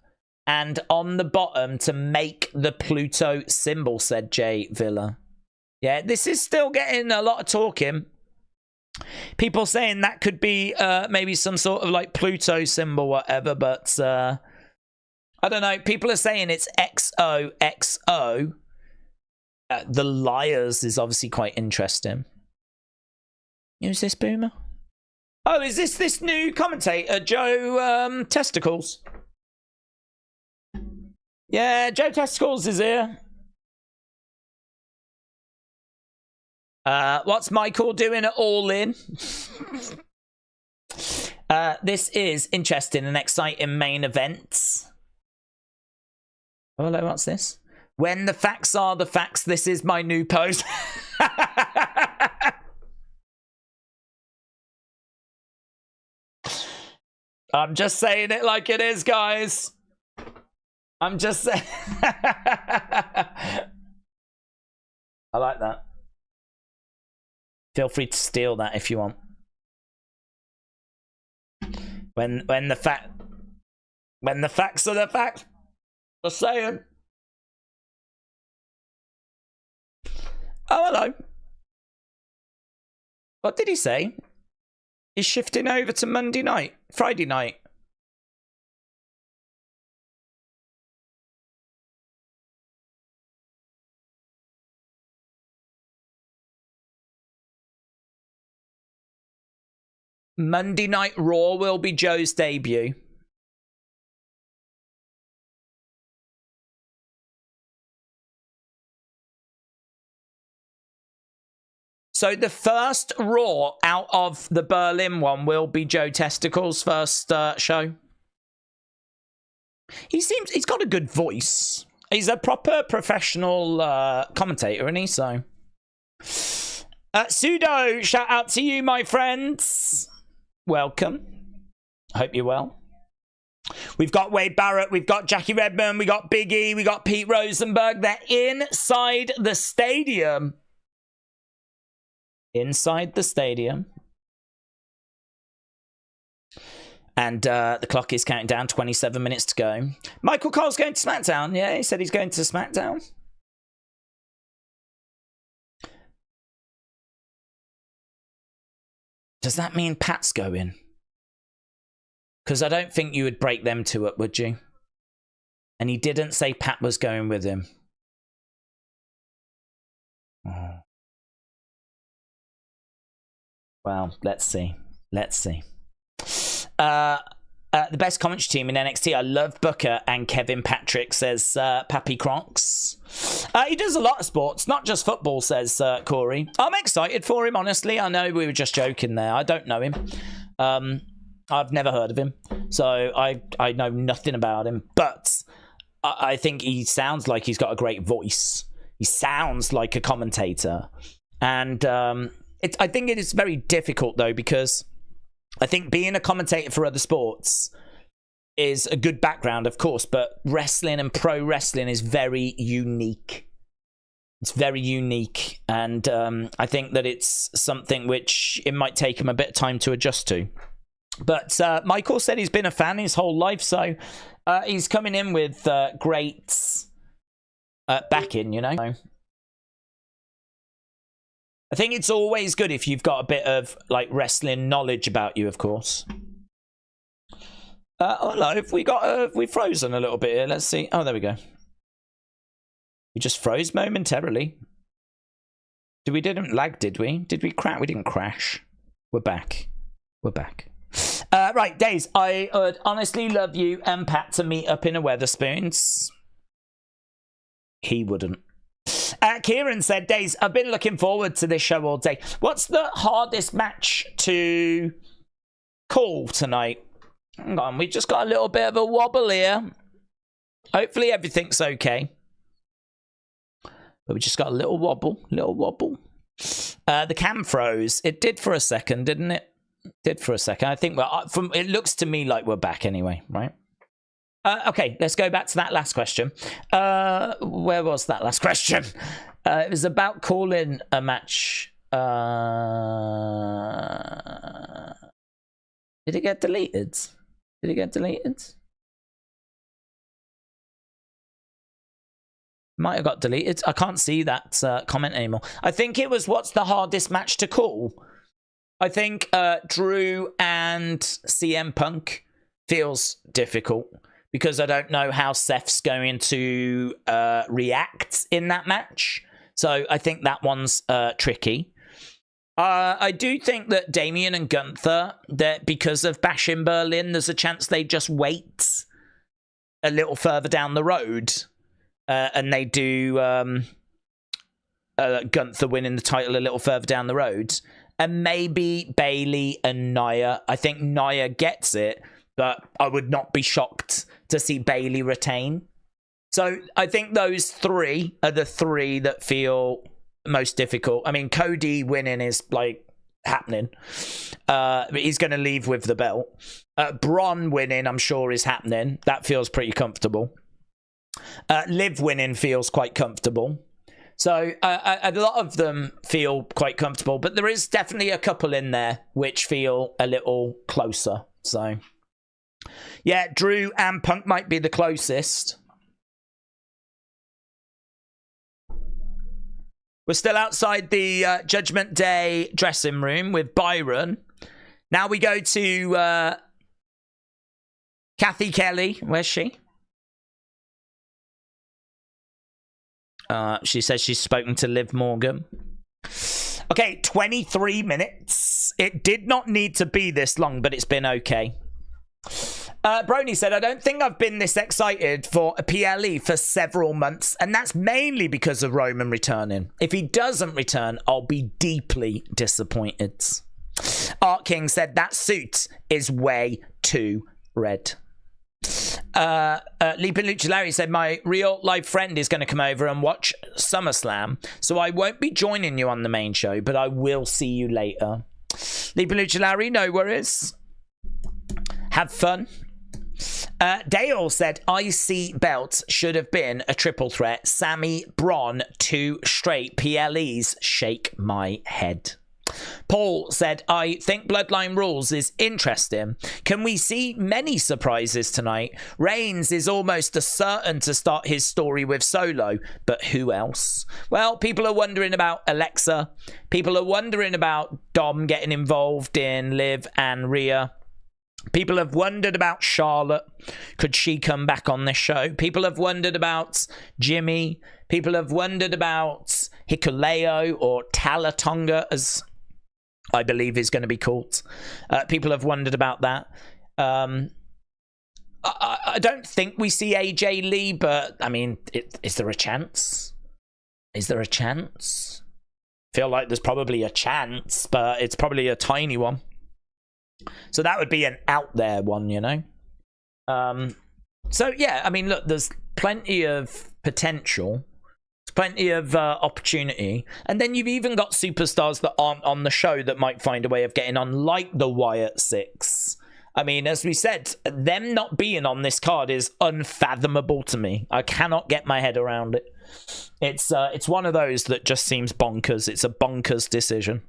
and on the bottom to make the Pluto symbol, said Jay Villa. Yeah, this is still getting a lot of talking. People saying that could be maybe some sort of like Pluto symbol, whatever, but I don't know. People are saying it's XOXO. The Liars is obviously quite interesting. Who's this boomer? Oh, is this new commentator, Joe Testicles? Yeah, Joe Testicles is here. What's Michael doing at All In? This is interesting and exciting main event. Oh, hello, what's this? When the facts are the facts, this is my new post. I'm just saying it like it is, guys. I'm just saying. I like that. Feel free to steal that if you want. When the facts are the facts. Just saying. Oh, hello. What did he say? He's shifting over to Monday night, Friday night. Monday Night Raw will be Joe's debut. So the first Raw out of the Berlin one will be Joe Testicles' first show. He's got a good voice. He's a proper professional commentator, isn't he? So, Sudo, shout out to you, my friends. Welcome. Hope you're well. We've got Wade Barrett, we've got Jackie Redmond, we got Big E, we got Pete Rosenberg. They're inside the stadium. Inside the stadium. And the clock is counting down, 27 minutes to go. Michael Cole's going to SmackDown. Yeah, he said he's going to SmackDown. Does that mean Pat's going? Because I don't think you would break them two up, would you? And he didn't say Pat was going with him. Oh. Well, let's see. Let's see. The best commentary team in NXT. I love Booker and Kevin Patrick, says Pappy Crocs. He does a lot of sports, not just football, says Corey. I'm excited for him, honestly. I know we were just joking there. I don't know him. I've never heard of him, so I know nothing about him. But I think he sounds like he's got a great voice. He sounds like a commentator. And I think it is very difficult, though, because I think being a commentator for other sports is a good background, of course, but wrestling and pro wrestling is very unique. It's very unique, and I think that it's something which it might take him a bit of time to adjust to. But Michael said he's been a fan his whole life, so he's coming in with great backing, you know. I think it's always good if you've got a bit of like wrestling knowledge about you, of course. Oh no, we've frozen a little bit here. Let's see. Oh, there we go. We just froze momentarily. We didn't lag, did we? Did we crash? We didn't crash. We're back. We're back. Right, Days. I would honestly love you and Pat to meet up in a Weatherspoons. He wouldn't. Kieran said, Days, I've been looking forward to this show all day. What's the hardest match to call tonight? Hang on, we just got a little bit of a wobble here. Hopefully everything's okay. But we just got a little wobble, The cam froze. It did for a second, didn't it? It did for a second. I think it looks to me like we're back anyway, right? Okay, let's go back to that last question. Where was that last question? It was about calling a match. Did it get deleted? Did it get deleted? Might have got deleted. I can't see that comment anymore. I think it was, what's the hardest match to call? I think Drew and CM Punk feels difficult, because I don't know how Seth's going to react in that match. So I think that one's tricky. I do think that Damian and Gunther, that because of Bash in Berlin, there's a chance they just wait a little further down the road. And they do Gunther winning the title a little further down the road. And maybe Bayley and Nia. I think Nia gets it, but I would not be shocked to see Bayley retain. So I think those three are the three that feel most difficult. I mean, Cody winning is like happening. He's going to leave with the belt. Bron winning, I'm sure, is happening. That feels pretty comfortable. Liv winning feels quite comfortable. So a lot of them feel quite comfortable, but there is definitely a couple in there which feel a little closer. So yeah, Drew and Punk might be the closest. We're still outside the Judgment Day dressing room with Byron. Now we go to Kathy Kelly. Where's she? She says she's spoken to Liv Morgan. Okay, 23 minutes. It did not need to be this long, but it's been okay. Brony said, I don't think I've been this excited for a PLE for several months, and that's mainly because of Roman returning. If he doesn't return, I'll be deeply disappointed. Art King said, that suit is way too red. Leaping Lucha Larry said, my real life friend is going to come over and watch SummerSlam, so I won't be joining you on the main show, but I will see you later. Leaping Lucha Larry, no worries. Have fun. Dale said, IC belt should have been a triple threat. Sami, Bron, 2 straight PLEs. Shake my head. Paul said, I think Bloodline Rules is interesting. Can we see many surprises tonight? Reigns is almost a certain to start his story with Solo, but who else? Well, people are wondering about Alexa. People are wondering about Dom getting involved in Liv and Rhea. People have wondered about Charlotte. Could she come back on this show? People have wondered about Jimmy. People have wondered about Hikuleo or Talatonga, as I believe is going to be called. People have wondered about that. I don't think we see AJ Lee, but I mean, is there a chance? Is there a chance? Feel like there's probably a chance, but it's probably a tiny one. So that would be an out there one, you know? So yeah, I mean, look, there's plenty of potential. There's plenty of opportunity. And then you've even got superstars that aren't on the show that might find a way of getting on, like the Wyatt Six. I mean, as we said, them not being on this card is unfathomable to me. I cannot get my head around it. It's one of those that just seems bonkers. It's a bonkers decision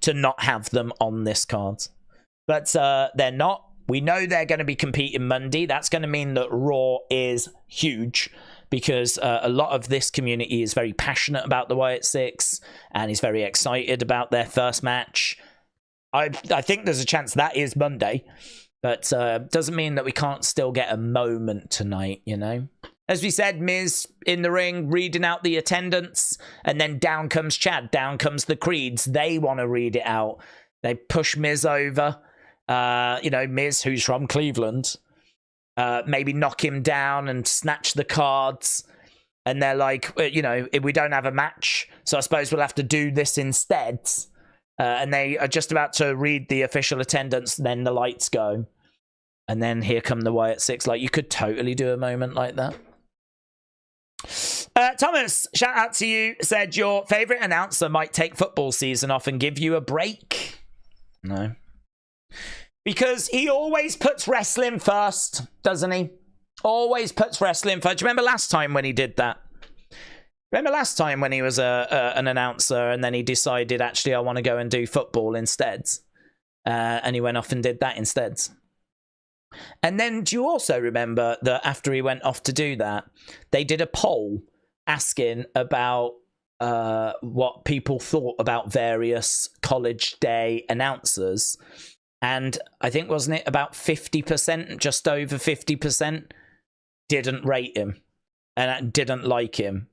to not have them on this card. But they're not. We know they're going to be competing Monday. That's going to mean that Raw is huge because a lot of this community is very passionate about the Wyatt Six and is very excited about their first match. I think there's a chance that is Monday, but doesn't mean that we can't still get a moment tonight, you know? As we said, Miz in the ring reading out the attendance, and then down comes Chad, down comes the Creeds. They want to read it out. They push Miz over. You know, Miz, who's from Cleveland, maybe knock him down and snatch the cards. And they're like, you know, we don't have a match, so I suppose we'll have to do this instead. And they are just about to read the official attendance, then the lights go. And then here come the Wyatt Six. Like, you could totally do a moment like that. Thomas, shout out to you, said your favourite announcer might take football season off and give you a break. No. Because he always puts wrestling first, doesn't he? Always puts wrestling first. Do you remember last time when he did that? Remember last time when he was an announcer and then he decided, actually, I want to go and do football instead. And he went off and did that instead. And then do you also remember that after he went off to do that, they did a poll asking about what people thought about various college day announcers. And I think, wasn't it about 50%, just over 50%, didn't rate him and didn't like him.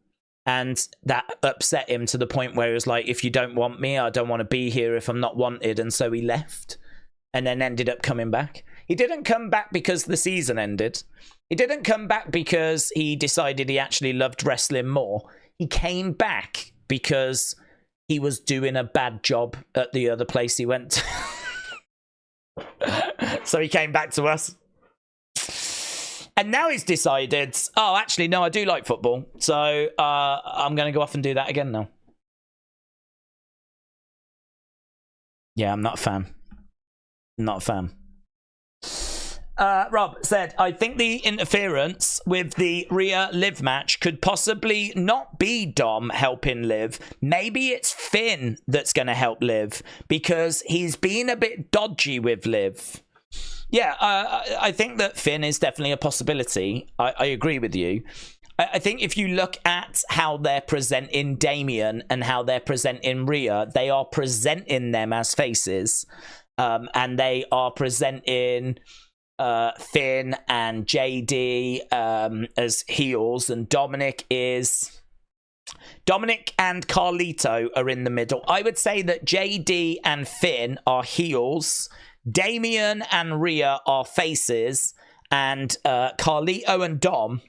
And that upset him to the point where he was like, if you don't want me, I don't want to be here if I'm not wanted. And so he left and then ended up coming back. He didn't come back because the season ended. He didn't come back because he decided he actually loved wrestling more. He came back because he was doing a bad job at the other place he went to. So he came back to us. And now he's decided, oh, actually, no, I do like football. So I'm going to go off and do that again now. Yeah, I'm not a fan. Not a fan. Rob said, I think the interference with the Rhea Liv match could possibly not be Dom helping Liv. Maybe it's Finn that's going to help Liv because he's been a bit dodgy with Liv. Yeah, I think that Finn is definitely a possibility. I agree with you. I think if you look at how they're presenting Damian and how they're presenting Rhea, they are presenting them as faces. And they are presenting Finn and JD as heels. And Dominic and Carlito are in the middle. I would say that JD and Finn are heels. Damian and Rhea are faces, and Carlito and Dom,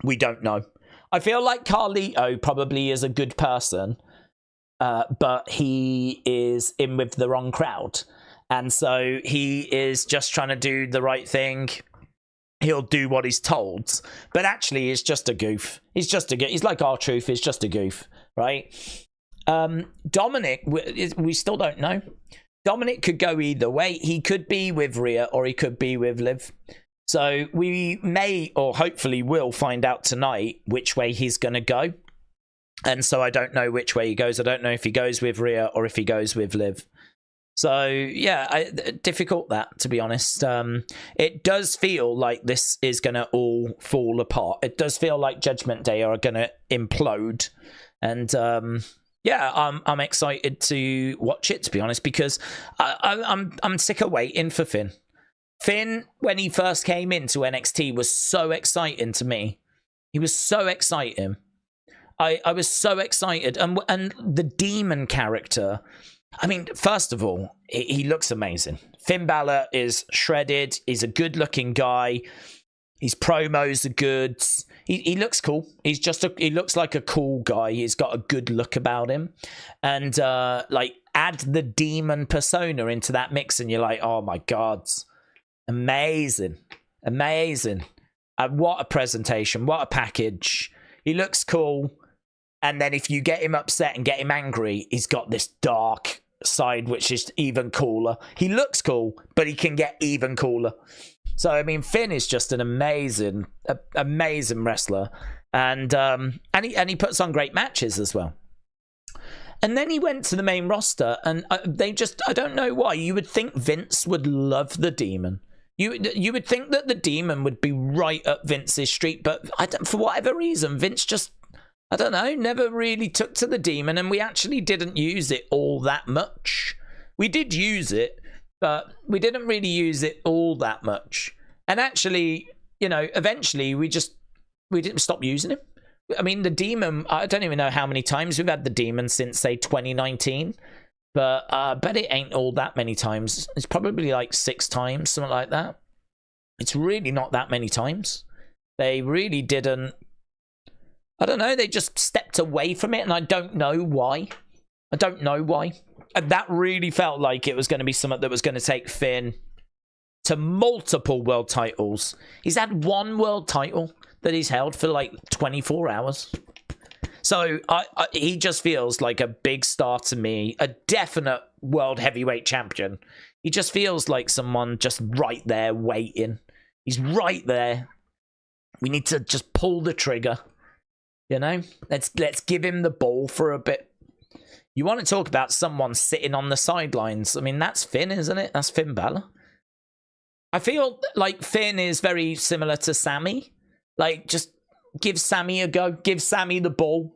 we don't know. I feel like Carlito probably is a good person, but he is in with the wrong crowd. And so he is just trying to do the right thing. He'll do what he's told, but actually he's just a goof. He's just a goof. He's like R-Truth, he's just a goof, right? Dominic, we still don't know. Dominic could go either way. He could be with Rhea or he could be with Liv. So we may or hopefully will find out tonight which way he's going to go. And so I don't know which way he goes. I don't know if he goes with Rhea or if he goes with Liv. So yeah, difficult that, to be honest. It does feel like this is going to all fall apart. It does feel like Judgment Day are going to implode. And yeah, I'm excited to watch it, to be honest, because I'm sick of waiting for Finn. Finn, when he first came into NXT, was so exciting to me. He was so exciting. I was so excited. And the demon character I mean, first of all, he looks amazing. Finn Balor is shredded. He's a good-looking guy. His promos are good. He looks cool. He looks like a cool guy. He's got a good look about him. And like, add the demon persona into that mix and you're like, oh my God. Amazing. Amazing. What a presentation. What a package. He looks cool. And then if you get him upset and get him angry, he's got this dark side, which is even cooler. He looks cool, but he can get even cooler. So, I mean, Finn is just an amazing wrestler. And he puts on great matches as well. And then he went to the main roster, and I don't know why. You would think Vince would love the Demon. You would think that the Demon would be right up Vince's street, but for whatever reason, Vince just, I don't know, never really took to the Demon, and we actually didn't use it all that much. We did use it, but we didn't really use it all that much. And actually, you know, eventually we didn't stop using him. I mean, the Demon, I don't even know how many times we've had the Demon since, say, 2019. But I bet it ain't all that many times. It's probably like 6 times, something like that. It's really not that many times. They really didn't. I don't know. They just stepped away from it, and I don't know why. I don't know why. And that really felt like it was going to be something that was going to take Finn to multiple world titles. He's had 1 world title that he's held for like 24 hours. So he just feels like a big star to me, a definite world heavyweight champion. He just feels like someone just right there waiting. He's right there. We need to just pull the trigger. You know, let's give him the ball for a bit. You want to talk about someone sitting on the sidelines? I mean, that's Finn, isn't it? That's Finn Balor. I feel like Finn is very similar to Sami. Like, just give Sami a go. Give Sami the ball.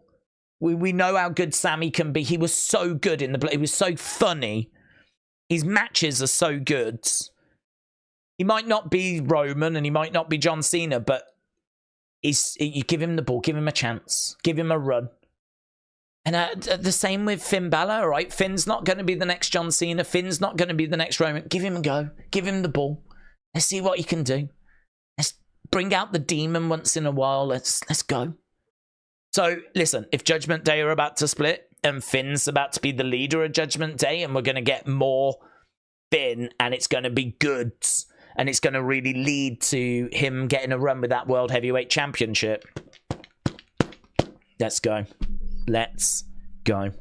We know how good Sami can be. He was so good in the... He was so funny. His matches are so good. He might not be Roman and he might not be John Cena, but you give him the ball. Give him a chance. Give him a run. And the same with Finn Balor, right? Finn's not going to be the next John Cena. Finn's not going to be the next Roman. Give him a go. Give him the ball. Let's see what he can do. Let's bring out the Demon once in a while. Let's go. So, listen, if Judgment Day are about to split and Finn's about to be the leader of Judgment Day and we're going to get more Finn and it's going to be good and it's going to really lead to him getting a run with that World Heavyweight Championship, let's go. Let's go.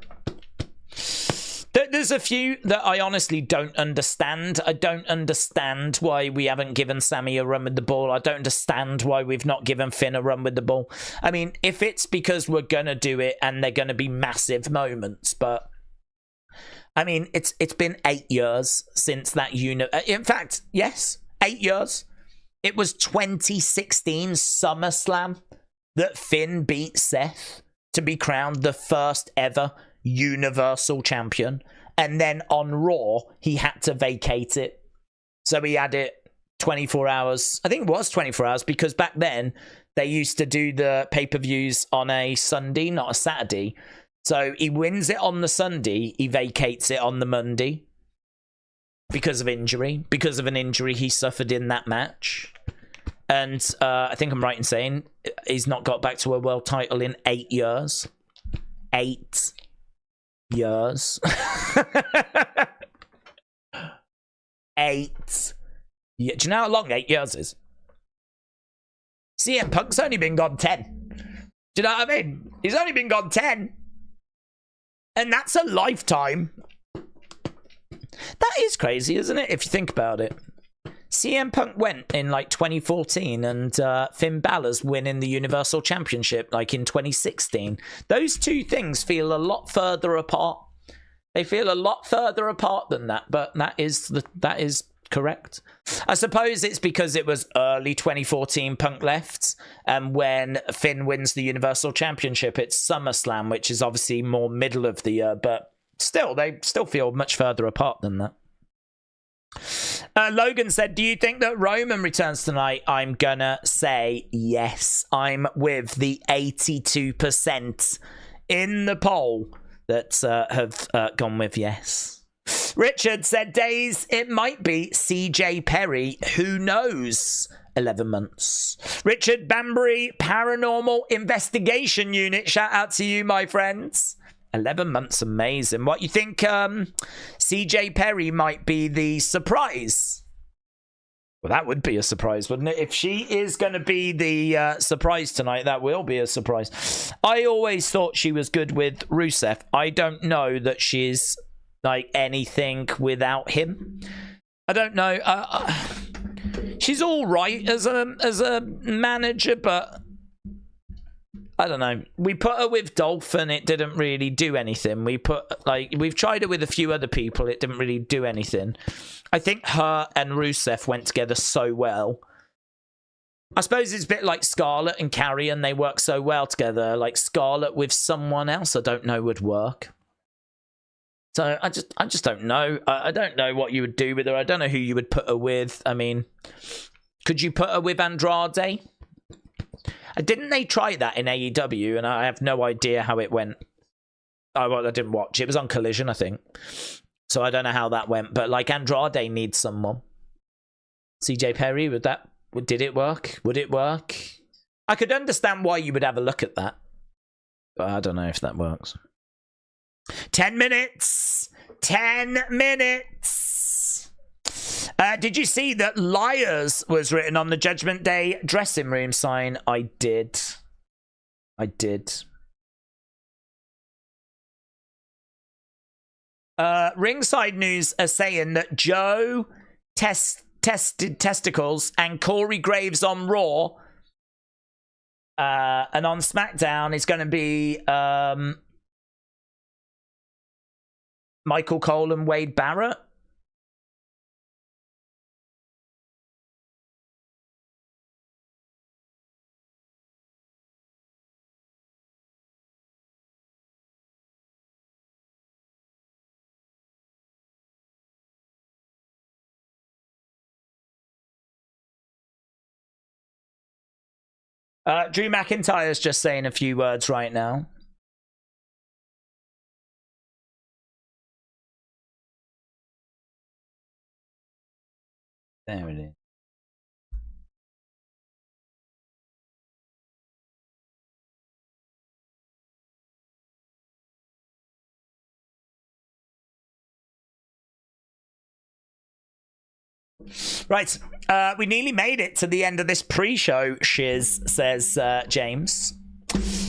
There's a few that I honestly don't understand. I don't understand why we haven't given Sami a run with the ball. I don't understand why we've not given Finn a run with the ball. I mean, if it's because we're going to do it and they're going to be massive moments, but I mean, it's been 8 years since that unit. In fact, yes, 8 years. It was 2016 SummerSlam that Finn beat Seth to be crowned the first ever Universal Champion, and then on Raw he had to vacate it, so he had it 24 hours. I think it was 24 hours because back then they used to do the pay-per-views on a Sunday, not a Saturday. So he wins it on the Sunday, he vacates it on the Monday because of an injury he suffered in that match. And I think I'm right in saying he's not got back to a world title in 8 years. 8 years. 8. Yeah, do you know how long 8 years is? CM Punk's only been gone 10. Do you know what I mean? He's only been gone 10. And that's a lifetime. That is crazy, isn't it? If you think about it. CM Punk went in like 2014 and Finn Balor's winning the Universal Championship like in 2016. Those two things feel a lot further apart. They feel a lot further apart than that, but that is correct. I suppose it's because it was early 2014 Punk left, and when Finn wins the Universal Championship, it's SummerSlam, which is obviously more middle of the year, but still, they still feel much further apart than that. Logan said, do you think that Roman returns tonight? I'm gonna say yes. I'm with the 82% in the poll that have gone with yes. Richard said, Days, it might be CJ Perry. Who knows? 11 months. Richard Banbury, Paranormal Investigation Unit. Shout out to you, my friends. 11 months, amazing. What, you think CJ Perry might be the surprise? Well, that would be a surprise, wouldn't it? If she is going to be the surprise tonight, that will be a surprise. I always thought she was good with Rusev. I don't know that she's like anything without him. I don't know. She's all right as a manager, but I don't know. We put her with Dolph and it didn't really do anything. We've tried her with a few other people. It didn't really do anything. I think her and Rusev went together so well. I suppose it's a bit like Scarlett and Carrion. They work so well together. Like Scarlett with someone else, I don't know would work. So I just don't know. I don't know what you would do with her. I don't know who you would put her with. I mean, could you put her with Andrade? Didn't they try that in AEW? And I have no idea how it went. I didn't watch. It was on Collision, I think. So I don't know how that went. But like Andrade needs someone. CJ Perry, did it work? Would it work? I could understand why you would have a look at that. But I don't know if that works. 10 minutes. 10 minutes. Did you see that Liars was written on the Judgment Day dressing room sign? I did. Ringside News are saying that Joe tested testicles and Corey Graves on Raw. And on SmackDown is going to be Michael Cole and Wade Barrett. Drew McIntyre's just saying a few words right now. There it is. Right, we nearly made it to the end of this pre-show, Shiz, says James.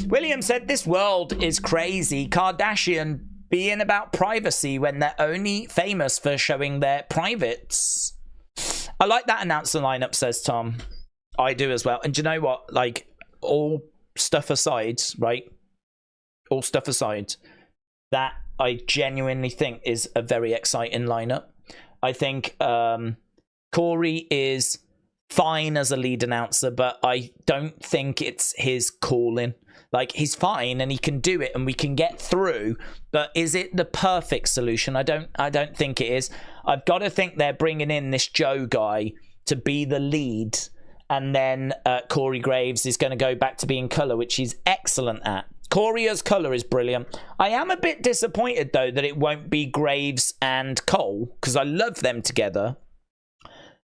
William said, this world is crazy. Kardashian being about privacy when they're only famous for showing their privates. I like that announcer lineup, says Tom. I do as well. And do you know what? Like, all stuff aside, right? All stuff aside, that I genuinely think is a very exciting lineup. I think Corey is fine as a lead announcer, but I don't think it's his calling. Like, he's fine and he can do it and we can get through, but is it the perfect solution? I don't think it is. I've got to think they're bringing in this Joe guy to be the lead, and then Corey Graves is going to go back to being color, which he's excellent at. Corey as color is brilliant. I am a bit disappointed though that it won't be Graves and Cole, because I love them together.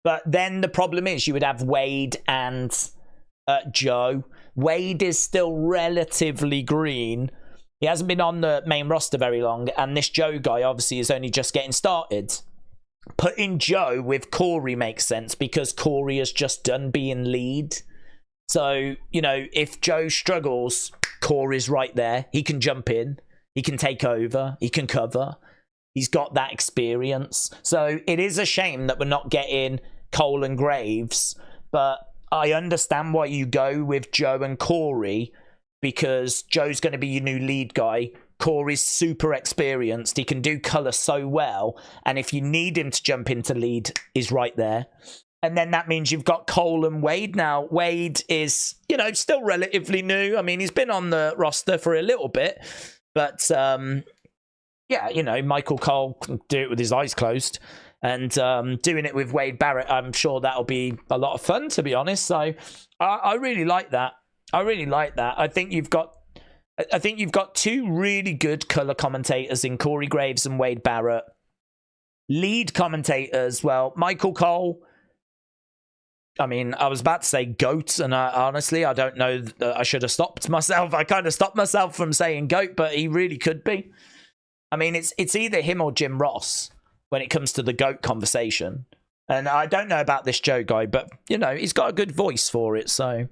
But then the problem is you would have Wade and Joe. Wade is still relatively green. He hasn't been on the main roster very long, and this Joe guy obviously is only just getting started. Putting Joe with Corey makes sense because Corey has just done being lead. So, you know, if Joe struggles, Corey's right there. He can jump in. He can take over. He can cover. He's got that experience. So it is a shame that we're not getting Cole and Graves, but I understand why you go with Joe and Corey, because Joe's going to be your new lead guy. Corey's super experienced. He can do colour so well. And if you need him to jump into lead, he's right there. And then that means you've got Cole and Wade now. Wade is, you know, still relatively new. I mean, he's been on the roster for a little bit. But, yeah, you know, Michael Cole can do it with his eyes closed. And doing it with Wade Barrett, I'm sure that'll be a lot of fun, to be honest. So I really like that. I really like that. I think you've got I think you've got two really good color commentators in Corey Graves and Wade Barrett. Lead commentators, well, Michael Cole. I mean, I was about to say GOAT, and honestly, I don't know. I should have stopped myself. I kind of stopped myself from saying GOAT, but he really could be. I mean, it's either him or Jim Ross when it comes to the GOAT conversation. And I don't know about this Joe guy, but, you know, he's got a good voice for it. So,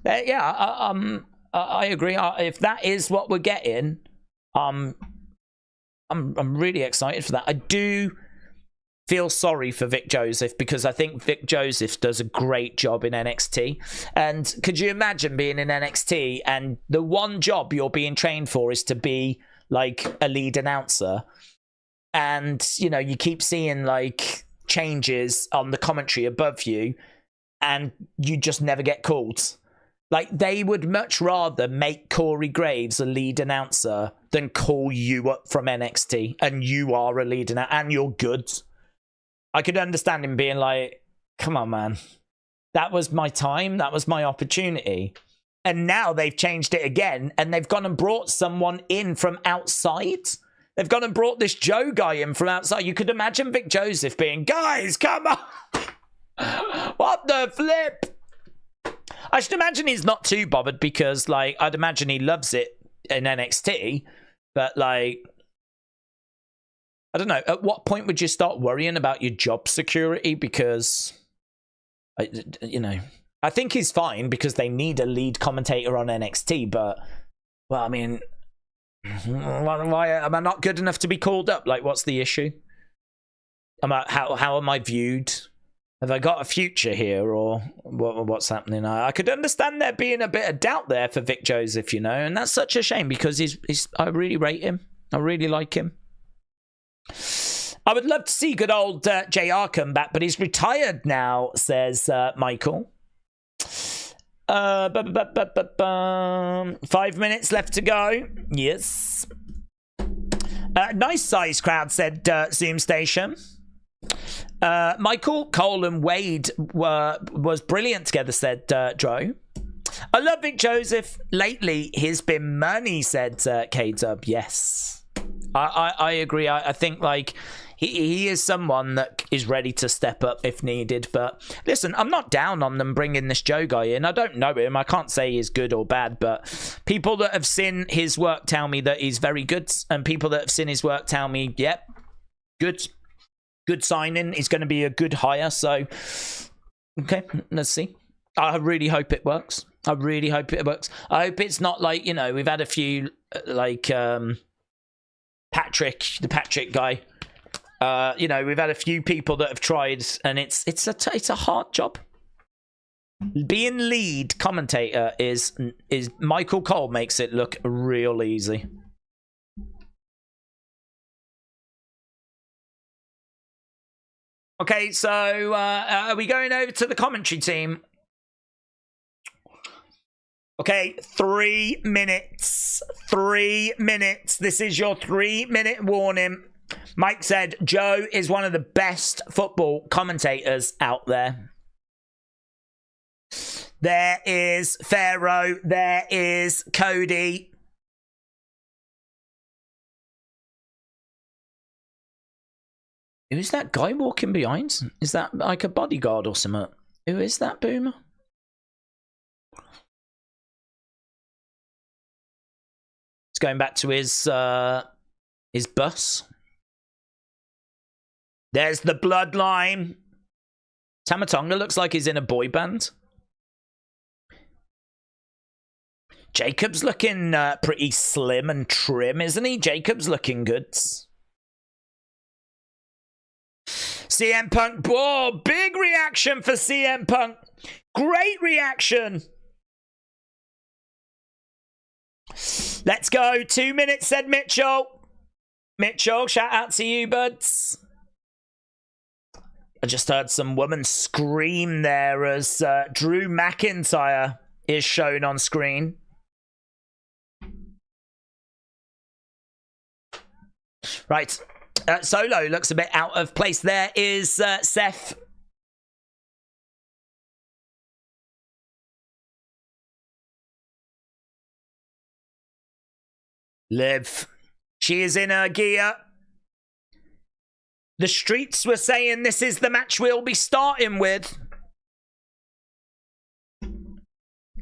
yeah, I agree. If that is what we're getting, I'm really excited for that. I do feel sorry for Vic Joseph because I think Vic Joseph does a great job in NXT. And could you imagine being in NXT and the one job you're being trained for is to be like a lead announcer, and you know you keep seeing like changes on the commentary above you and you just never get called. Like, they would much rather make Corey Graves a lead announcer than call you up from NXT and you are a lead announcer and you're good. I could understand him being like, come on, man. That was my time. That was my opportunity. And now they've changed it again and they've gone and brought someone in from outside. They've gone and brought this Joe guy in from outside. You could imagine Vic Joseph being, guys, come on. What the flip? I should imagine he's not too bothered because, like, I'd imagine he loves it in NXT. But, like, I don't know. At what point would you start worrying about your job security? Because, you know, I think he's fine because they need a lead commentator on NXT. But, well, I mean, why am I not good enough to be called up? Like, what's the issue? How am I viewed? Have I got a future here, or what's happening? I could understand there being a bit of doubt there for Vic Joseph, you know, and that's such a shame because I really rate him. I really like him. I would love to see good old JR come back, but he's retired now, says Michael. 5 minutes left to go. Yes. Nice size crowd, said Zoom Station. Michael, Cole and Wade was brilliant together, said Dro. I love Vic Joseph. Lately, he's been money, said K-Dub. Yes. I agree. I think, like, he is someone that is ready to step up if needed. But listen, I'm not down on them bringing this Joe guy in. I don't know him. I can't say he's good or bad, but people that have seen his work tell me that he's very good. And people that have seen his work tell me, yep, good signing. He's going to be a good hire. So, okay, let's see. I really hope it works. I really hope it works. I hope it's not like, you know, we've had a few, like, the Patrick guy. You know, we've had a few people that have tried, and it's a hard job. Being lead commentator is Michael Cole makes it look real easy. Okay, so are we going over to the commentary team? Okay, 3 minutes. 3 minutes. This is your 3-minute warning. Mike said Joe is one of the best football commentators out there. There is Pharaoh. There is Cody. Who's that guy walking behind? Is that like a bodyguard or something? Who is that, Boomer? He's going back to his bus. There's the Bloodline. Tamatonga looks like he's in a boy band. Jacob's looking pretty slim and trim, isn't he? Jacob's looking good. CM Punk. Whoa, big reaction for CM Punk. Great reaction. Let's go. 2 minutes, said Mitchell. Mitchell, shout out to you, buds. I just heard some woman scream there as Drew McIntyre is shown on screen. Right. Solo looks a bit out of place. There is Seth. Liv. She is in her gear. The streets were saying this is the match we'll be starting with.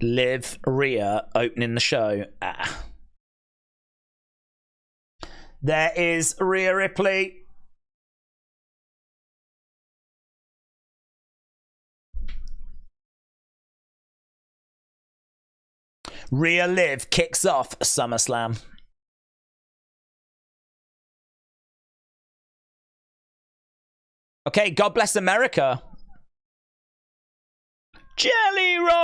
Liv, Rhea opening the show. There is Rhea Ripley. Rhea Liv kicks off SummerSlam. Okay, God bless America. Jelly roll.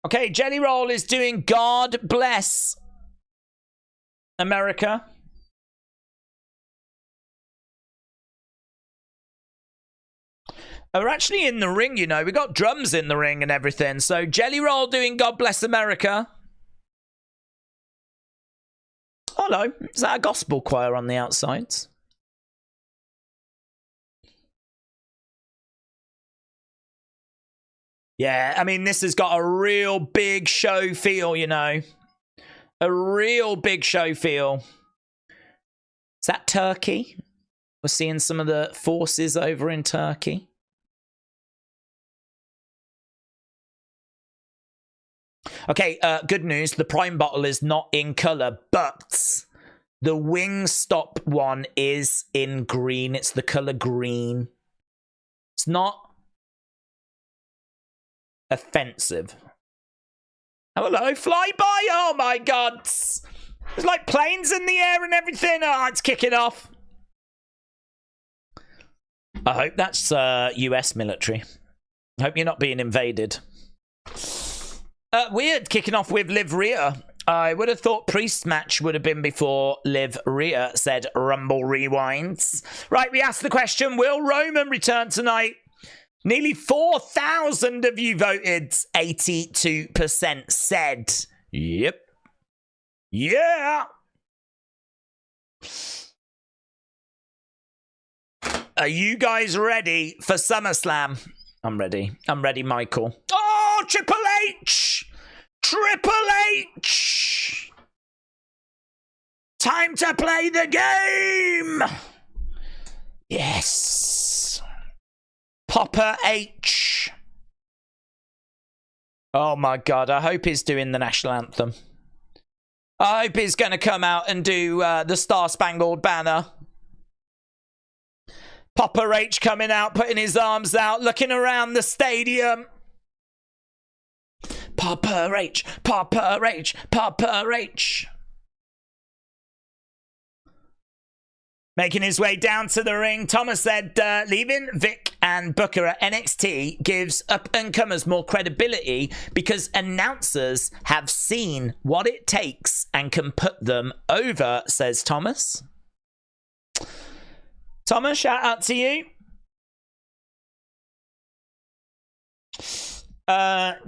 Okay, Jelly Roll is doing God bless America. We're actually in the ring, you know. We got drums in the ring and everything. So Jelly Roll doing God bless America. Hello. Is that a gospel choir on the outsides? Yeah, I mean, this has got a real big show feel, you know. A real big show feel. Is that Turkey? We're seeing some of the forces over in Turkey. Okay, good news. The Prime bottle is not in colour, but the Wingstop one is in green. It's the colour green. It's not offensive. Oh, hello, fly by. Oh my god. There's like planes in the air and everything. Oh, it's kicking off. I hope that's US military. I hope you're not being invaded. Weird kicking off with Liv Rhea. I would have thought Priest match would have been before Liv Rhea, said Rumble Rewinds. Right, we asked the question, will Roman return tonight? Nearly 4,000 of you voted. 82% said, yep. Yeah. Are you guys ready for SummerSlam? I'm ready. I'm ready, Michael. Oh, Triple H! Triple H! Time to play the game! Yes. Popper H. Oh my god, I hope he's doing the national anthem. I hope he's going to come out and do the Star Spangled Banner. Popper H coming out, putting his arms out, looking around the stadium. Popper H, Popper H, Popper H. Making his way down to the ring, Thomas said, leaving Vic and Booker at NXT gives up-and-comers more credibility because announcers have seen what it takes and can put them over, says Thomas. Thomas, shout out to you.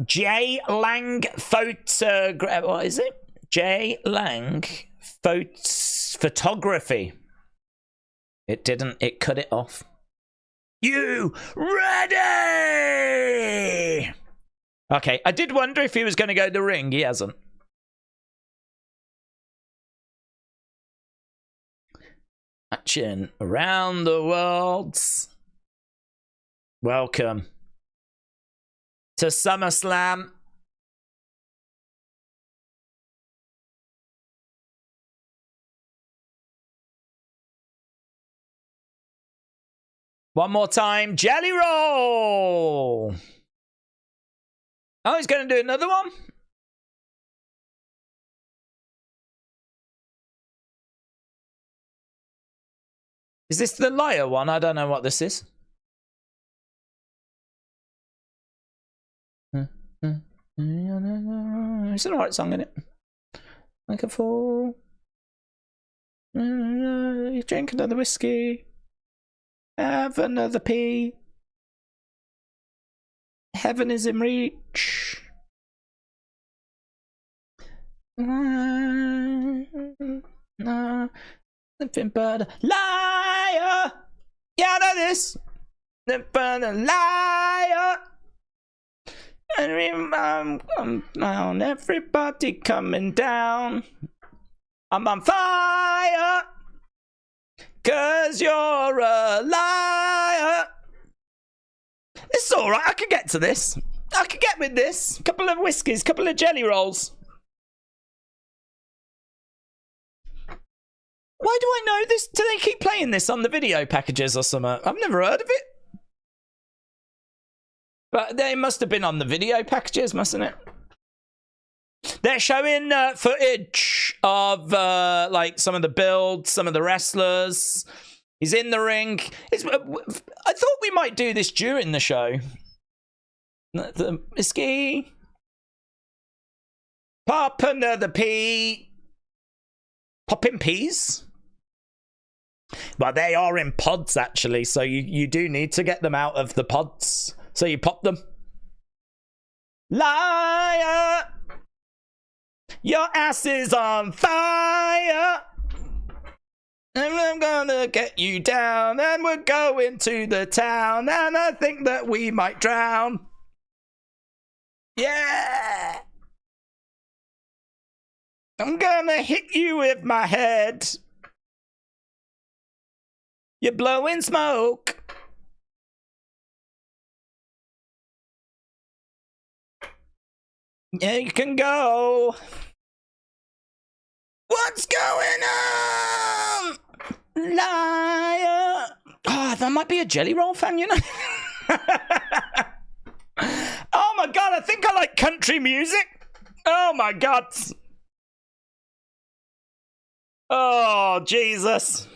J Lang photograph. What is it? J Lang photography. It didn't. It cut it off. You ready? Okay, I did wonder if he was going to go to the ring. He hasn't. Matching around the world. Welcome to SummerSlam. One more time, Jelly Roll. Oh, he's going to do another one. Is this the liar one? I don't know what this is. It's an alright song, isn't it? Like a fool. You drink another whiskey. Have another pee. Heaven is in reach. No. Nothing but a liar. Yeah, I know this. Nothing but a liar. I'm down, everybody coming down. I'm on fire, 'cause you're a liar. It's alright, I can get to this. I can get with this. Couple of whiskeys, couple of jelly rolls. Why do I know this? Do they keep playing this on the video packages or something? I've never heard of it. But they must have been on the video packages, mustn't it? They're showing footage of like some of the builds, some of the wrestlers. He's in the ring. I thought we might do this during the show. The whiskey. Pop another pea. Popping peas? Well, they are in pods, actually, so you do need to get them out of the pods. So you pop them. Liar! Your ass is on fire! And I'm gonna get you down, and we're going to the town, and I think that we might drown. Yeah! I'm gonna hit you with my head. You're blowing smoke. Yeah, you can go. What's going on? Liar. Oh, that might be a Jelly Roll fan, you know? Oh my god, I think I like country music. Oh my god. Oh, Jesus.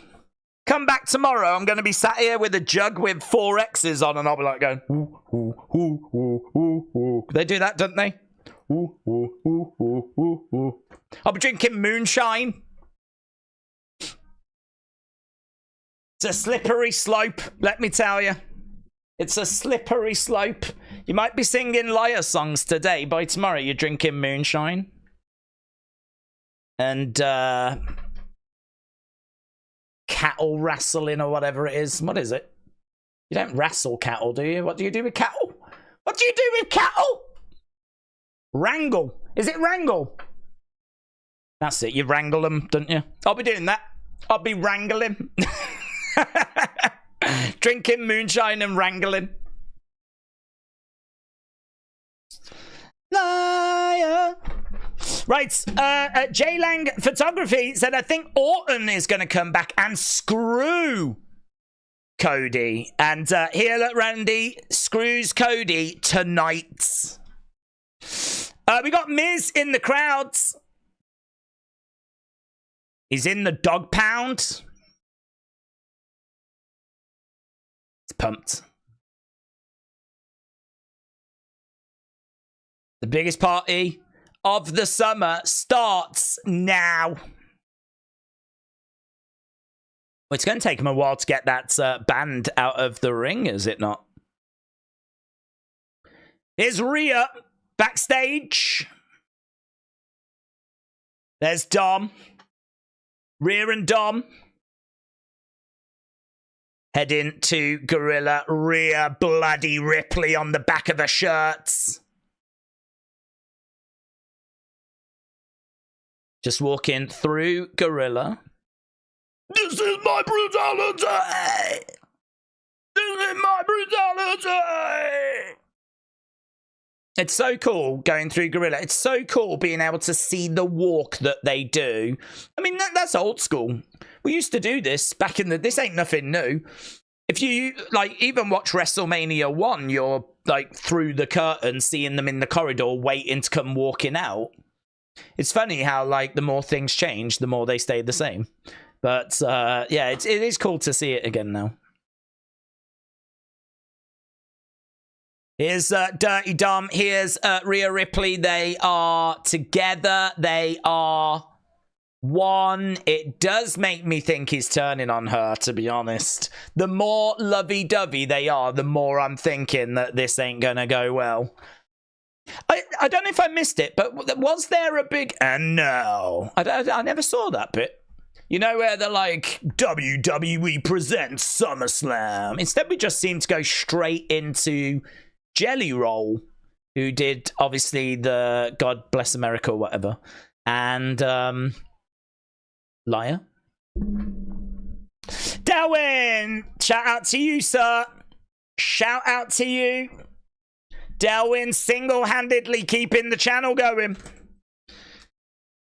Come back tomorrow. I'm going to be sat here with a jug with 4 X's on, and I'll be like going, ooh, ooh, ooh, ooh, ooh, ooh. They do that, don't they? Ooh, ooh, ooh, ooh, ooh, ooh. I'll be drinking moonshine. It's a slippery slope, let me tell you. It's a slippery slope. You might be singing liar songs today. By tomorrow, you're drinking moonshine. And, cattle wrestling or whatever it is. What is it? You don't wrestle cattle, do you? What do you do with cattle? What do you do with cattle? Wrangle. Is it wrangle? That's it. You wrangle them, don't you? I'll be doing that. I'll be wrangling. Drinking moonshine and wrangling. Liar. Right, J Lang Photography said, I think Orton is going to come back and screw Cody. And here, look, Randy screws Cody tonight. We got Miz in the crowds. He's in the dog pound. It's pumped. The biggest party of the summer starts now. Well, it's going to take him a while to get that band out of the ring, is it not? Here's Rhea backstage. There's Dom. Rhea and Dom. Heading to Gorilla. Rhea bloody Ripley on the back of the shirts. Just walking through Gorilla. This is my brutality! This is my brutality! It's so cool going through Gorilla. It's so cool being able to see the walk that they do. I mean, that's old school. We used to do this back in the... This ain't nothing new. If you, like, even watch WrestleMania 1, you're, like, through the curtain, seeing them in the corridor, waiting to come walking out. It's funny how, like, the more things change, the more they stay the same. But, yeah, it is cool to see it again now. Here's Dirty Dom. Here's Rhea Ripley. They are together. They are one. It does make me think he's turning on her, to be honest. The more lovey-dovey they are, the more I'm thinking that this ain't going to go well. I don't know if I missed it, but was there a big... no. I never saw that bit. You know, where they're like, WWE presents SummerSlam. Instead, we just seem to go straight into Jelly Roll. who did obviously the God Bless America or whatever, and Liar. Delwyn, shout out to you, sir. Shout out to you. Delwyn single-handedly keeping the channel going.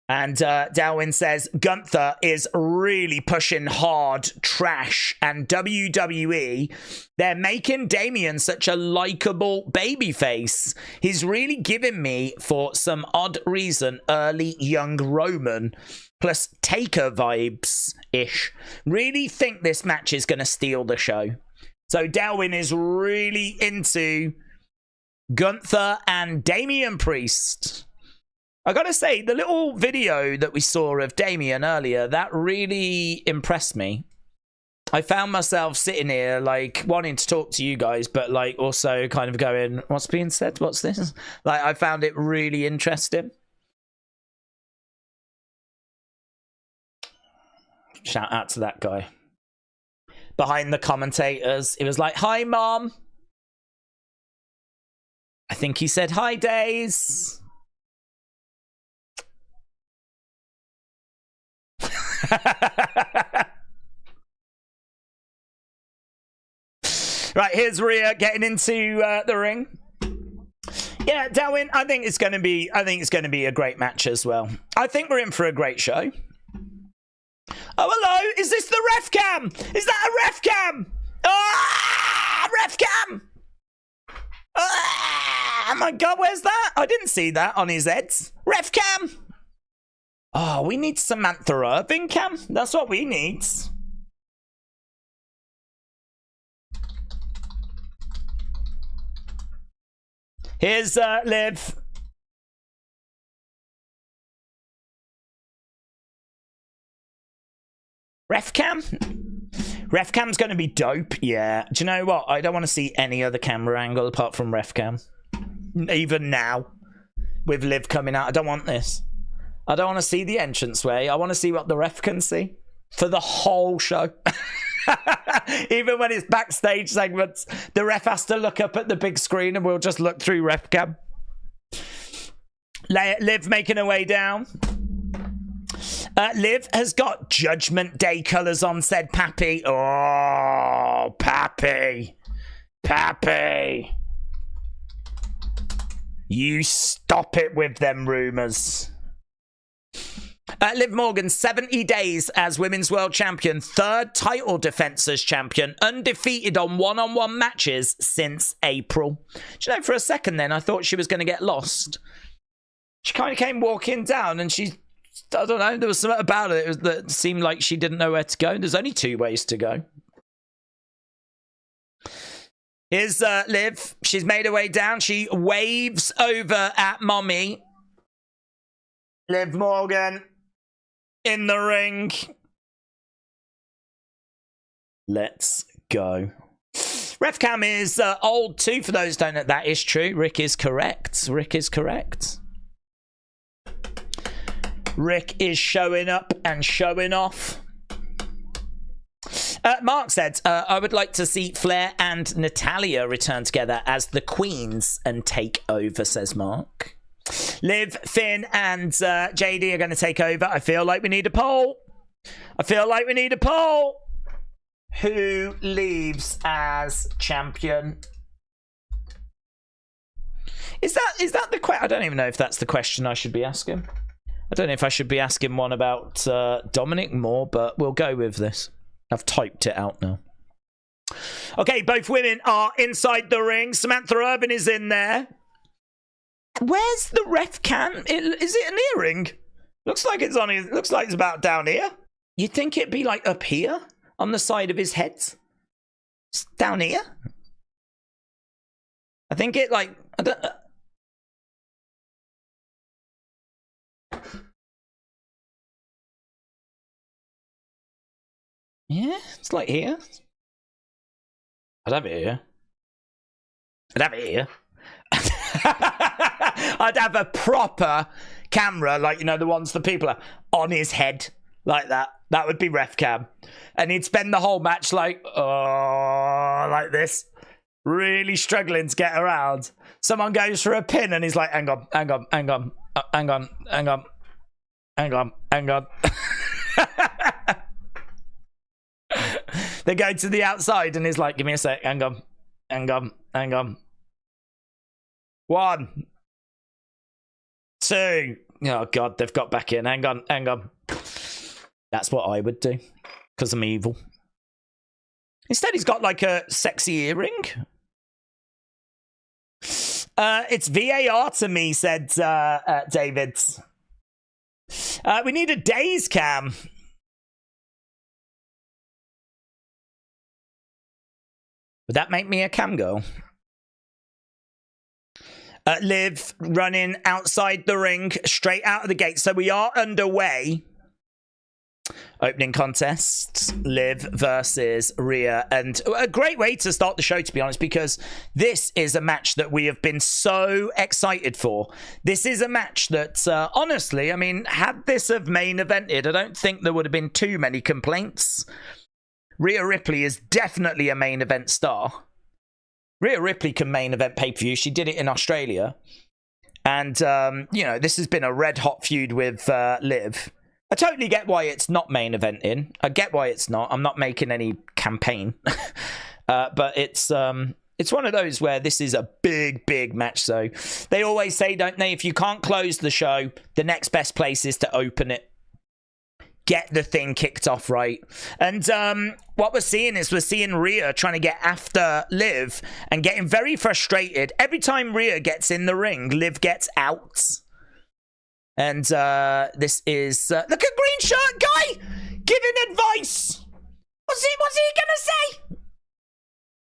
And Delwyn says, Gunther is really pushing hard trash. And WWE, they're making Damian such a likable babyface. He's really giving me, for some odd reason, early young Roman plus Taker vibes-ish. Really think this match is going to steal the show. So Delwyn is really into Gunther and Damian Priest. I gotta say, the little video that we saw of Damian earlier, that really impressed me. I found myself sitting here, like, wanting to talk to you guys, but, like, also kind of going, what's being said? What's this? Like, I found it really interesting. Shout out to that guy. Behind the commentators, it was like, hi, Mom. I think he said, hi, Days. Right, here's Rhea getting into the ring. Yeah, Delwyn, I think it's going to be a great match as well. I think we're in for a great show. Oh, hello, is this the ref cam? Is that a ref cam? Ah, ref cam. Ah, oh my God, where's that? I didn't see that on his head. Ref cam. Oh, we need Samantha Irving cam. That's what we need. Here's Liv. Ref cam? Ref cam's going to be dope. Yeah. Do you know what? I don't want to see any other camera angle apart from ref cam. Even now. With Liv coming out. I don't want this. I don't want to see the entranceway. I want to see what the ref can see. For the whole show. Even when it's backstage segments, the ref has to look up at the big screen and we'll just look through ref cam. Liv making her way down. Liv has got Judgment Day colours on, said Pappy. Oh, Pappy. Pappy. You stop it with them rumours. Liv Morgan, 70 days as Women's World Champion, third title defense as champion, undefeated on one-on-one matches since April. Do you know, for a second then, I thought she was going to get lost. She kind of came walking down and she, I don't know, there was something about it that seemed like she didn't know where to go. There's only two ways to go. Here's Liv. She's made her way down. She waves over at Mommy. Liv Morgan in the ring. Let's go. Ref cam is old too, for those who don't know. That is true. Rick is correct. Rick is correct. Rick is showing up and showing off. Mark said, I would like to see Flair and Natalya return together as the Queens and take over, says Mark. Liv, Finn, and JD are going to take over. I feel like we need a poll. I feel like we need a poll. Who leaves as champion? Is that the question? I don't even know if that's the question I should be asking. I don't know if I should be asking one about Dominic more, but we'll go with this. I've typed it out now. Okay, both women are inside the ring. Samantha Irvin is in there. Where's the ref cam? Is it an earring? Looks like it's on his. Looks like it's about down here. You'd think it'd be like up here on the side of his head. It's down here. I think it like. I don't. Yeah, it's like here. I'd have it here. I'd have it here. I'd have a proper camera, like, you know, the ones that people are on his head, like that. That would be ref cam. And he'd spend the whole match like, oh, like this. Really struggling to get around. Someone goes for a pin and he's like, hang on, hang on, hang on, hang on, hang on, hang on, hang on. They go to the outside and he's like, give me a sec, hang on, hang on, hang on. 1, 2. Oh, God, they've got back in. Hang on, hang on. That's what I would do because I'm evil. Instead, he's got like a sexy earring. It's VAR to me, said David. We need a days cam. Would that make me a cam girl? Liv running outside the ring, straight out of the gate. So we are underway. Opening contest, Liv versus Rhea. And a great way to start the show, to be honest, because this is a match that we have been so excited for. This is a match that, honestly, I mean, had this have main evented, I don't think there would have been too many complaints. Rhea Ripley is definitely a main event star. Rhea Ripley can main event pay-per-view. She did it in Australia. And, you know, this has been a red-hot feud with Liv. I totally get why it's not main eventing. I get why it's not. I'm not making any campaign. But it's one of those where this is a big, big match. So they always say, don't they, if you can't close the show, the next best place is to open it. Get the thing kicked off right. And what we're seeing is we're seeing Rhea trying to get after Liv and getting very frustrated. Every time Rhea gets in the ring, Liv gets out. And this is... look at green shirt guy giving advice. What's he gonna say?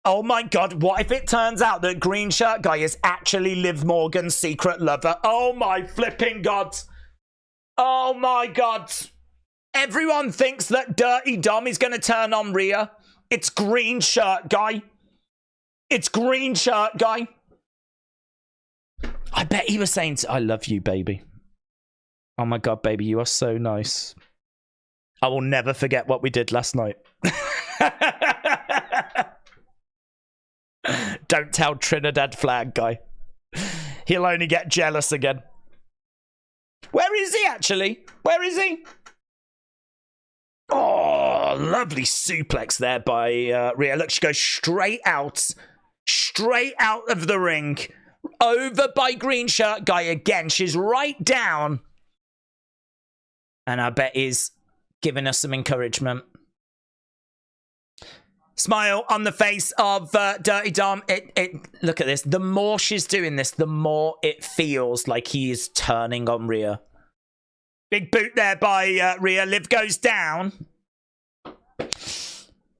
Oh my God, what if it turns out that green shirt guy is actually Liv Morgan's secret lover? Oh my flipping God. Oh my God. Everyone thinks that Dirty Dom is going to turn on Rhea. It's green shirt guy. It's green shirt guy. I bet he was saying, I love you, baby. Oh my God, baby, you are so nice. I will never forget what we did last night. Don't tell Trinidad flag guy. He'll only get jealous again. Where is he actually? Where is he? Oh, lovely suplex there by Rhea. Look, she goes straight out of the ring, over by green shirt guy again. She's right down. And I bet he's giving us some encouragement. Smile on the face of Dirty Dom. Look at this. The more she's doing this, the more it feels like he is turning on Rhea. Big boot there by Rhea. Liv goes down.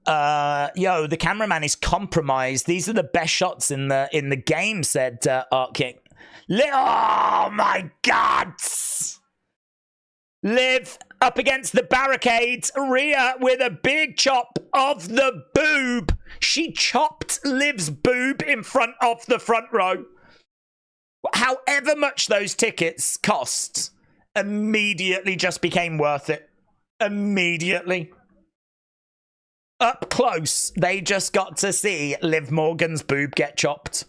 The cameraman is compromised. These are the best shots in the game, said Art King. Oh my God! Liv up against the barricades. Rhea with a big chop of the boob. She chopped Liv's boob in front of the front row. However much those tickets cost, immediately just became worth it. Immediately. Up close, they just got to see Liv Morgan's boob get chopped.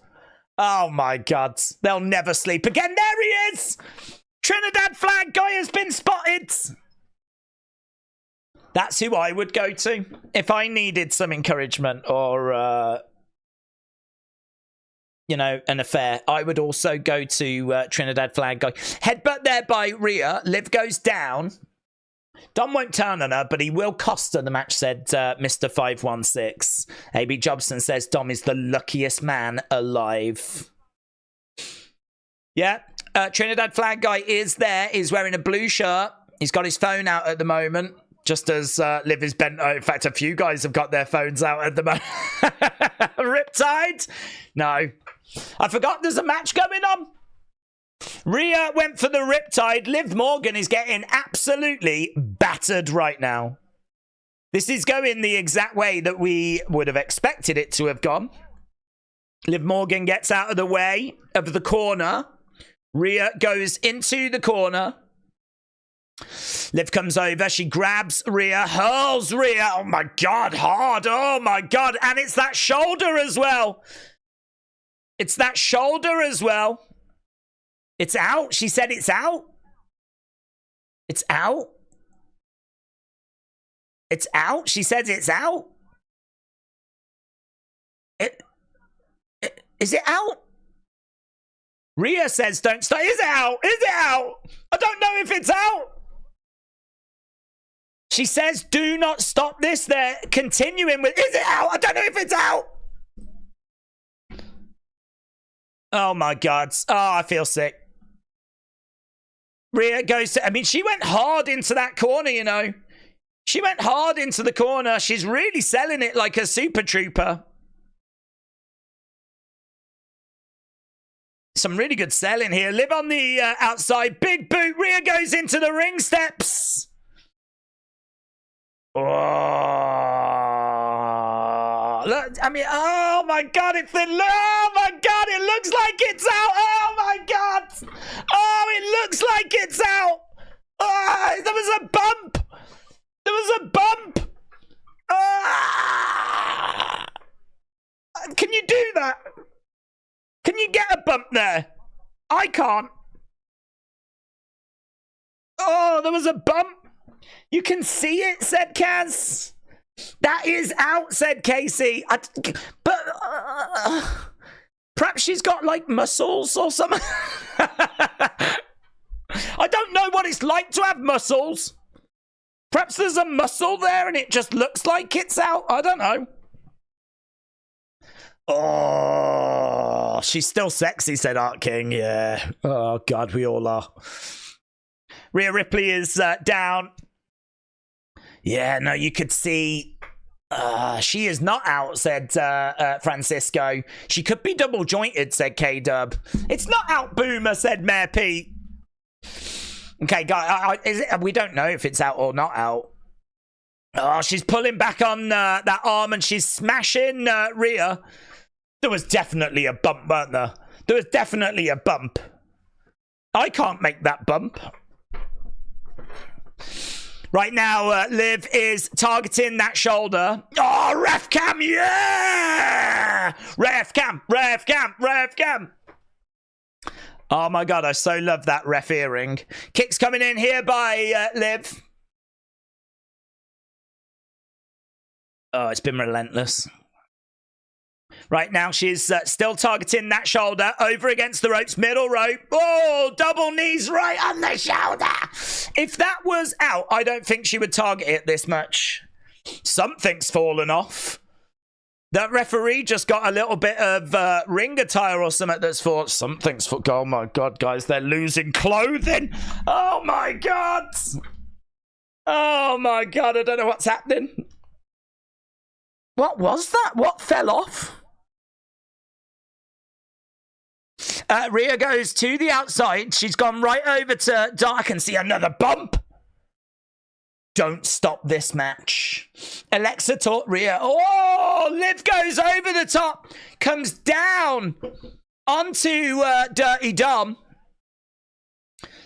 Oh my God. They'll never sleep again. There he is! Trinidad flag guy has been spotted. That's who I would go to if I needed some encouragement or, you know, an affair. I would also go to Trinidad flag guy. Headbutt there by Rhea. Liv goes down. Dom won't turn on her, but he will cost her the match, said Mr. 516. AB Jobson says Dom is the luckiest man alive. Yeah, Trinidad flag guy is there. He's wearing a blue shirt. He's got his phone out at the moment, just as Liv is bent. In fact, a few guys have got their phones out at the moment. Riptide? No. I forgot there's a match going on. Rhea went for the Riptide. Liv Morgan is getting absolutely battered right now. This is going the exact way that we would have expected it to have gone. Liv Morgan gets out of the way of the corner. Rhea goes into the corner. Liv comes over. She grabs Rhea, hurls Rhea. Oh, my God, hard. Oh, my God. And it's that shoulder as well. It's that shoulder as well. It's out. She said it's out. It's out. It's out. She says it's out. Is it out? Rhea says don't stop. Is it out? Is it out? I don't know if it's out. She says do not stop this. They're continuing with, is it out? I don't know if it's out. Oh my God. Oh, I feel sick. Rhea goes to, I mean, she went hard into that corner, you know. She went hard into the corner. She's really selling it like a super trooper. Some really good selling here. Liv on the outside. Big boot. Rhea goes into the ring steps. Oh, look, I mean, oh my God, it's the, oh my God, it looks like it's out. Oh my God. Oh, it looks like it's out. Oh, there was a bump. There was a bump. Ah! Can you do that? Can you get a bump there? I can't. Oh, there was a bump. You can see it, said Kaz. That is out, said Casey. But perhaps she's got like muscles or something. I don't know what it's like to have muscles. Perhaps there's a muscle there and it just looks like it's out. I don't know. Oh, she's still sexy, said Art King. Yeah. Oh, God, we all are. Rhea Ripley is down. Yeah, no, you could see she is not out, said Francisco. She could be double jointed, said K-Dub. It's not out, Boomer, said Mayor Pete. Okay, guys, we don't know if it's out or not out. Oh, she's pulling back on that arm and she's smashing Rhea. There was definitely a bump, weren't there? There was definitely a bump. I can't make that bump. Right now, Liv is targeting that shoulder. Oh, ref cam, yeah! Ref cam, ref cam, ref cam. Oh my God, I so love that ref earring. Kicks coming in here by Liv. Oh, it's been relentless. Right now, she's still targeting that shoulder over against the ropes, middle rope. Oh, double knees right on the shoulder. If that was out, I don't think she would target it this much. Something's fallen off. That referee just got a little bit of ring attire or something that's fallen. Something's fallen. Oh my God, guys, they're losing clothing. Oh my God. Oh my God, I don't know what's happening. What was that? What fell off? Rhea goes to the outside. She's gone right over to Dark. I can see another bump. Don't stop this match. Alexa taught Rhea. Oh, Liv goes over the top. Comes down onto Dirty Dom.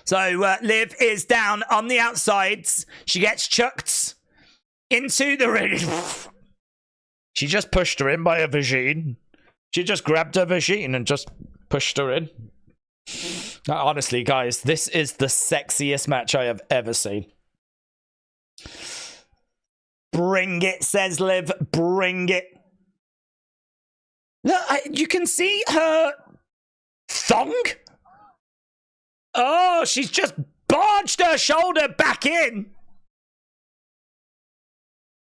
So Liv is down on the outsides. She gets chucked into the ring. She just pushed her in by a vagine. She just grabbed her vagine and just pushed her in. Honestly, guys, this is the sexiest match I have ever seen. Bring it, says Liv. Bring it. Look, you can see her thong. Oh, she's just barged her shoulder back in.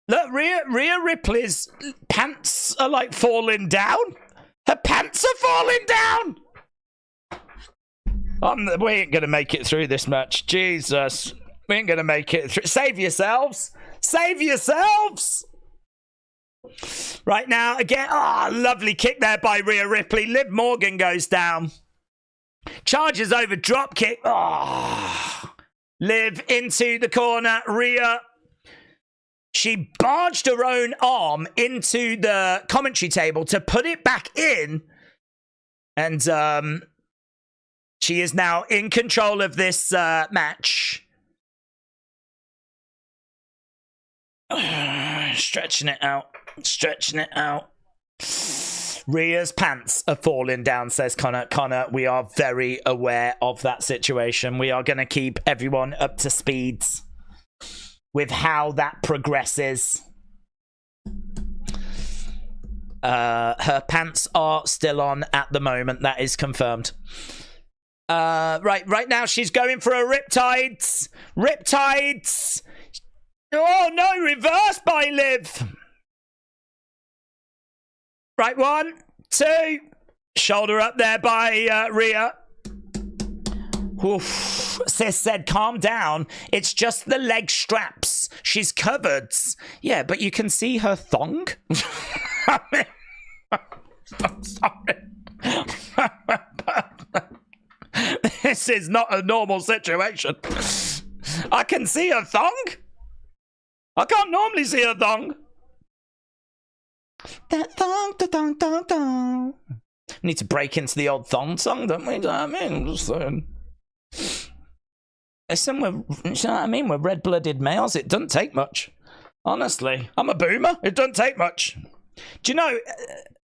Look, Rhea Ripley's pants are like falling down. Her pants are falling down. We ain't going to make it through this match. Jesus. We ain't going to make it through. Save yourselves. Save yourselves. Right now, again. Oh, lovely kick there by Rhea Ripley. Liv Morgan goes down. Charges over drop kick. Oh. Liv into the corner. Rhea. She barged her own arm into the commentary table to put it back in. And she is now in control of this match. Stretching it out. Stretching it out. Rhea's pants are falling down, says Connor. Connor, we are very aware of that situation. We are going to keep everyone up to speed with how that progresses. Her pants are still on at the moment. That is confirmed. Right now she's going for a Riptides. Riptides. Oh no, reverse by Liv. Right, 1, 2. Shoulder up there by Rhea. Oof. Sis said, calm down. It's just the leg straps. She's covered. Yeah, but you can see her thong. I mean, I'm sorry. This is not a normal situation. I can see her thong. I can't normally see her thong. That thong, da thong, thong, thong. We need to break into the old thong song, don't we? You know what I mean? I'm just saying. Listen, you know what I mean? We're red-blooded males. It doesn't take much. Honestly. I'm a boomer. It doesn't take much. Do you know,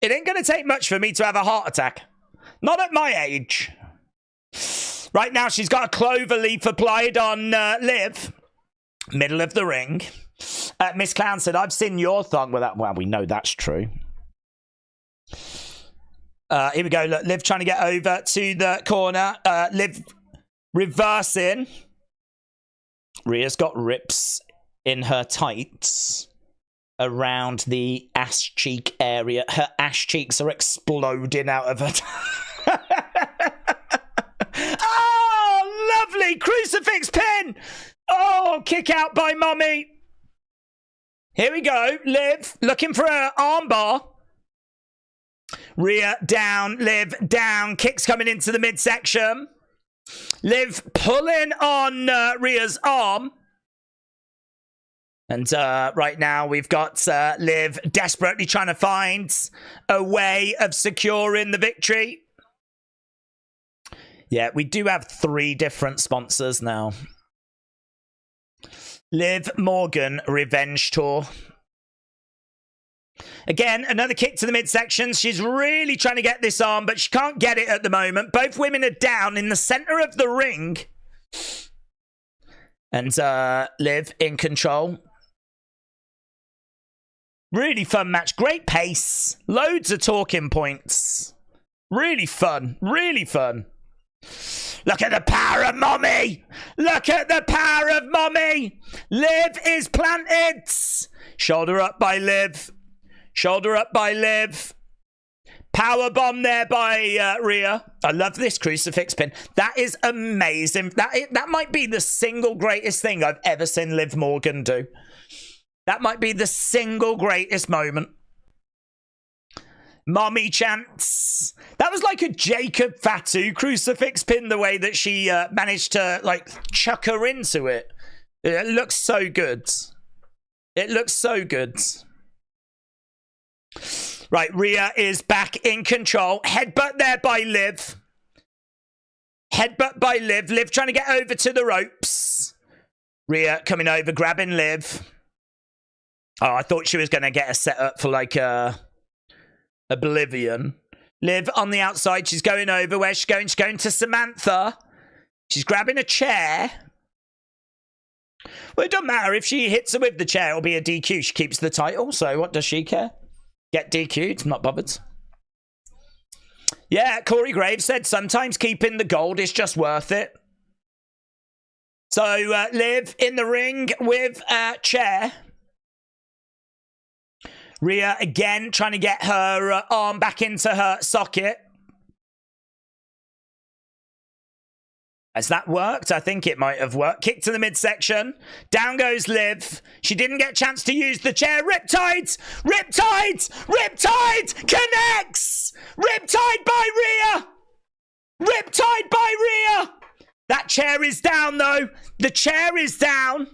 it ain't going to take much for me to have a heart attack. Not at my age. Right now, she's got a clover leaf applied on Liv. Middle of the ring. Miss Clown said, I've seen your thong with that. Well, we know that's true. Here we go. Look, Liv trying to get over to the corner. Liv reversing. Rhea's got rips in her tights around the ass cheek area. Her ass cheeks are exploding out of her. Oh, lovely. Crucifix pin. Oh, kick out by Mummy. Here we go. Liv looking for her armbar. Rhea down. Liv down. Kicks coming into the midsection. Liv pulling on Rhea's arm. And right now we've got Liv desperately trying to find a way of securing the victory. Yeah, we do have 3 different sponsors now. Liv Morgan Revenge Tour. Again, another kick to the midsection. She's really trying to get this arm, but she can't get it at the moment. Both women are down in the center of the ring. And Liv in control. Really fun match. Great pace. Loads of talking points. Really fun. Really fun. Look at the power of Mommy. Look at the power of Mommy. Liv is planted. Shoulder up by Liv. Shoulder up by Liv. Power bomb there by Rhea. I love this crucifix pin. That is amazing. That might be the single greatest thing I've ever seen Liv Morgan do. That might be the single greatest moment. Mommy chants. That was like a Jacob Fatu crucifix pin, the way that she managed to like chuck her into it. It looks so good. It looks so good. Right, Rhea is back in control. Headbutt there by Liv. Headbutt by Liv. Liv trying to get over to the ropes. Rhea coming over, grabbing Liv. Oh, I thought she was going to get a set up for like Oblivion. Liv on the outside. She's going over. Where's she going? She's going to Samantha. She's grabbing a chair. Well, it doesn't matter. If she hits her with the chair, it'll be a DQ. She keeps the title. So what does she care? Get DQ'd. I'm not bothered. Yeah, Corey Graves said sometimes keeping the gold is just worth it. So Liv in the ring with a chair. Rhea again trying to get her arm back into her socket. Has that worked? I think it might have worked. Kick to the midsection. Down goes Liv. She didn't get a chance to use the chair. Riptides! Riptides! Riptide connects! Riptide by Rhea! Riptide by Rhea! That chair is down, though. The chair is down.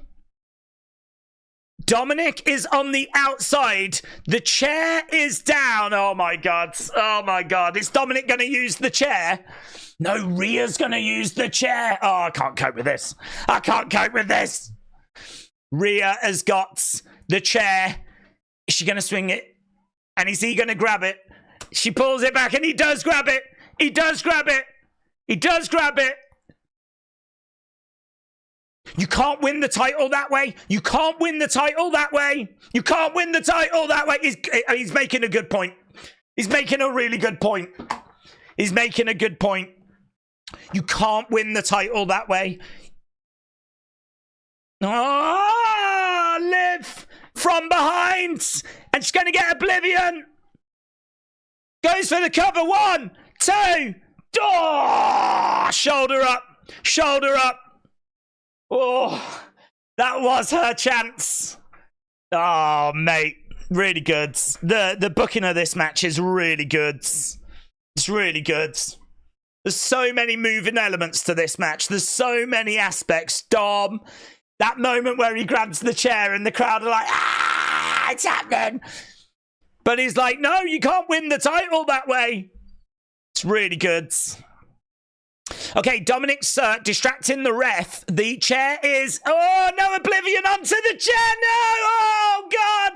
Dominic is on the outside. The chair is down. Oh, my God. Oh, my God. Is Dominic going to use the chair? No, Rhea's going to use the chair. Oh, I can't cope with this. I can't cope with this. Rhea has got The chair. Is she going to swing it? And is he going to grab it? She pulls it back and he does grab it. He does grab it. He does grab it. You can't win the title that way. You can't win the title that way. You can't win the title that way. He's making a good point. He's making a really good point. He's making a good point. You can't win the title that way. Oh, Liv from behind. And she's going to get Oblivion. Goes for the cover. 1, 2. Oh, shoulder up. Shoulder up. Oh, that was her chance. Oh, mate. Really good. The booking of this match is really good. It's really good. There's so many moving elements to this match. There's so many aspects. Dom, that moment where he grabs the chair and the crowd are like, ah, it's happening. But he's like, no, you can't win the title that way. It's really good. Okay, Dominic's distracting the ref. The chair is... Oh, no, Oblivion onto the chair. No! Oh, God!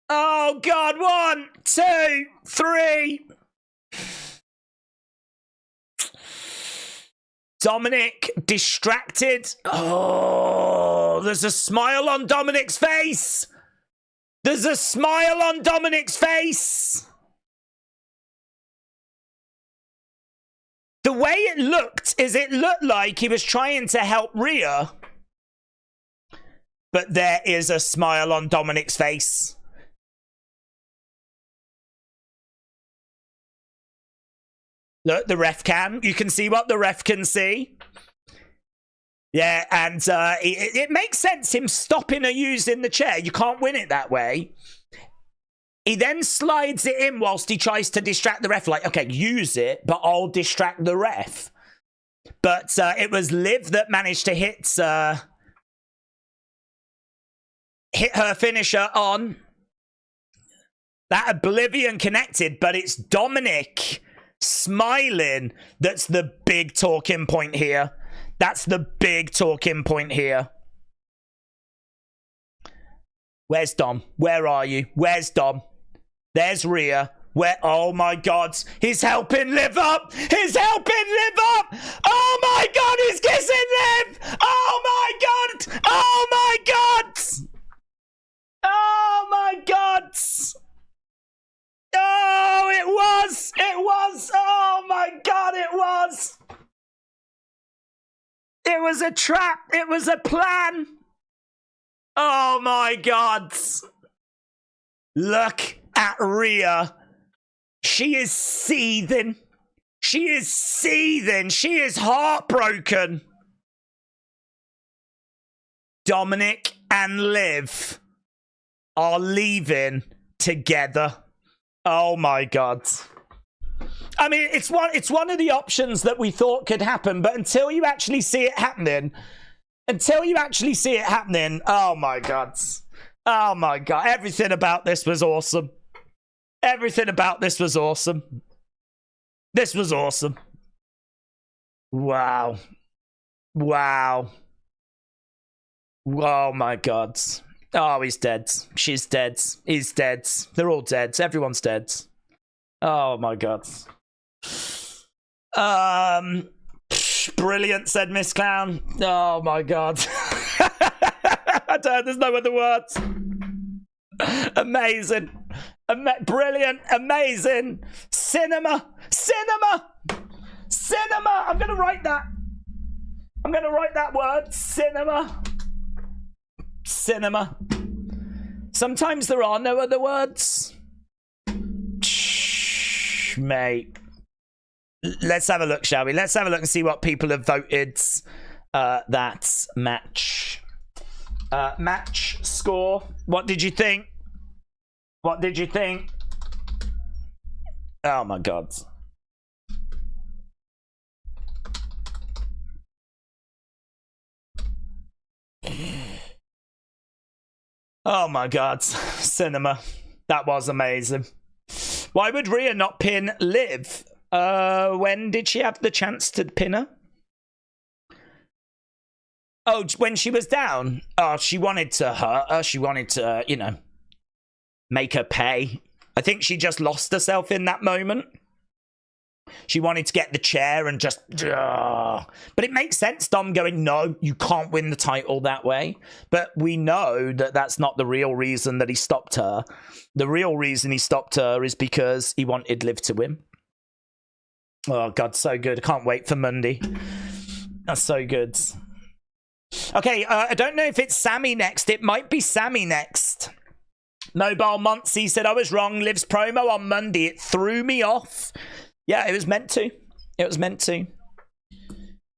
Oh, God. 1, 2, 3. Dominic distracted. Oh, there's a smile on Dominic's face. There's a smile on Dominic's face. The way it looked is it looked like he was trying to help Rhea. But there is a smile on Dominic's face. Look, the ref can. You can see what the ref can see. Yeah, and it makes sense him stopping or using the chair. You can't win it that way. He then slides it in whilst he tries to distract the ref. Like, okay, use it, but I'll distract the ref. But it was Liv that managed to hit her finisher on. That Oblivion connected, but it's Dominic smiling that's the big talking point here. That's the big talking point here. Where's Dom? Where are you? Where's Dom? There's Rhea. Where? Oh my God. He's helping Liv up. He's helping Liv up. Oh my God. He's kissing Liv. Oh my God. Oh my God. Oh my God. Oh, it was. It was. Oh my God. It was. It was a trap. It was a plan. Oh my God. Look at Rhea. She is seething. She is seething. She is heartbroken. Dominic and Liv are leaving together. Oh my God. I mean, it's one of the options that we thought could happen, but until you actually see it happening, oh my God. Oh my God. Everything about this was awesome. Everything about this was awesome. This was awesome. Wow. Wow. Oh my God. Oh, he's dead. She's dead. He's dead. They're all dead. Everyone's dead. Oh my God. Brilliant, said Miss Clown. Oh my God. There's no other words. Amazing. Brilliant. Amazing. Cinema. Cinema. Cinema. I'm going to write that. I'm going to write that word. Cinema. Cinema. Sometimes there are no other words. Mate. Let's have a look, shall we? Let's have a look and see what people have voted that match. Match score. What did you think? What did you think? Oh my God. Oh my God. Cinema. That was amazing. Why would Rhea not pin Liv? When did she have the chance to pin her? Oh, when she was down, oh, she wanted to hurt her. She wanted to, you know, make her pay. I think she just lost herself in that moment. She wanted to get the chair and just... But it makes sense, Dom going, no, you can't win the title that way. But we know that that's not the real reason that he stopped her. The real reason he stopped her is because he wanted Liv to win. Oh, God, so good. I can't wait for Monday. That's so good. Okay, I don't know if it's Sami next. It might be Sami next. Mobile Monty said, I was wrong. Liv's promo on Monday. It threw me off. Yeah, it was meant to. It was meant to.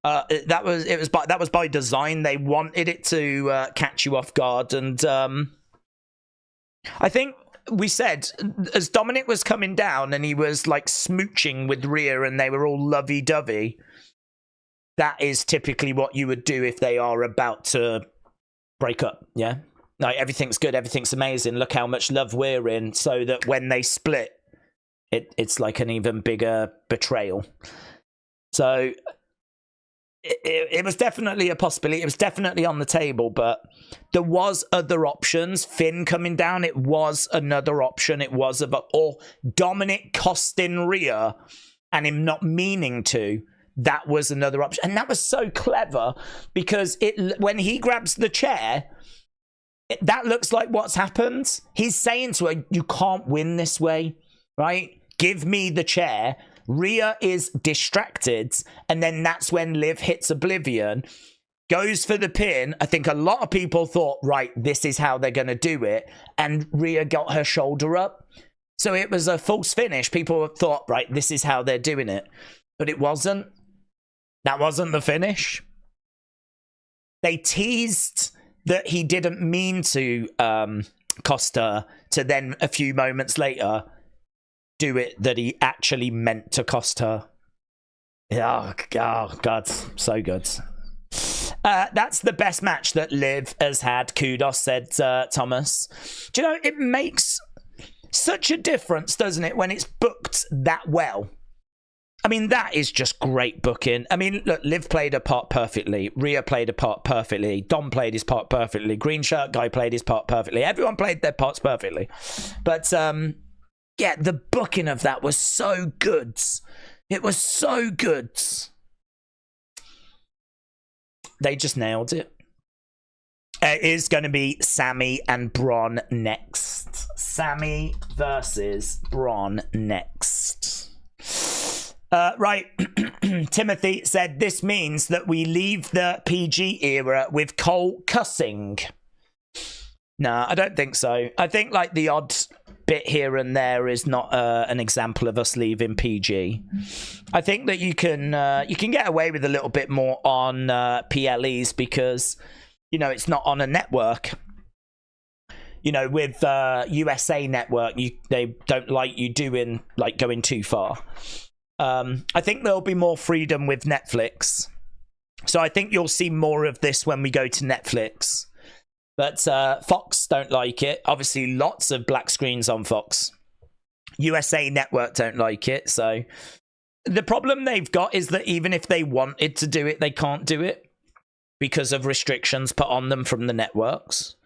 That was by design. They wanted it to catch you off guard, and I think we said as Dominic was coming down and he was like smooching with Rhea, and they were all lovey-dovey. That is typically what you would do if they are about to break up. Yeah, like everything's good, everything's amazing. Look how much love we're in, so that when they split, it's like an even bigger betrayal. So it was definitely a possibility. It was definitely on the table, but there was other options. Finn coming down, it was another option. It was or Dominic costing Rhea and him not meaning to. That was another option, and that was so clever because when he grabs the chair, that looks like what's happened. He's saying to her, "You can't win this way, right? Give me the chair." Rhea is distracted, and then that's when Liv hits Oblivion, goes for the pin. I think a lot of people thought, right, this is how they're going to do it, and Rhea got her shoulder up, so it was a false finish. People thought, right, this is how they're doing it, but it wasn't. That wasn't the finish. They teased that he didn't mean to cost her, to then a few moments later do it that he actually meant to cost her. Oh God, so good. That's the best match that Liv has had. Kudos, said Thomas. Do you know, it makes such a difference, doesn't it, when it's booked that well? I mean, that is just great booking. I mean, look, Liv played her part perfectly. Rhea played her part perfectly. Dom played his part perfectly. Green shirt guy played his part perfectly. Everyone played their parts perfectly. But, yeah, the booking of that was so good. It was so good. They just nailed it. It is going to be Sami and Bron next. Sami versus Bron next. Right, Timothy said, this means that we leave the PG era with Cole cussing. No, I don't think so. I think like the odd bit here and there is not an example of us leaving PG. I think that you can get away with a little bit more on PLEs because, you know, it's not on a network. You know, with USA Network, they don't like you doing like going too far. I think there'll be more freedom with Netflix. So I think you'll see more of this when we go to Netflix. But Fox don't like it. Obviously, lots of black screens on Fox. USA Network don't like it. So the problem they've got is that even if they wanted to do it, they can't do it because of restrictions put on them from the networks.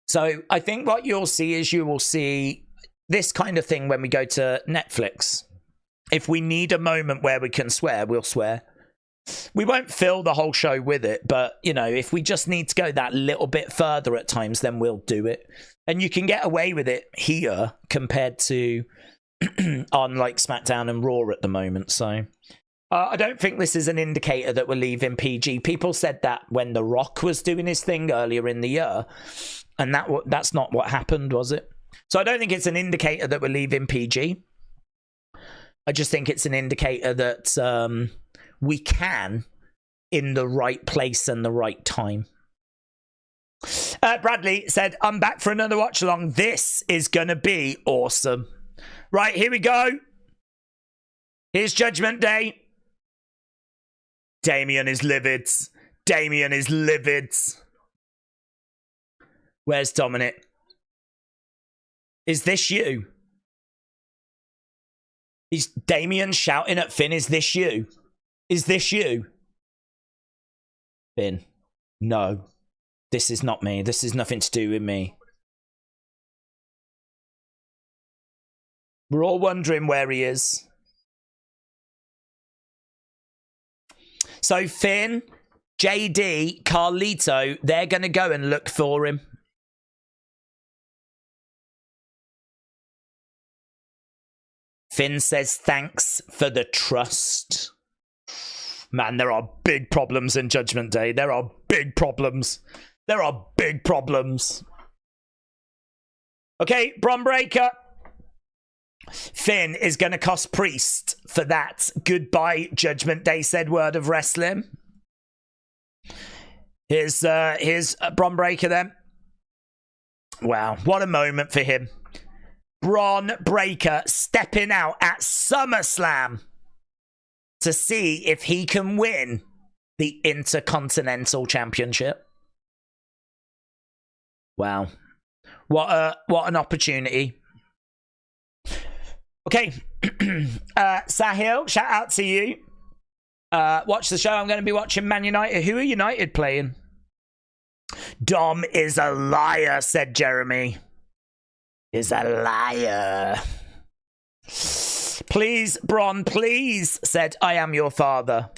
So I think what you'll see is you will see this kind of thing when we go to Netflix. If we need a moment where we can swear, we'll swear. We won't fill the whole show with it, but, you know, if we just need to go that little bit further at times, then we'll do it. And you can get away with it here compared to on, like, SmackDown and Raw at the moment. So I don't think this is an indicator that we're leaving PG. People said that when The Rock was doing his thing earlier in the year, and that's not what happened, was it? So I don't think it's an indicator that we're leaving PG. I just think it's an indicator that we can in the right place and the right time. Bradley said, I'm back for another watch along. This is going to be awesome. Right, here we go. Here's Judgment Day. Damian is livid. Damian is livid. Where's Dominic? Is this you? Is Damian shouting at Finn, is this you? Is this you? Finn. No. This is not me. This is nothing to do with me. We're all wondering where he is. So Finn, JD, Carlito, they're going to go and look for him. Finn says thanks for the trust. Man, there are big problems in Judgment Day. There are big problems. There are big problems. Okay, Bron Breakker. Finn is going to cost Priest for that. Goodbye, Judgment Day said Word of Wrestling. Here's Bron Breakker then. Wow, what a moment for him. Bron Breakker stepping out at SummerSlam to see if he can win the Intercontinental Championship. Wow. What an opportunity. Okay. Sahil, shout out to you. Watch the show. I'm going to be watching Man United. Who are United playing? Dom is a liar, said Jeremy. Is a liar. Please, Bron, please, said I am your father.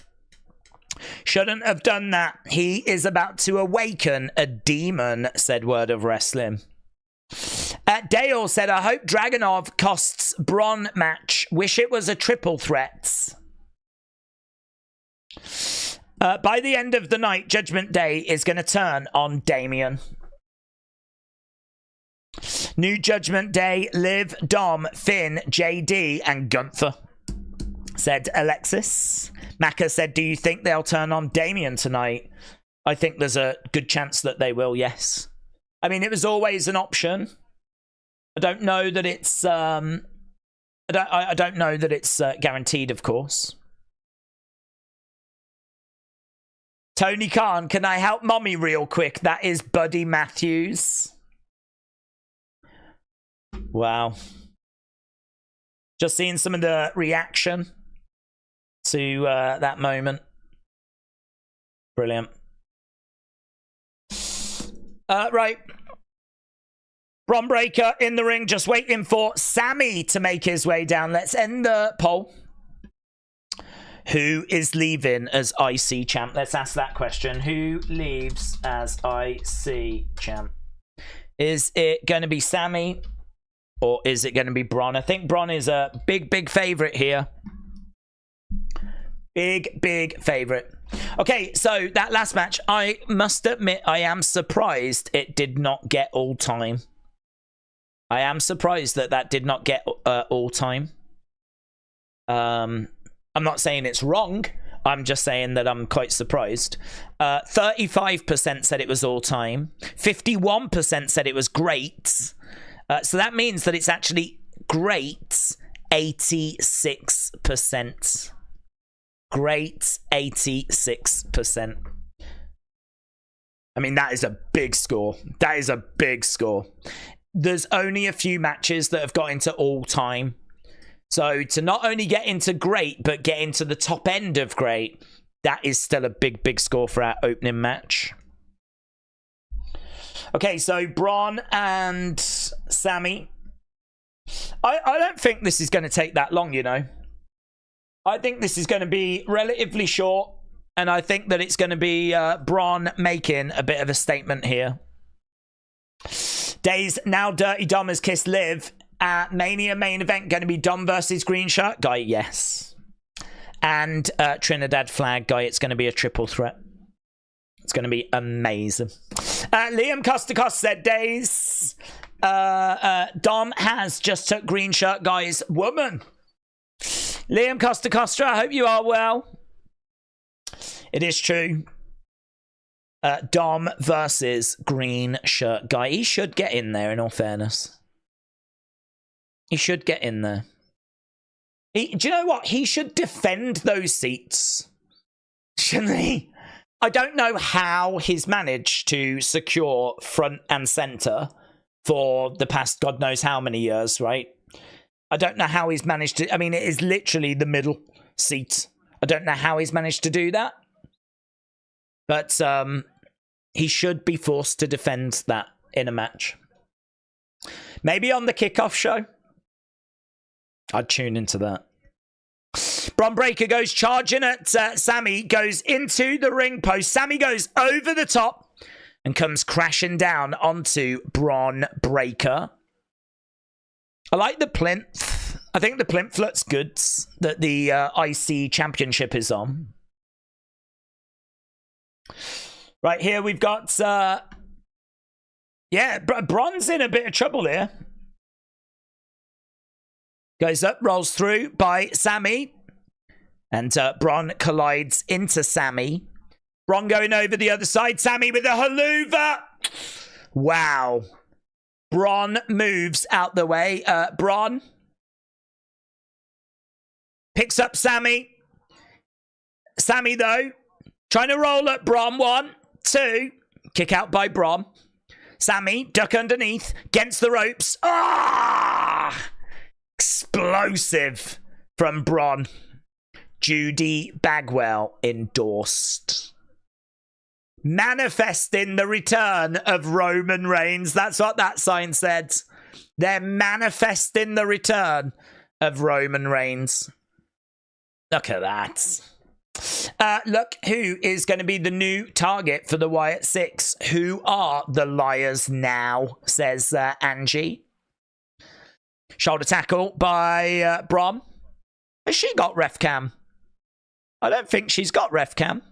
Shouldn't have done that. He is about to awaken a demon, said Word of Wrestling. Dale said, I hope Dragunov costs Bron match. Wish it was a triple threat. By the end of the night, Judgment Day is going to turn on Damian. New Judgment Day, Liv, Dom, Finn, JD, and Gunther, said Alexis. Maka said, do you think they'll turn on Damian tonight? I think there's a good chance that they will, yes. I mean, it was always an option. I don't know that it's I don't know that it's guaranteed, of course. Tony Khan, can I help mommy real quick? That is Buddy Matthews. Wow. Just seeing some of the reaction to that moment. Brilliant. Right. Bron Breakker in the ring, just waiting for Sami to make his way down. Let's end the poll. Who is leaving as IC champ? Let's ask that question. Who leaves as IC champ? Is it going to be Sami or is it going to be Bron? I think Bron is a big favorite here. Big favorite. Okay, so that last match, I must admit, I am surprised it did not get all time. I am surprised that did not get all time. I'm not saying it's wrong. I'm just saying that I'm quite surprised. 35% said it was all time. 51% said it was great. So that means that it's actually great 86%. Great 86%. I mean, that is a big score. That is a big score. There's only a few matches that have got into all time. So to not only get into great, but get into the top end of great, that is still a big score for our opening match. Okay, so Bron and Sami. I don't think this is going to take that long, you know. I think this is going to be relatively short, and I think that it's going to be Bron making a bit of a statement here. Days now Dirty Dom has kissed Liv. Mania main event going to be Dom versus Green Shirt Guy, yes. And Trinidad Flag Guy, it's going to be a triple threat. It's going to be amazing. Liam Costa said, Days. Dom has just took Green Shirt Guy's woman. Liam Costa, I hope you are well. It is true. Dom versus Green Shirt Guy. He should get in there, in all fairness. He should get in there. Do you know what? He should defend those seats. Shouldn't he? I don't know how he's managed to secure front and centre for the past God knows how many years, right? I don't know how he's managed to... I mean, it is literally the middle seat. I don't know how he's managed to do that. But he should be forced to defend that in a match. Maybe on the kickoff show. I'd tune into that. Bron Breakker goes charging at Sami, goes into the ring post. Sami goes over the top and comes crashing down onto Bron Breakker. I like the plinth. I think the plinth looks good that the IC Championship is on. Right here we've got... yeah, Bron's in a bit of trouble here. Goes up, rolls through by Sami. And Bron collides into Sami. Bron going over the other side. Sami with a haluva. Wow. Bron moves out the way. Bron picks up Sami. Sami, though, trying to roll at Bron. 1, 2. Kick out by Bron. Sami, duck underneath. Against the ropes. Ah! Explosive from Bron. Judy Bagwell endorsed. Manifesting the return of Roman Reigns. That's what that sign said. They're manifesting the return of Roman Reigns. Look at that. Look who is going to be the new target for the Wyatt Six. Who are the liars now, says Angie. Shoulder tackle by Bron. Has she got ref cam? I don't think she's got ref cam.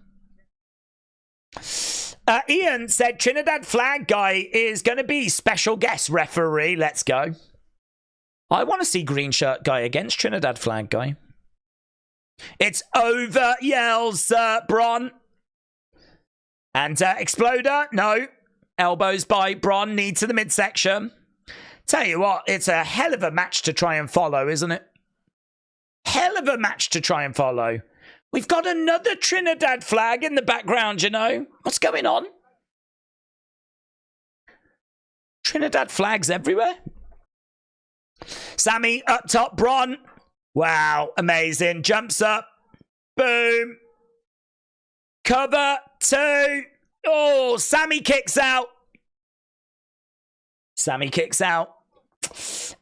Ian said Trinidad Flag Guy is going to be special guest referee. Let's go. I want to see Green Shirt Guy against Trinidad Flag Guy. It's over, yells Bron. And Exploder, no. Elbows by Bron, knee to the midsection. Tell you what, it's a hell of a match to try and follow, isn't it? Hell of a match to try and follow. We've got another Trinidad flag in the background, you know. What's going on? Trinidad flags everywhere. Sami up top, Bron. Wow, amazing. Jumps up. Boom. Cover 2. Oh, Sami kicks out. Sami kicks out.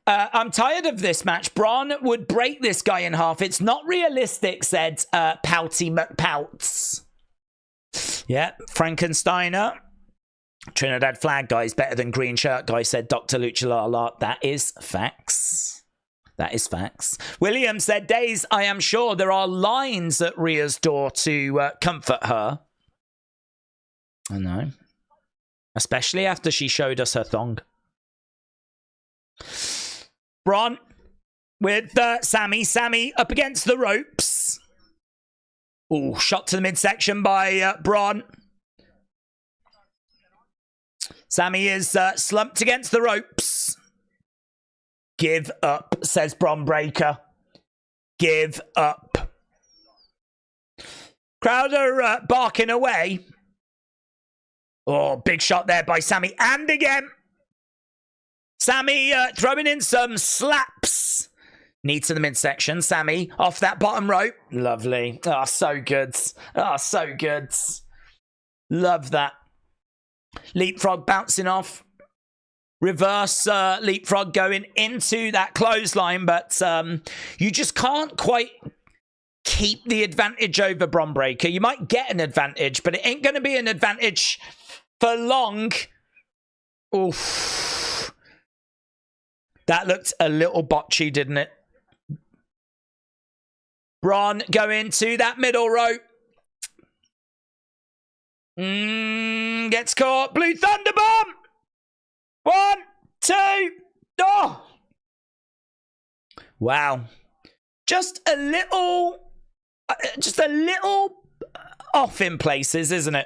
I'm tired of this match. Bron would break this guy in half. It's not realistic, said Pouty McPouts. Yeah, Frankensteiner. Trinidad Flag Guy is better than Green Shirt Guy, said Dr. Luchalala. That is facts. That is facts. William said, Days, I am sure there are lines at Rhea's door to comfort her. I know. Especially after she showed us her thong. Bron with Sami. Sami up against the ropes. Oh, shot to the midsection by Bron. Sami is slumped against the ropes. Give up, says Bron Breakker. Give up. Crowd are barking away. Oh, big shot there by Sami. And again. Sami throwing in some slaps. Knee to the midsection. Sami off that bottom rope. Lovely. Oh, so good. Oh, so good. Love that. Leapfrog bouncing off. Reverse leapfrog going into that clothesline. But you just can't quite keep the advantage over Bron Breakker. You might get an advantage, but it ain't going to be an advantage for long. Oof. That looked a little botchy, didn't it? Bron going to that middle rope. Gets caught. Blue Thunderbomb. 1, 2. Oh. Wow. Just a little off in places, isn't it?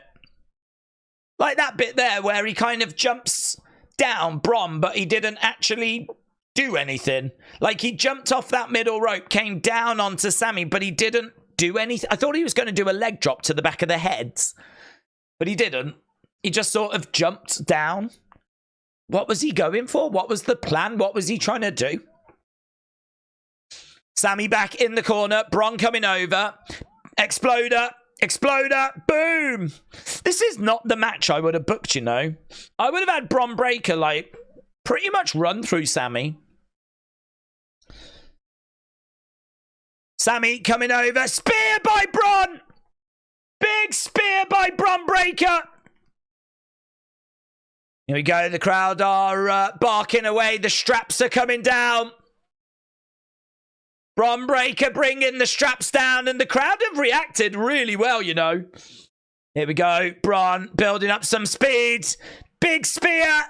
Like that bit there where he kind of jumps down Bron, but he didn't actually do anything. Like he jumped off that middle rope, came down onto Sami, but he didn't do anything. I thought he was going to do a leg drop to the back of the head, but he didn't. He just sort of jumped down. What was he going for? What was the plan? What was he trying to do? Sami back in the corner. Bron coming over. Exploder. Exploder. Boom. This is not the match I would have booked, you know. I would have had Bron Breakker, like, pretty much run through Sami. Sami coming over. Spear by Bron. Big spear by Bron Breakker. Here we go. The crowd are barking away. The straps are coming down. Bron Breakker bringing the straps down, and the crowd have reacted really well, you know. Here we go. Bron building up some speed. Big spear.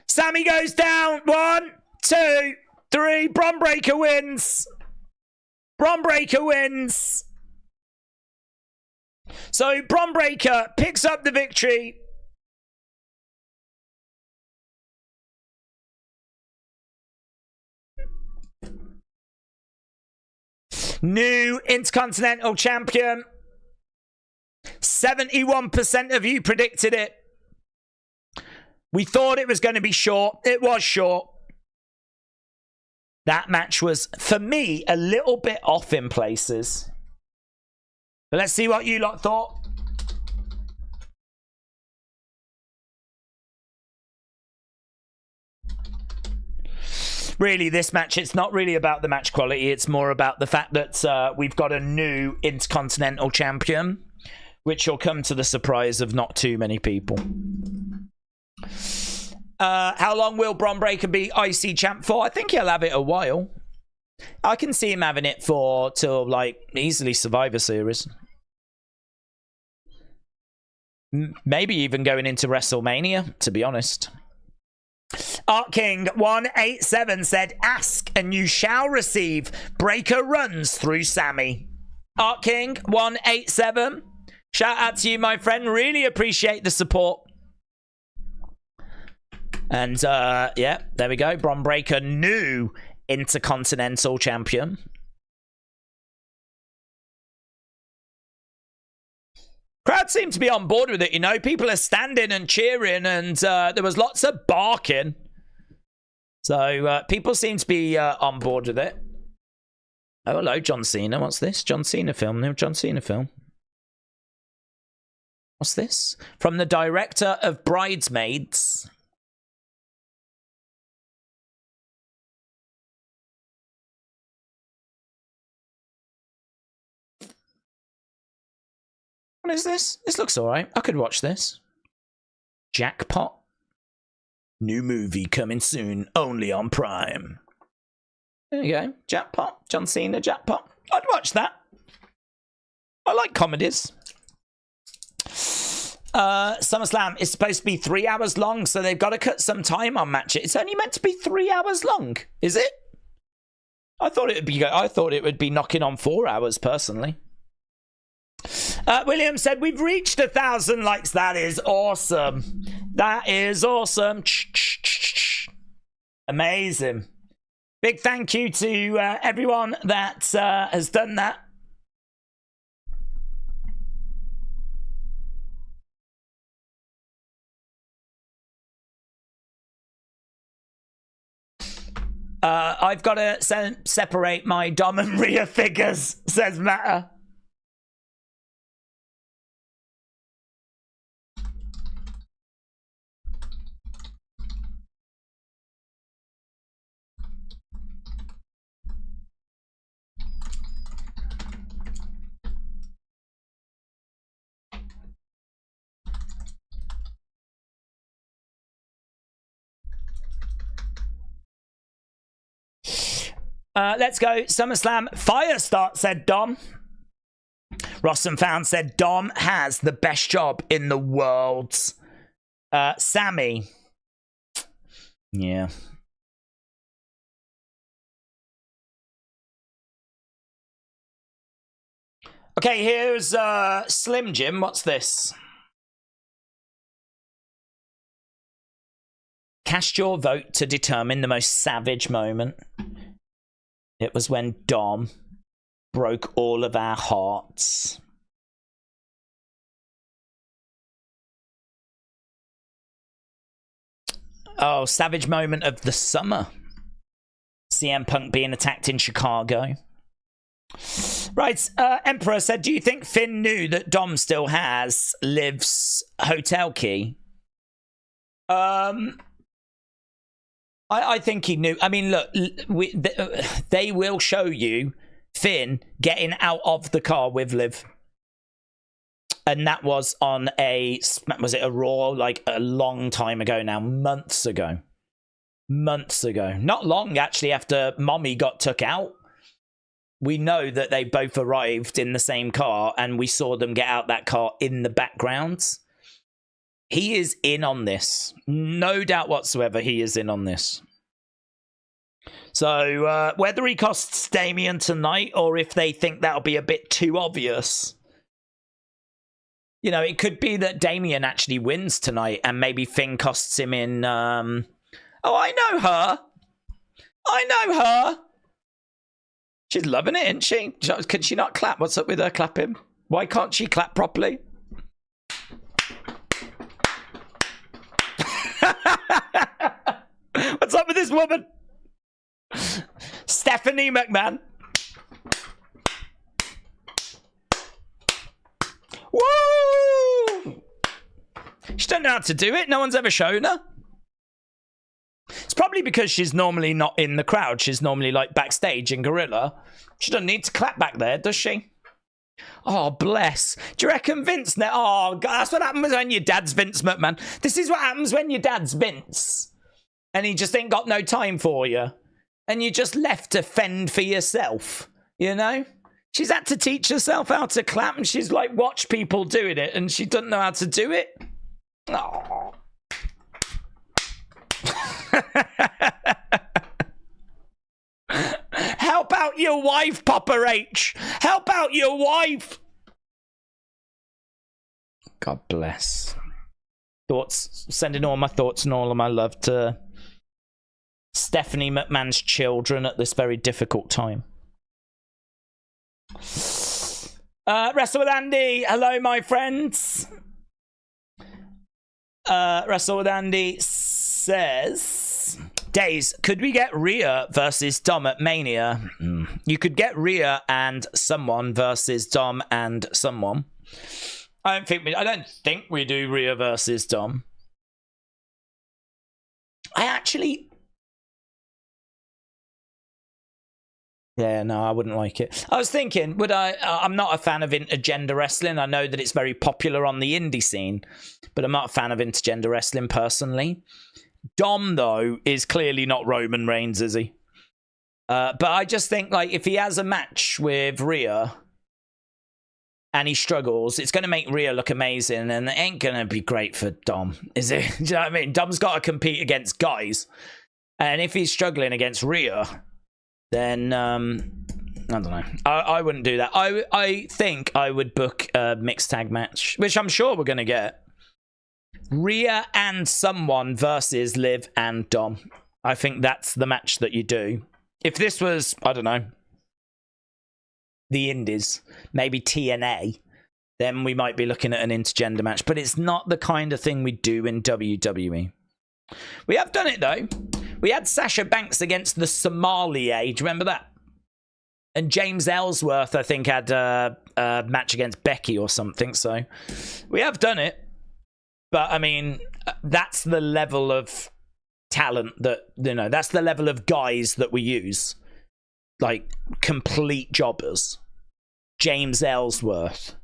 Sami goes down. 1, 2, 3. Bron Breakker wins. Bron Breakker wins. So Bron Breakker picks up the victory. New Intercontinental Champion. 71% of you predicted it. We thought it was going to be short. It was short. That match was, for me, a little bit off in places. But let's see what you lot thought. Really, this match, it's not really about the match quality. It's more about the fact that we've got a new Intercontinental Champion, which will come to the surprise of not too many people. How long will Bron Breakker be IC champ for? I think he'll have it a while. I can see him having it for till, like, easily Survivor Series. Maybe even going into WrestleMania, to be honest. Art King 187 said, ask and you shall receive. Breakker runs through Sami. Art King 187. Shout out to you, my friend. Really appreciate the support. And yeah, there we go. Bron Breakker, new Intercontinental Champion. Crowd seemed to be on board with it, you know. People are standing and cheering, and there was lots of barking. So people seem to be on board with it. Oh, hello, John Cena. What's this? John Cena film. No, John Cena film. What's this? From the director of Bridesmaids. What is this? This looks alright. I could watch this. Jackpot. New movie coming soon, only on Prime. There you go. Jackpot. John Cena, Jackpot. I'd watch that. I like comedies. SummerSlam is supposed to be 3 hours long, so they've got to cut some time on match it. It's only meant to be 3 hours long, is it? I thought it would be knocking on 4 hours, personally. William said, we've reached 1,000 likes. That is awesome. That is awesome. Amazing. Big thank you to everyone that has done that. I've got to separate my Dom and Rhea figures, says Matter. Let's go. SummerSlam fire start, said Dom. Ross and Found said Dom has the best job in the world. Sami. Yeah. Okay, here's Slim Jim. What's this? Cast your vote to determine the most savage moment. It was when Dom broke all of our hearts. Oh, savage moment of the summer. CM Punk being attacked in Chicago. Right, Emperor said, do you think Finn knew that Dom still has Liv's hotel key? I think he knew. I mean, look, they will show you Finn getting out of the car with Liv. And that was on was it a Raw, like a long time ago now, months ago. Months ago. Not long, actually, after Mommy got took out. We know that they both arrived in the same car and we saw them get out that car in the background. He is in on this. No doubt whatsoever he is in on this. So whether he costs Damian tonight or if they think that'll be a bit too obvious, you know, it could be that Damian actually wins tonight and maybe Finn costs him in... Oh, I know her. I know her. She's loving it, isn't she? Can she not clap? What's up with her clapping? Why can't she clap properly? What's up with this woman? Stephanie McMahon. Woo! She don't know how to do it. No one's ever shown her. It's probably because she's normally not in the crowd. She's normally like backstage in Gorilla. She doesn't need to clap back there, does she? Oh, bless. Do you reckon Vince now? Oh, God, that's what happens when your dad's Vince McMahon. This is what happens when your dad's Vince. And he just ain't got no time for you. And you just left to fend for yourself, you know? She's had to teach herself how to clap, and she's like watched people doing it, and she doesn't know how to do it. Oh. Help out your wife, Papa H. Help out your wife. God bless. Thoughts, sending all my thoughts and all of my love to Stephanie McMahon's children at this very difficult time. Wrestle with Andy. Hello, my friends. Wrestle with Andy says, Days, could we get Rhea versus Dom at Mania? You could get Rhea and someone versus Dom and someone. I don't think we do Rhea versus Dom. Yeah, no, I wouldn't like it. I was thinking, I'm not a fan of intergender wrestling. I know that it's very popular on the indie scene, but I'm not a fan of intergender wrestling personally. Dom, though, is clearly not Roman Reigns, is he? But I just think, like, if he has a match with Rhea and he struggles, it's going to make Rhea look amazing, and it ain't going to be great for Dom, is it? Do you know what I mean? Dom's got to compete against guys, and if he's struggling against Rhea, then I don't know. I wouldn't do that. I think I would book a mixed tag match, which I'm sure we're going to get. Rhea and someone versus Liv and Dom. I think that's the match that you do. If this was, I don't know, the Indies, maybe TNA, then we might be looking at an intergender match. But it's not the kind of thing we do in WWE. We have done it, though. We had Sasha Banks against the Somalia. Do you remember that? And James Ellsworth, I think, had a match against Becky or something. So we have done it. But, I mean, that's the level of talent that, you know, that's the level of guys that we use. Like, complete jobbers. James Ellsworth.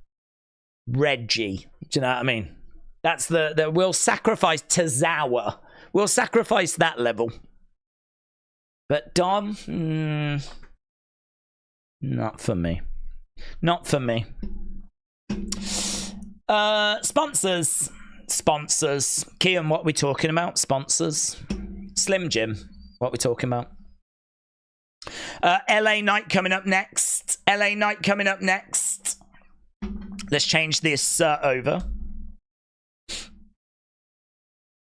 Reggie. Do you know what I mean? That's the we'll sacrifice Tozawa. We'll sacrifice that level. But Dom, not for me. Not for me. Sponsors. Sponsors. Kian, what are we talking about? Sponsors. Slim Jim, what are we talking about? LA Knight coming up next. LA Knight coming up next. Let's change this over.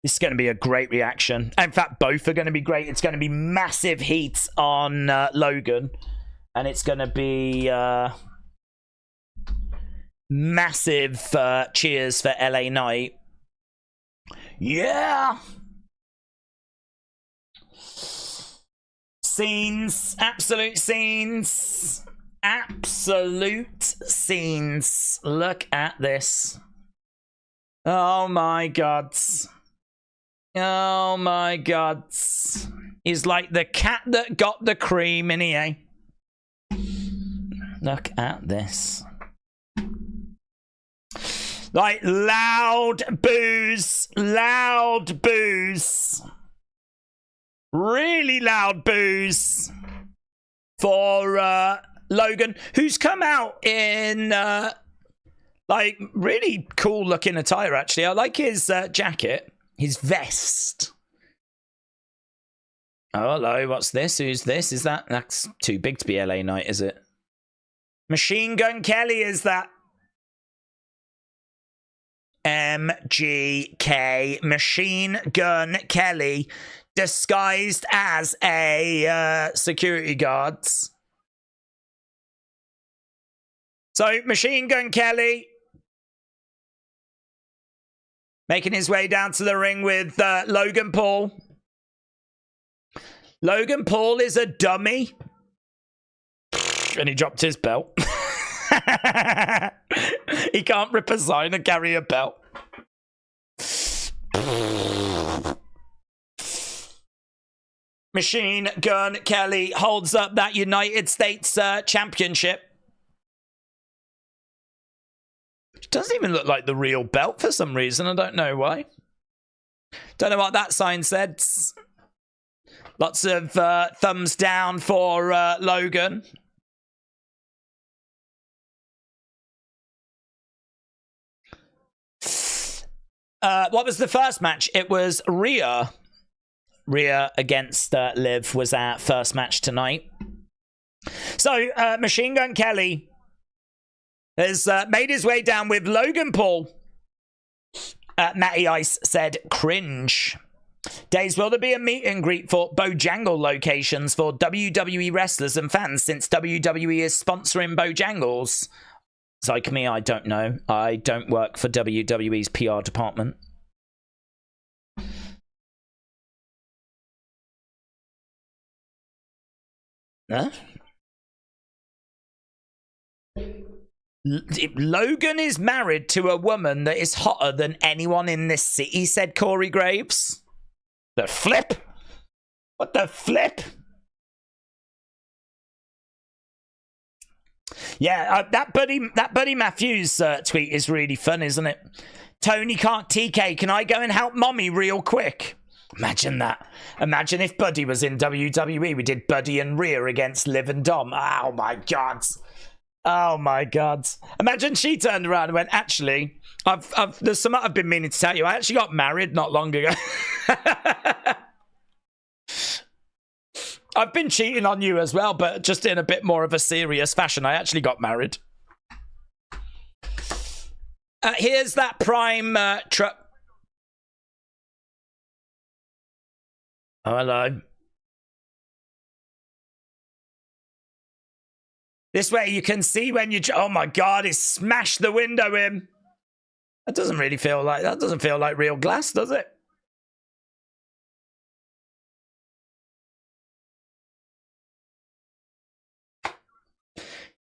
This is going to be a great reaction. In fact, both are going to be great. It's going to be massive heat on Logan. And it's going to be massive cheers for LA Knight. Yeah! Scenes. Absolute scenes. Absolute scenes. Look at this. Oh my god. Oh my god. He's like the cat that got the cream in here. Look at this. Like loud boos. Loud boos. Really loud boos for Logan, who's come out in like really cool looking attire. Actually, I like his jacket, his vest. Oh, hello, what's this? Who's this? Is that's too big to be LA Knight, is it? Machine Gun Kelly, is that? MGK, Machine Gun Kelly, disguised as a security guard. So, Machine Gun Kelly making his way down to the ring with Logan Paul. Logan Paul is a dummy. And he dropped his belt. He can't rip a sign and carry a belt. Machine Gun Kelly holds up that United States Championship. It doesn't even look like the real belt for some reason. I don't know why. Don't know what that sign said. Lots of thumbs down for Logan. What was the first match? It was Rhea. Rhea against Liv was our first match tonight. So, Machine Gun Kelly has made his way down with Logan Paul. Matty Ice said, cringe. Days, will there be a meet and greet for Bojangle locations for WWE wrestlers and fans since WWE is sponsoring Bojangles? It's like me, I don't know. I don't work for WWE's PR department. Huh? Logan is married to a woman that is hotter than anyone in this city, said Corey Graves. The flip? What the flip? Yeah, that Buddy Matthews tweet is really fun, isn't it? Tony can't TK. Can I go and help mommy real quick? Imagine that. Imagine if Buddy was in WWE. We did Buddy and Rhea against Liv and Dom. Oh my god. Oh my god. Imagine she turned around and went, actually, there's something I've been meaning to tell you. I actually got married not long ago. I've been cheating on you as well, but just in a bit more of a serious fashion. I actually got married. Here's that prime truck. Oh, hello. This way you can see when you... Oh my god, it smashed the window in. That doesn't really feel like... That doesn't feel like real glass, does it?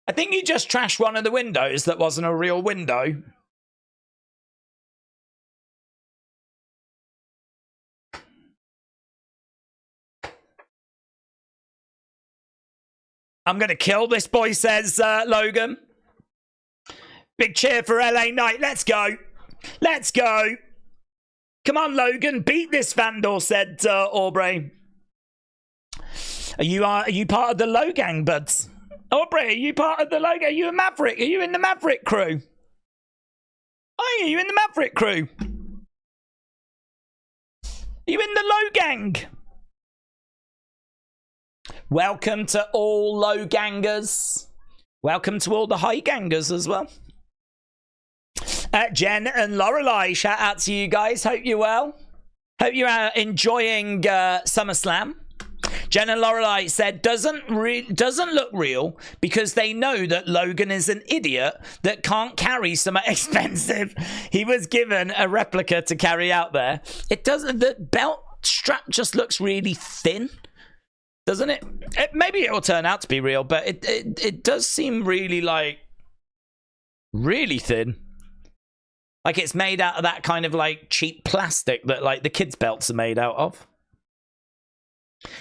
I think you just trashed one of the windows that wasn't a real window. I'm going to kill this boy, says Logan. Big cheer for LA Knight. Let's go. Let's go. Come on, Logan. Beat this Vandal, said Aubrey. Are you part of the Low Gang, buds? Aubrey, are you part of the Low Gang? Are you a Maverick? Are you in the Maverick crew? Are you in the Maverick crew? Are you in the Low Gang? Welcome to all low gangers. Welcome to all the high gangers as well. Jen and Lorelei, shout out to you guys. Hope you're well. Hope you're enjoying SummerSlam. Jen and Lorelei said, doesn't look real because they know that Logan is an idiot that can't carry something expensive. He was given a replica to carry out there. It doesn't. The belt strap just looks really thin. doesn't it? Maybe it'll turn out to be real, but it does seem really, like, really thin. Like it's made out of that kind of, like, cheap plastic that, like, the kids' belts are made out of.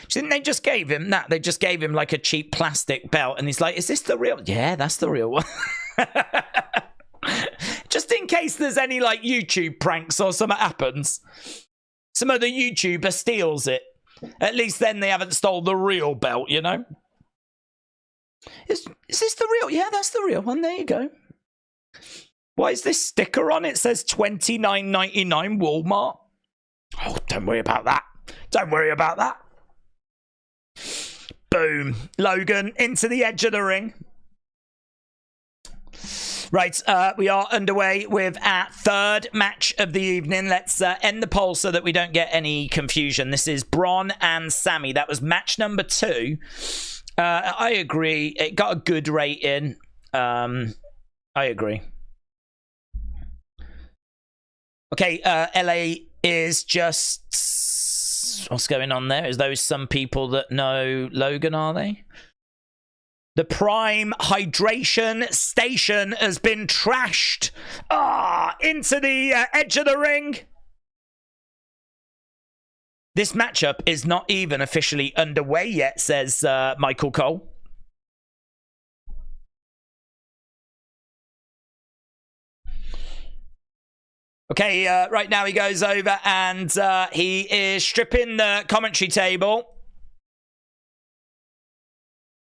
Didn't they just gave him that? They just gave him, like, a cheap plastic belt, and he's like, is this the real? Yeah, that's the real one. Just in case there's any, like, YouTube pranks or something happens. Some other YouTuber steals it. At least then they haven't stole the real belt, you know? Is this the real? Yeah, that's the real one. There you go. Why is this sticker on it? It says $29.99 Walmart. Oh, don't worry about that. Don't worry about that. Boom. Logan into the edge of the ring. Right, we are underway with our third match of the evening. Let's end the poll so that we don't get any confusion. This is Bron and Sami. That was match number 2. I agree. It got a good rating. I agree. Okay, LA is just... What's going on there? Is those some people that know Logan, are they? The Prime Hydration Station has been trashed. Into the edge of the ring. This matchup is not even officially underway yet, says Michael Cole. Okay, right now he goes over and he is stripping the commentary table.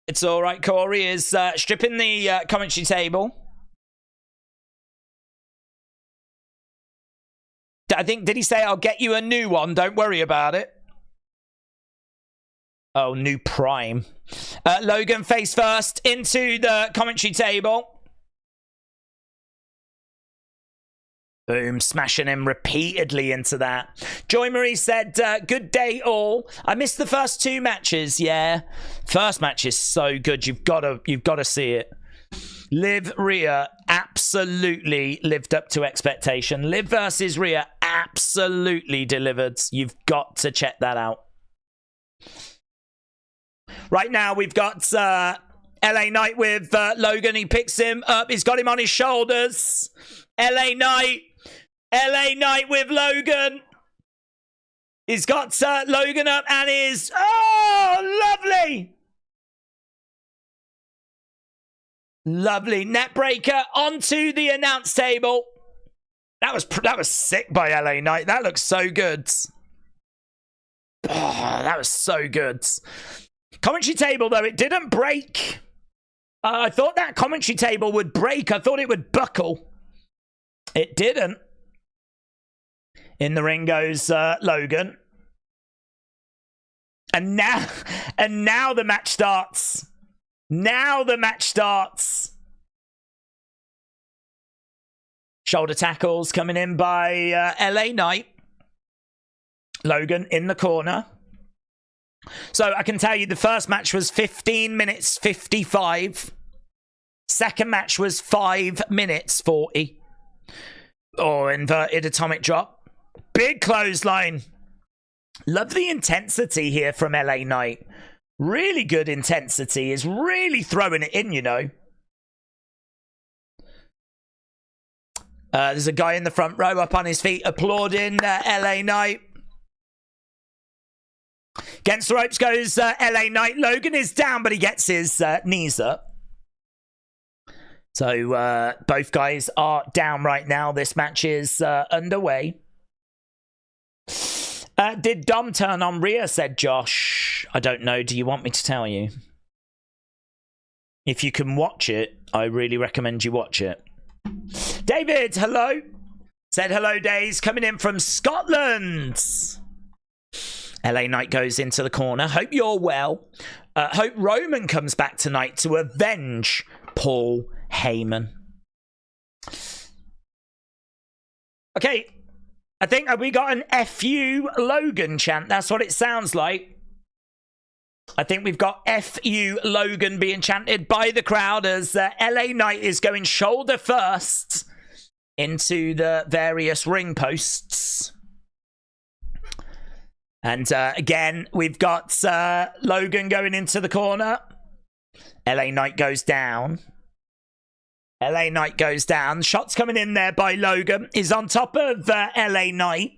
It's all right, Corey is stripping the commentary table. I think, did he say, I'll get you a new one? Don't worry about it. Oh, new Prime. Logan face first into the commentary table. Boom, smashing him repeatedly into that. Joy Marie said, good day all. I missed the first 2 matches. Yeah, first match is so good. You've got to see it. Liv Rhea absolutely lived up to expectation. Liv versus Rhea absolutely delivered. You've got to check that out. Right now we've got LA Knight with Logan. He picks him up. He's got him on his shoulders. LA Knight with Logan. He's got Logan up and is... Oh, lovely. Lovely. Neckbreaker onto the announce table. That was sick by LA Knight. That looks so good. Oh, that was so good. Commentary table, though, it didn't break. I thought that commentary table would break. I thought it would buckle. It didn't. In the ring goes Logan. And now the match starts. Now the match starts. Shoulder tackles coming in by LA Knight. Logan in the corner. So I can tell you the first match was 15 minutes 55. Second match was 5 minutes 40. Oh, inverted atomic drop. Big clothesline. Love the intensity here from LA Knight. Really good intensity. Is really throwing it in, you know. There's a guy in the front row up on his feet applauding LA Knight. Against the ropes goes LA Knight. Logan is down, but he gets his knees up. So both guys are down right now. This match is underway. Did Dom turn on Rhea, said Josh. I don't know. Do you want me to tell you? If you can watch it, I really recommend you watch it. David, hello. Said hello, Days. Coming in from Scotland. LA Knight goes into the corner. Hope you're well. Hope Roman comes back tonight to avenge Paul Heyman. Okay. I think we got an FU Logan chant. That's what it sounds like. I think we've got FU Logan being chanted by the crowd as LA Knight is going shoulder first into the various ring posts. And again, we've got Logan going into the corner. LA Knight goes down. LA Knight goes down. Shots coming in there by Logan. He's on top of LA Knight.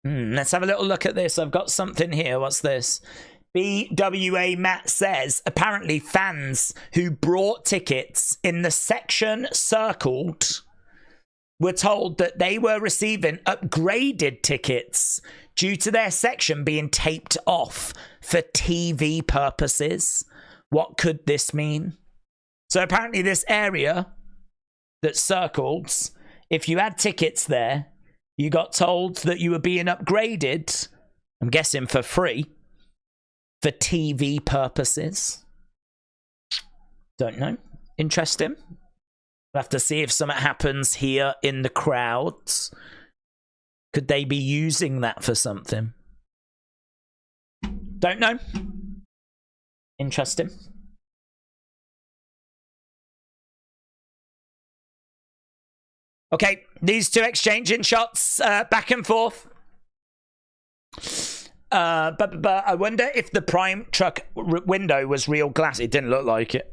Let's have a little look at this. I've got something here. What's this? BWA Matt says, apparently fans who brought tickets in the section circled were told that they were receiving upgraded tickets due to their section being taped off for TV purposes. What could this mean? So apparently this area that's circled, if you had tickets there, you got told that you were being upgraded, I'm guessing for free, for TV purposes. Don't know. Interesting. We'll have to see if something happens here in the crowds. Could they be using that for something? Don't know. Interesting. Okay, these two exchanging shots back and forth. But I wonder if the Prime truck window was real glass. It didn't look like it.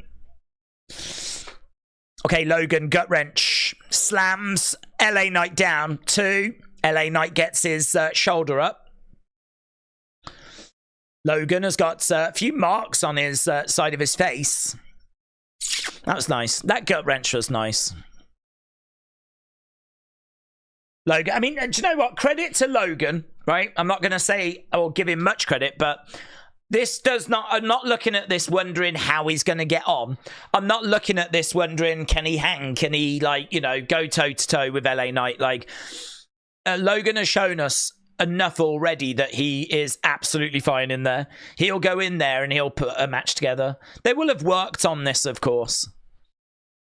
Okay, Logan, gut wrench, slams LA Knight down. 2. LA Knight gets his shoulder up. Logan has got a few marks on his side of his face. That was nice. That gut wrench was nice. Logan, I mean, do you know what? Credit to Logan, right? I'm not going to say I will give him much credit, but this does not, I'm not looking at this wondering how he's going to get on. I'm not looking at this wondering, can he hang? Can he, like, you know, go toe to toe with LA Knight? Like, Logan has shown us enough already that he is absolutely fine in there. He'll go in there and he'll put a match together. They will have worked on this, of course.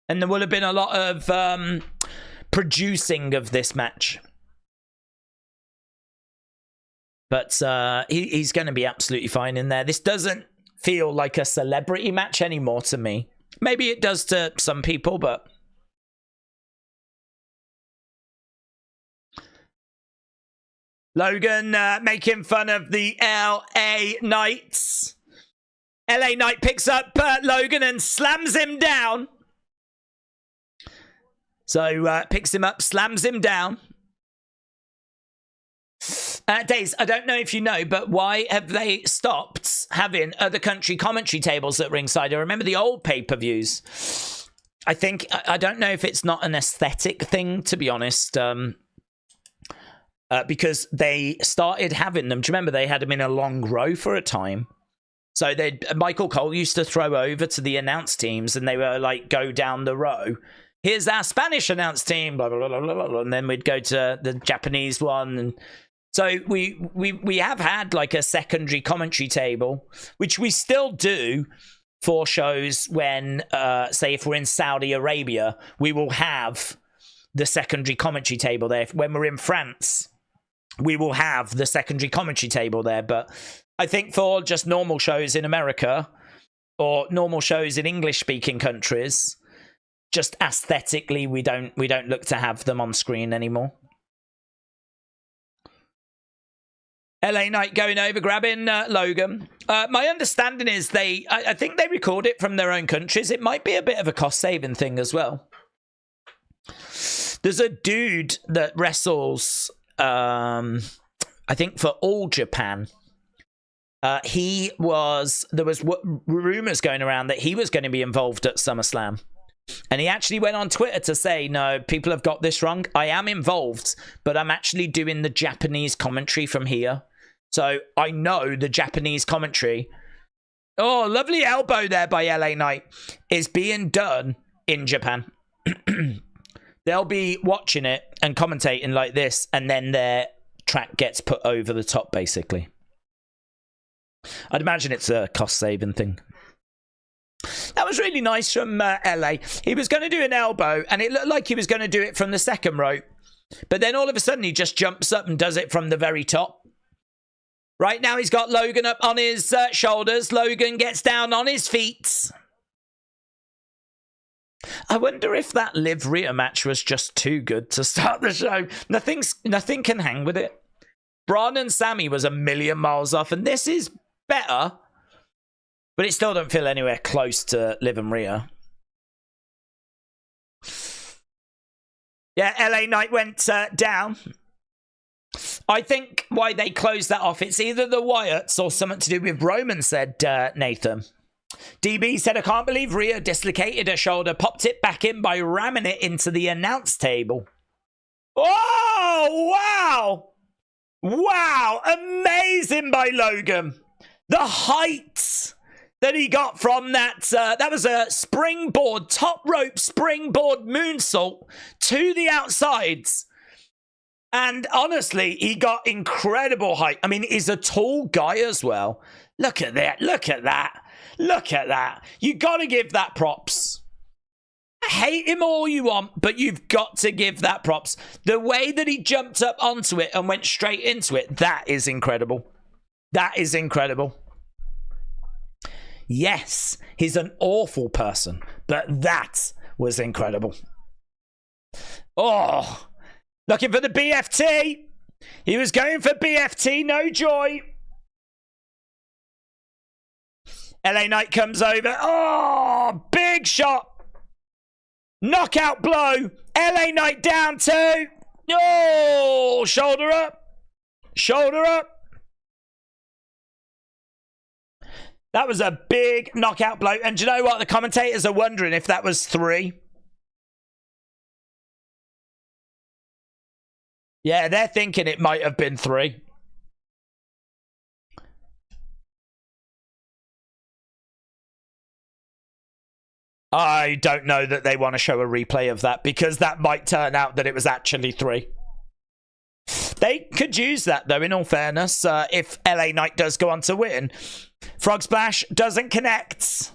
And there will have been a lot of producing of this match. But he's going to be absolutely fine in there. This doesn't feel like a celebrity match anymore to me. Maybe it does to some people, but... Logan making fun of the LA Knights. LA Knight picks up Logan and slams him down. So picks him up, slams him down. Days, I don't know if you know, but why have they stopped having other country commentary tables at ringside? I remember the old pay-per-views. I think, I don't know if it's not an aesthetic thing, to be honest, because they started having them. Do you remember they had them in a long row for a time? So Michael Cole used to throw over to the announce teams and they were like, go down the row. Here's our Spanish announce team, blah, blah, blah, blah, blah, and then we'd go to the Japanese one. And so we have had like a secondary commentary table, which we still do for shows when, say, if we're in Saudi Arabia, we will have the secondary commentary table there. When we're in France, we will have the secondary commentary table there. But I think for just normal shows in America or normal shows in English-speaking countries, just aesthetically, we don't look to have them on screen anymore. LA Knight going over, grabbing Logan. My understanding is I think they record it from their own countries. It might be a bit of a cost-saving thing as well. There's a dude that wrestles, I think, for All Japan. There was rumors going around that he was going to be involved at SummerSlam. And he actually went on Twitter to say, no, people have got this wrong. I am involved, but I'm actually doing the Japanese commentary from here. So I know the Japanese commentary. Oh, lovely elbow there by LA Knight. Is being done in Japan. They'll be watching it and commentating like this, and then their track gets put over the top, basically. I'd imagine it's a cost-saving thing. That was really nice from LA. He was going to do an elbow, and it looked like he was going to do it from the second rope. But then all of a sudden, he just jumps up and does it from the very top. Right now, he's got Logan up on his shoulders. Logan gets down on his feet. I wonder if that Liv Rhea match was just too good to start the show. Nothing can hang with it. Bron and Sami was a million miles off, and this is better, but it still don't feel anywhere close to Liv and Rhea. Yeah, LA Knight went down. I think why they closed that off, it's either the Wyatts or something to do with Roman, said Nathan. DB said, I can't believe Rhea dislocated her shoulder, popped it back in by ramming it into the announce table. Oh, wow! Wow, amazing by Logan. The height that he got from that, that was a springboard, top rope springboard moonsault to the outsides. And honestly, he got incredible height. I mean, he's a tall guy as well. Look at that, look at that. Look at that. You got to give that props. Hate him all you want, but you've got to give that props. The way that he jumped up onto it and went straight into it, that is incredible. That is incredible. Yes, he's an awful person, but that was incredible. Oh, looking for the BFT. He was going for BFT, no joy. LA Knight comes over. Oh, big shot. Knockout blow. LA Knight down too. Oh, shoulder up. Shoulder up. That was a big knockout blow. And do you know what? The commentators are wondering if that was 3. Yeah, they're thinking it might have been 3. I don't know that they want to show a replay of that because that might turn out that it was actually 3. They could use that, though, in all fairness, if LA Knight does go on to win. Frog Splash doesn't connect.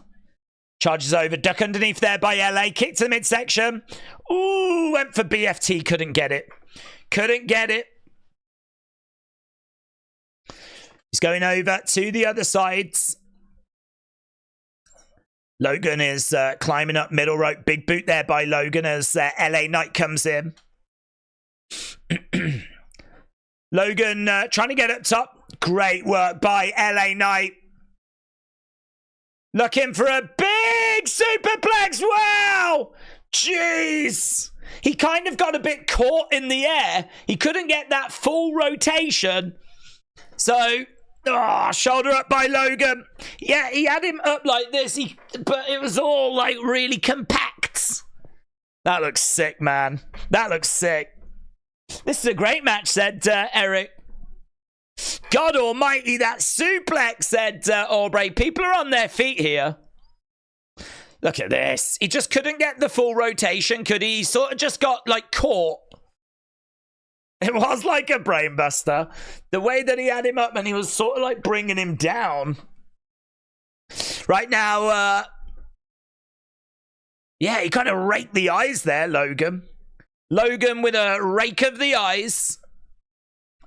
Charges over, duck underneath there by LA. Kick to the midsection. Ooh, went for BFT, couldn't get it. Couldn't get it. He's going over to the other sides. Logan is climbing up middle rope. Big boot there by Logan as LA Knight comes in. Logan trying to get up top. Great work by LA Knight. Looking for a big superplex. Wow! Jeez. He kind of got a bit caught in the air. He couldn't get that full rotation. So... oh, shoulder up by Logan. Yeah, he had him up like this, but it was all like really compact. That looks sick, man. That looks sick. This is a great match, said Eric. God almighty, that suplex, said Aubrey. People are on their feet here. Look at this. He just couldn't get the full rotation, could he? He sort of just got like caught. It was like a brainbuster. The way that he had him up and he was sort of like bringing him down. Right now, yeah, he kind of raked the eyes there, Logan. Logan with a rake of the eyes.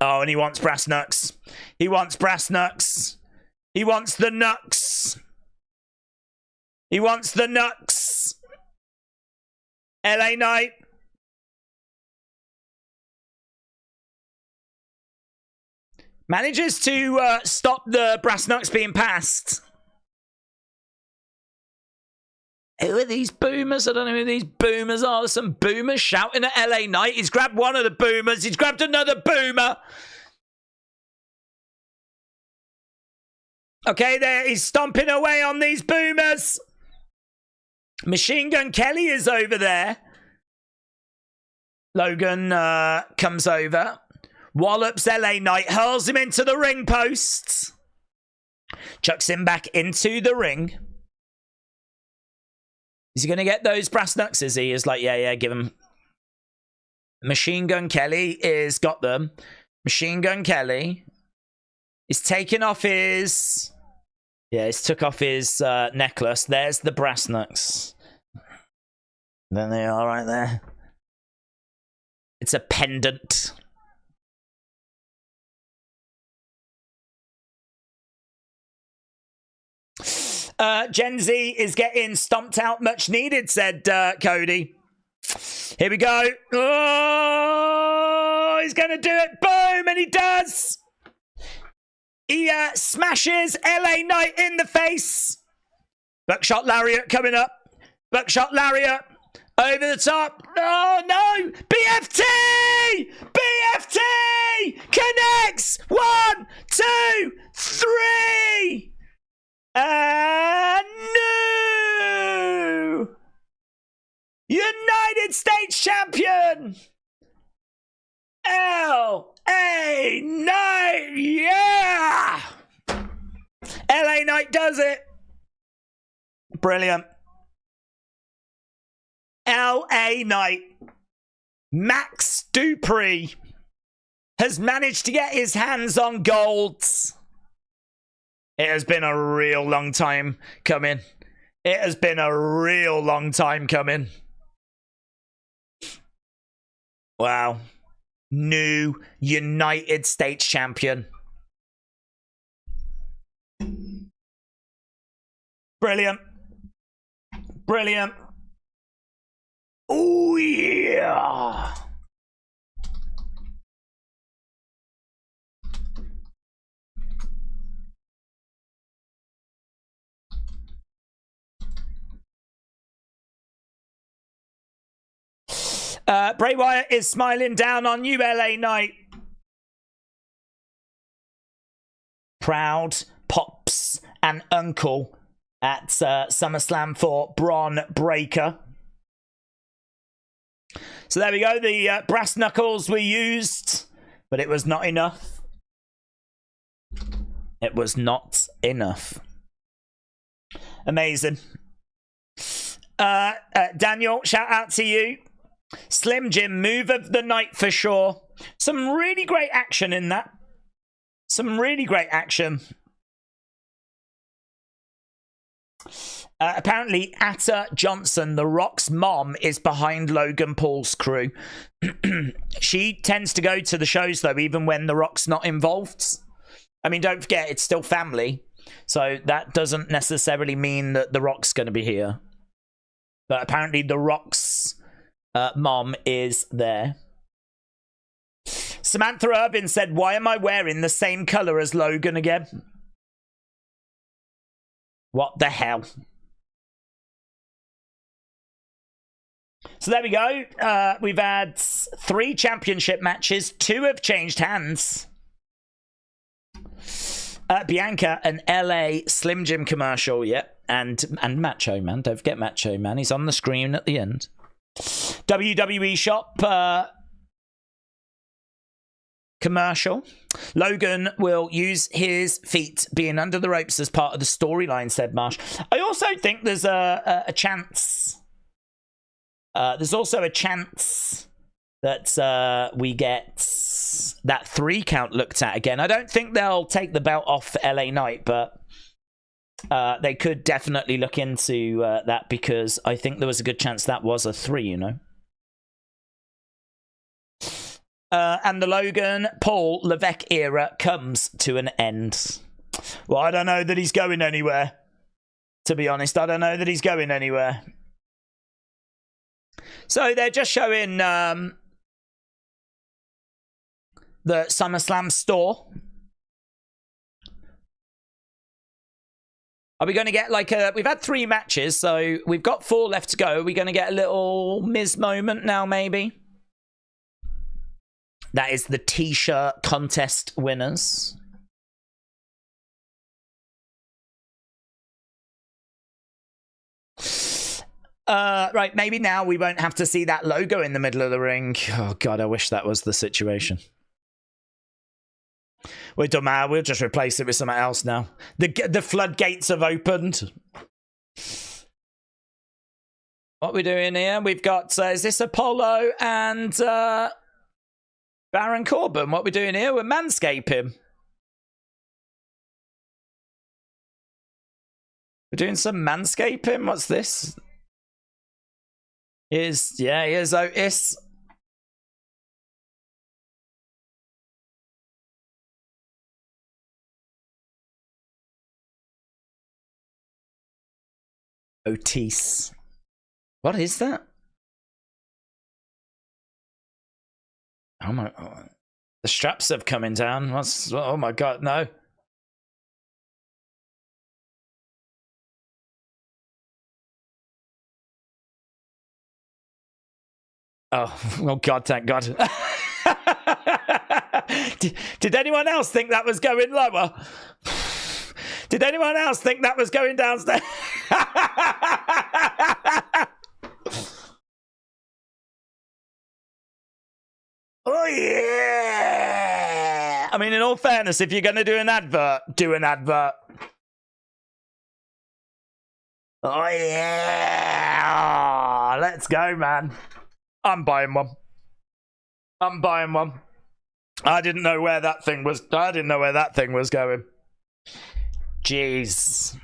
Oh, and he wants brass knucks. He wants brass knucks. He wants the knucks. He wants the knucks. LA Knight. Manages to stop the brass knucks being passed. Who are these boomers? I don't know who these boomers are. There's some boomers shouting at LA Knight. He's grabbed one of the boomers. He's grabbed another boomer. Okay, there. He's stomping away on these boomers. Machine Gun Kelly is over there. Logan comes over. Wallops LA Knight, hurls him into the ring posts. Chucks him back into the ring. Is he going to get those brass knucks? Is he? Is like, yeah, give him. Machine Gun Kelly is got them. Machine Gun Kelly is taking off his... yeah, he's took off his necklace. There's the brass knucks. There they are right there. It's a pendant. Gen Z is getting stomped out, much needed, said Cody. Here we go. Oh, he's going to do it. Boom, and he does. He smashes LA Knight in the face. Buckshot Lariat coming up. Buckshot Lariat over the top. Oh, no. BFT! BFT! Connects. 1, 2, 3. No! United States champion! LA Knight! Yeah! LA Knight does it. Brilliant. LA Knight. Max Dupree has managed to get his hands on gold. It has been a real long time coming. It has been a real long time coming. Wow. New United States champion. Brilliant. Brilliant. Oh, yeah. Bray Wyatt is smiling down on you, LA Knight. Proud pops and uncle at SummerSlam for Bron Breakker. So there we go. The brass knuckles were used, but it was not enough. It was not enough. Amazing. Daniel, shout out to you. Slim Jim, move of the night for sure. Some really great action in that. Some really great action. Apparently, Atta Johnson, The Rock's mom, is behind Logan Paul's crew. She tends to go to the shows, though, even when The Rock's not involved. I mean, don't forget, it's still family. So that doesn't necessarily mean that The Rock's going to be here. But apparently, The Rock's mom is there. Samantha Irvin said, why am I wearing the same color as Logan again? What the hell? So there we go. We've had 3 championship matches. 2 have changed hands. Bianca, an LA Slim Jim commercial, yep. And Macho Man. Don't forget Macho Man. He's on the screen at the end. WWE Shop commercial. Logan will use his feet being under the ropes as part of the storyline, said Marsh. I also think there's a chance. There's also a chance that we get that 3 count looked at again. I don't think they'll take the belt off LA Knight, but they could definitely look into that, because I think there was a good chance that was a 3, you know. And the Logan Paul Levesque era comes to an end. Well, I don't know that he's going anywhere. To be honest, I don't know that he's going anywhere. So they're just showing the SummerSlam store. Are we going to get like a... We've had 3 matches, so we've got 4 left to go. Are we going to get a little Miz moment now, maybe? That is the T-shirt contest winners. Right, maybe now we won't have to see that logo in the middle of the ring. Oh, God, I wish that was the situation. Well, it don't matter. We'll just replace it with something else now. The floodgates have opened. What we're doing here, we've got... is this Apollo and... Baron Corbin? What we're doing here, we're manscaping. We're doing some manscaping. What's this? Here's Otis. Otis. What is that? Oh my... Oh. The straps have coming down. What's... Oh my god, no. Oh god, thank god. Did anyone else think that was going lower? Did anyone else think that was going downstairs? Oh yeah! I mean, in all fairness, if you're going to do an advert, do an advert. Oh yeah! Let's go, man. I'm buying one. I'm buying one. I didn't know where that thing was. I didn't know where that thing was going. Jeez.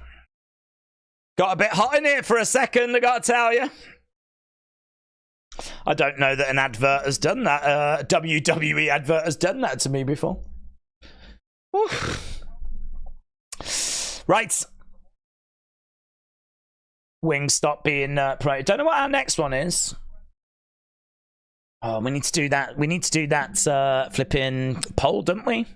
Got a bit hot in here for a second, I gotta tell you. I don't know that an advert has done that. A WWE advert has done that to me before. Whew. Right. Wings stop being promoted. Don't know what our next one is. Oh, we need to do that. We need to do that flipping poll, don't we?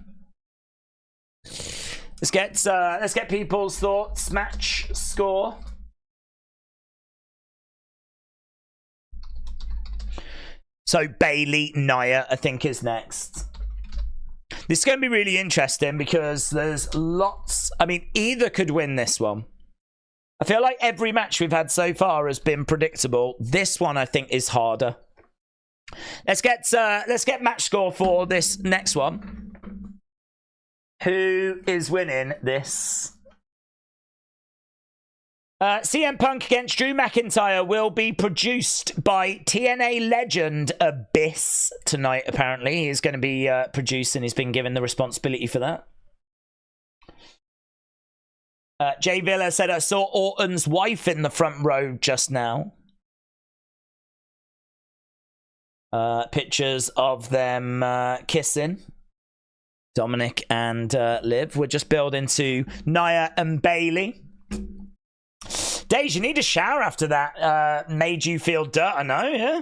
Let's get people's thoughts. Match score. So Bayley, Nia, I think is next. This is going to be really interesting because there's lots. I mean, either could win this one. I feel like every match we've had so far has been predictable. This one, I think, is harder. Let's get match score for this next one. Who is winning this? CM Punk against Drew McIntyre will be produced by TNA legend Abyss tonight, apparently. He's going to be producing. He's been given the responsibility for that. Jay Villa said, I saw Orton's wife in the front row just now. Pictures of them kissing. Dominic and Liv. We're just building to Nia and Bayley. Days, you need a shower after that. Made you feel dirt, I know, yeah.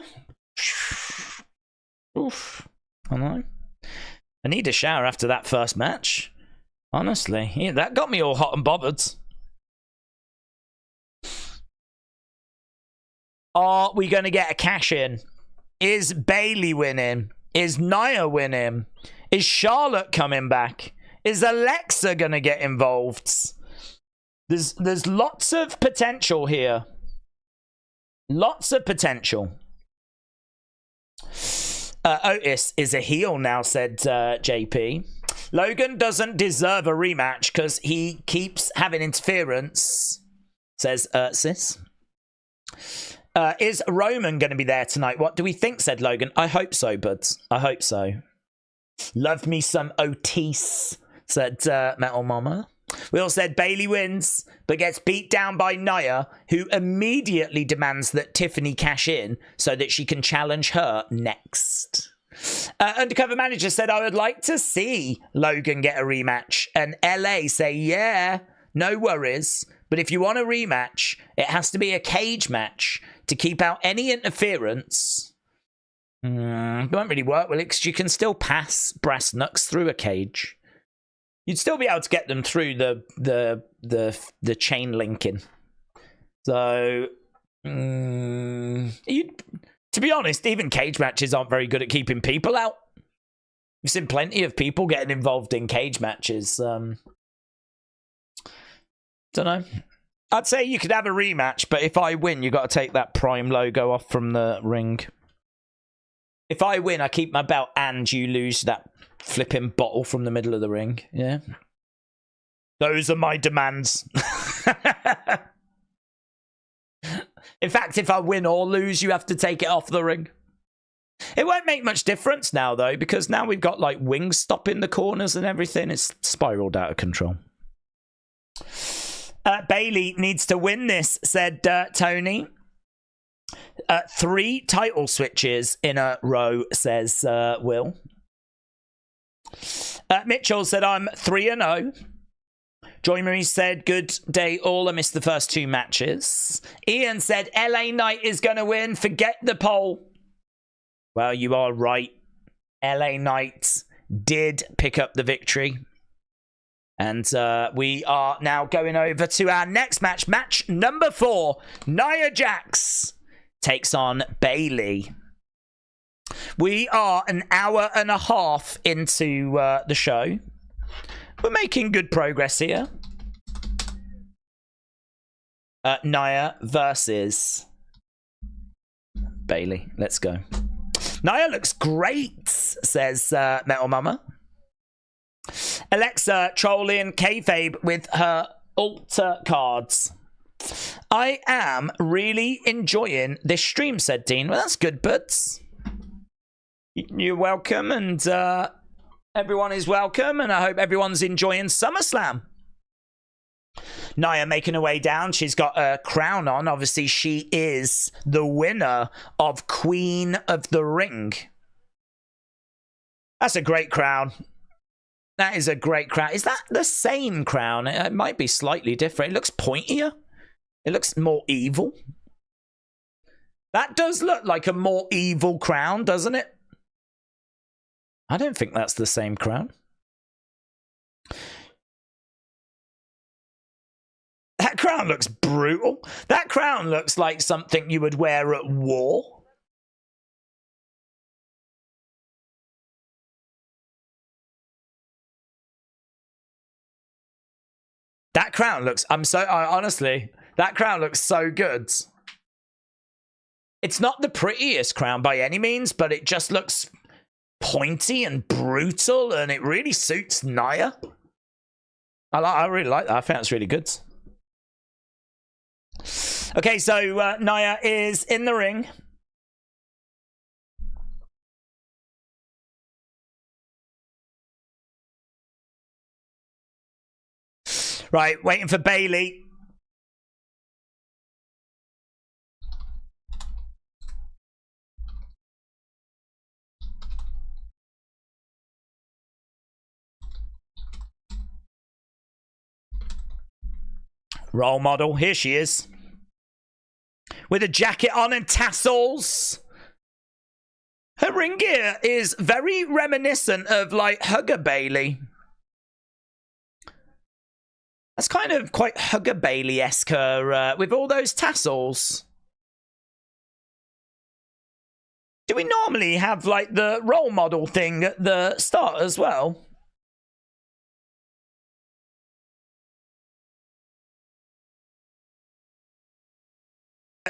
Oof. I know. I need a shower after that first match. Honestly. Yeah, that got me all hot and bothered. Are we going to get a cash in? Is Bayley winning? Is Nia winning? Is Charlotte coming back? Is Alexa going to get involved? There's lots of potential here. Lots of potential. Otis is a heel now, said JP. Logan doesn't deserve a rematch because he keeps having interference, says Sis. Is Roman going to be there tonight? What do we think, said Logan. I hope so, buds. I hope so. Love me some Otis, said Metal Mama. We all said Bayley wins, but gets beat down by Nia, who immediately demands that Tiffany cash in so that she can challenge her next. Undercover Manager said, I would like to see Logan get a rematch. And LA say, yeah, no worries. But if you want a rematch, it has to be a cage match to keep out any interference. It won't really work, will it? Because you can still pass brass knucks through a cage. You'd still be able to get them through the chain linking. So, to be honest, even cage matches aren't very good at keeping people out. We've seen plenty of people getting involved in cage matches. Don't know. I'd say you could have a rematch, but if I win, you got to take that Prime logo off from the ring. If I win, I keep my belt and you lose that flipping bottle from the middle of the ring. Yeah. Those are my demands. In fact, if I win or lose, you have to take it off the ring. It won't make much difference now, though, because now we've got, like, wings stopping the corners and everything. It's spiraled out of control. Bayley needs to win this, said Tony. 3 title switches in a row, says Will. Mitchell said, I'm 3-0. Joy Marie said, good day all. I missed the first 2 matches. Ian said, LA Knight is going to win. Forget the poll. Well, you are right. LA Knight did pick up the victory. And we are now going over to our next match. Match number 4. Nia Jax takes on Bayley. We are an hour and a half into the show. We're making good progress here. Nia versus Bayley. Let's go. Nia looks great, says Metal Mama. Alexa trolling kayfabe with her altar cards. I am really enjoying this stream, said Dean. Well, that's good, buds. You're welcome, and everyone is welcome, and I hope everyone's enjoying SummerSlam. Nia making her way down. She's got a crown on. Obviously, she is the winner of Queen of the Ring. That's a great crown. That is a great crown. Is that the same crown? It might be slightly different. It looks pointier. It looks more evil. That does look like a more evil crown, doesn't it? I don't think that's the same crown. That crown looks brutal. That crown looks like something you would wear at war. That crown looks, honestly, that crown looks so good. It's not the prettiest crown by any means, but it just looks pointy and brutal, and it really suits Nia. I really like that. I think that's really good. Okay, so Nia is in the ring. Right, waiting for Bayley. Role model, here she is. With a jacket on and tassels. Her ring gear is very reminiscent of, like, Hugger Bayley. That's kind of quite Hugger Bayley-esque, with all those tassels. Do we normally have, like, the role model thing at the start as well?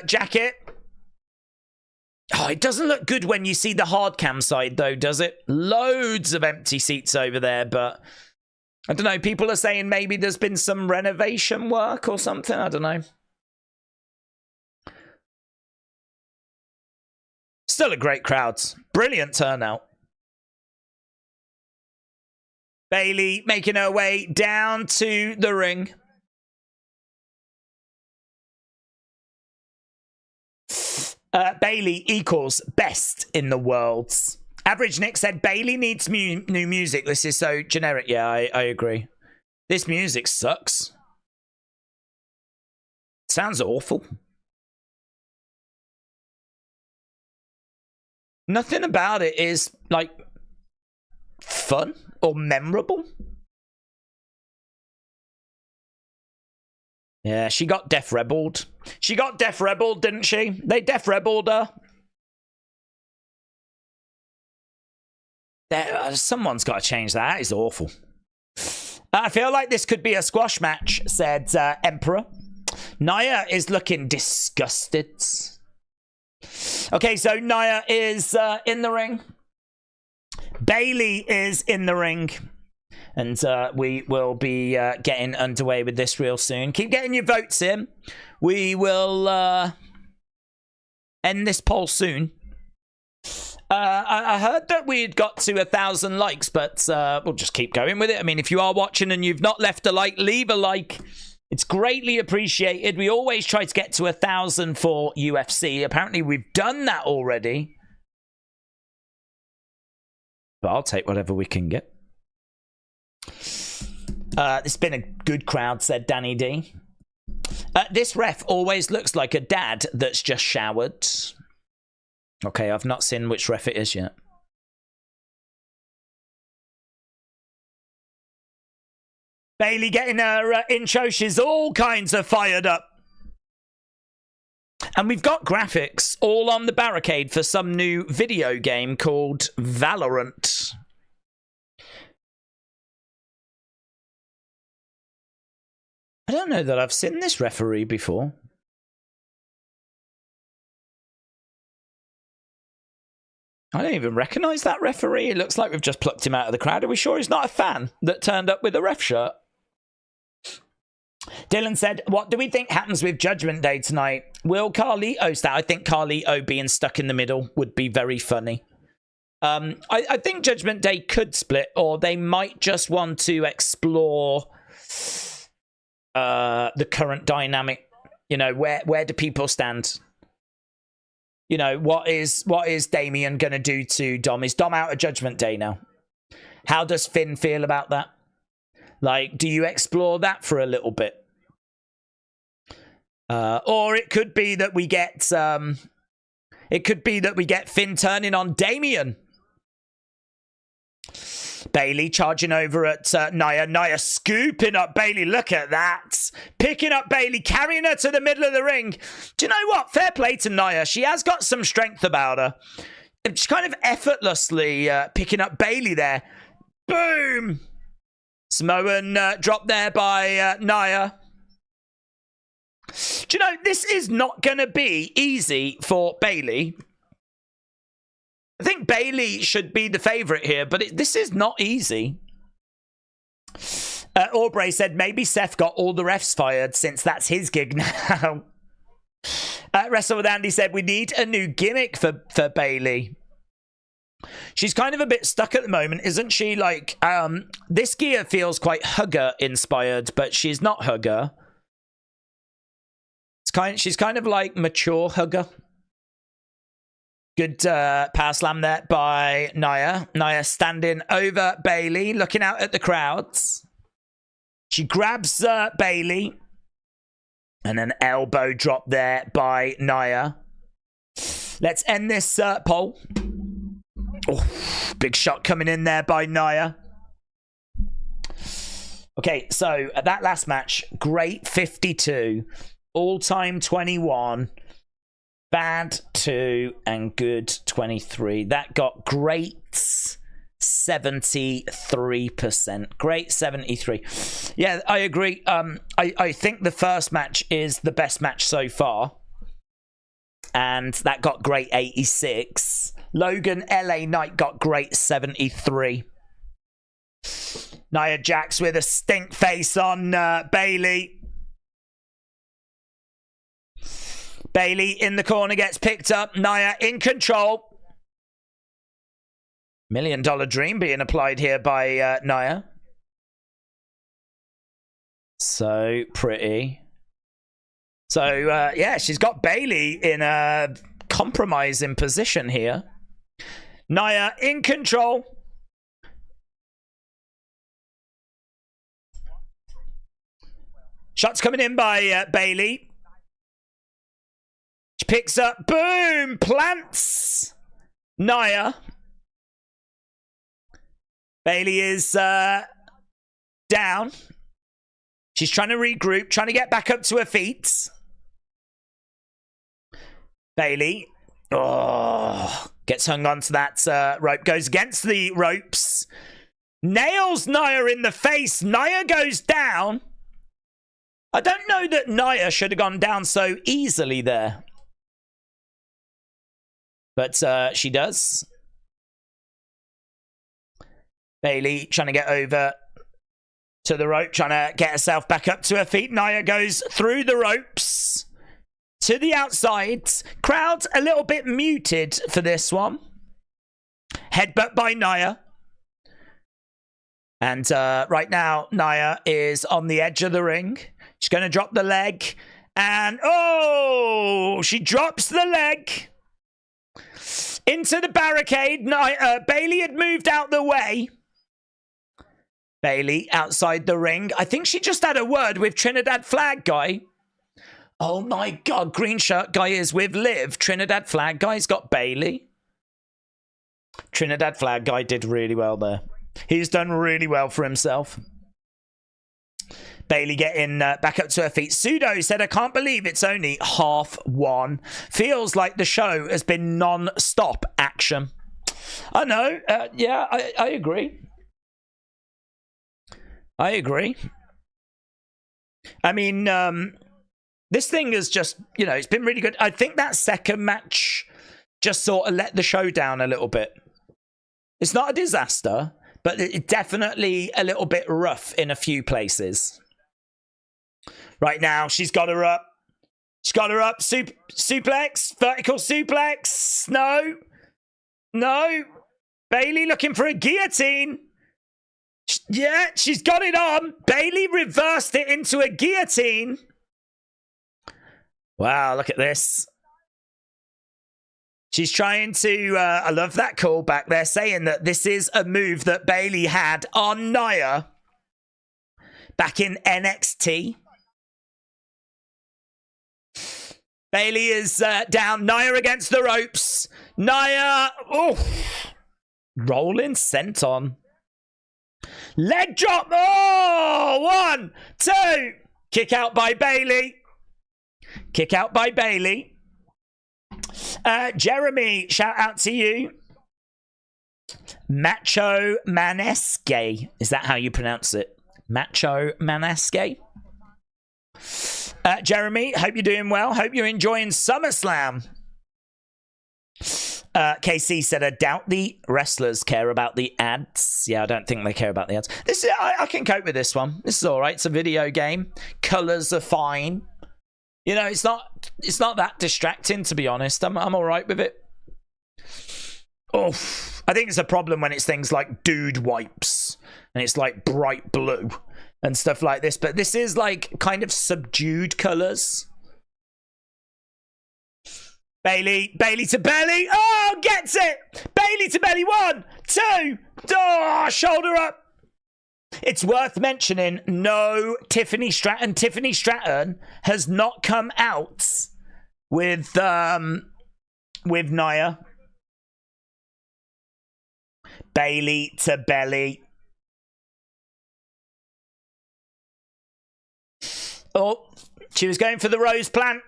Jacket. Oh, it doesn't look good when you see the hard cam side, though, does it? Loads of empty seats over there, but I don't know. People are saying maybe there's been some renovation work or something. I don't know. Still a great crowd. Brilliant turnout. Bayley making her way down to the ring. Bayley equals best in the world. Average Nick said Bayley needs new music. This is so generic. Yeah, I agree. This music sucks. Sounds awful. Nothing about it is, like, fun or memorable. Yeah, she got Def Rebelled. She got Def Rebelled, didn't she? They Def Rebelled her. Someone's got to change that. That is awful. I feel like this could be a squash match, said Emperor. Nia is looking disgusted. Okay, so Nia is in the ring. Bayley is in the ring. And we will be getting underway with this real soon. Keep getting your votes in. We will end this poll soon. I heard that we'd got to 1,000 likes, but we'll just keep going with it. I mean, if you are watching and you've not left a like, leave a like. It's greatly appreciated. We always try to get to 1,000 for UFC. Apparently, we've done that already. But I'll take whatever we can get. It's been a good crowd, said Danny D. This ref always looks like a dad that's just showered. Okay, I've not seen which ref it is yet. Bayley getting her intro. She's all kinds of fired up. And we've got graphics all on the barricade for some new video game called Valorant. I don't know that I've seen this referee before. I don't even recognise that referee. It looks like we've just plucked him out of the crowd. Are we sure he's not a fan that turned up with a ref shirt? Dylan said, what do we think happens with Judgment Day tonight? Will Carlito start? I think Carlito being stuck in the middle would be very funny. I think Judgment Day could split, or they might just want to explore the current dynamic. You know, where do people stand? You know, what is Damian going to do to Dom? Is Dom out of Judgment Day now? How does Finn feel about that? Like, do you explore that for a little bit? Or it could be that we get Finn turning on Damian. Bayley charging over at Nia. Nia scooping up Bayley. Look at that. Picking up Bayley, carrying her to the middle of the ring. Do you know what? Fair play to Nia. She has got some strength about her. She's kind of effortlessly picking up Bayley there. Boom. Samoan drop there by Nia. Do you know, this is not going to be easy for Bayley. I think Bayley should be the favourite here, but this is not easy. Aubrey said maybe Seth got all the refs fired since that's his gig now. Wrestle with Andy said we need a new gimmick for Bayley. She's kind of a bit stuck at the moment, isn't she? Like, this gear feels quite Hugger inspired, but she's not Hugger. She's kind of like mature Hugger. Good power slam there by Nia. Nia standing over Bayley, looking out at the crowds. She grabs Bayley. And an elbow drop there by Nia. Let's end this poll. Oh, big shot coming in there by Nia. Okay, so that last match, great 52. All-time 21. Bad 2 and good 23. That got great 73%. Great 73. Yeah, I agree. I think the first match is the best match so far. And that got great 86. Logan LA Knight got great 73. Nia Jax with a stink face on Bayley. Bayley in the corner gets picked up. Nia in control. $1 Million Dream being applied here by Nia. So pretty. So, yeah, she's got Bayley in a compromising position here. Nia in control. Shots coming in by Bayley. She picks up, boom, plants Nia. Bayley is down. She's trying to regroup, trying to get back up to her feet. Bayley, gets hung onto that rope, goes against the ropes, nails Nia in the face. Nia goes down. I don't know that Nia should have gone down so easily there. But she does. Bayley trying to get over to the rope, trying to get herself back up to her feet. Nia goes through the ropes to the outside. Crowd's a little bit muted for this one. Headbutt by Nia. And right now, Nia is on the edge of the ring. She's going to drop the leg. And, she drops the leg. Into the barricade. Bayley had moved out the way. Bayley outside the ring. I think she just had a word with Trinidad Flag Guy. Oh my God, green shirt guy is with Liv. Trinidad Flag Guy's got Bayley. Trinidad Flag Guy did really well there. He's done really well for himself. Bayley getting back up to her feet. Pseudo said, I can't believe it's only 1:30. Feels like the show has been non-stop action. I know. Yeah, I agree. I agree. I mean, this thing is just, you know, it's been really good. I think that second match just sort of let the show down a little bit. It's not a disaster, but it's definitely a little bit rough in a few places. Right now, she's got her up. She's got her up. Suplex. Vertical suplex. No. No. Bayley looking for a guillotine. Yeah, she's got it on. Bayley reversed it into a guillotine. Wow, look at this. She's trying to, I love that callback. They're saying that this is a move that Bayley had on Nia back in NXT. Bayley is down. Nia against the ropes. Nia, oh, rolling senton. Leg drop. Oh, 1, 2. Kick out by Bayley. Kick out by Bayley. Jeremy, shout out to you. Macho Manesque. Is that how you pronounce it? Macho Manesque. Jeremy, hope you're doing well. Hope you're enjoying SummerSlam. KC said, I doubt the wrestlers care about the ads. Yeah, I don't think they care about the ads. This is, I can cope with this one. This is all right. It's a video game. Colors are fine. You know, it's not that distracting, to be honest. I'm all right with it. Oh, I think it's a problem when it's things like dude wipes and it's like bright blue and stuff like this. But this is like kind of subdued colors. Bayley to belly. Oh, gets it. Bayley to belly. 1, 2. Oh, shoulder up. It's worth mentioning, no Tiffany Stratton. Tiffany Stratton has not come out with Nia. Bayley to belly. Oh, she was going for the rose plant.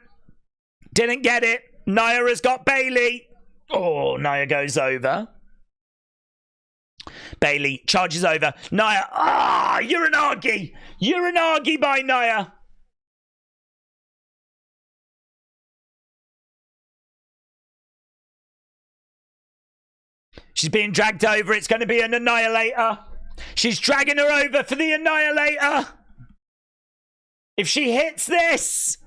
Didn't get it. Nia has got Bayley. Oh, Nia goes over. Bayley charges over. Nia. Ah, you're an argy. You're an argy by Nia. She's being dragged over. It's going to be an annihilator. She's dragging her over for the annihilator. If she hits this,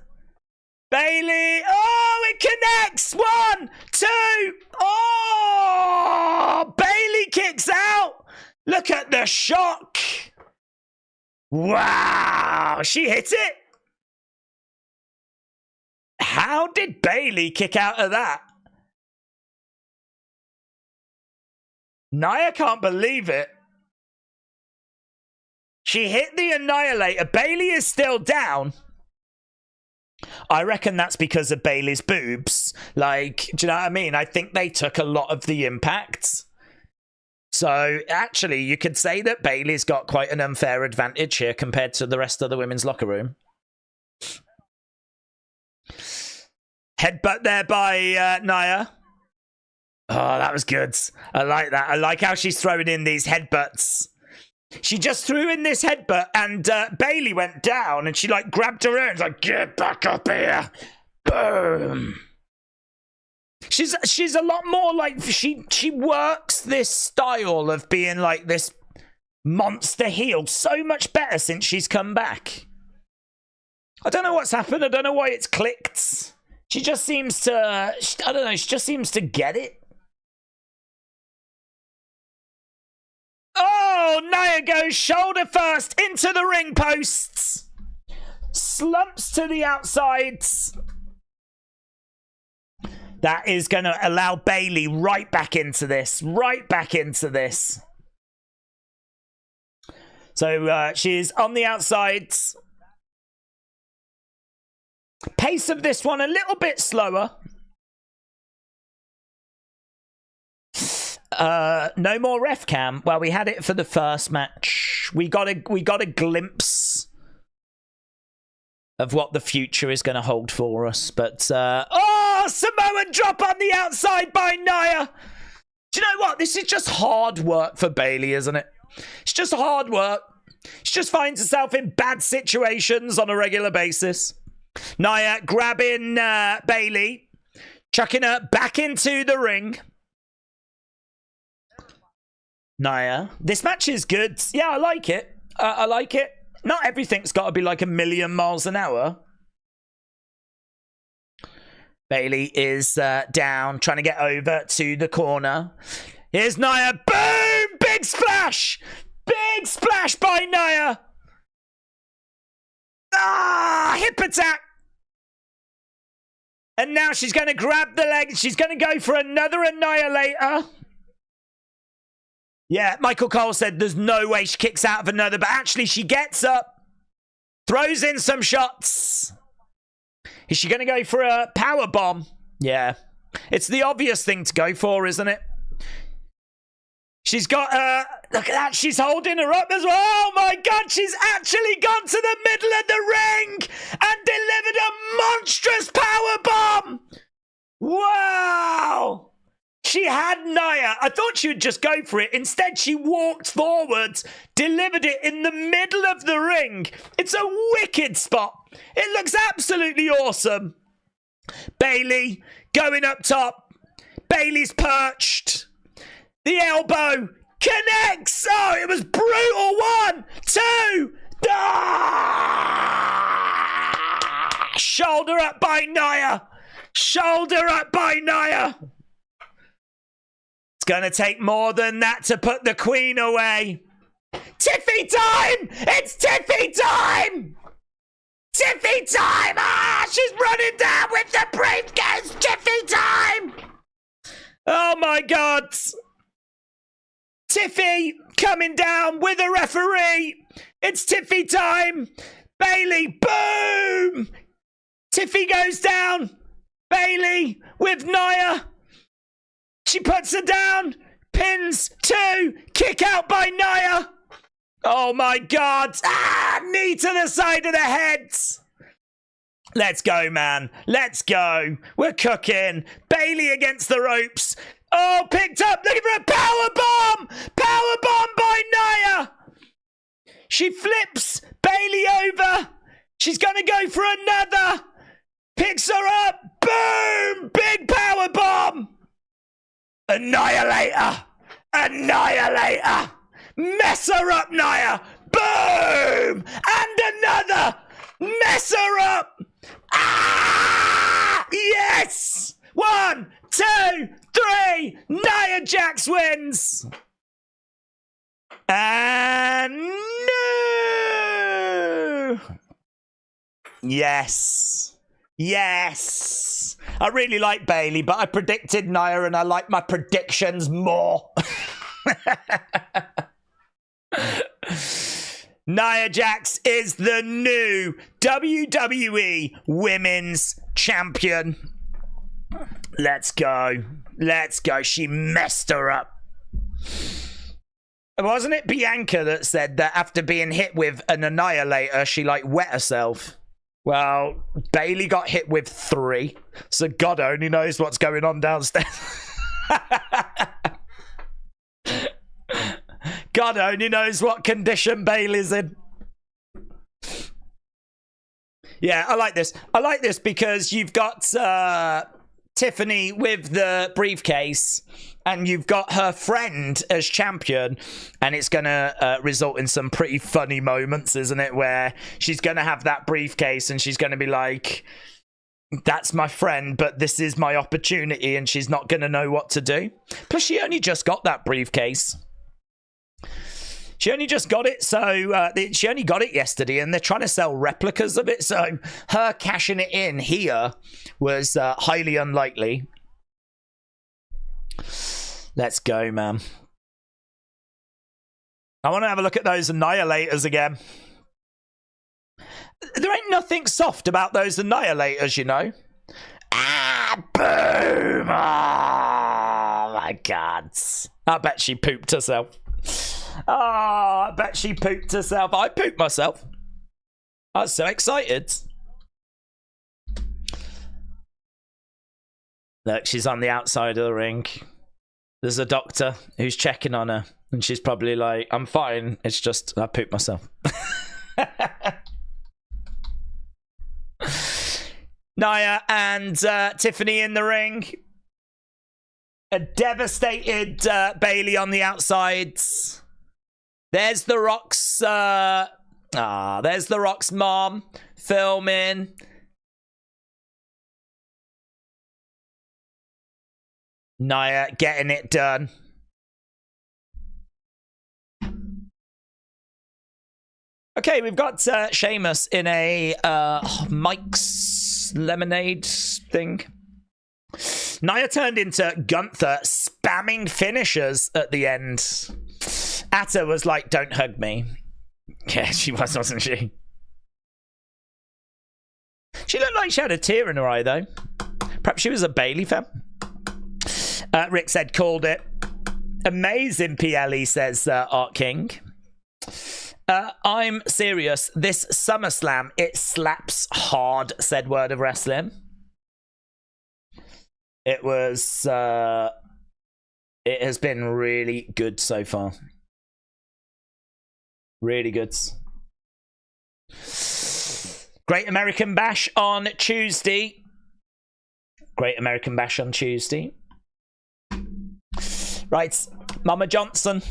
Bayley. Oh, it connects. 1, 2. Oh, Bayley kicks out. Look at the shock. Wow, she hit it. How did Bayley kick out of that? Nia can't believe it. She hit the annihilator. Bayley is still down. I reckon that's because of Bayley's boobs. Like, do you know what I mean? I think they took a lot of the impact. So, actually, you could say that Bayley's got quite an unfair advantage here compared to the rest of the women's locker room. Headbutt there by Nia. Oh, that was good. I like that. I like how she's throwing in these headbutts. She just threw in this headbutt and Bayley went down and she like grabbed her hands like, get back up here. Boom. She's a lot more like, she works this style of being like this monster heel so much better since she's come back. I don't know what's happened. I don't know why it's clicked. She just seems to, I don't know, she just seems to get it. Oh, Nia goes shoulder first into the ring posts. Slumps to the outsides. That is going to allow Bayley right back into this. Right back into this. So she's on the outside. Pace of this one a little bit slower. No more ref cam. Well, we had it for the first match. We got a glimpse of what the future is going to hold for us. But oh, Samoan drop on the outside by Nia. Do you know what? This is just hard work for Bayley, isn't it? It's just hard work. She just finds herself in bad situations on a regular basis. Nia grabbing Bayley, chucking her back into the ring. Nia, this match is good. Yeah, I like it. I like it. Not everything's got to be like 1,000,000 miles an hour. Bayley is down, trying to get over to the corner. Here's Nia. Boom! Big splash! Big splash by Nia. Ah! Hip attack. And now she's going to grab the leg. She's going to go for another annihilator. Yeah, Michael Cole said there's no way she kicks out of another, but actually she gets up, throws in some shots. Is she going to go for a power bomb? Yeah. It's the obvious thing to go for, isn't it? She's got, look at that, she's holding her up as well. Oh my God, she's actually gone to the middle of the ring and delivered a monstrous power bomb. Wow. She had Nia. I thought she would just go for it. Instead, she walked forwards, delivered it in the middle of the ring. It's a wicked spot. It looks absolutely awesome. Bayley going up top. Bayley's perched. The elbow connects. Oh, it was brutal. 1, 2. Ah! Shoulder up by Nia. Shoulder up by Nia. It's going to take more than that to put the Queen away. Tiffy time! It's Tiffy time! Tiffy time! Ah, she's running down with the briefcase. Tiffy time! Oh my God. Tiffy coming down with a referee. It's Tiffy time. Bayley, boom! Tiffy goes down. Bayley with Nia. She puts her down. Pins 2. Kick out by Nia. Oh my God. Ah, knee to the side of the head. Let's go, man. Let's go. We're cooking. Bayley against the ropes. Oh, picked up. Looking for a power bomb. Power bomb by Nia. She flips Bayley over. She's going to go for another. Picks her up. Boom. Big power bomb. Annihilator. Annihilator. Mess her up, Nia. Boom. And another. Mess her up. Ah! Yes. 1, 2, 3. Nia Jax wins. And no. Yes. Yes. I really like Bayley, but I predicted Nia and I like my predictions more. Nia Jax is the new WWE Women's Champion. Let's go. Let's go. She messed her up. Wasn't it Bianca that said that after being hit with an annihilator, she like wet herself? Well, Bayley got hit with 3, so God only knows what's going on downstairs. God only knows what condition Bayley's in. Yeah, I like this. I like this because you've got Tiffany with the briefcase and you've got her friend as champion, and it's going to result in some pretty funny moments, isn't it? Where she's going to have that briefcase and she's going to be like, that's my friend, but this is my opportunity, and she's not going to know what to do. Plus, she only just got that briefcase. She only just got it, so she only got it yesterday, and they're trying to sell replicas of it, so her cashing it in here was highly unlikely. Let's go, man. I want to have a look at those Annihilators again. There ain't nothing soft about those Annihilators, you know. Ah, boom! Oh, my God. I bet she pooped herself. Oh, I bet she pooped herself. I pooped myself. I was so excited. Look, she's on the outside of the ring. There's a doctor who's checking on her. And she's probably like, I'm fine. It's just, I pooped myself. Nia and Tiffany in the ring. A devastated Bayley on the outsides. There's The Rock's... there's The Rock's mom filming. Nia getting it done. Okay, we've got Sheamus in a Mike's Lemonade thing. Nia turned into Gunther, spamming finishers at the end. Atta was like, don't hug me. Yeah, she was, wasn't she? She looked like she had a tear in her eye, though. Perhaps she was a Bayley fan. Rick said, called it. Amazing, PLE, says Art King. I'm serious. This SummerSlam, it slaps hard, said Word of Wrestling. It was... it has been really good so far. Really good. Great American Bash on Tuesday. Great American Bash on Tuesday. Right, Mama Johnson.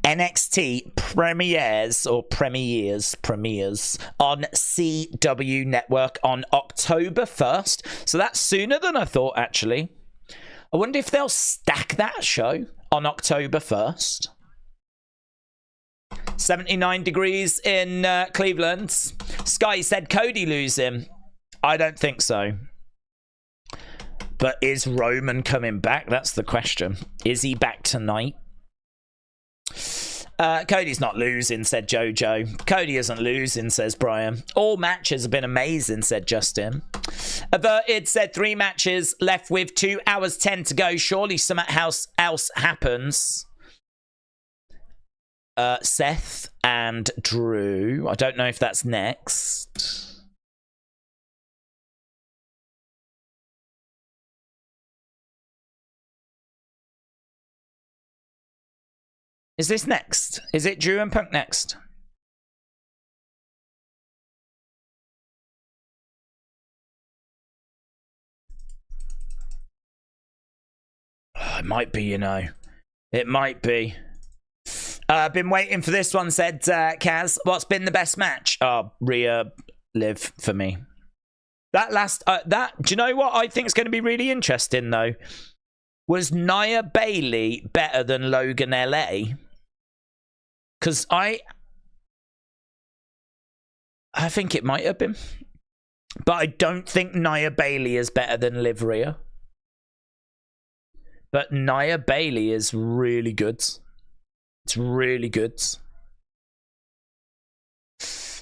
NXT premieres on CW Network on October 1st. So that's sooner than I thought, actually. I wonder if they'll stack that show on October 1st. 79 degrees in Cleveland. Sky said Cody losing. I don't think so. But is Roman coming back? That's the question. Is he back tonight? Cody's not losing, said Jojo. Cody isn't losing, says Brian. All matches have been amazing, said Justin. Averted said 3 matches left with 2 hours 10 to go. Surely something else happens. Seth and Drew. I don't know if that's next. Is this next? Is it Drew and Punk next? Oh, it might be, you know. It might be. I've been waiting for this one, said Kaz. What's been the best match? Oh, Rhea, Liv for me. That last... do you know what I think is going to be really interesting, though? Was Nia Bayley better than Logan LA? Because I think it might have been. But I don't think Nia Bayley is better than Liv Rhea. But Nia Bayley is really good. It's really good.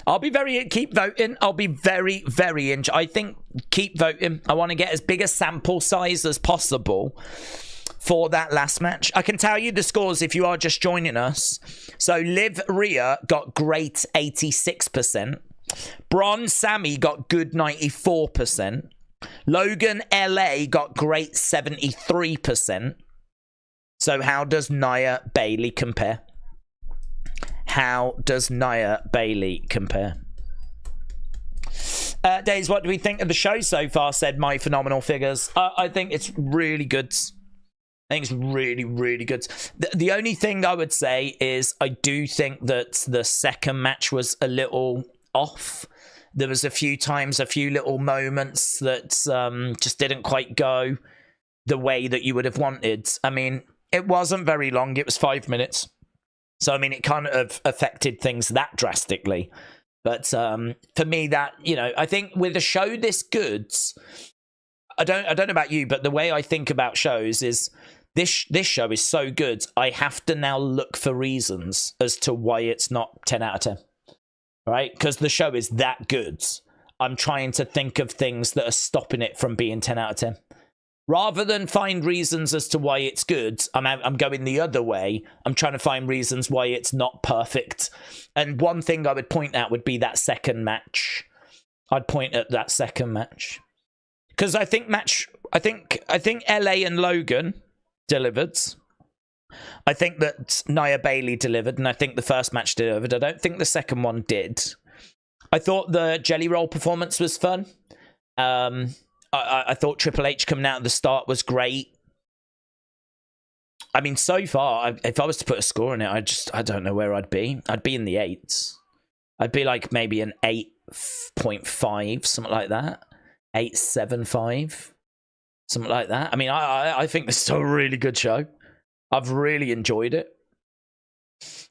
I'll be keep voting. I'll be very, very I think keep voting. I want to get as big a sample size as possible for that last match. I can tell you the scores if you are just joining us. So Liv Rhea got great 86%. Bron Sami got good 94%. Logan LA got great 73%. So how does Nia Bayley compare? How does Nia Bayley compare? Days, what do we think of the show so far, said My Phenomenal Figures. I think it's really good. I think it's really, really good. The only thing I would say is I do think that the second match was a little off. There was a few times, a few little moments that just didn't quite go the way that you would have wanted. I mean, it wasn't very long. It was 5 minutes. So, I mean, it kind of affected things that drastically. But for me, that, you know, I think with a show this good, I don't know about you, but the way I think about shows is this show is so good, I have to now look for reasons as to why it's not 10 out of 10. Right? Because the show is that good. I'm trying to think of things that are stopping it from being 10 out of 10. Rather than find reasons as to why it's good, I'm going the other way. I'm trying to find reasons why it's not perfect. And one thing I would point at would be that second match. I'd point at that second match. Because I think LA and Logan delivered. I think that Nia Bayley delivered, and I think the first match delivered. I don't think the second one did. I thought the Jelly Roll performance was fun. I thought Triple H coming out at the start was great. I mean, so far, if I was to put a score on it, I don't know where I'd be. I'd be in the 8s. I'd be like maybe an 8.5, something like that. 8.75, something like that. I mean, I think this is a really good show. I've really enjoyed it.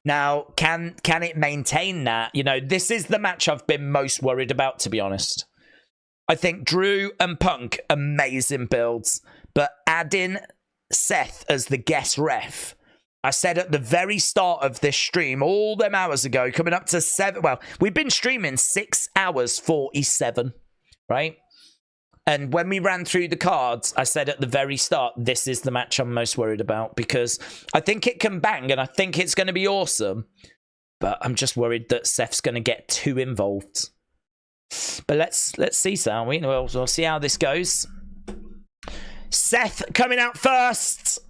Now, can it maintain that? You know, this is the match I've been most worried about, to be honest. I think Drew and Punk, amazing builds. But adding Seth as the guest ref, I said at the very start of this stream, all them hours ago, coming up to 7. Well, we've been streaming 6 hours 47, right? And when we ran through the cards, I said at the very start, this is the match I'm most worried about, because I think it can bang and I think it's going to be awesome. But I'm just worried that Seth's going to get too involved. But let's see, shall we? We'll see how this goes. Seth coming out first.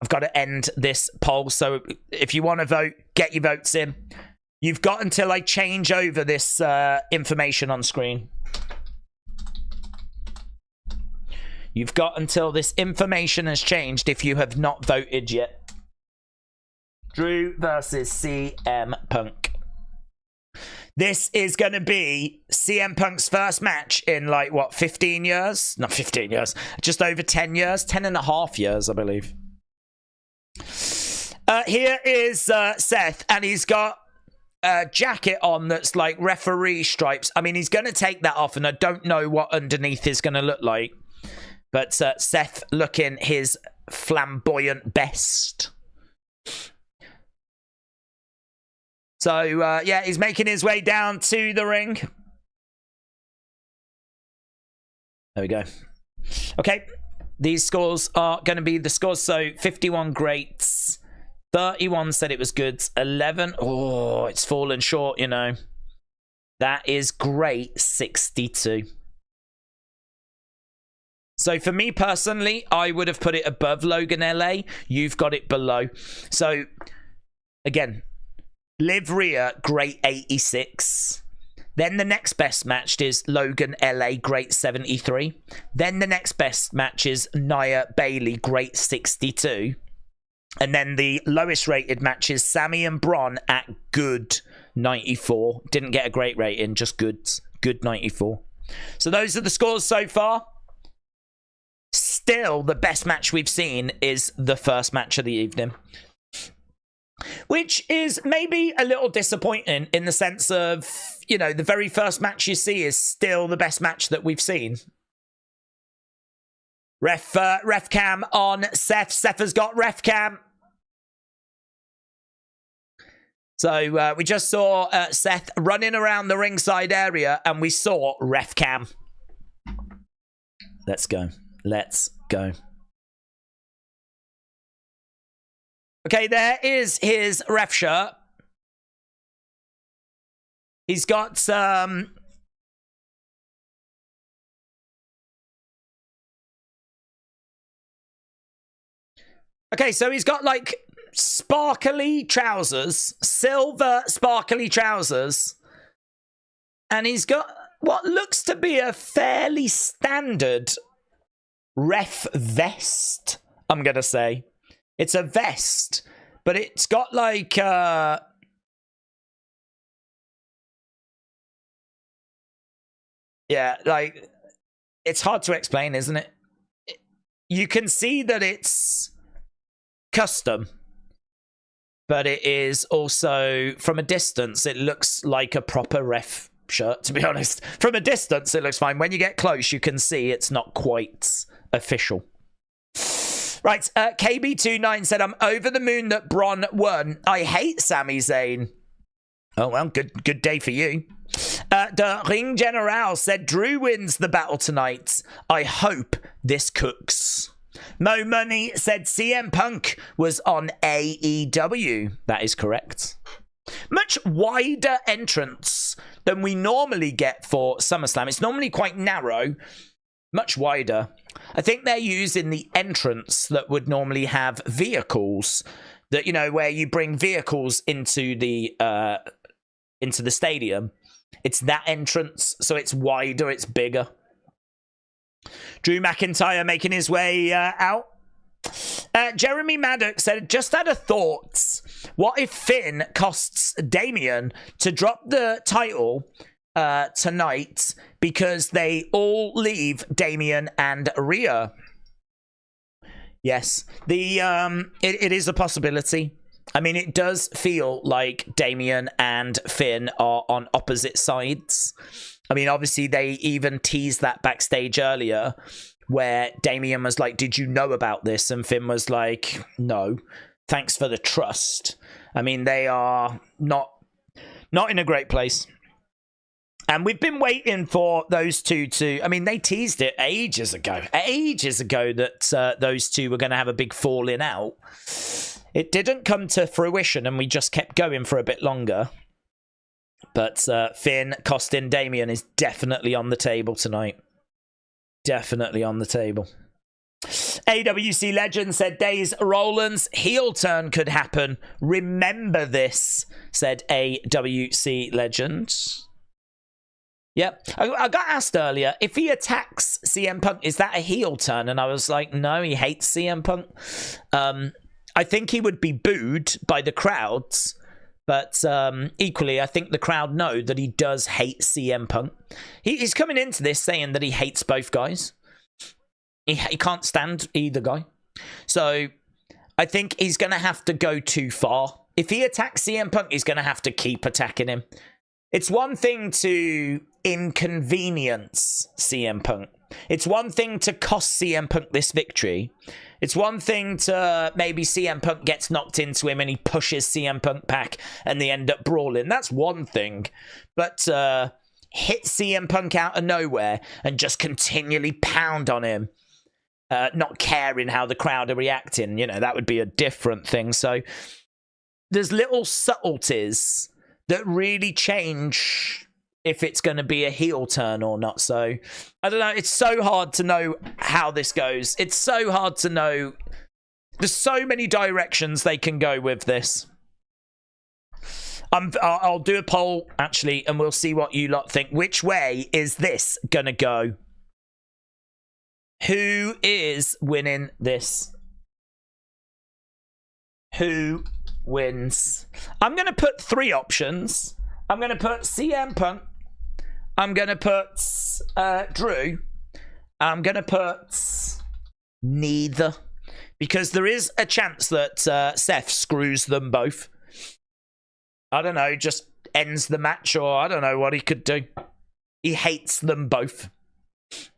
I've got to end this poll, so if you want to vote, get your votes in. You've got until I change over this information on screen. You've got until this information has changed if you have not voted yet. Drew versus CM Punk. This is going to be CM Punk's first match in, like, what, 15 years? Not 15 years. Just over 10 years. 10 and a half years, I believe. Here is Seth, and he's got a jacket on that's, like, referee stripes. I mean, he's going to take that off, and I don't know what underneath is going to look like. But Seth looking his flamboyant best. So, yeah, he's making his way down to the ring. There we go. Okay, these scores are going to be the scores. So, 51 greats. 31 said it was good. 11, oh, it's fallen short, you know. That is great, 62. So for me personally, I would have put it above Logan LA. You've got it below. So, again, Liv Rhea, great 86. Then the next best match is Logan LA, great 73. Then the next best match is Nia Bayley, great 62. And then the lowest rated match is Sami and Bron at good 94. Didn't get a great rating, just good 94. So those are the scores so far. Still, the best match we've seen is the first match of the evening. Which is maybe a little disappointing in the sense of, you know, the very first match you see is still the best match that we've seen. Ref cam on Seth. Seth has got ref cam. So we just saw Seth running around the ringside area and we saw ref cam. Let's go. Let's go. Okay, there is his ref shirt. He's got some... Okay, so he's got, like, sparkly trousers. Silver sparkly trousers. And he's got what looks to be a fairly standard ref vest, I'm going to say. It's a vest, but it's got like yeah, like it's hard to explain, isn't it? You can see that it's custom, but it is also, from a distance, it looks like a proper ref shirt, to be honest. From a distance, it looks fine. When you get close, you can see it's not quite official. Right, KB29 said, I'm over the moon that Bron won. I hate Sami Zayn. Oh, well, good day for you. The Ring General said, Drew wins the battle tonight. I hope this cooks. Mo Money said, CM Punk was on AEW. That is correct. Much wider entrance than we normally get for SummerSlam. It's normally quite narrow, much wider. I think they're using the entrance that would normally have vehicles, that, you know, where you bring vehicles into the stadium. It's that entrance, so it's wider, it's bigger. Drew McIntyre making his way out. Jeremy Maddox said, just had a thought. What if Finn costs Damian to drop the title tonight because they all leave Damian and Rhea? Yes, it is a possibility. I mean, it does feel like Damian and Finn are on opposite sides. I mean, obviously, they even teased that backstage earlier where Damian was like, did you know about this? And Finn was like, no, thanks for the trust. I mean, they are not in a great place. And we've been waiting for those two to... I mean, they teased it ages ago that those two were going to have a big falling out. It didn't come to fruition, and we just kept going for a bit longer. But Finn costing Damian is definitely on the table tonight. Definitely on the table. AWC Legend said, Days Rollins heel turn could happen. Remember this, said AWC Legend. Yep. I got asked earlier, if he attacks CM Punk, is that a heel turn? And I was like, no, he hates CM Punk. I think he would be booed by the crowds, but equally, I think the crowd know that he does hate CM Punk. He's coming into this saying that he hates both guys. He can't stand either guy. So I think he's going to have to go too far. If he attacks CM Punk, he's going to have to keep attacking him. It's one thing to inconvenience CM Punk. It's one thing to cost CM Punk this victory. It's one thing to maybe CM Punk gets knocked into him and he pushes CM Punk back and they end up brawling. That's one thing. But hit CM Punk out of nowhere and just continually pound on him, not caring how the crowd are reacting, you know, that would be a different thing. So there's little subtleties that really change if it's going to be a heel turn or not. So, I don't know. It's so hard to know how this goes. It's so hard to know. There's so many directions they can go with this. I'll do a poll, actually, and we'll see what you lot think. Which way is this going to go? Who is winning this? Who wins? I'm going to put three options. I'm going to put CM Punk. I'm going to put Drew. I'm going to put neither. Because there is a chance that Seth screws them both. I don't know, just ends the match, or I don't know what he could do. He hates them both.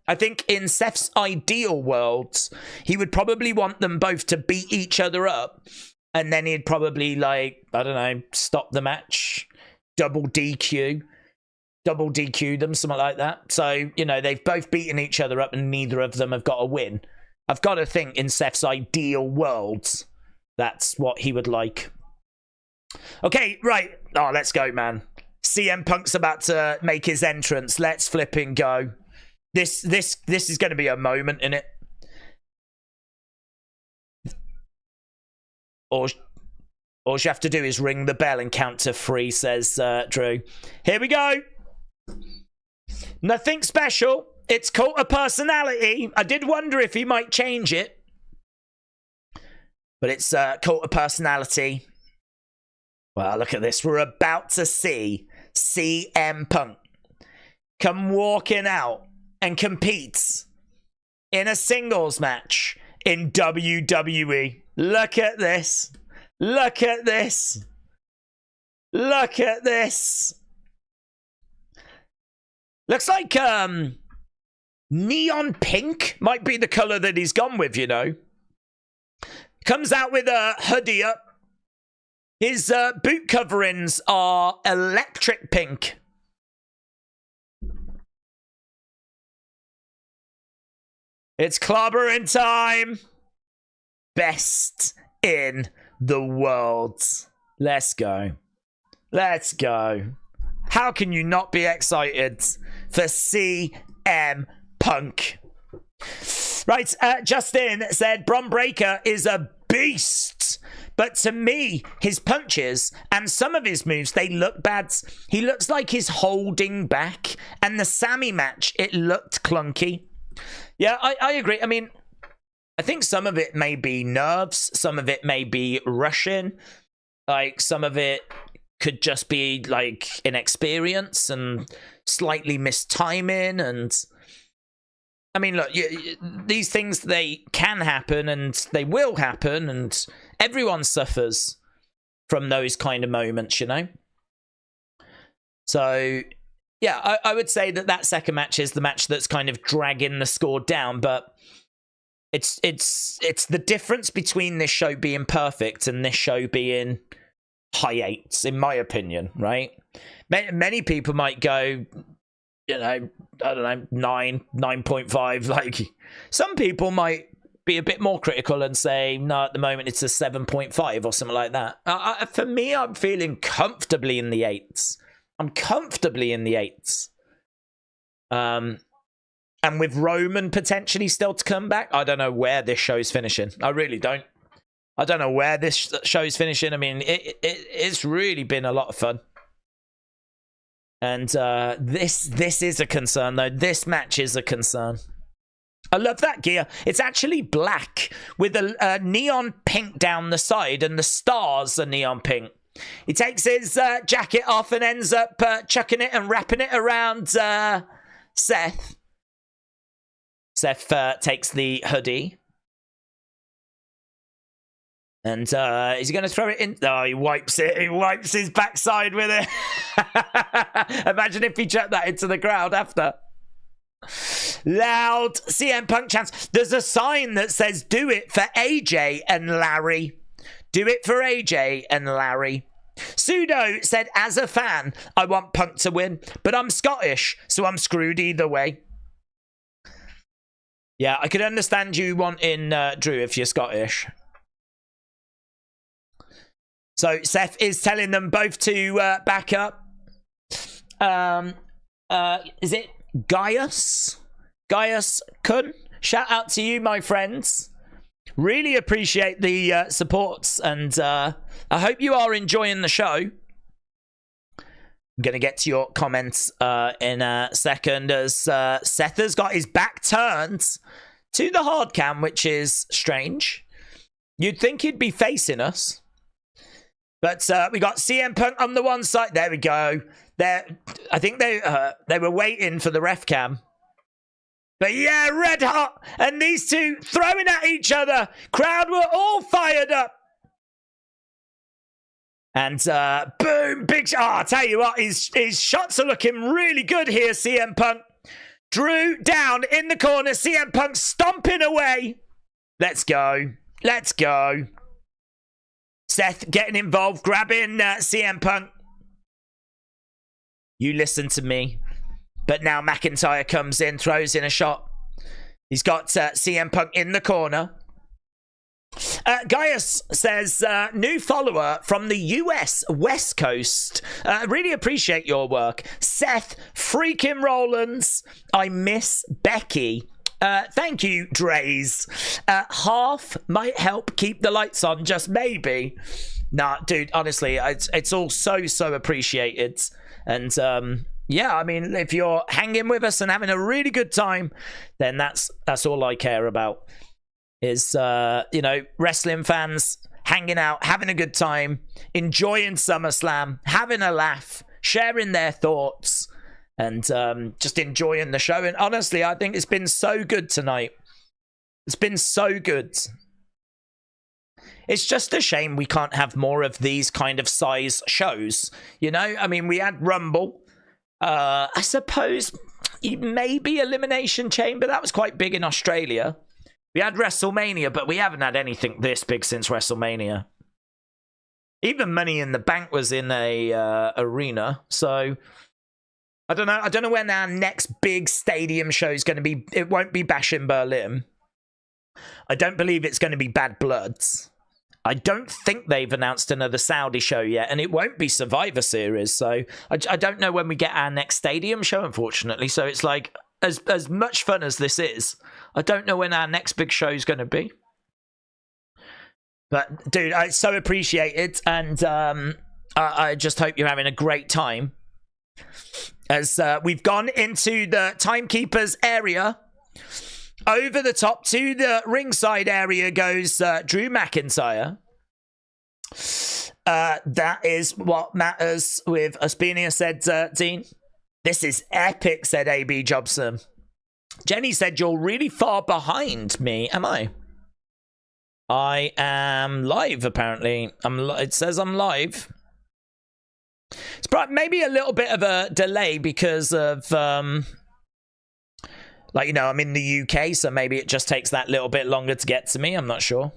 I think in Seth's ideal world, he would probably want them both to beat each other up. And then he'd probably, like, I don't know, stop the match. Double DQ them, something like that. So, you know, they've both beaten each other up and neither of them have got a win. I've got to think in Seth's ideal world, that's what he would like. Okay, right. Oh, let's go, man. CM Punk's about to make his entrance. Let's flipping go. This is going to be a moment, innit? All you have to do is ring the bell and count to 3, says Drew. Here we go. Nothing special. It's cult of personality. I did wonder if he might change it. But it's cult of personality. Well, look at this. We're about to see CM Punk come walking out and compete in a singles match in WWE. Look at this. Look at this. Look at this. Looks like neon pink might be the colour that he's gone with, you know. comes out with a hoodie up. His boot coverings are electric pink. It's clobbering time. Best in the world. Let's go. Let's go. How can you not be excited for CM Punk? Right, Justin said, Bron Breakker is a beast. But to me, his punches and some of his moves, they look bad. He looks like he's holding back. And the Sami match, it looked clunky. Yeah, I agree. I mean, I think some of it may be nerves. Some of it may be rushing. Like, some of it could just be, like, inexperience and slightly missed timing. And, I mean, look, these things, they can happen and they will happen. And everyone suffers from those kind of moments, you know? So, yeah, I would say that second match is the match that's kind of dragging the score down, but it's the difference between this show being perfect and this show being high eights, in my opinion, right? Many people might go, you know, I don't know, 9.5. Like, some people might be a bit more critical and say, no, at the moment it's a 7.5 or something like that. For me, I'm feeling comfortably in the eights. I'm comfortably in the eights. And with Roman potentially still to come back, I don't know where this show's finishing. I really don't. I don't know where this show's finishing. I mean, it's really been a lot of fun. And this is a concern, though. This match is a concern. I love that gear. It's actually black with a neon pink down the side, and the stars are neon pink. He takes his jacket off and ends up chucking it and wrapping it around Seth. Seth takes the hoodie. And is he going to throw it in? Oh, he wipes it. He wipes his backside with it. Imagine if he chucked that into the crowd after. Loud CM Punk chants. There's a sign that says, do it for AJ and Larry. Do it for AJ and Larry. Pseudo said, as a fan, I want Punk to win, but I'm Scottish, so I'm screwed either way. Yeah, I could understand you wanting Drew if you're Scottish. So Seth is telling them both to back up. Is it Gaius? Gaius Kun? Shout out to you, my friends. Really appreciate the supports, and I hope you are enjoying the show. I'm going to get to your comments in a second, as Seth has got his back turned to the hard cam, which is strange. You'd think he'd be facing us. But we got CM Punk on the one side. There we go. I think they were waiting for the ref cam. But yeah, red hot. And these two throwing at each other. Crowd were all fired up. And boom, big shot. Oh, I'll tell you what, his shots are looking really good here, CM Punk. Drew down in the corner. CM Punk stomping away. Let's go. Let's go. Seth getting involved, grabbing CM Punk. You listen to me. But now McIntyre comes in, throws in a shot. He's got CM Punk in the corner. Gaius says, new follower from the US West Coast. Really appreciate your work. Seth freaking Rollins. I miss Becky. Thank you, Dreys. Half might help keep the lights on, just maybe. Nah, dude, honestly, it's all so appreciated. And yeah, I mean, if you're hanging with us and having a really good time, then that's all I care about. Is you know, wrestling fans hanging out, having a good time, enjoying SummerSlam, having a laugh, sharing their thoughts, and just enjoying the show. And honestly, I think it's been so good tonight. It's been so good. It's just a shame we can't have more of these kind of size shows. You know, I mean, we had Rumble. I suppose maybe Elimination Chamber. That was quite big in Australia. We had WrestleMania, but we haven't had anything this big since WrestleMania. Even Money in the Bank was in a arena, so I don't know. I don't know when our next big stadium show is going to be. It won't be Bash in Berlin. I don't believe it's going to be Bad Bloods. I don't think they've announced another Saudi show yet, and it won't be Survivor Series. So I don't know when we get our next stadium show, unfortunately. So it's like, as much fun as this is, I don't know when our next big show is going to be. But, dude, I so appreciate it, and I just hope you're having a great time. As we've gone into the Timekeepers area, over the top to the ringside area goes Drew McIntyre. That is what matters with Aspenia, said Dean. This is epic, said AB Jobson. Jenny said, you're really far behind me. Am I? I am live, apparently. It says I'm live. It's probably maybe a little bit of a delay because of, like, you know, I'm in the UK, so maybe it just takes that little bit longer to get to me. I'm not sure.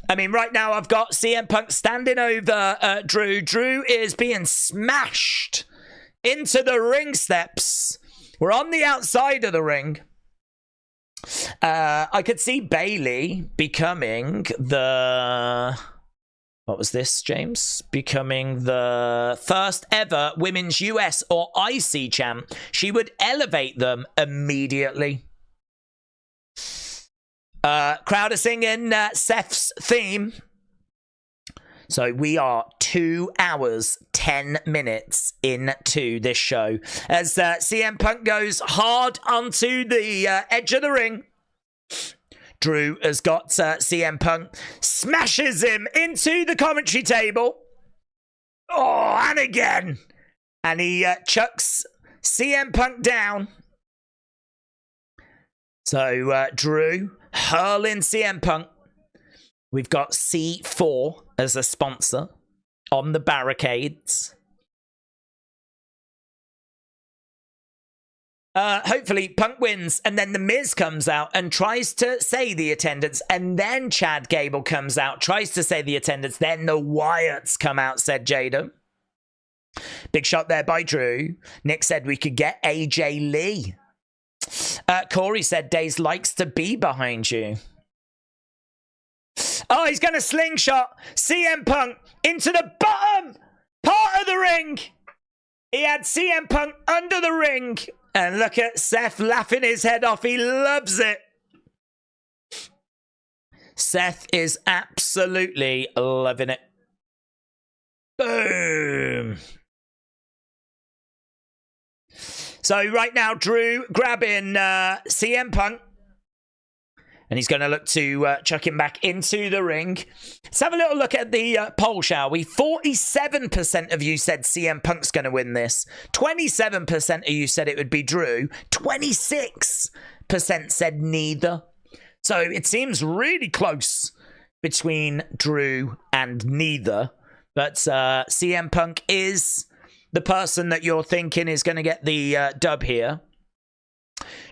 I mean, right now I've got CM Punk standing over Drew. Drew is being smashed into the ring steps. We're on the outside of the ring. I could see Bayley becoming the... What was this, James? Becoming the first ever women's US or IC champ. She would elevate them immediately. Crowd are singing Seth's theme. So we are 2 hours, 10 minutes into this show. As CM Punk goes hard onto the edge of the ring. Drew has got CM Punk, smashes him into the commentary table. Oh, and again. And he chucks CM Punk down. So Drew hurling CM Punk. We've got C4 as a sponsor on the barricades. Hopefully Punk wins, and then The Miz comes out and tries to say the attendance, and then Chad Gable comes out, tries to say the attendance, then the Wyatts come out, said Jada. Big shot there by Drew. Nick said we could get AJ Lee. Corey said Daze likes to be behind you. Oh, he's going to slingshot CM Punk into the bottom part of the ring. He had CM Punk under the ring. And look at Seth laughing his head off. He loves it. Seth is absolutely loving it. Boom. So right now, Drew grabbing CM Punk. And he's going to look to chuck him back into the ring. Let's have a little look at the poll, shall we? 47% of you said CM Punk's going to win this. 27% of you said it would be Drew. 26% said neither. So it seems really close between Drew and neither. But CM Punk is the person that you're thinking is going to get the dub here.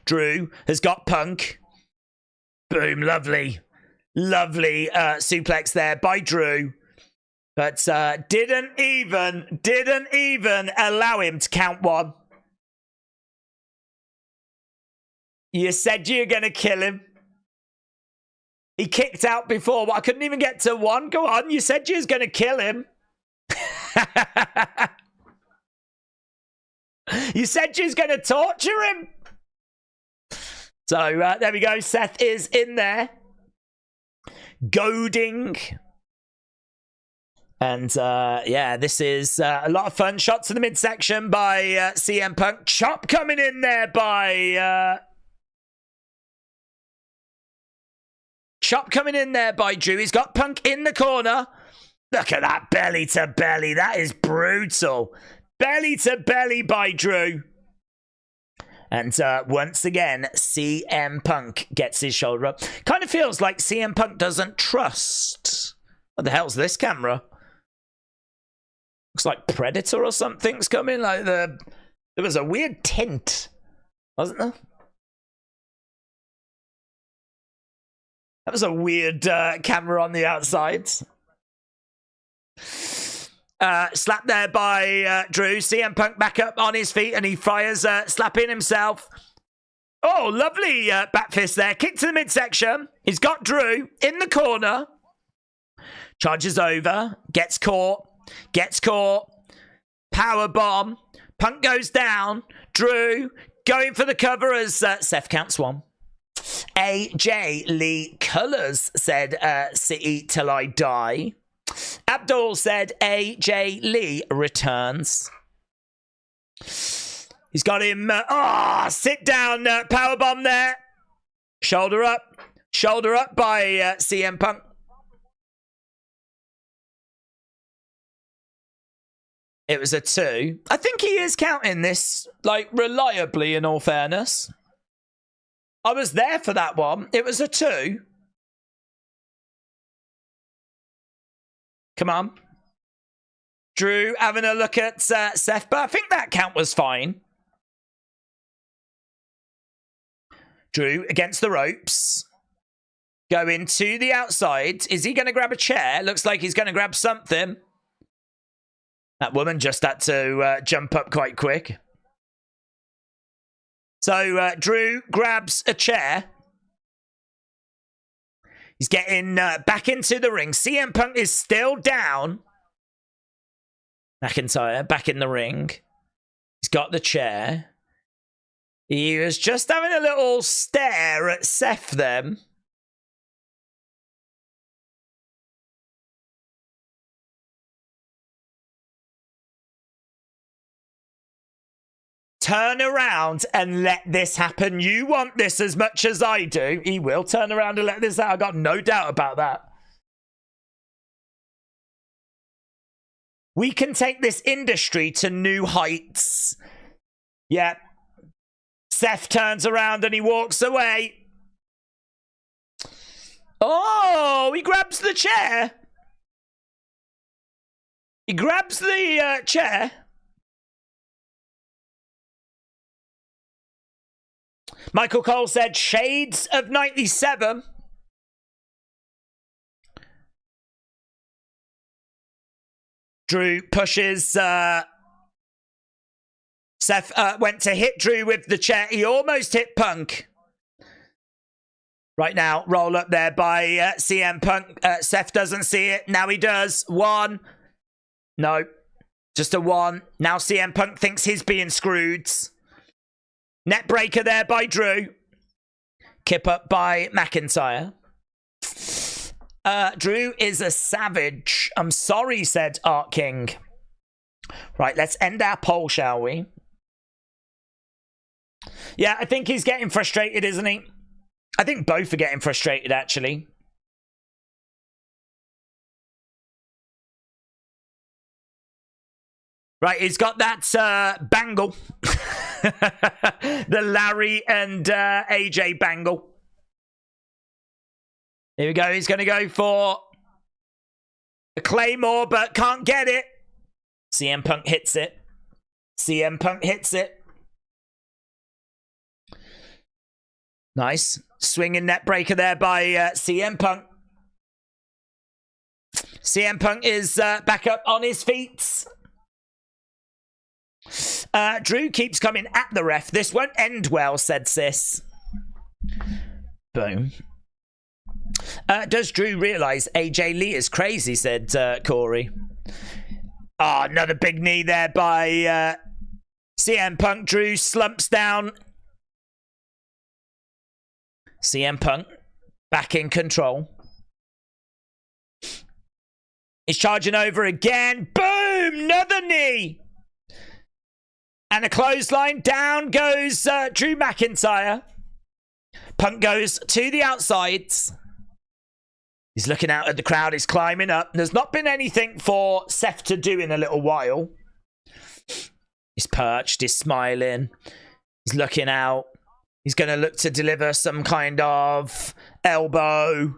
Drew has got Punk. Boom, lovely. Lovely suplex there by Drew. But didn't even allow him to count one. You said you're going to kill him. He kicked out before. Well, I couldn't even get to one. Go on, you said you was going to kill him. You said you was going to torture him. So, there we go. Seth is in there. Goading. And, yeah, this is a lot of fun. Shots to the midsection by CM Punk. Chop coming in there by... Chop coming in there by Drew. He's got Punk in the corner. Look at that belly to belly. That is brutal. Belly to belly by Drew. And once again, CM Punk gets his shoulder up. Kind of feels like CM Punk doesn't trust. What the hell's this camera? Looks like Predator or something's coming. Like there was a weird tint, wasn't there? That was a weird camera on the outside. Slap there by Drew. CM Punk back up on his feet and he fires slapping himself. Oh, lovely back fist there. Kick to the midsection. He's got Drew in the corner. Charges over. Gets caught. Gets caught. Power bomb. Punk goes down. Drew going for the cover as Seth counts one. AJ Lee Colors said City till I die. Abdul said AJ Lee returns. He's got him. Sit down. Powerbomb there. Shoulder up. Shoulder up by CM Punk. It was a 2. I think he is counting this, like, reliably, in all fairness. I was there for that one. It was a 2. Come on. Drew having a look at Seth, but I think that count was fine. Drew against the ropes. Going to the outside. Is he going to grab a chair? Looks like he's going to grab something. That woman just had to jump up quite quick. So Drew grabs a chair. He's getting back into the ring. CM Punk is still down. McIntyre back in the ring. He's got the chair. He was just having a little stare at Seth then. Turn around and let this happen. You want this as much as I do. He will turn around and let this out. I've got no doubt about that. We can take this industry to new heights. Yeah. Seth turns around and he walks away. Oh, he grabs the chair. He grabs the chair. Michael Cole said, shades of 97. Drew pushes. Seth went to hit Drew with the chair. He almost hit Punk. Right now, roll up there by CM Punk. Seth doesn't see it. Now he does. 1. No. Just a 1. Now CM Punk thinks he's being screwed. Net breaker there by Drew. Kip up by McIntyre. Drew is a savage. I'm sorry, said Art King. Right, let's end our poll, shall we? Yeah, I think he's getting frustrated, isn't he? I think both are getting frustrated, actually. Right, he's got that bangle. The Larry and AJ bangle. Here we go. He's going to go for a Claymore, but can't get it. CM Punk hits it. CM Punk hits it. Nice. Swinging net breaker there by CM Punk. CM Punk is back up on his feet. Drew keeps coming at the ref. This won't end well, said Sis. Boom. Does Drew realise AJ Lee is crazy, said Corey. Oh, another big knee there by CM Punk. Drew slumps down. CM Punk back in control. He's charging over again. Boom! Another knee. And a clothesline. Down goes Drew McIntyre. Punk goes to the outsides. He's looking out at the crowd. He's climbing up. There's not been anything for Seth to do in a little while. He's perched. He's smiling. He's looking out. He's going to look to deliver some kind of elbow.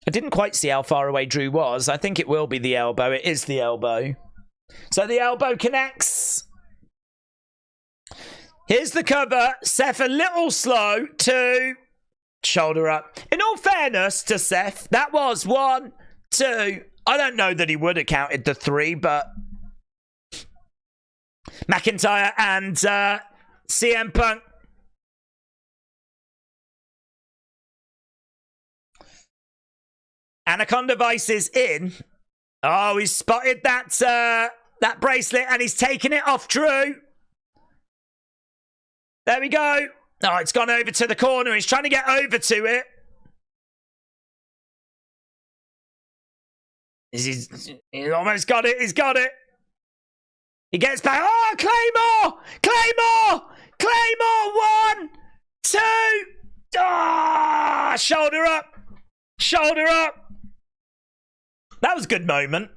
I didn't quite see how far away Drew was. I think it will be the elbow. It is the elbow. So the elbow connects. Here's the cover. Seth a little slow. 2. Shoulder up. In all fairness to Seth, that was 1, 2. I don't know that he would have counted the 3, but McIntyre and CM Punk. Anaconda Vice is in. Oh, he's spotted that bracelet and he's taking it off Drew. There we go. Oh, it's gone over to the corner. He's trying to get over to it. He's almost got it. He's got it. He gets back. Oh, Claymore! Claymore! Claymore! 1, 2. Ah, shoulder up. Shoulder up. That was a good moment.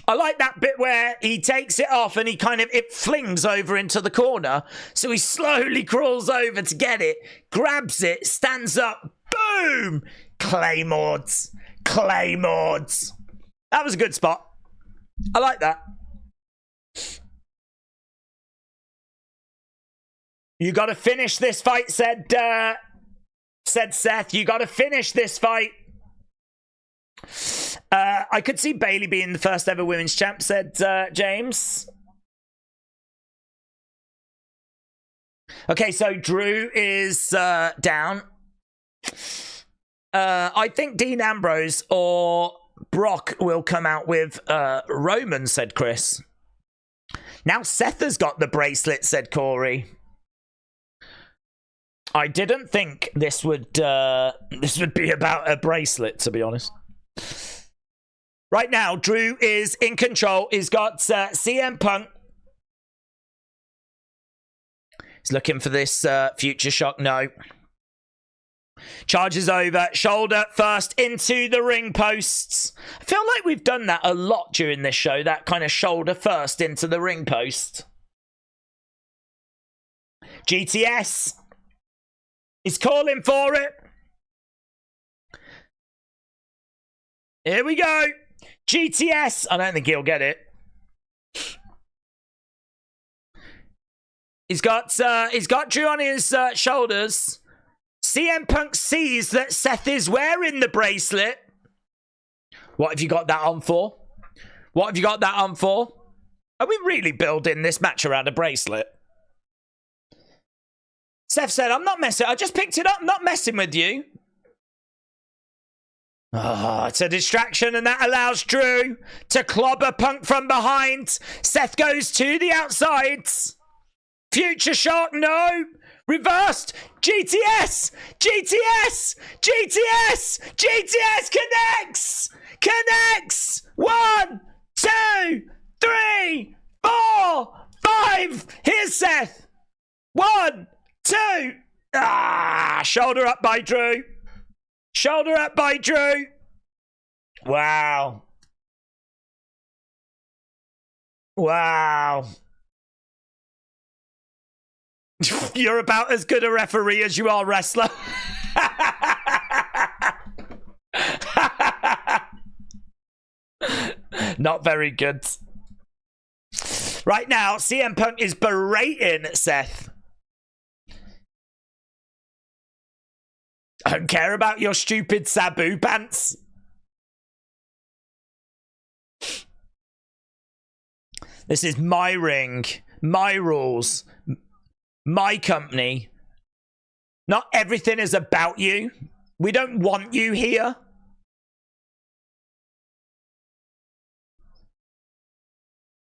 I like that bit where he takes it off and it flings over into the corner. So he slowly crawls over to get it, grabs it, stands up, boom! Claymores. Claymores. That was a good spot. I like that. You got to finish this fight, said Seth. You got to finish this fight. I could see Bayley being the first ever women's champ, said James. Okay, so Drew is down. I think Dean Ambrose or Brock will come out with Roman, said Chris. Now Seth has got the bracelet, said Corey. I didn't think this would be about a bracelet, to be honest. Right now, Drew is in control. He's got CM Punk. He's looking for this future shock. No. Charges over. Shoulder first into the ring posts. I feel like we've done that a lot during this show. That kind of shoulder first into the ring post. GTS. He's calling for it. Here we go. GTS. I don't think he'll get it. He's got Drew on his shoulders. CM Punk sees that Seth is wearing the bracelet. What have you got that on for? What have you got that on for? Are we really building this match around a bracelet? Seth said, I'm not messing. I just picked it up. I'm not messing with you. Oh, it's a distraction, and that allows Drew to clobber Punk from behind. Seth goes to the outsides. Future shock, no. Reversed. GTS. GTS. GTS. GTS connects. Connects. 1, 2, 3, 4, 5. Here's Seth. 1, 2. Ah, shoulder up by Drew. Shoulder up by Drew. Wow. Wow. You're about as good a referee as you are wrestler. Not very good. Right now, CM Punk is berating Seth. I don't care about your stupid Sabu pants. This is my ring, my rules, my company. Not everything is about you. We don't want you here.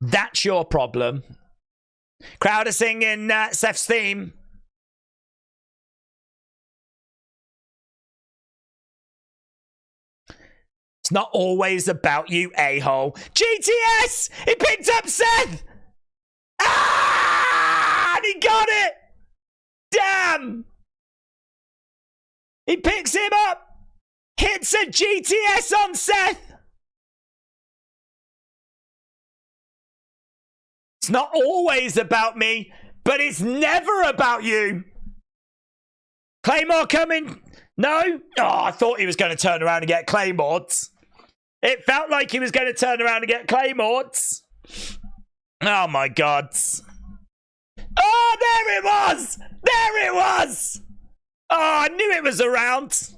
That's your problem. Crowd are singing Seth's theme. It's not always about you, a-hole. GTS! He picked up Seth! Ah! And he got it! Damn! He picks him up! Hits a GTS on Seth! It's not always about me, but it's never about you! Claymore coming! No? Oh, I thought he was going to turn around and get Claymores. It felt like he was going to turn around and get Claymores. Oh, my God. Oh, there it was! There it was! Oh, I knew it was around.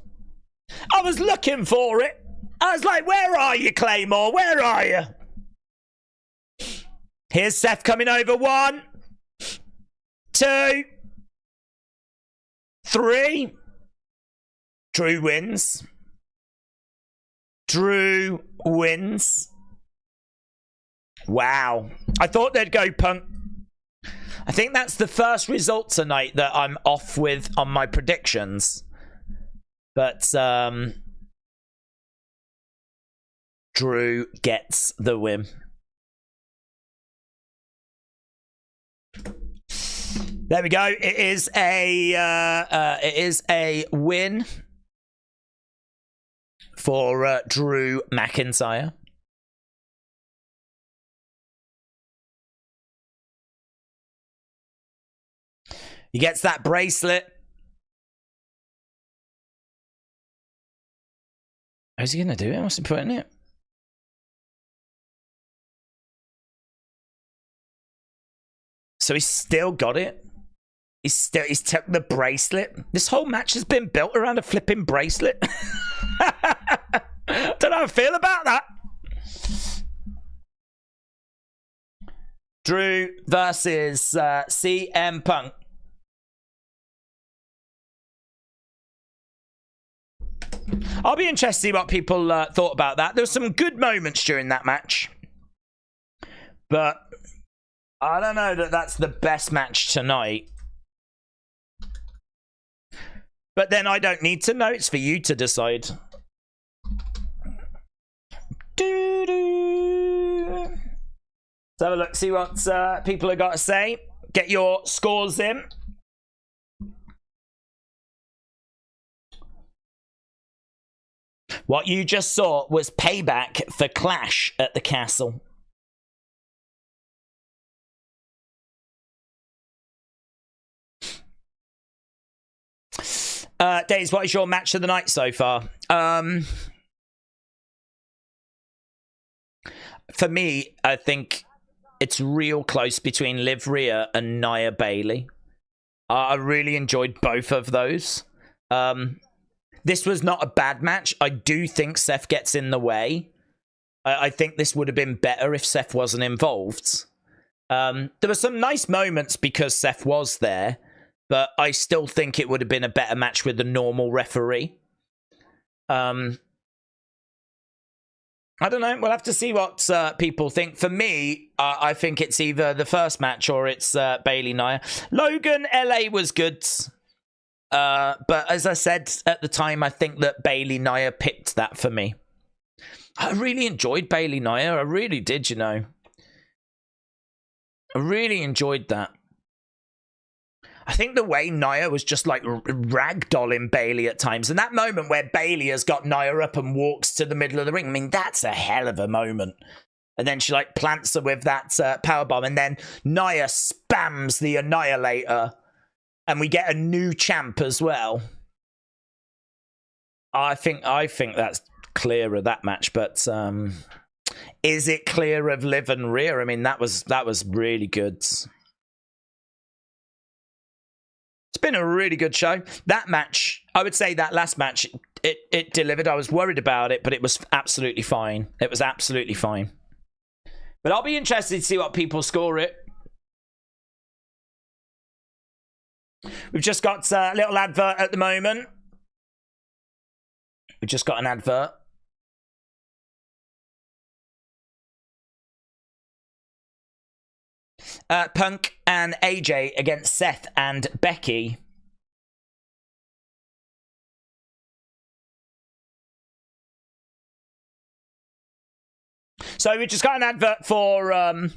I was looking for it. I was like, where are you, Claymore? Where are you? Here's Seth coming over. 1, 2, 3. Drew wins. Drew wins. Wow. I thought they'd go Punk. I think that's the first result tonight that I'm off with on my predictions. But Drew gets the win. There we go. It is a win for Drew McIntyre. He gets that bracelet. How's he going to do it? What's he putting it? So he's still got it. He's took the bracelet. This whole match has been built around a flipping bracelet. Don't know how I feel about that. Drew versus CM Punk. I'll be interested to see what people thought about that. There were some good moments during that match. But I don't know that that's the best match tonight. But then I don't need to know. It's for you to decide. Let's have a look. See what people have got to say. Get your scores in. What you just saw was payback for Clash at the Castle. Days, what is your match of the night so far? For me, I think it's real close between Liv Rhea and Nia Bayley. I really enjoyed both of those. This was not a bad match. I do think Seth gets in the way. I think this would have been better if Seth wasn't involved. There were some nice moments because Seth was there. But I still think it would have been a better match with the normal referee. I don't know. We'll have to see what people think. For me, I think it's either the first match or it's Bayley Nia. Logan LA was good. But as I said at the time, I think that Bayley Nia picked that for me. I really enjoyed Bayley Nia. I really did, you know. I really enjoyed that. I think the way Nia was just like ragdolling Bayley at times. And that moment where Bayley has got Nia up and walks to the middle of the ring. I mean, that's a hell of a moment. And then she like plants her with that powerbomb. And then Nia spams the Annihilator. And we get a new champ as well. I think that's clear of that match. But is it clear of Liv and Rhea? I mean, that was really good. It's been a really good show. That match, I would say that last match, it delivered. I was worried about it, but it was absolutely fine. It was absolutely fine. But I'll be interested to see what people score it. We've just got a little advert at the moment. We've just got an advert. Punk and AJ against Seth and Becky. So we just got an advert for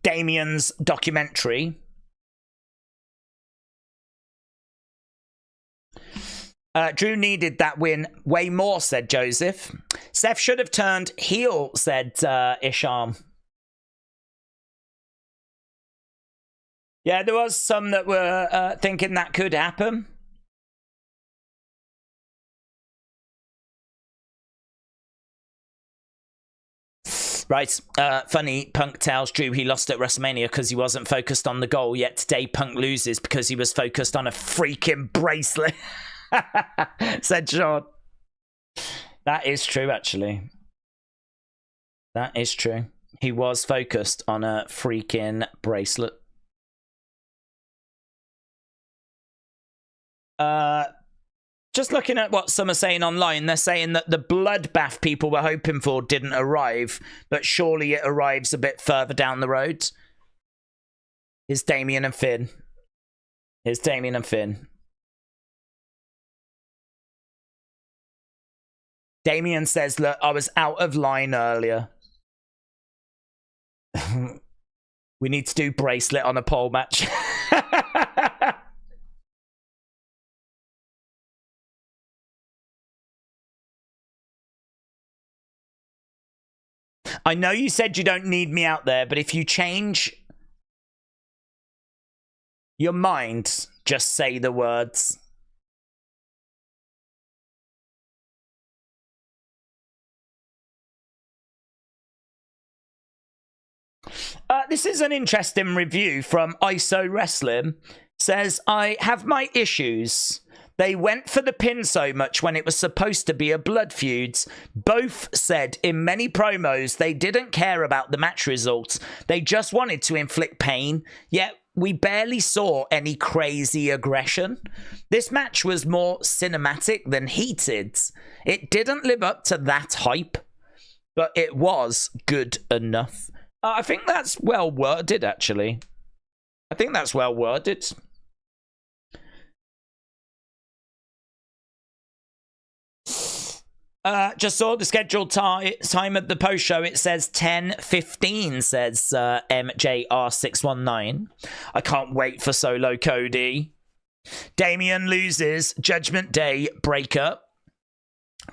Damian's documentary. Drew needed that win way more, said Joseph. Seth should have turned heel, said Isham. Yeah, there was some that were thinking that could happen. Right, funny, Punk tells Drew he lost at WrestleMania because he wasn't focused on the goal, yet today Punk loses because he was focused on a freaking bracelet. Said Sean. That is true, actually. That is true. He was focused on a freaking bracelet. Just looking at what some are saying online, they're saying that the bloodbath people were hoping for didn't arrive, but surely it arrives a bit further down the road. Here's Damian and Finn. Here's Damian and Finn. Damian says, look, I was out of line earlier. We need to do bracelet on a pole match. I know you said you don't need me out there, but if you change your mind, just say the words. This is an interesting review from ISO Wrestling. Says, I have my issues. They went for the pin so much when it was supposed to be a blood feuds. Both said in many promos they didn't care about the match results. They just wanted to inflict pain, yet we barely saw any crazy aggression. This match was more cinematic than heated. It didn't live up to that hype, but it was good enough. I think that's well worded, actually. I think that's well worded. Just saw the scheduled time at the post show. It says 10:15, says MJR619. I can't wait for Solo Cody. Damian loses. Judgment Day breakup.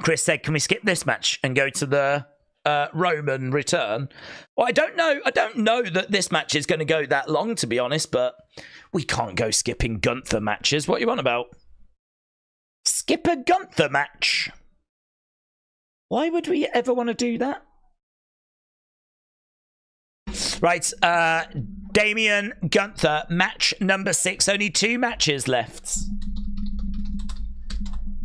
Chris said, can we skip this match and go to the Roman return? Well, I don't know. I don't know that this match is going to go that long, to be honest, but we can't go skipping Gunther matches. What are you on about? Skip a Gunther match? Why would we ever want to do that? Right, Damian, Gunther, match number 6. Only 2 matches left.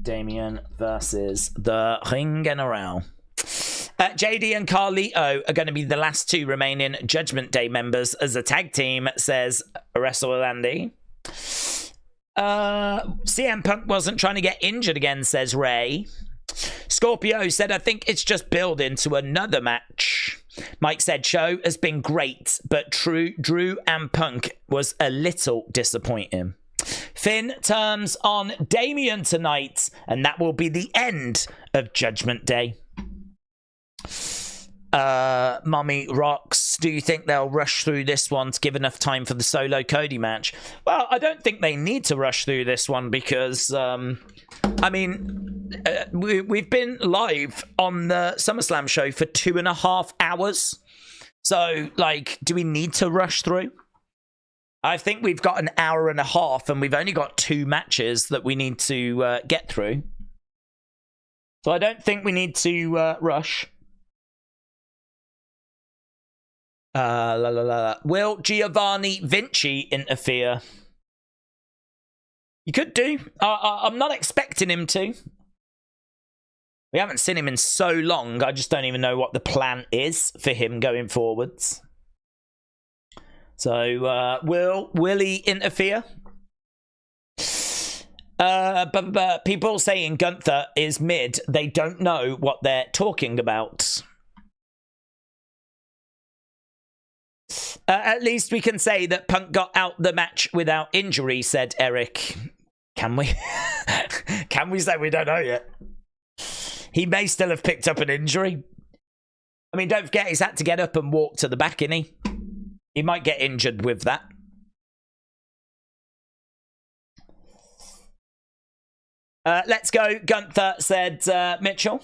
Damian versus the Ring General. JD and Carlito are going to be the last 2 remaining Judgment Day members as a tag team, says Wrestle Andy. CM Punk wasn't trying to get injured again, says Ray. Scorpio said, I think it's just building to another match. Mike said, show has been great, but Drew and Punk was a little disappointing. Finn turns on Damian tonight, and that will be the end of Judgment Day. Mommy Rocks, do you think they'll rush through this one to give enough time for the Solo Cody match? Well, I don't think they need to rush through this one because, I mean, we've been live on the SummerSlam show for 2.5 hours. So, like, do we need to rush through? I think we've got 1.5 hours and we've only got 2 matches that we need to get through. So I don't think we need to rush. Will Giovanni Vinci interfere? You could do. I'm not expecting him to. We haven't seen him in so long. I just don't even know what the plan is for him going forwards. So, will he interfere? But people saying Gunther is mid. They don't know what they're talking about. At least we can say that Punk got out the match without injury, said Eric. Can we? Can we say we don't know yet? He may still have picked up an injury. I mean, don't forget, he's had to get up and walk to the back, innit? He might get injured with that. Let's go, Gunther, said Mitchell.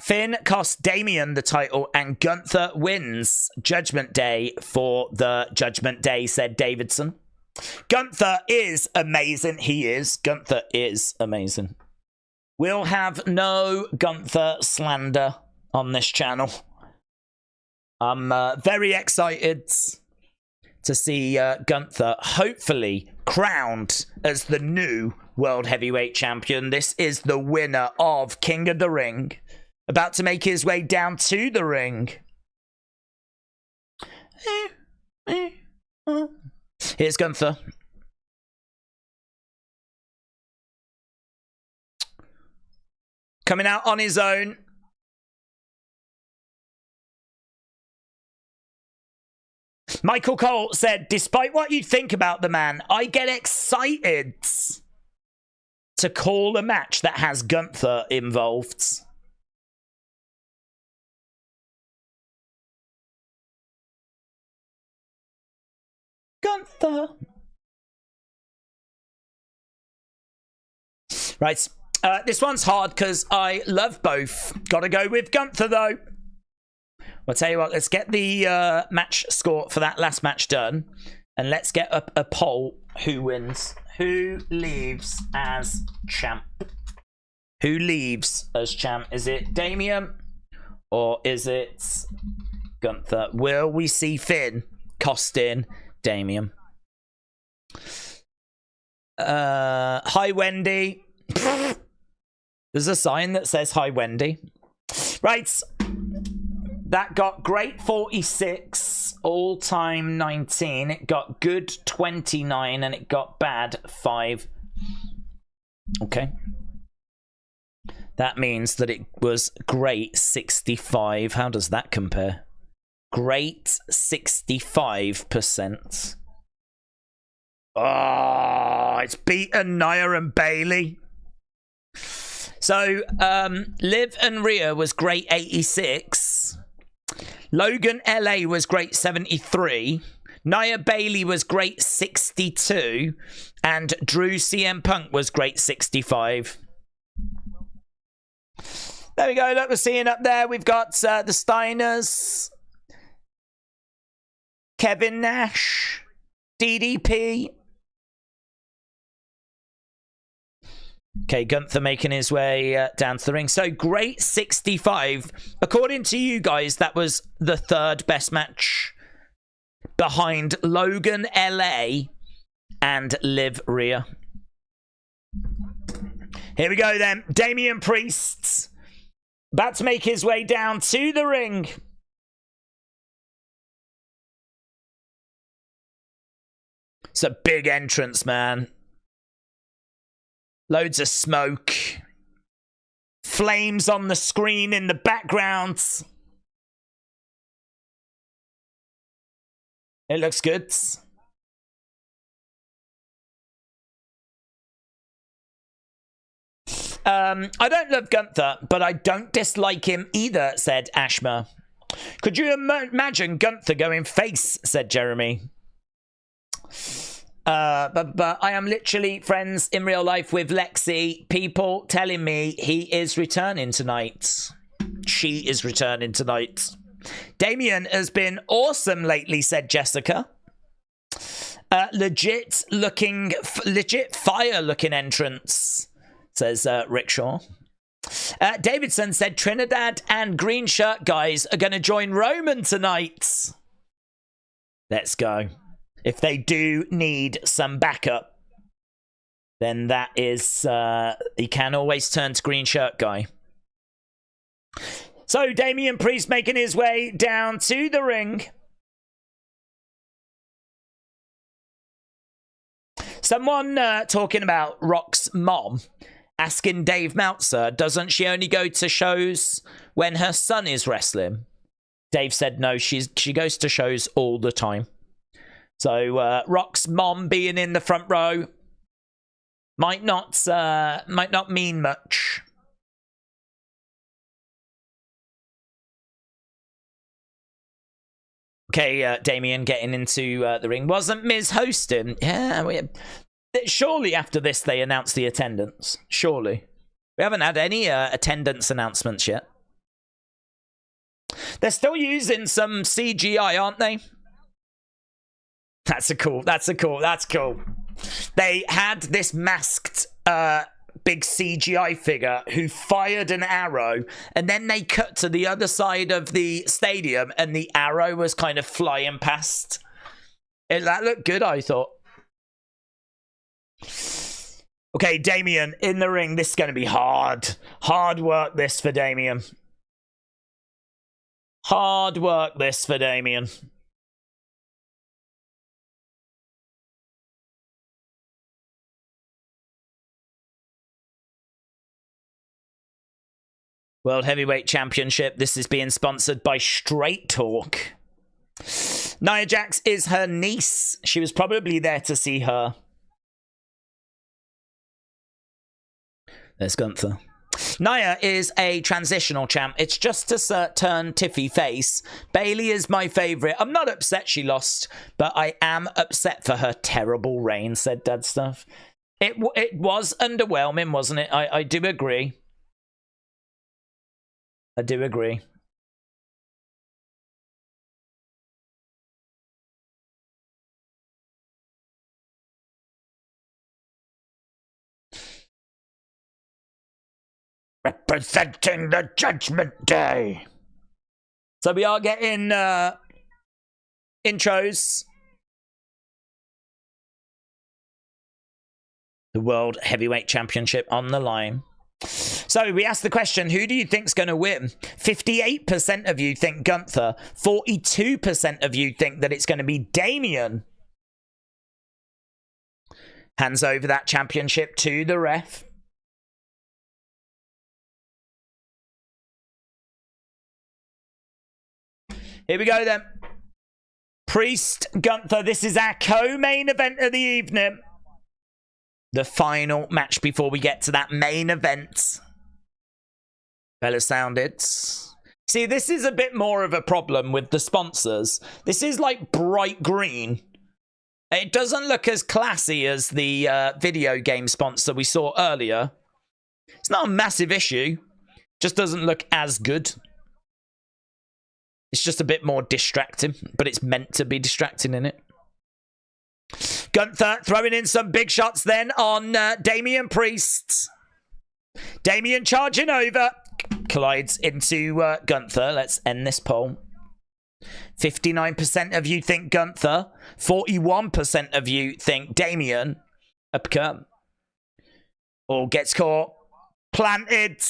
Finn costs Damian the title and Gunther wins Judgment Day for the Judgment Day, said Davidson. Gunther is amazing. He is. Gunther is amazing. We'll have no Gunther slander on this channel. I'm very excited to see Gunther hopefully crowned as the new World Heavyweight Champion. This is the winner of King of the Ring, about to make his way down to the ring. Here's Gunther. Coming out on his own. Michael Cole said, despite what you think about the man, I get excited to call a match that has Gunther involved. Gunther. Right. This one's hard because I love both. Gotta go with Gunther, though. I'll tell you what, let's get the match score for that last match done. And let's get up a poll. Who wins? Who leaves as champ? Who leaves as champ? Is it Damian? Or is it Gunther? Will we see Finn costing Damian? Hi, Wendy. There's a sign that says hi, Wendy. Right. That got great 46, all-time 19. It got good 29, and it got bad 5. Okay. That means that it was great 65. How does that compare? Great 65%. Oh, it's beaten Nia and Bayley. So, Liv and Rhea was great 86. Logan LA was great 73. Nia Bayley was great 62. And Drew CM Punk was great 65. There we go. Look, we're seeing up there. We've got the Steiners, Kevin Nash, DDP. Okay, Gunther making his way down to the ring. So, great 65. According to you guys, that was the third best match behind Logan LA and Liv Rhea. Here we go then. Damian Priest about to make his way down to the ring. It's a big entrance, man. Loads of smoke. Flames on the screen in the background. It looks good. I don't love Gunther, but I don't dislike him either, said Ashma. Could you imagine Gunther going face, said Jeremy. But I am literally friends in real life with Lexi. People telling me he is returning tonight. She is returning tonight. Damian has been awesome lately, said Jessica. Legit fire looking entrance, says Rickshaw. Davidson said Trinidad and Green Shirt guys are going to join Roman tonight. Let's go. If they do need some backup, then that is, he can always turn to Green Shirt guy. So, Damian Priest making his way down to the ring. Someone talking about Rock's mom asking Dave Meltzer, doesn't she only go to shows when her son is wrestling? Dave said no, she goes to shows all the time. So Rock's mom being in the front row might not mean much. Okay, Damian getting into the ring. Wasn't Miz hosting? Yeah, surely after this they announced the attendance. Surely. We haven't had any attendance announcements yet. They're still using some CGI, aren't they? That's cool. They had this masked big CGI figure who fired an arrow, and then they cut to the other side of the stadium and the arrow was kind of flying past. That looked good, I thought. Okay, Damian in the ring. This is going to be hard. Hard work this for Damian. Hard work this for Damian. World Heavyweight Championship. This is being sponsored by Straight Talk. Nia Jax is her niece. She was probably there to see her. There's Gunther. Nia is a transitional champ. It's just to turn Tiffy face. Bayley is my favourite. I'm not upset she lost, but I am upset for her terrible reign, said Dad Stuff. It was underwhelming, wasn't it? I do agree. I do agree. Representing the Judgment Day. So we are getting intros. The World Heavyweight Championship on the line. So we asked the question, who do you think's going to win? 58% of you think Gunther. 42% of you think that it's going to be Damian. Hands over that championship to the ref. Here we go then. Priest, Gunther. This is our co-main event of the evening. The final match before we get to that main event. Bella sounded. See, this is a bit more of a problem with the sponsors. This is like bright green. It doesn't look as classy as the video game sponsor we saw earlier. It's not a massive issue. Just doesn't look as good. It's just a bit more distracting, but it's meant to be distracting, in it. Gunther throwing in some big shots then on Damian Priest. Damian charging over. Collides into Gunther. Let's end this poll. 59% of you think Gunther. 41% of you think Damian. Uppercut. All gets caught. Planted.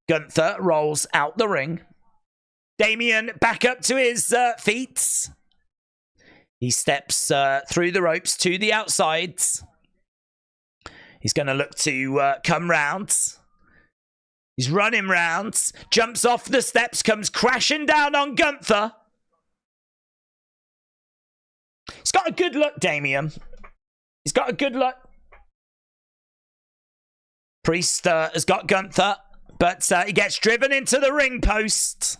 Gunther rolls out the ring. Damian back up to his feet. He steps through the ropes to the outside. He's going to look to come round. He's running round. Jumps off the steps. Comes crashing down on Gunther. He's got a good look, Damian. He's got a good look. Priest has got Gunther. But he gets driven into the ring post.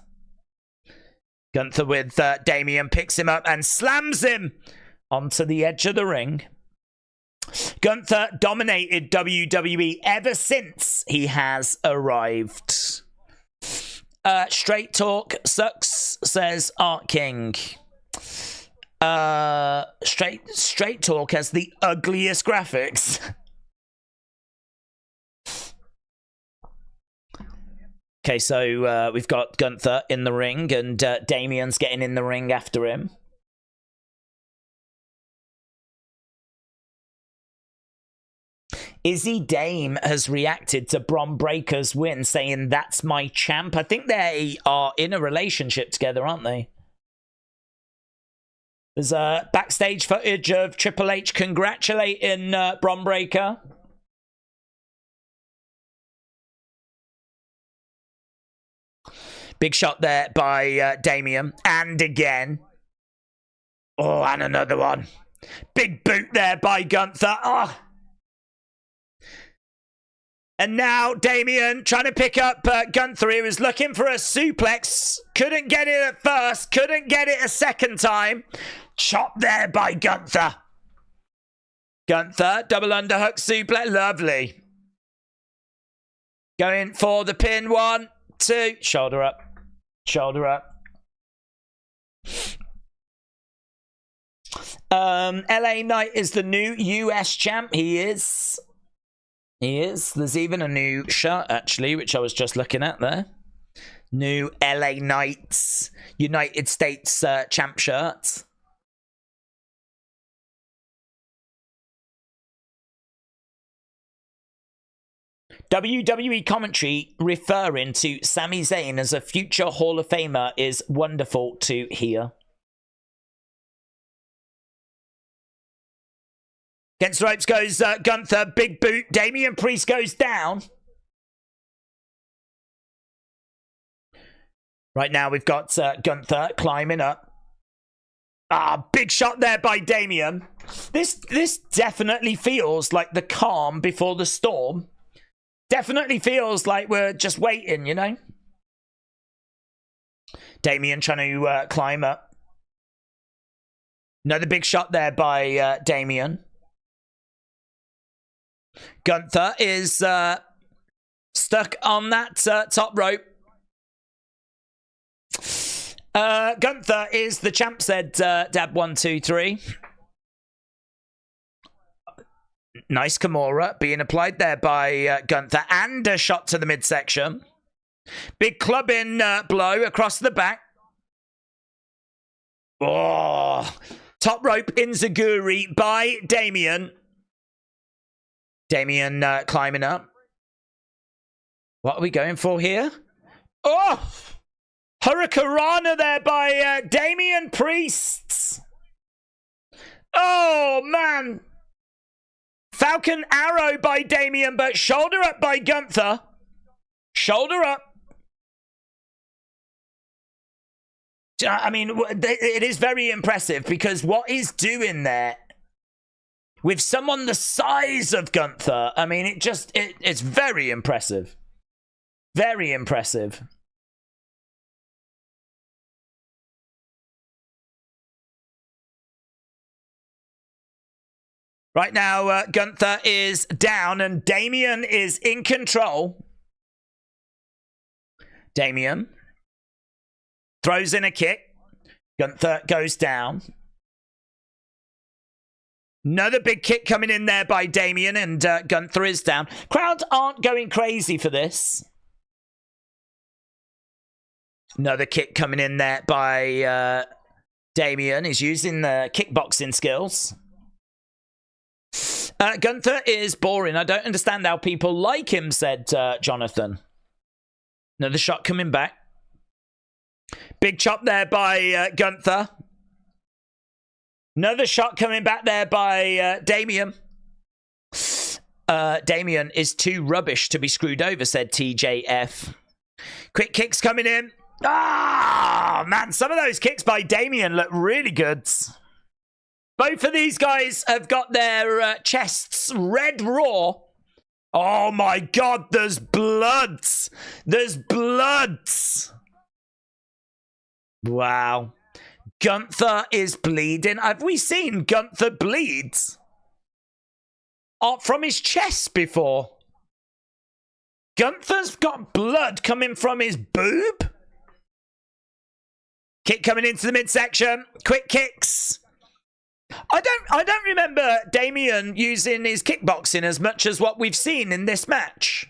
Gunther with Damian picks him up and slams him onto the edge of the ring. Gunther dominated WWE ever since he has arrived. Straight Talk sucks, says Art King. Straight Talk has the ugliest graphics. Okay, so we've got Gunther in the ring, and Damian's getting in the ring after him. Izzy Dame has reacted to Bron Breakker's win, saying, "That's my champ." I think they are in a relationship together, aren't they? There's backstage footage of Triple H congratulating Bron Breakker. Big shot there by Damian. And again. Oh, and another one. Big boot there by Gunther. Oh. And now Damian trying to pick up Gunther. He was looking for a suplex. Couldn't get it at first. Couldn't get it a second time. Chop there by Gunther. Gunther, double underhook suplex. Lovely. Going for the pin. 1, 2. Shoulder up. Shoulder up. LA Knight is the new US champ. He is. He is. There's even a new shirt, actually, which I was just looking at there. New LA Knights United States champ shirt. WWE commentary referring to Sami Zayn as a future Hall of Famer is wonderful to hear. Against the ropes goes Gunther, big boot. Damian Priest goes down. Right now we've got Gunther climbing up. Ah, big shot there by Damian. This definitely feels like the calm before the storm. Definitely feels like we're just waiting, you know? Damian trying to climb up. Another big shot there by Damian. Gunther is stuck on that top rope. Gunther is the champ, said Dab 123. Nice Kimura being applied there by Gunther, and a shot to the midsection. Big clubbing blow across the back. Oh, top rope enziguri by Damian. Damian climbing up. What are we going for here? Oh! Hurricanrana there by Damian Priest. Oh, man. Falcon Arrow by Damian, but shoulder up by Gunther. Shoulder up. I mean, it is very impressive because what he's doing there with someone the size of Gunther, I mean, it's very impressive. Very impressive. Right now, Gunther is down and Damian is in control. Damian throws in a kick. Gunther goes down. Another big kick coming in there by Damian, and Gunther is down. Crowd aren't going crazy for this. Another kick coming in there by Damian. He's using the kickboxing skills. Gunther is boring. I don't understand how people like him, said Jonathan. Another shot coming back. Big chop there by Gunther. Another shot coming back there by Damian. Damian is too rubbish to be screwed over, said TJF. Quick kicks coming in. Ah, man, some of those kicks by Damian look really good. Both of these guys have got their chests red raw. Oh my God, there's blood. There's blood. Wow. Gunther is bleeding. Have we seen Gunther bleed from his chest before? Gunther's got blood coming from his boob. Kick coming into the midsection. Quick kicks. I don't remember Damian using his kickboxing as much as what we've seen in this match.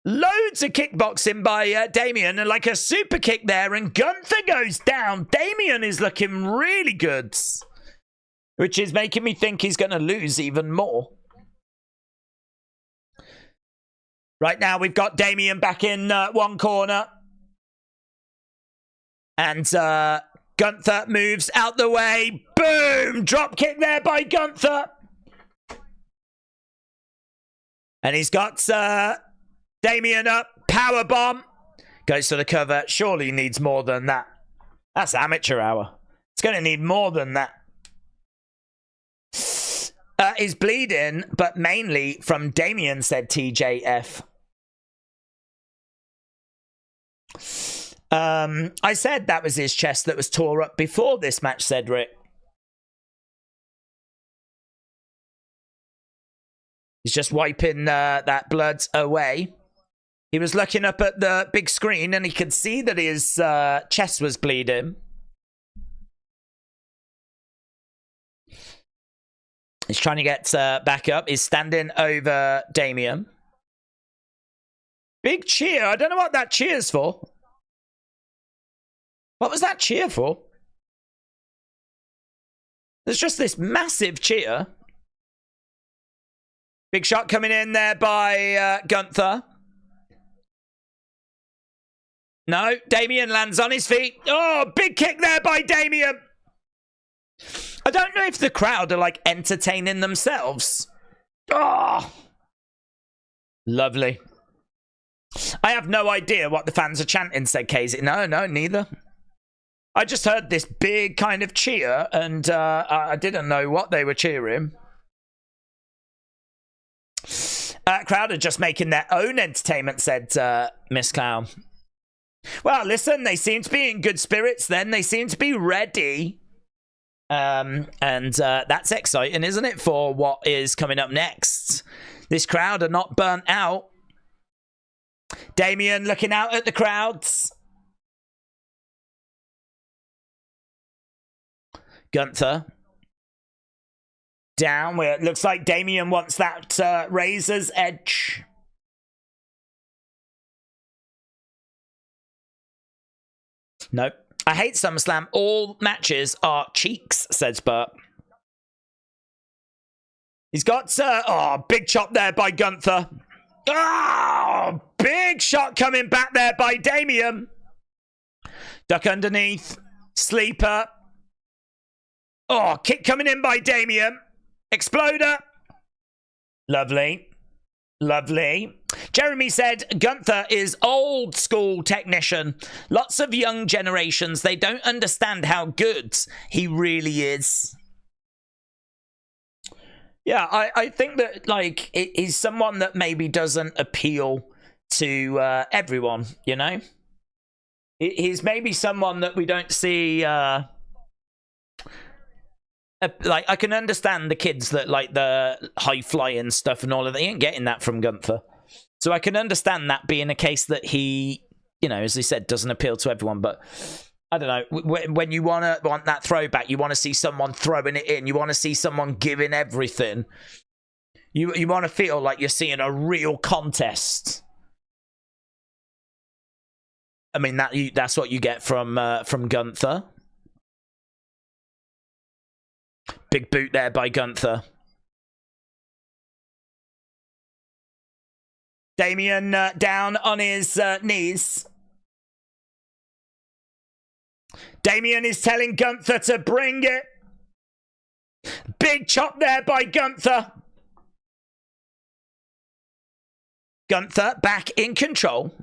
Loads of kickboxing by Damian, and like a super kick there, and Gunther goes down. Damian is looking really good, which is making me think he's going to lose even more. Right now, we've got Damian back in one corner. And Gunther moves out the way. Boom! Drop kick there by Gunther. And he's got Damian up. Power bomb. Goes to the cover. Surely needs more than that. That's amateur hour. It's going to need more than that. He's bleeding, but mainly from Damian, said TJF. I said that was his chest that was tore up before this match, said Rick. He's just wiping that blood away. He was looking up at the big screen and he could see that his chest was bleeding. He's trying to get back up. He's standing over Damian. Big cheer. I don't know what that cheer's for. What was that cheer for? There's just this massive cheer. Big shot coming in there by Gunther. No, Damian lands on his feet. Oh, big kick there by Damian. I don't know if the crowd are like entertaining themselves. Oh, lovely. I have no idea what the fans are chanting, said Casey. No, neither. I just heard this big kind of cheer, and I didn't know what they were cheering. Crowd are just making their own entertainment, said Miss Clown. Well, listen, they seem to be in good spirits then. They seem to be ready. And that's exciting, isn't it, for what is coming up next? This crowd are not burnt out. Damian looking out at the crowds. Gunther. Down where it looks like Damian wants that razor's edge. Nope. I hate SummerSlam. All matches are cheeks, says Bert. He's got... oh, big chop there by Gunther. Oh, big shot coming back there by Damian. Duck underneath. Sleeper. Oh, kick coming in by Damian. Exploder. Lovely. Lovely. Jeremy said, Gunther is old school technician. Lots of young generations, they don't understand how good he really is. Yeah, I think that, like, he's someone that maybe doesn't appeal to everyone, you know? He's maybe someone that we don't see... like, I can understand the kids that like the high-flying stuff and all of that. He ain't getting that from Gunther. So I can understand that being a case that he, you know, as he said, doesn't appeal to everyone. But I don't know. When you want that throwback, you want to see someone throwing it in. You want to see someone giving everything. You want to feel like you're seeing a real contest. I mean, that's what you get from Gunther. Big boot there by Gunther. Damian down on his knees. Damian is telling Gunther to bring it. Big chop there by Gunther. Gunther back in control.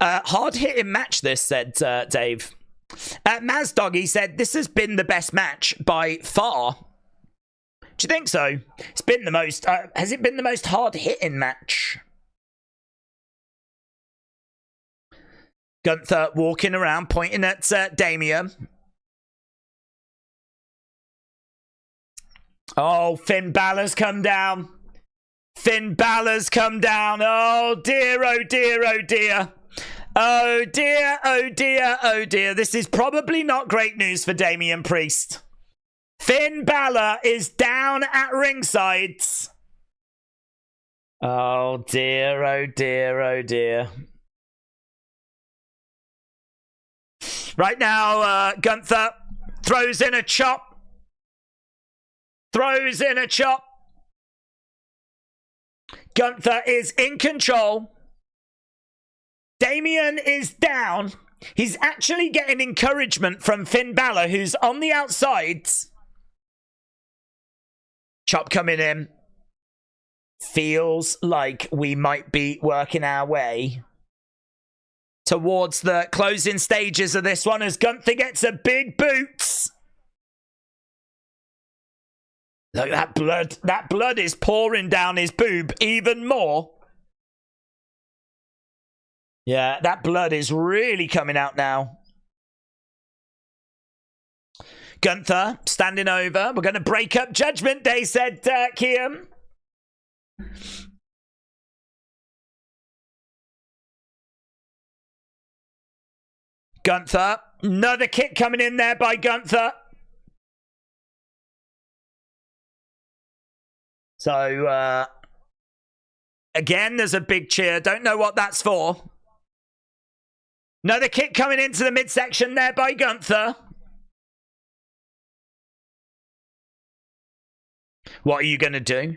Hard-hitting match this, said Dave. Mazdoggy said, this has been the best match by far. Do you think so? It's been the most... has it been the most hard-hitting match? Gunther walking around, pointing at Damian. Oh, Finn Balor's come down. Finn Balor's come down. Oh, dear, oh, dear, oh, dear. Oh dear, oh dear, oh dear. This is probably not great news for Damian Priest. Finn Balor is down at ringside. Oh dear, oh dear, oh dear. Right now, Gunther throws in a chop. Throws in a chop. Gunther is in control. Damian is down. He's actually getting encouragement from Finn Balor, who's on the outside. Chop coming in. Feels like we might be working our way towards the closing stages of this one as Gunther gets a big boot. Look, that blood is pouring down his boob even more. Yeah, that blood is really coming out now. Gunther standing over. We're going to break up Judgment Day, said Kiam. Gunther. Another kick coming in there by Gunther. So, again, there's a big cheer. Don't know what that's for. Another kick coming into the midsection there by Gunther. What are you going to do?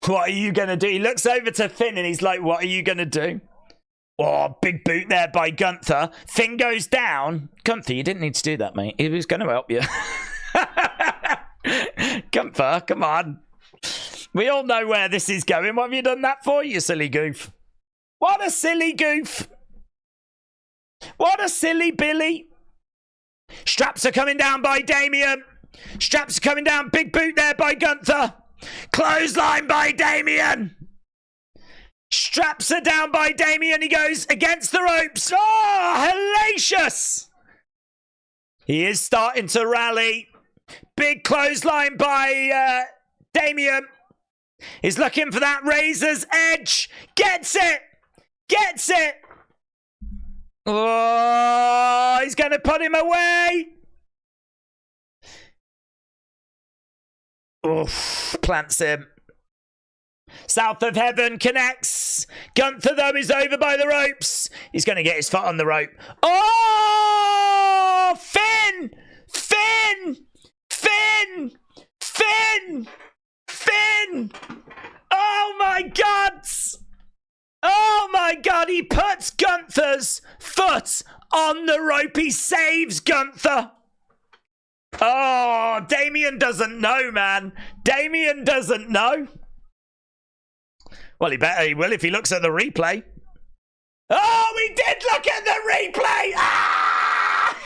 What are you going to do? He looks over to Finn and he's like, what are you going to do? Oh, big boot there by Gunther. Finn goes down. Gunther, you didn't need to do that, mate. He was going to help you. Gunther, come on. We all know where this is going. What have you done that for, you silly goof? What a silly goof. What a silly Billy. Straps are coming down by Damian. Straps are coming down. Big boot there by Gunther. Clothesline by Damian. Straps are down by Damian. He goes against the ropes. Oh, hellacious. He is starting to rally. Big clothesline by Damian. He's looking for that razor's edge. Gets it. Gets it. Oh, he's going to put him away. Oof, plants him. South of Heaven connects. Gunther, though, is over by the ropes. He's going to get his foot on the rope. Oh! Finn! Finn! Finn! Finn! Finn! Oh, my God! Oh, my God. He puts Gunther's foot on the rope. He saves Gunther. Oh, Damian doesn't know, man. Damian doesn't know. Well, he better he will if he looks at the replay. Oh, we did look at the replay! Ah!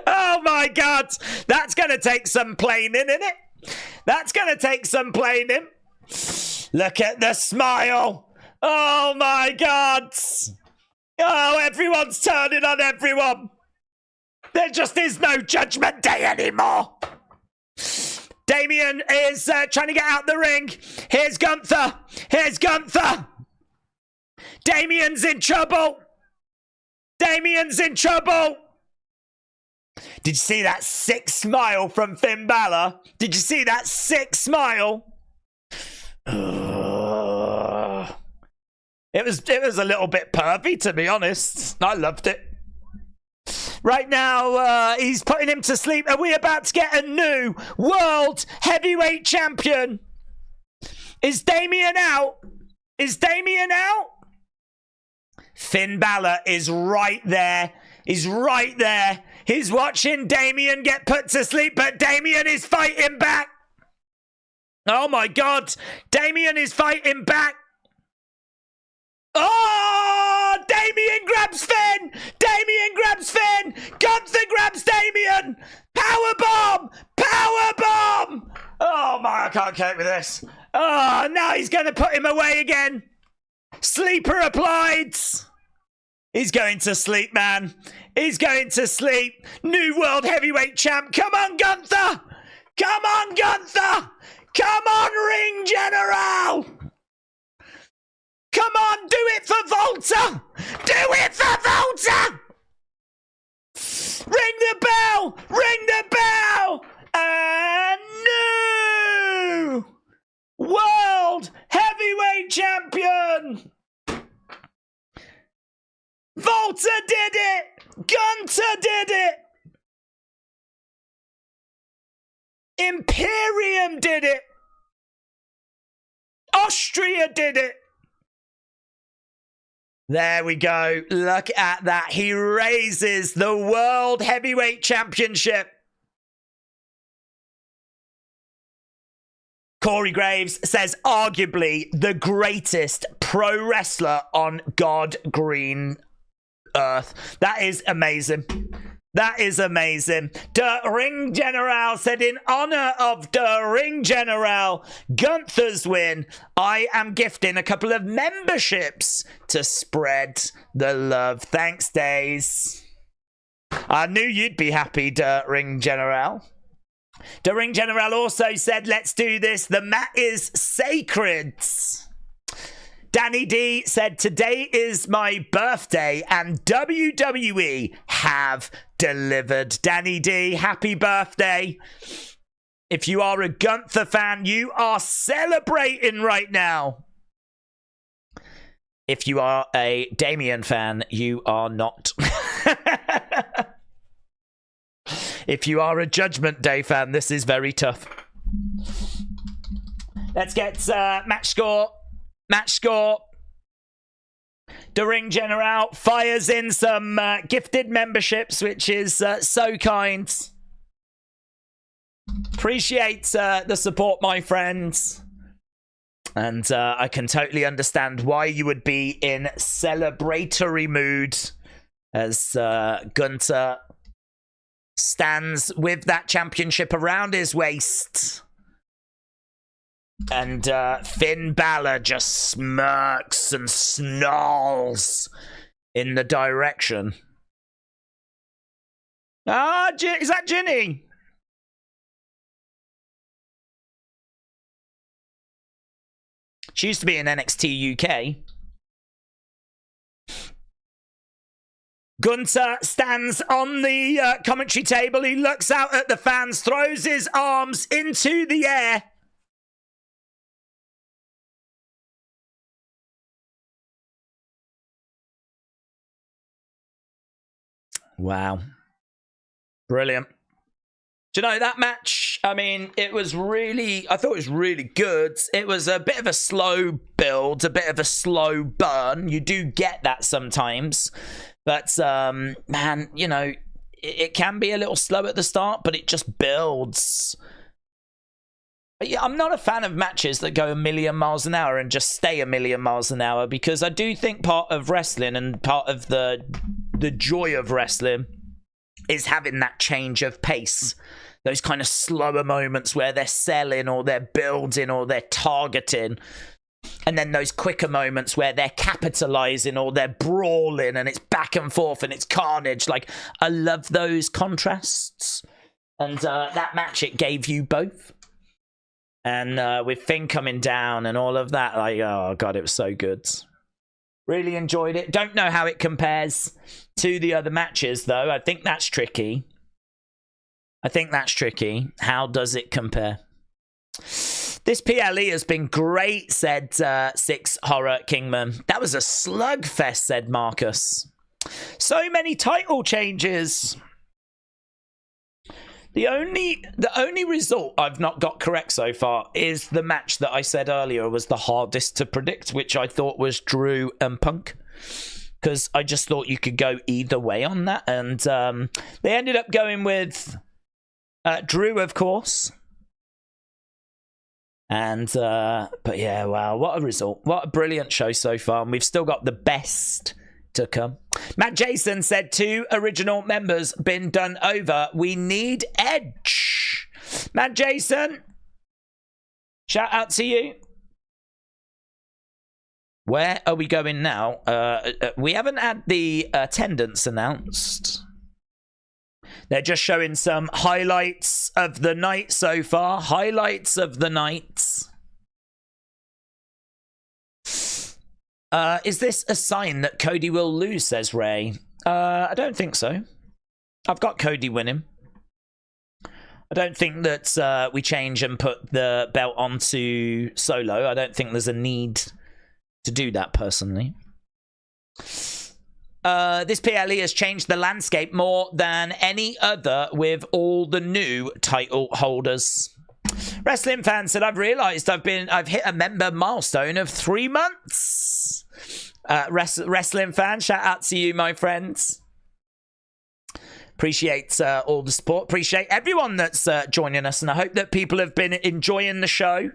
Oh, my God. That's going to take some planing, isn't it? That's going to take some planing. Look at the smile. Oh, my God. Oh, everyone's turning on everyone. There just is no Judgment Day anymore. Damian is trying to get out the ring. Here's Gunther. Here's Gunther. Damian's in trouble. Damian's in trouble. Did you see that sick smile from Finn Balor? Did you see that sick smile? It was a little bit pervy, to be honest. I loved it. Right now, he's putting him to sleep. Are we about to get a new World Heavyweight Champion? Is Damian out? Is Damian out? Finn Balor is right there. He's right there. He's watching Damian get put to sleep, but Damian is fighting back. Oh, my God. Damian is fighting back. Oh, Damian grabs Finn. Damian grabs Finn. Gunther grabs Damian. Powerbomb. Powerbomb. Oh, my, I can't cope with this. Oh, now he's going to put him away again. Sleeper applied. He's going to sleep, man. He's going to sleep. New World Heavyweight Champ. Come on, Gunther. Come on, Gunther. Come on, Ring General. Come on, do it for Volta! Do it for Volta! Ring the bell! Ring the bell! And new World Heavyweight Champion! Volta did it! Gunther did it! Imperium did it! Austria did it! There we go. Look at that. He raises the World Heavyweight Championship. Corey Graves says, arguably the greatest pro wrestler on God Green Earth. That is amazing. That is amazing. The Ring General said, in honor of the Ring General, Gunther's win, I am gifting a couple of memberships to spread the love. Thanks, Days. I knew you'd be happy, the Ring General. The Ring General also said, let's do this. The mat is sacred. Danny D said, today is my birthday and WWE have delivered. Danny D, happy birthday. If you are a Gunther fan, you are celebrating right now. If you are a Damian fan, you are not. If you are a Judgment Day fan, this is very tough. Let's get match score. Match score. The Ring General fires in some gifted memberships, which is so kind. Appreciate the support, my friends. And I can totally understand why you would be in celebratory mood as Gunther stands with that championship around his waist. And Finn Balor just smirks and snarls in the direction. Ah, is that Ginny? She used to be in NXT UK. Gunther stands on the commentary table. He looks out at the fans, throws his arms into the air. Wow. Brilliant. Do you know that match? I mean, it was really, I thought it was really good. It was a bit of a slow build, a bit of a slow burn. You do get that sometimes. But, man, you know, it can be a little slow at the start, but it just builds. Yeah, I'm not a fan of matches that go a million miles an hour and just stay a million miles an hour, because I do think part of wrestling and part of the joy of wrestling is having that change of pace. Those kind of slower moments where they're selling or they're building or they're targeting. And then those quicker moments where they're capitalizing or they're brawling and it's back and forth and it's carnage. Like, I love those contrasts. And that match, it gave you both. And with Finn coming down and all of that, like, oh, God, it was so good. Really enjoyed it. Don't know how it compares to the other matches, though. I think that's tricky. How does it compare? This PLE has been great, said Six Horror Kingman. That was a slugfest, said Marcus. So many title changes. The only result I've not got correct so far is the match that I said earlier was the hardest to predict, which I thought was Drew and Punk. Because I just thought you could go either way on that. And they ended up going with Drew, of course. And, but yeah, wow, what a result. What a brilliant show so far. And we've still got the best to come. Matt Jason said 2 original members been done over. We need Edge. Matt Jason, shout out to you. Where are we going now? We haven't had the attendance announced. They're just showing some highlights of the night so far. Highlights of the night. Is this a sign that Cody will lose, says Ray? I don't think so. I've got Cody winning. I don't think that we change and put the belt onto Solo. I don't think there's a need to do that, personally. This PLE has changed the landscape more than any other with all the new title holders. Wrestling fan said, I've realized I've hit a member milestone of 3 months. Wrestling fan, shout out to you, my friends. Appreciate all the support. Appreciate everyone that's joining us, and I hope that people have been enjoying the show,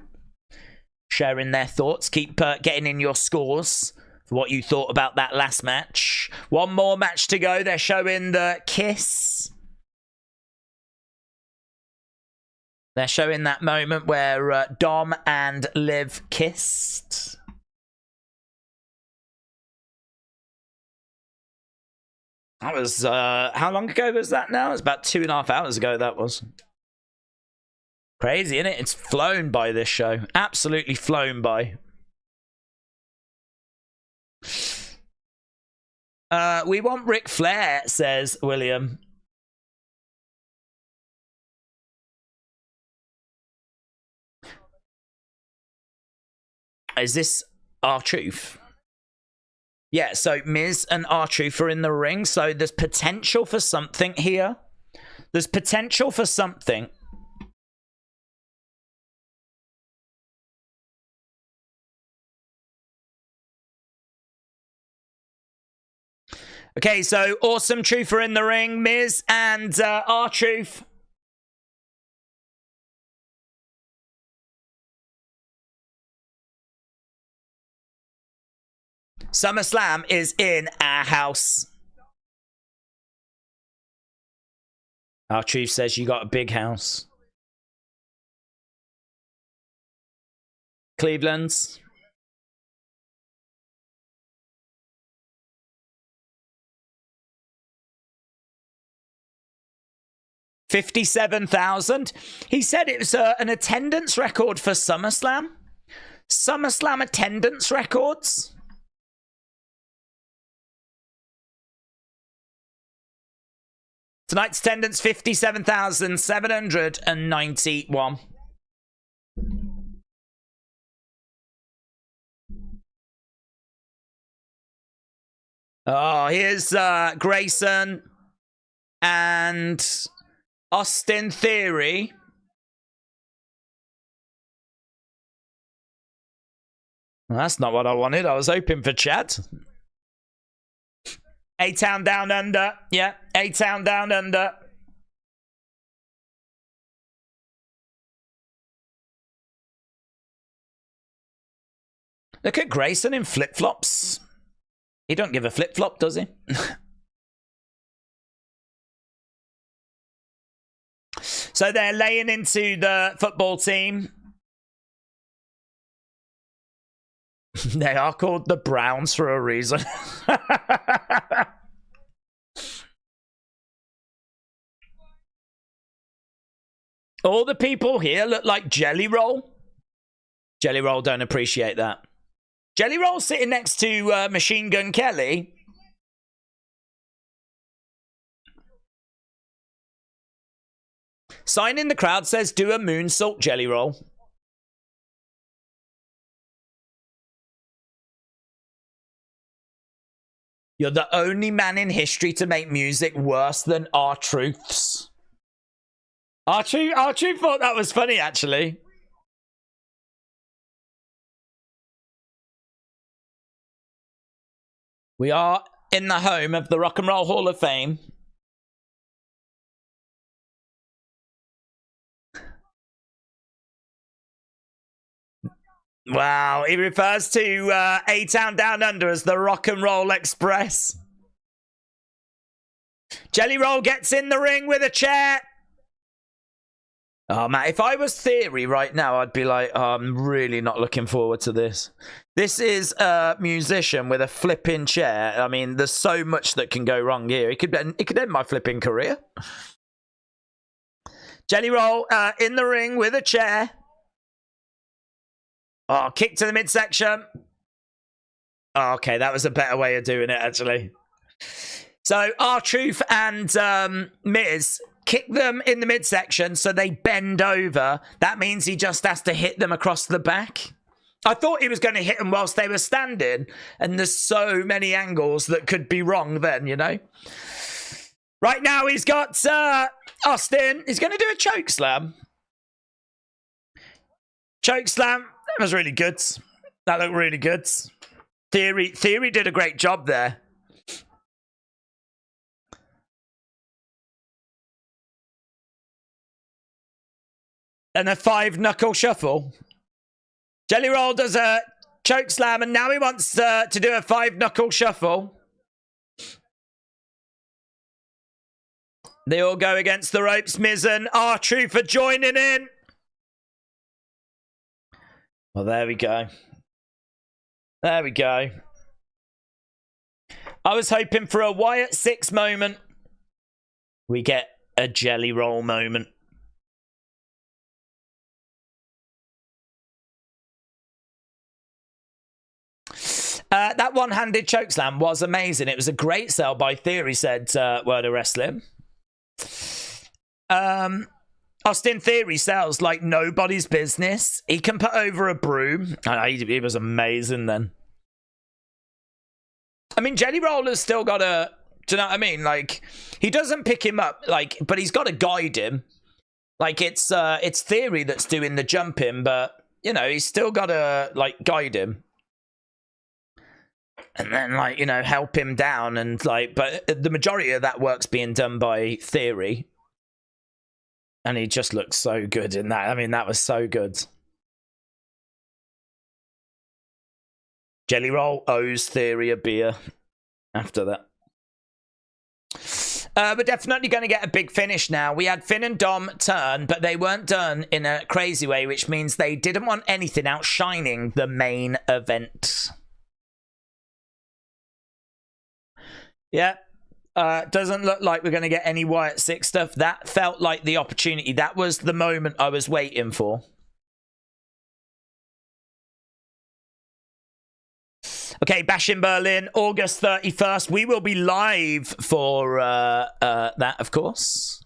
sharing their thoughts. Keep getting in your scores for what you thought about that last match. One more match to go. They're showing the kiss. They're showing that moment where Dom and Liv kissed. That was, how long ago was that now? It's about 2.5 hours ago, that was. Crazy, isn't it? It's flown by, this show. Absolutely flown by. We want Ric Flair, says William. Is this R-Truth? Yeah, so Miz and R-Truth are in the ring, so there's potential for something here. There's potential for something. Okay, so Awesome Truth are in the ring. Miz and R-Truth. SummerSlam is in our house. R-Truth says you got a big house. Cleveland's. $57,000. He said it was an attendance record for SummerSlam. SummerSlam attendance records. Tonight's attendance 57,791. Oh, here's Grayson and Austin Theory. Well, that's not what I wanted. I was hoping for Chad. A-Town Down Under. Yeah, A-Town Down Under. Look at Grayson in flip-flops. He don't give a flip-flop, does he? So they're laying into the football team. They are called the Browns for a reason. All the people here look like Jelly Roll. Jelly Roll don't appreciate that. Jelly Roll sitting next to Machine Gun Kelly. Sign in the crowd says do a moonsault, Jelly Roll. You're the only man in history to make music worse than R-Truth's. R-Truth thought that was funny, actually. We are in the home of the Rock and Roll Hall of Fame. Wow, he refers to A-Town Down Under as the Rock and Roll Express. Jelly Roll gets in the ring with a chair. Oh, man, if I was Theory right now, I'd be like, oh, I'm really not looking forward to this. This is a musician with a flipping chair. I mean, there's so much that can go wrong here. It could end my flipping career. Jelly Roll in the ring with a chair. Oh, kick to the midsection. Oh, okay, that was a better way of doing it, actually. So, R-Truth and Miz kick them in the midsection so they bend over. That means he just has to hit them across the back. I thought he was going to hit them whilst they were standing, and there's so many angles that could be wrong then, you know. Right now, he's got Austin. He's going to do a choke slam. Choke slam. That was really good. That looked really good. Theory did a great job there. And a 5-knuckle shuffle. Jelly Roll does a choke slam, and now he wants to do a 5-knuckle shuffle. They all go against the ropes. Miz and R-Truth are joining in. Well, there we go. There we go. I was hoping for a Wyatt 6 moment. We get a Jelly Roll moment. That one-handed chokeslam was amazing. It was a great sell by Theory, said Word of Wrestling. Austin Theory sells like nobody's business. He can put over a broom. He was amazing then. I mean, Jelly Roller's still got a... Do you know what I mean? Like, he doesn't pick him up, like, but he's got to guide him. Like, it's Theory that's doing the jumping, but, you know, he's still got to, like, guide him. And then, like, you know, help him down and, like... But the majority of that work's being done by Theory. And he just looks so good in that. I mean, that was so good. Jelly Roll owes Theory a beer after that. We're definitely going to get a big finish now. We had Finn and Dom turn, but they weren't done in a crazy way, which means they didn't want anything outshining the main event. Yeah. Doesn't look like we're going to get any Wyatt 6 stuff. That felt like the opportunity. That was the moment I was waiting for. Okay, Bash in Berlin, August 31st. We will be live for that, of course.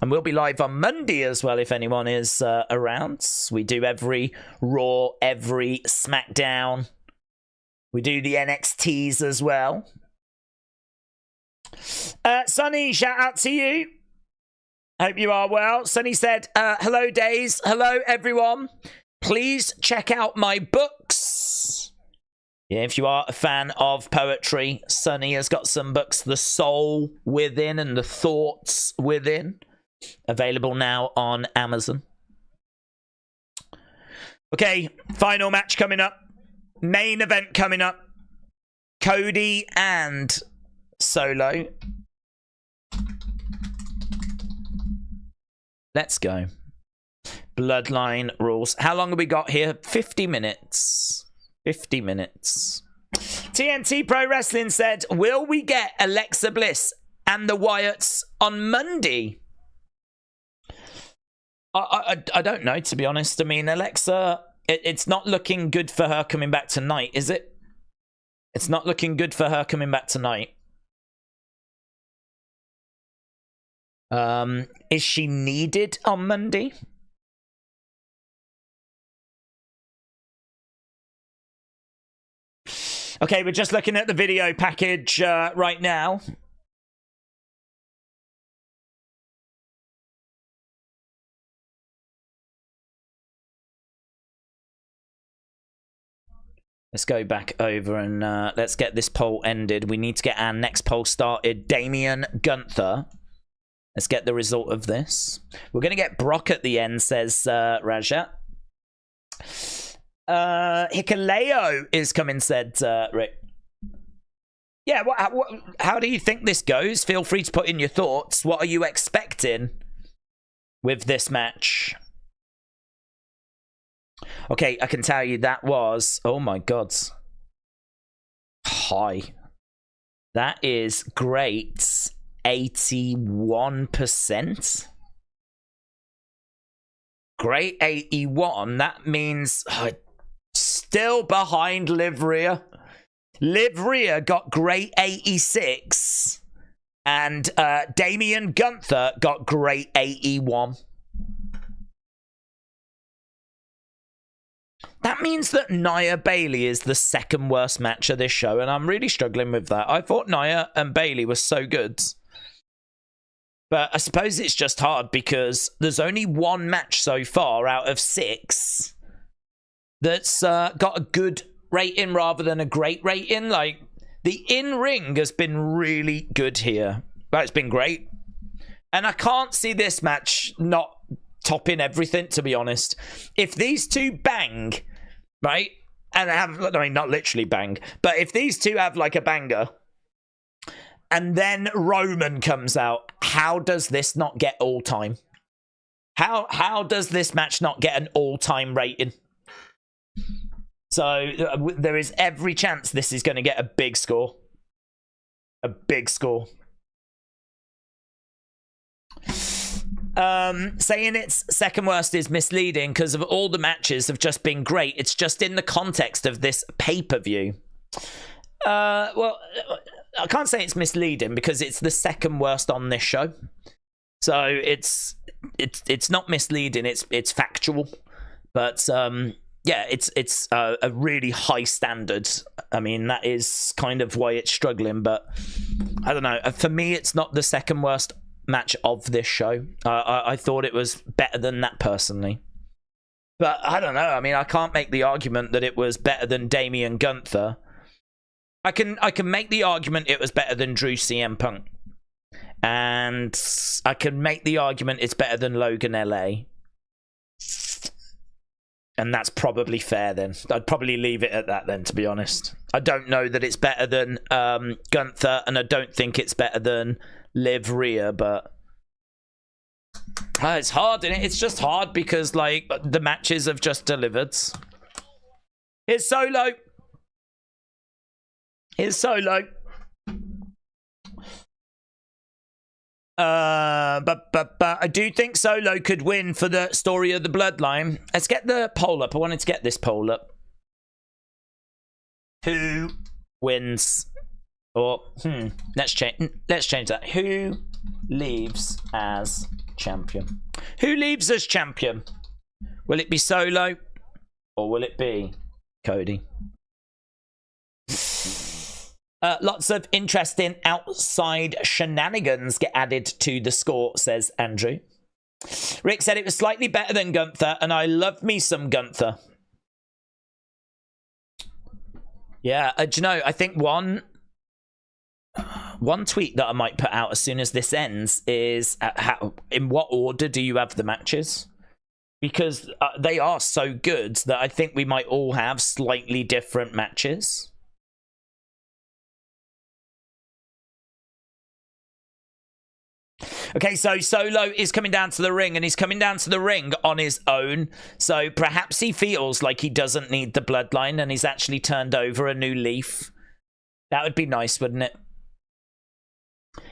And we'll be live on Monday as well, if anyone is around. We do every Raw, every SmackDown. We do the NXTs as well. Sonny, shout out to you. Hope you are well. Sonny said, hello, Days. Hello, everyone. Please check out my books. Yeah, if you are a fan of poetry, Sonny has got some books, The Soul Within and The Thoughts Within, available now on Amazon. Okay, final match coming up. Main event coming up. Cody and Solo. Let's go. Bloodline rules. How long have we got here? 50 minutes. 50 minutes. TNT Pro Wrestling said, will we get Alexa Bliss and the Wyatts on Monday? I don't know, to be honest. I mean, Alexa, it's not looking good for her coming back tonight, is it? It's not looking good for her coming back tonight. Is she needed on Monday? Okay, we're just looking at the video package right now. Let's go back over and let's get this poll ended. We need to get our next poll started. Damian, Gunther. Let's get the result of this. We're going to get Brock at the end, says Rajat. Hikaleo is coming, said Rick. Yeah, how do you think this goes? Feel free to put in your thoughts. What are you expecting with this match? Okay, I can tell you that was... Oh my God. High. That is great. 81%. Great 81. That means... still behind Liv Rhea. Liv Rhea got great 86. And Damian Gunther got great 81. That means that Nia Bayley is the second worst match of this show. And I'm really struggling with that. I thought Nia and Bayley were so good. But I suppose it's just hard because there's only one match so far out of 6 that's got a good rating rather than a great rating. Like, the in-ring has been really good here. But it's been great. And I can't see this match not topping everything, to be honest. If these two bang, right, and have, I mean, not literally bang, but if these two have like a banger, and then Roman comes out, how does this not get all-time? How does this match not get an all-time rating? So there is every chance this is going to get a big score. A big score. Saying it's second worst is misleading because of all the matches have just been great. It's just in the context of this pay-per-view. Well, I can't say it's misleading because it's the second worst on this show. So it's not misleading. It's factual, but yeah, it's a really high standard. I mean, that is kind of why it's struggling. But I don't know. For me, it's not the second worst match of this show. I thought it was better than that personally. But I don't know. I mean, I can't make the argument that it was better than Damian Gunther. I can make the argument it was better than Drew CM Punk. And I can make the argument it's better than Logan LA. And that's probably fair then. I'd probably leave it at that then, to be honest. I don't know that it's better than Gunther, and I don't think it's better than Liv Rhea, but it's hard, isn't it? It's just hard because, like, the matches have just delivered. Here's Solo. Here's Solo. But I do think Solo could win for the story of the Bloodline. Let's get the poll up. I wanted to get this poll up. Who wins? Or let's change that. Who leaves as champion? Who leaves as champion? Will it be Solo or will it be Cody? Lots of interesting outside shenanigans get added to the score, says Andrew. Rick said it was slightly better than Gunther, and I love me some Gunther. Yeah, do you know, I think one tweet that I might put out as soon as this ends is in what order do you have the matches? Because they are so good that I think we might all have slightly different matches. Okay, so Solo is coming down to the ring, and he's coming down to the ring on his own. So perhaps he feels like he doesn't need the Bloodline, and he's actually turned over a new leaf. That would be nice, wouldn't it?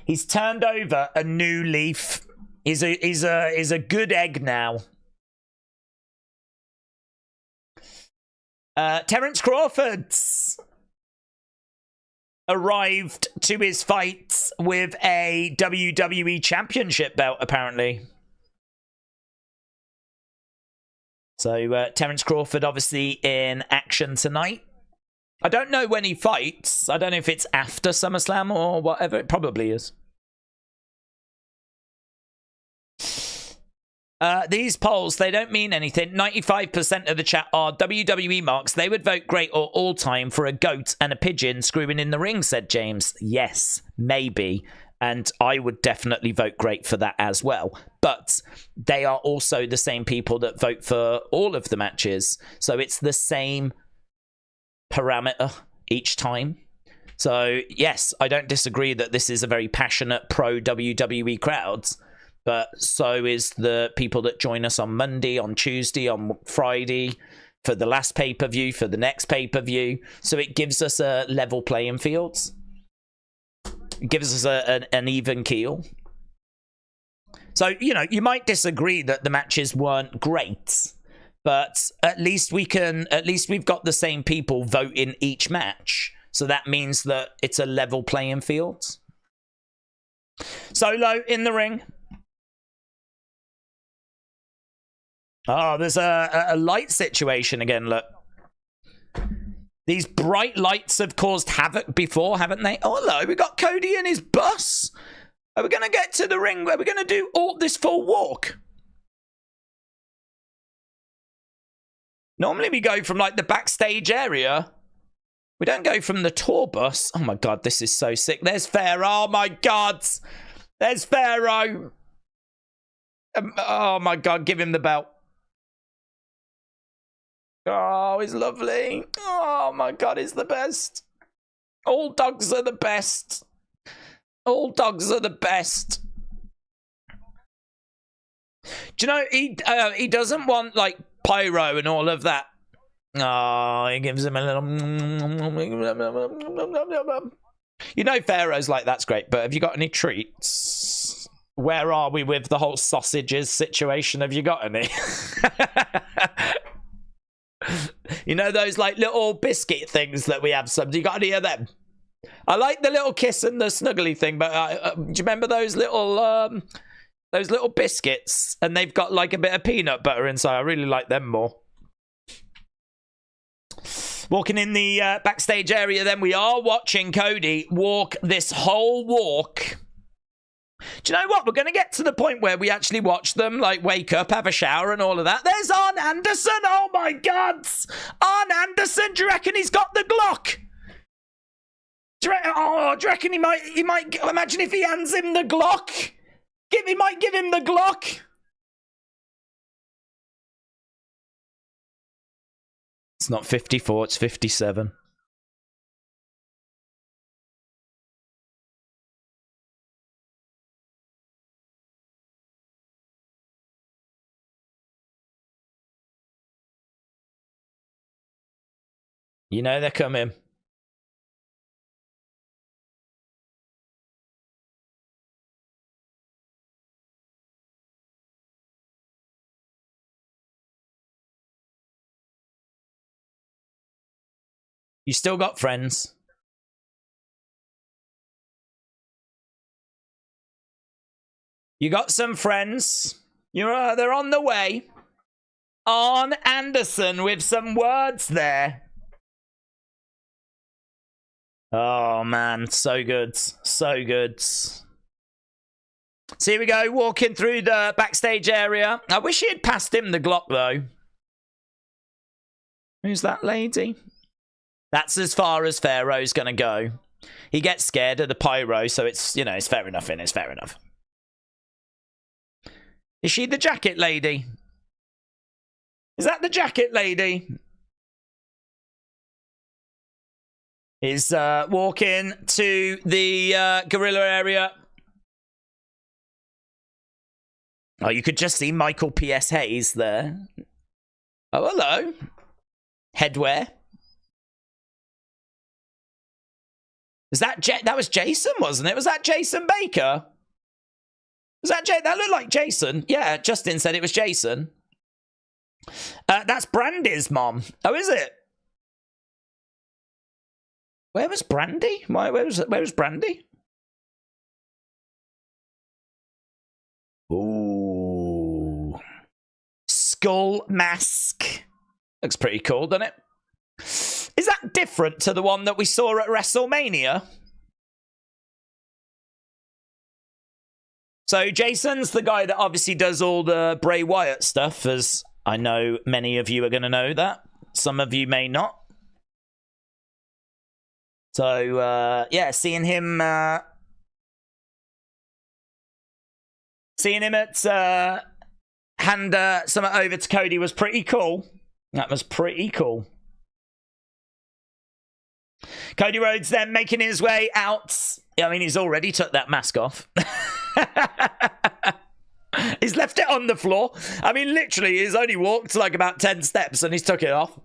He's turned over a new leaf. He's a good egg now. Terence Crawford arrived to his fight with a WWE Championship belt, apparently. So Terence Crawford obviously in action tonight. I don't know when he fights. I don't know if it's after SummerSlam or whatever. It probably is. These polls, they don't mean anything. 95% of the chat are WWE marks. They would vote great or all-time for a goat and a pigeon screwing in the ring, said James. Yes, maybe. And I would definitely vote great for that as well. But they are also the same people that vote for all of the matches. So it's the same parameter each time. So, yes, I don't disagree that this is a very passionate pro-WWE crowd. But so is the people that join us on Monday, on Tuesday, on Friday, for the last pay-per-view, for the next pay-per-view. So it gives us a level playing field. It gives us an even keel. So, you know, you might disagree that the matches weren't great, but at least we've got the same people voting each match. So that means that it's a level playing field. Solo in the ring. Oh, there's a light situation again, look. These bright lights have caused havoc before, haven't they? Oh, hello, we got Cody in his bus. Are we going to get to the ring? Are we going to do all this full walk? Normally we go from, like, the backstage area. We don't go from the tour bus. Oh, my God, this is so sick. There's Pharaoh. Oh, my God. There's Pharaoh. Oh, my God, give him the belt. Oh, he's lovely. Oh, my God, he's the best. All dogs are the best. All dogs are the best. Do you know, he doesn't want, like, pyro and all of that. Oh, he gives him a little... You know, Pharaoh's like, that's great, but have you got any treats? Where are we with the whole sausages situation? Have you got any? You know those like little biscuit things that we have some? Do you got any of them? I like the little kiss and the snuggly thing, but do you remember those little Those little biscuits. And they've got like a bit of peanut butter inside. I really like them more. Walking in the backstage area, then we are watching Cody walk this whole walk. Do you know what? We're going to get to the point where we actually watch them, like, wake up, have a shower and all of that. There's Arn Anderson. Oh, my God. Arn Anderson. Do you reckon he's got the Glock? Do you reckon he might, imagine if he hands him the Glock? He might give him the Glock. It's not 54, it's 57. You know they're coming. You still got friends. You got some friends. They're on the way. Arn Anderson with some words there. Oh, man. So good. So good. So here we go. Walking through the backstage area. I wish he had passed him the Glock, though. Who's that lady? That's as far as Pharaoh's going to go. He gets scared of the pyro, so it's, you know, it's fair enough, it's fair enough. Is she the jacket lady? Is that the jacket lady? Is walking to the gorilla area. Oh, you could just see Michael P.S. Hayes there. Oh, hello. Headwear. Is that that was Jason, wasn't it? Was that Jason Baker? Was that that looked like Jason? Yeah, Justin said it was Jason. That's Brandy's mom. Oh, is it? Where was Brandy? Where was Brandy? Ooh. Skull mask. Looks pretty cool, doesn't it? Is that different to the one that we saw at WrestleMania? So Jason's the guy that obviously does all the Bray Wyatt stuff, as I know many of you are going to know that. Some of you may not. So, yeah, seeing him at hand something over to Cody was pretty cool. That was pretty cool. Cody Rhodes then making his way out. I mean, he's already took that mask off. He's left it on the floor. I mean, literally, he's only walked like about 10 steps and he's took it off.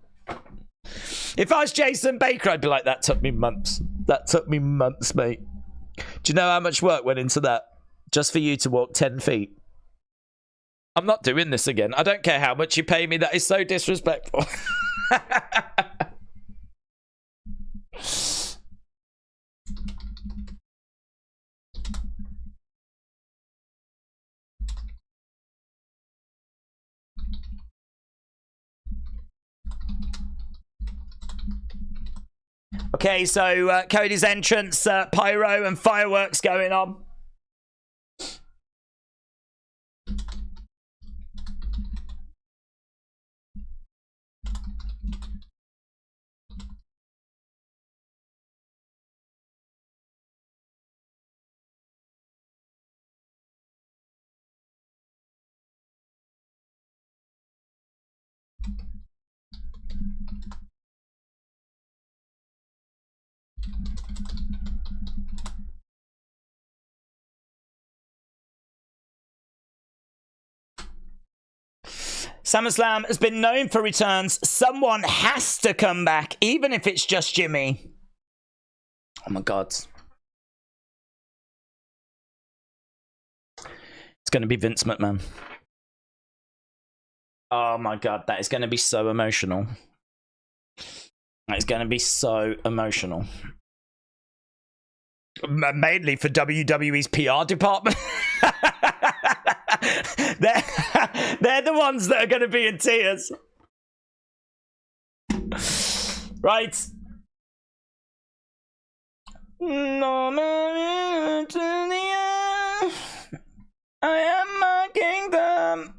If I was Jason Baker, I'd be like, that took me months. That took me months, mate. Do you know how much work went into that? Just for you to walk 10 feet. I'm not doing this again. I don't care how much you pay me. That is so disrespectful. Okay, so Cody's entrance, pyro and fireworks going on. SummerSlam has been known for returns. Someone has to come back, even if it's just Jimmy. Oh my God. It's going to be Vince McMahon. Oh my God, that is going to be so emotional. That is going to be so emotional. Mainly for WWE's PR department. they're the ones that are going to be in tears. Right. No man to the earth. I am my kingdom.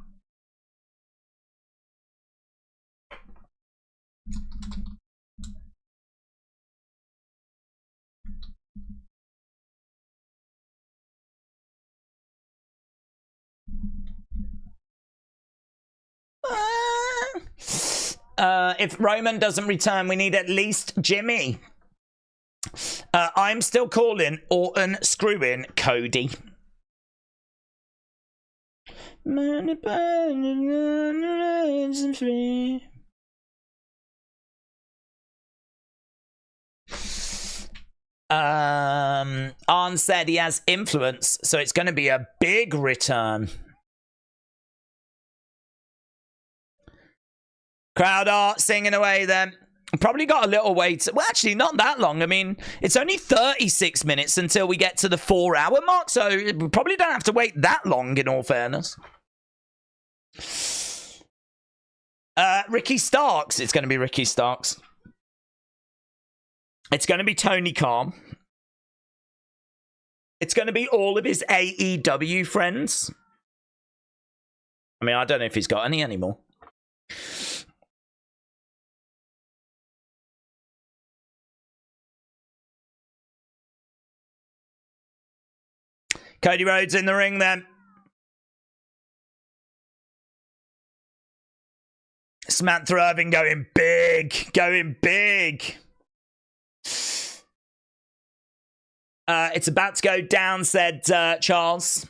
If Roman doesn't return, we need at least Jimmy. I'm still calling Orton screwing Cody. Arn said he has influence, so it's going to be a big return. Crowd are singing away then. Probably got a little wait. Well, actually, not that long. I mean, it's only 36 minutes until we get to the 4-hour mark, so we probably don't have to wait that long, in all fairness. Ricky Starks. It's going to be Ricky Starks. It's going to be Tony Khan. It's going to be all of his AEW friends. I mean, I don't know if he's got any anymore. Cody Rhodes in the ring then. Samantha Irving going big. Going big. It's about to go down, said Charles.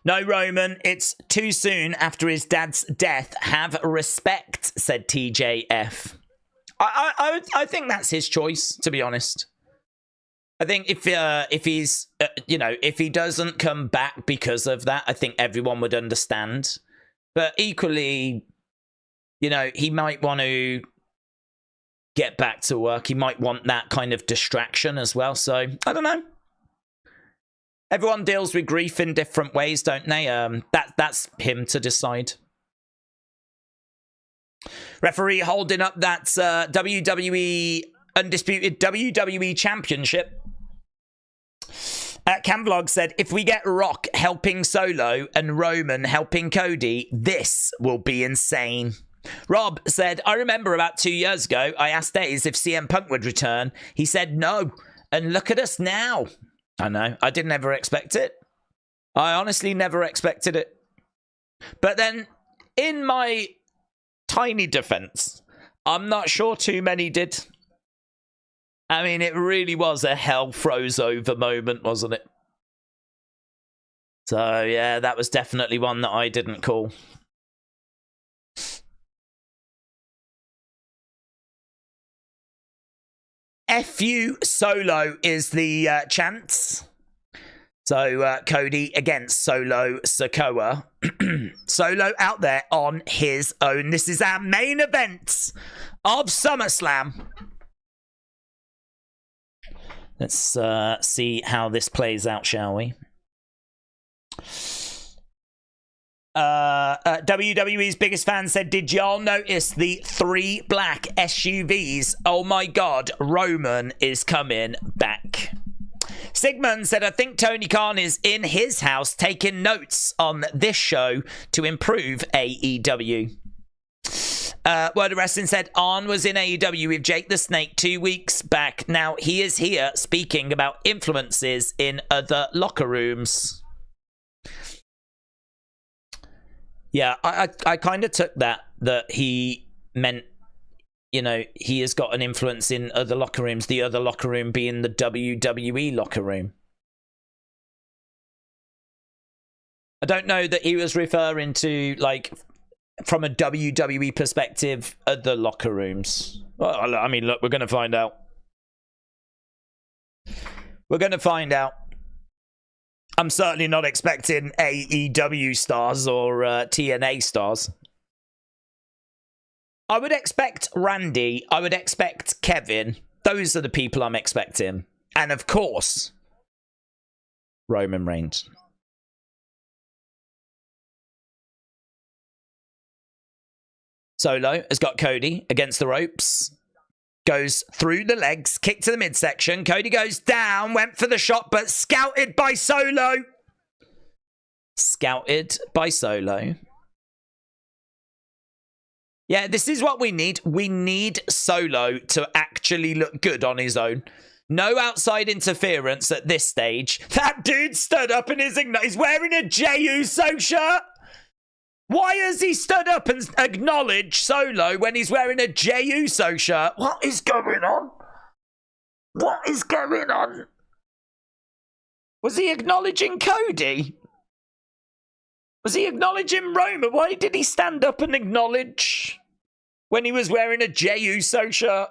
No, Roman, it's too soon after his dad's death. Have respect, said TJF. I think that's his choice, to be honest. I think if he's, if he doesn't come back because of that, I think everyone would understand. But equally, he might want to get back to work. He might want that kind of distraction as well. So, I don't know. Everyone deals with grief in different ways, don't they? That's him to decide. Referee holding up that WWE Undisputed WWE Championship. Camvlog said, if we get Rock helping Solo and Roman helping Cody, this will be insane. Rob said, I remember about 2 years ago, I asked Daze if CM Punk would return. He said no. And look at us now. I know. I didn't ever expect it. I honestly never expected it. But then, in my tiny defense, I'm not sure too many did. I mean, it really was a hell froze over moment, wasn't it? So, yeah, that was definitely one that I didn't call. FU Solo is the chant. So, Cody against Solo Sikoa. Solo out there on his own. This is our main event of SummerSlam. Let's see how this plays out, shall we? WWE's biggest fan said, did y'all notice the 3 black SUVs? Oh my god, Roman is coming back. Sigmund said, I think Tony Khan is in his house taking notes on this show to improve AEW. Word of Wrestling said, Arn was in AEW with Jake the Snake 2 weeks back. Now he is here speaking about influences in other locker rooms. Yeah, I kind of took that he meant, he has got an influence in other locker rooms, the other locker room being the WWE locker room. I don't know that he was referring to, from a WWE perspective, other locker rooms. Well, I mean, look, we're going to find out. We're going to find out. I'm certainly not expecting AEW stars or TNA stars. I would expect Randy. I would expect Kevin. Those are the people I'm expecting. And of course, Roman Reigns. Solo has got Cody against the ropes. Goes through the legs, kick to the midsection. Cody goes down, went for the shot, but scouted by Solo. Scouted by Solo. Yeah, this is what we need. We need Solo to actually look good on his own. No outside interference at this stage. That dude stood up and he's wearing a Jey Uso shirt. Why has he stood up and acknowledged Solo when he's wearing a Jey Uso shirt? What is going on? What is going on? Was he acknowledging Cody? Was he acknowledging Roman? Why did he stand up and acknowledge when he was wearing a Jey Uso shirt?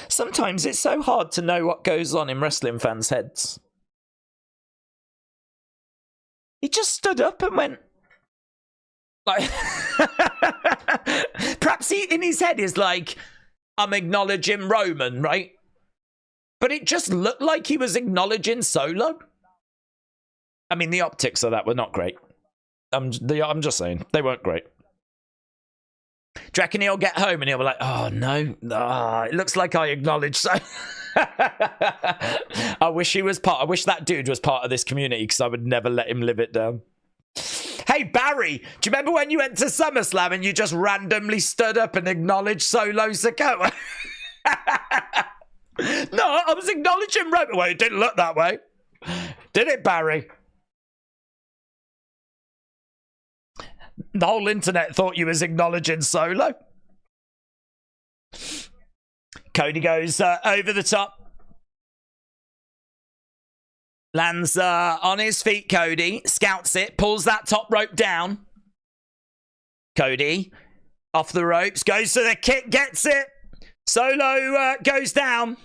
Sometimes it's so hard to know what goes on in wrestling fans' heads. He just stood up and went like perhaps he in his head is like, I'm acknowledging Roman, right? But it just looked like he was acknowledging Solo. I mean, the optics of that were not great. I'm just saying, they weren't great. Do you reckon he'll get home and he'll be like, oh, no. Oh, it looks like I acknowledged so. I wish that dude was part of this community because I would never let him live it down. Hey, Barry, do you remember when you went to SummerSlam and you just randomly stood up and acknowledged Solo Sikoa? No, I was acknowledging Roman. Well, it didn't look that way. Did it, Barry? The whole internet thought you was acknowledging Solo. Cody goes over the top. Lands on his feet, Cody. Scouts it. Pulls that top rope down. Cody off the ropes. Goes to the kick. Gets it. Solo goes down.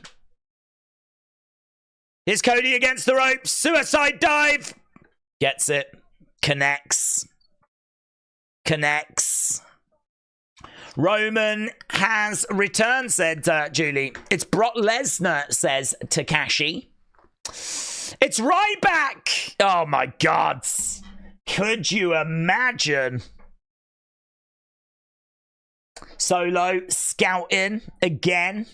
Here's Cody against the ropes. Suicide dive. Gets it. Connects. Roman has returned, said Julie. It's Brock Lesnar, says Takashi. It's Ryback. Oh my God. Could you imagine? Solo scouting again.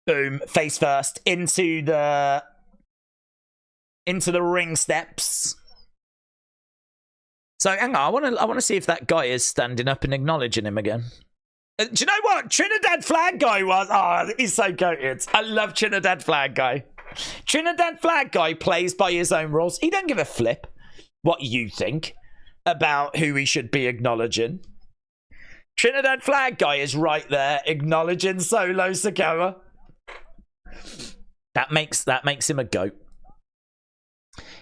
Boom, face first into the ring steps. So hang on, I want to see if that guy is standing up and acknowledging him again. Do you know what Trinidad Flag Guy was? Oh, he's so goated. I love Trinidad Flag Guy. Trinidad Flag Guy plays by his own rules. He don't give a flip what you think about who he should be acknowledging. Trinidad Flag Guy is right there acknowledging Solo Sikoa. That makes him a goat.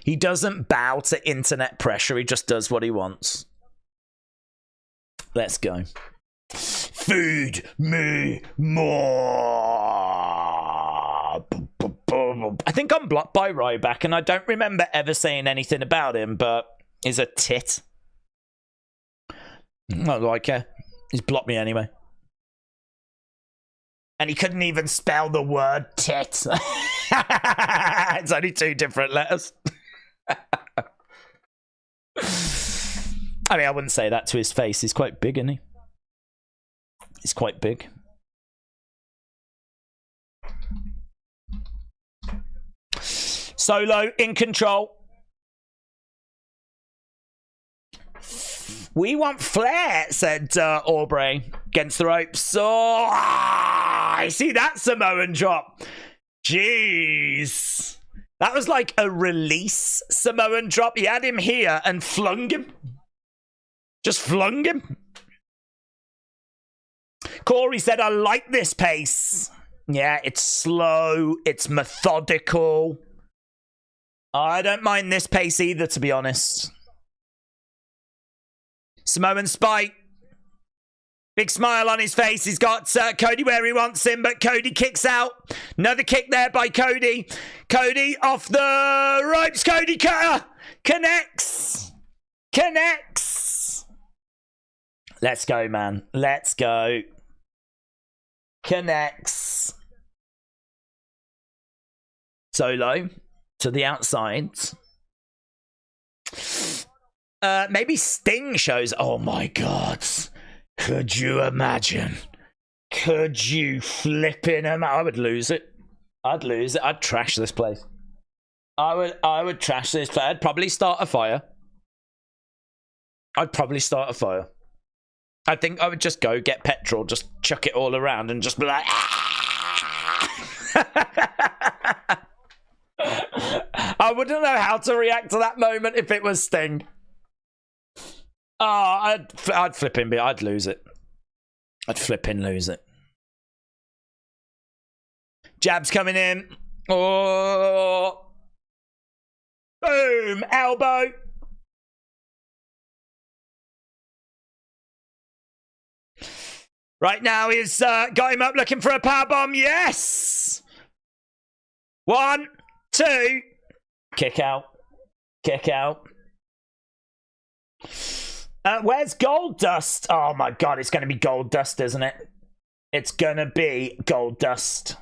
He doesn't bow to internet pressure. He just does what he wants. Let's go. Feed me more. I think I'm blocked by Ryback, and I don't remember ever saying anything about him, but he's a tit. Not like her. He's blocked me anyway. And he couldn't even spell the word tit. It's only 2 different letters. I mean, I wouldn't say that to his face. He's quite big, isn't he? He's quite big. Solo in control. We want Flair, said Aubrey against the ropes. Oh, I see that Samoan drop. Jeez. That was like a release Samoan drop. He had him here and flung him. Just flung him. Corey said, I like this pace. Yeah, it's slow. It's methodical. I don't mind this pace either, to be honest. Samoan Spike. Big smile on his face. He's got Cody where he wants him, but Cody kicks out. Another kick there by Cody. Cody off the ropes. Cody cutter. Connects. Let's go, man. Let's go. Connects. Solo to the outside. Maybe Sting shows. Oh my God. Could you imagine? Could you flipping him? I would lose it. I'd lose it. I'd trash this place. I would trash this place. I'd probably start a fire. I think I would just go get petrol, just chuck it all around and just be like, ah! I wouldn't know how to react to that moment if it was Sting. Oh, I'd flipping, I'd lose it. I'd flipping lose it. Jabs coming in. Oh. Boom. Elbow. Right now he's got him up looking for a powerbomb. Yes. 1, 2. Kick out. Kick out. Where's Goldust? Oh my God, it's going to be Goldust, isn't it? It's going to be Goldust.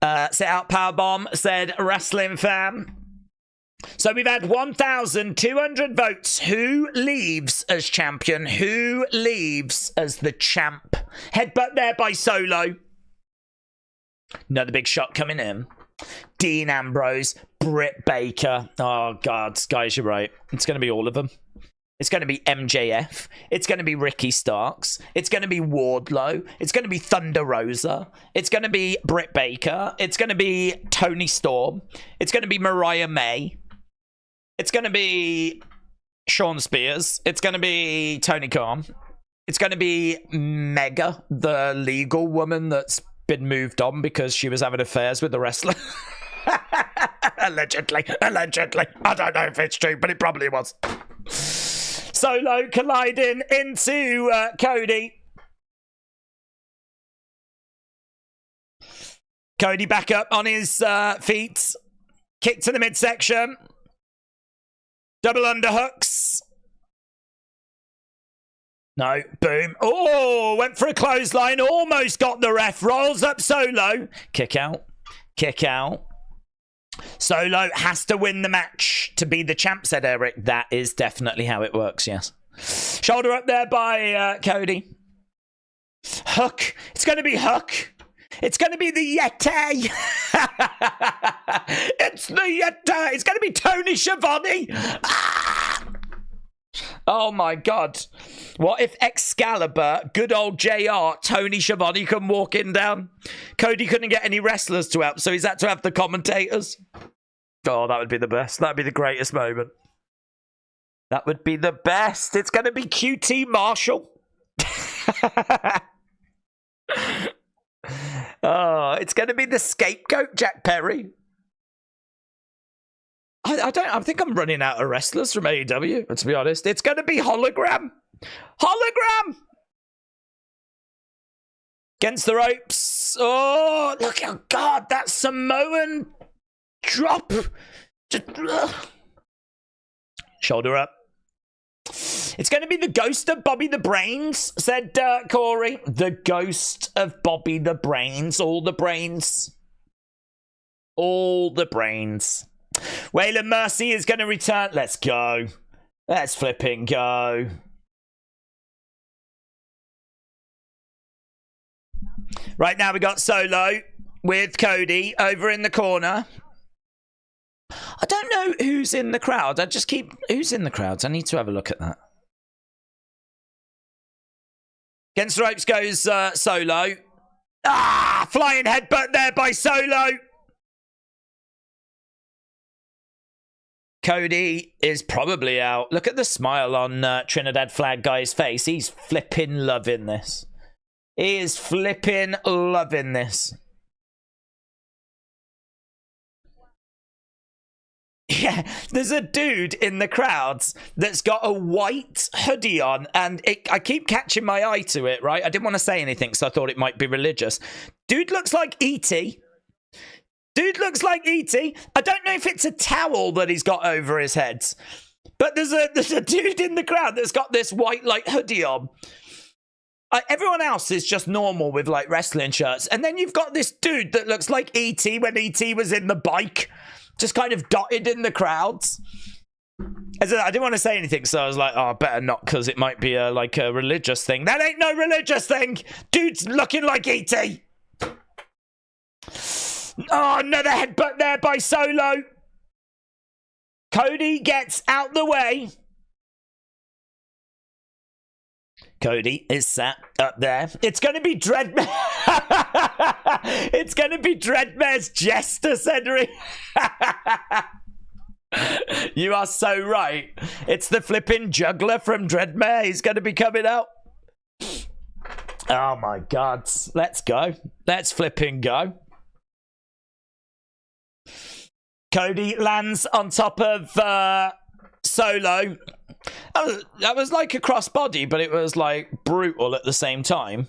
Set out powerbomb, said wrestling fan. So we've had 1,200 votes. Who leaves as champion? Who leaves as the champ? Headbutt there by Solo. Another big shot coming in. Dean Ambrose, Britt Baker. Oh, God, guys, you're right. It's going to be all of them. It's going to be MJF. It's going to be Ricky Starks. It's going to be Wardlow. It's going to be Thunder Rosa. It's going to be Britt Baker. It's going to be Tony Storm. It's going to be Mariah May. It's going to be Sean Spears. It's going to be Tony Khan. It's going to be Mega, the legal woman that's been moved on because she was having affairs with the wrestler. Allegedly. I don't know if it's true, but it probably was. Solo colliding into Cody. Cody back up on his feet. Kick to the midsection. Double underhooks. No, boom. Oh, went for a clothesline. Almost got the ref. Rolls up Solo. Kick out. Kick out. Solo has to win the match to be the champ, said Eric. That is definitely how it works, yes. Shoulder up there by Cody. Hook. It's going to be Hook. It's going to be the Yeti. It's the Yeti. It's going to be Tony Schiavone. Ah! Oh, my God. What if Excalibur, good old JR, Tony Schiavone come walking down? Cody couldn't get any wrestlers to help, so he's had to have the commentators. Oh, that would be the best. That would be the greatest moment. That would be the best. It's going to be QT Marshall. Oh, it's going to be the scapegoat, Jack Perry. I think I'm running out of wrestlers from AEW, to be honest. It's going to be Hologram. Hologram! Against the ropes. Oh, look, oh God, that Samoan drop. Just, shoulder up. It's going to be the ghost of Bobby the Brains, said Corey. The ghost of Bobby the Brains. All the brains. All the brains. Waylon Mercy is going to return. Let's go. Let's flipping go. Right now we got Solo with Cody over in the corner. I don't know who's in the crowd. I just keep... Who's in the crowd? I need to have a look at that. Against the ropes goes Solo. Ah! Flying headbutt there by Solo. Cody is probably out. Look at the smile on Trinidad Flag Guy's face. He's flipping loving this. He is flipping loving this. Yeah, there's a dude in the crowds that's got a white hoodie on, and I keep catching my eye to it, right? I didn't want to say anything, so I thought it might be religious. Dude looks like E.T. Dude looks like E.T. I don't know if it's a towel that he's got over his head, but there's a dude in the crowd that's got this white like hoodie on. everyone else is just normal with like wrestling shirts. And then you've got this dude that looks like E.T. when E.T. was in the bike, just kind of dotted in the crowds. I didn't want to say anything, so I was like, oh, better not, because it might be like a religious thing. That ain't no religious thing. Dude's looking like E.T. Oh, another headbutt there by Solo. Cody gets out the way. Cody is sat up there. It's going to be Dreadmare. It's going to be Dreadmare's Jester, Cedric. You are so right. It's the flipping juggler from Dreadmare. He's going to be coming out. Oh, my God. Let's go. Let's flipping go. Cody lands on top of Solo. That was like a crossbody, but it was like brutal at the same time.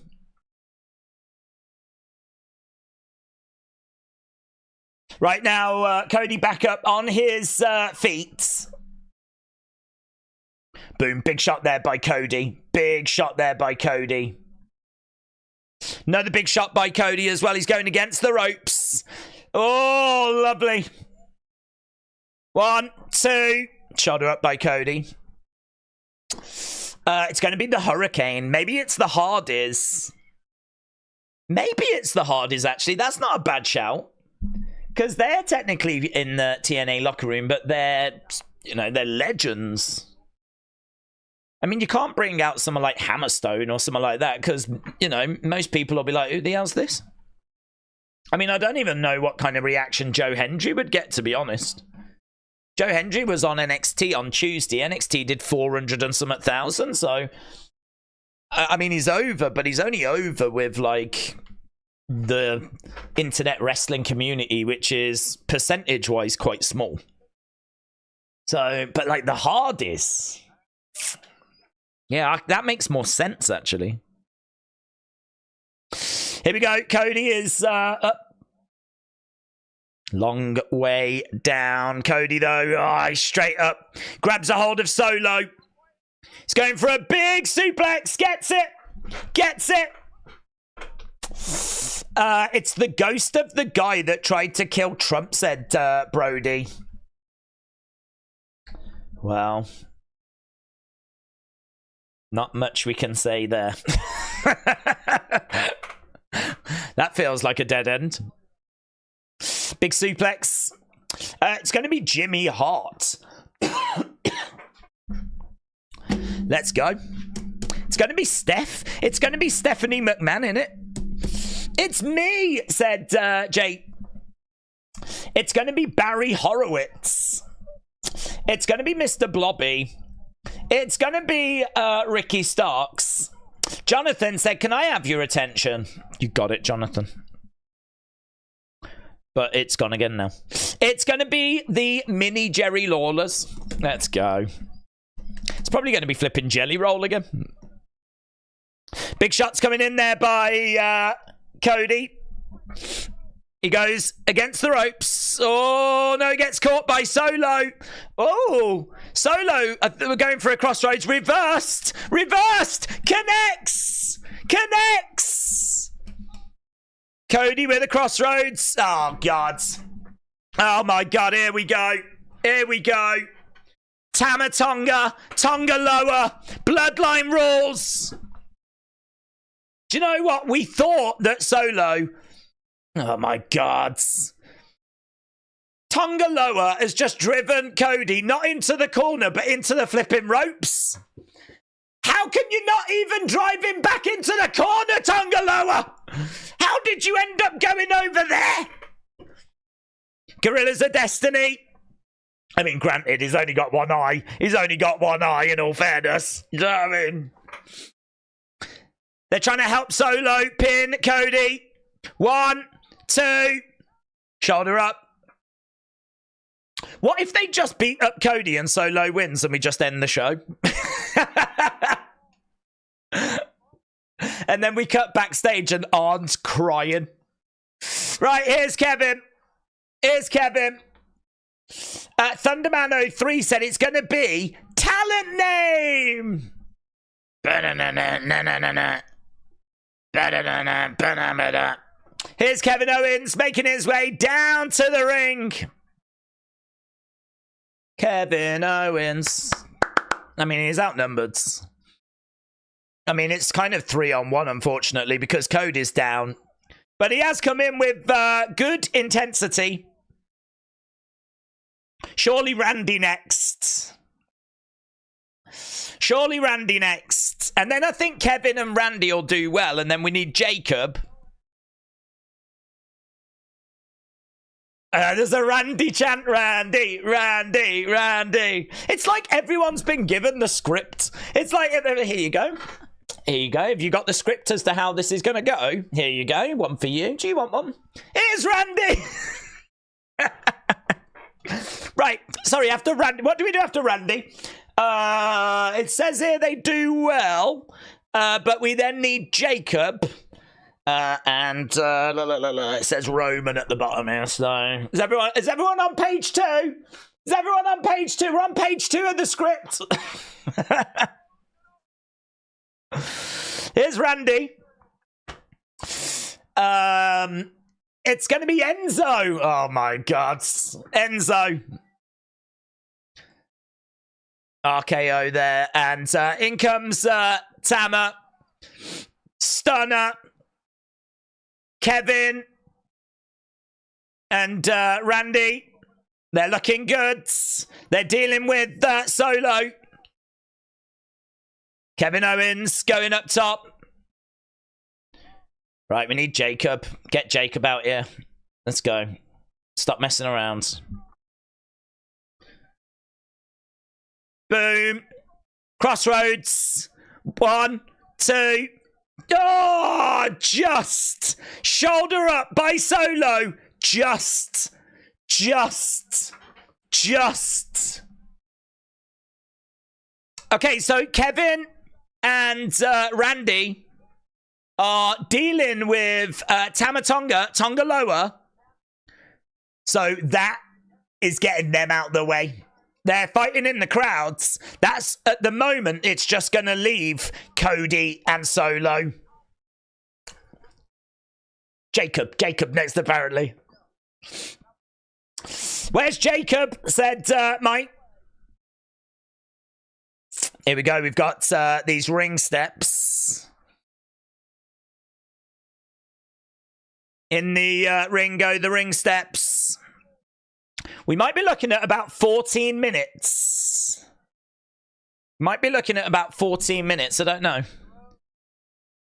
Right now, Cody back up on his feet. Boom, big shot there by Cody. Big shot there by Cody. Another big shot by Cody as well. He's going against the ropes. Oh, lovely. 1, 2. Shoulder up by Cody. It's going to be the Hurricane. Maybe it's the Hardys. Maybe it's the Hardys, actually. That's not a bad shout. Because they're technically in the TNA locker room, but they're, you know, they're legends. I mean, you can't bring out someone like Hammerstone or someone like that because, you know, most people will be like, who the hell's this? I mean, I don't even know what kind of reaction Joe Hendry would get, to be honest. Joe Hendry was on NXT on Tuesday. NXT did 400 and some thousand, so... I mean, he's over, but he's only over with, like, the internet wrestling community, which is, percentage-wise, quite small. So, but, like, the Hardys... Yeah, that makes more sense, actually. Here we go. Cody is up. Long way down. Cody, though, he's straight up. Grabs a hold of Solo. He's going for a big suplex. Gets it. Gets it. It's the ghost of the guy that tried to kill Trump, said Brody. Well, not much we can say there. That feels like a dead end. Big suplex. It's going to be Jimmy Hart. Let's go. It's going to be Steph. It's going to be Stephanie McMahon in it. It's me, said Jake. It's going to be Barry Horowitz. It's going to be Mr. Blobby. It's going to be Ricky Starks. Jonathan said, can I have your attention? You got it, Jonathan. But it's gone again now. It's going to be the mini Jerry Lawlers. Let's go. It's probably going to be flipping Jelly Roll again. Big shots coming in there by Cody. He goes against the ropes. Oh, no, he gets caught by Solo. Oh, Solo. We're going for a crossroads. Reversed. Reversed. Connects. Connects. Cody with a crossroads. Oh, God. Oh, my God. Here we go. Here we go. Tama Tonga. Tonga lower. Bloodline rules. Do you know what? We thought that Solo... Oh, my God. Tonga lower has just driven Cody not into the corner, but into the flipping ropes. How can you not even drive him back into the corner, Tonga lower? How did you end up going over there? Gorillas of Destiny. I mean, granted, he's only got one eye. He's only got one eye, in all fairness. You know what I mean? They're trying to help Solo pin Cody. 1, 2. Shoulder up. What if they just beat up Cody and Solo wins and we just end the show? And then we cut backstage and Arn's crying. Right, here's Kevin. Here's Kevin. Thunderman03 said it's going to be talent name. Here's Kevin Owens making his way down to the ring. Kevin Owens. I mean, he's outnumbered. I mean, it's kind of 3-on-1, unfortunately, because Cody's down. But he has come in with good intensity. Surely Randy next. Surely Randy next. And then I think Kevin and Randy will do well. And then we need Jacob. There's a Randy chant. Randy, Randy, Randy. It's like everyone's been given the script. It's like, here you go. Here you go. Have you got the script as to how this is going to go? Here you go. One for you. Do you want one? Here's Randy. Right. Sorry, after Randy. What do we do after Randy? It says here they do well, but we then need Jacob. It says Roman at the bottom here. So is everyone on page 2? Is everyone on page 2? We're on page 2 of the script. Here's Randy. It's going to be Enzo. Oh my God, Enzo. RKO there, and in comes Tama, Stunner, Kevin, and Randy. They're looking good. They're dealing with Solo. Kevin Owens going up top. Right, we need Jacob. Get Jacob out here. Let's go. Stop messing around. Boom. Crossroads. 1, 2. Oh, just. Shoulder up by Solo. Just. Okay, so Kevin and Randy are dealing with Tonga Loa. So that is getting them out of the way. They're fighting in the crowds. That's, at the moment, it's just going to leave Cody and Solo. Jacob next, apparently. Where's Jacob? Said Mike. Here we go. We've got these ring steps. In the ring go the ring steps. We might be looking at about 14 minutes. Might be looking at about 14 minutes. I don't know.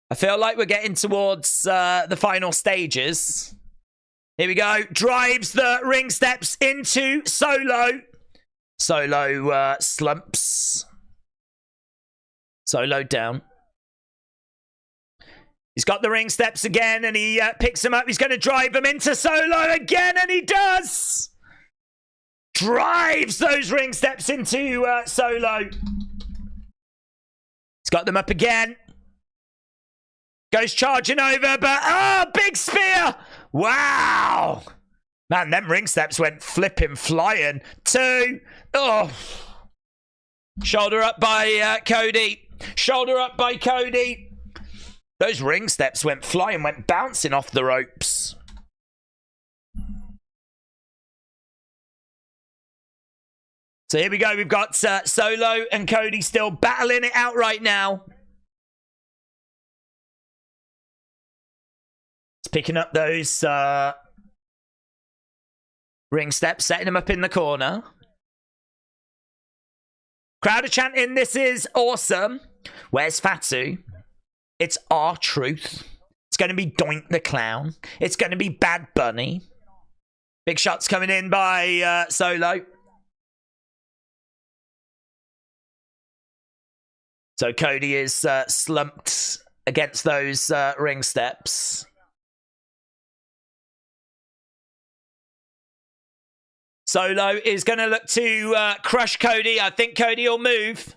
I feel like we're getting towards the final stages. Here we go. Drives the ring steps into Solo. Solo slumps. Solo down. He's got the ring steps again, and he picks them up. He's going to drive them into Solo again, and he does! Drives those ring steps into Solo. He's got them up again. Goes charging over, but... big spear! Wow! Man, them ring steps went flipping flying. 2. Oh. Shoulder up by Cody. Shoulder up by Cody. Those ring steps went flying, went bouncing off the ropes. So here we go. We've got Solo and Cody still battling it out right now. It's picking up those ring steps, setting them up in the corner. Crowd are chanting, "This is awesome." Where's Fatu? It's R-Truth. It's going to be Doink the Clown. It's going to be Bad Bunny. Big shots coming in by Solo. So Cody is slumped against those ring steps. Solo is going to look to crush Cody. I think Cody will move.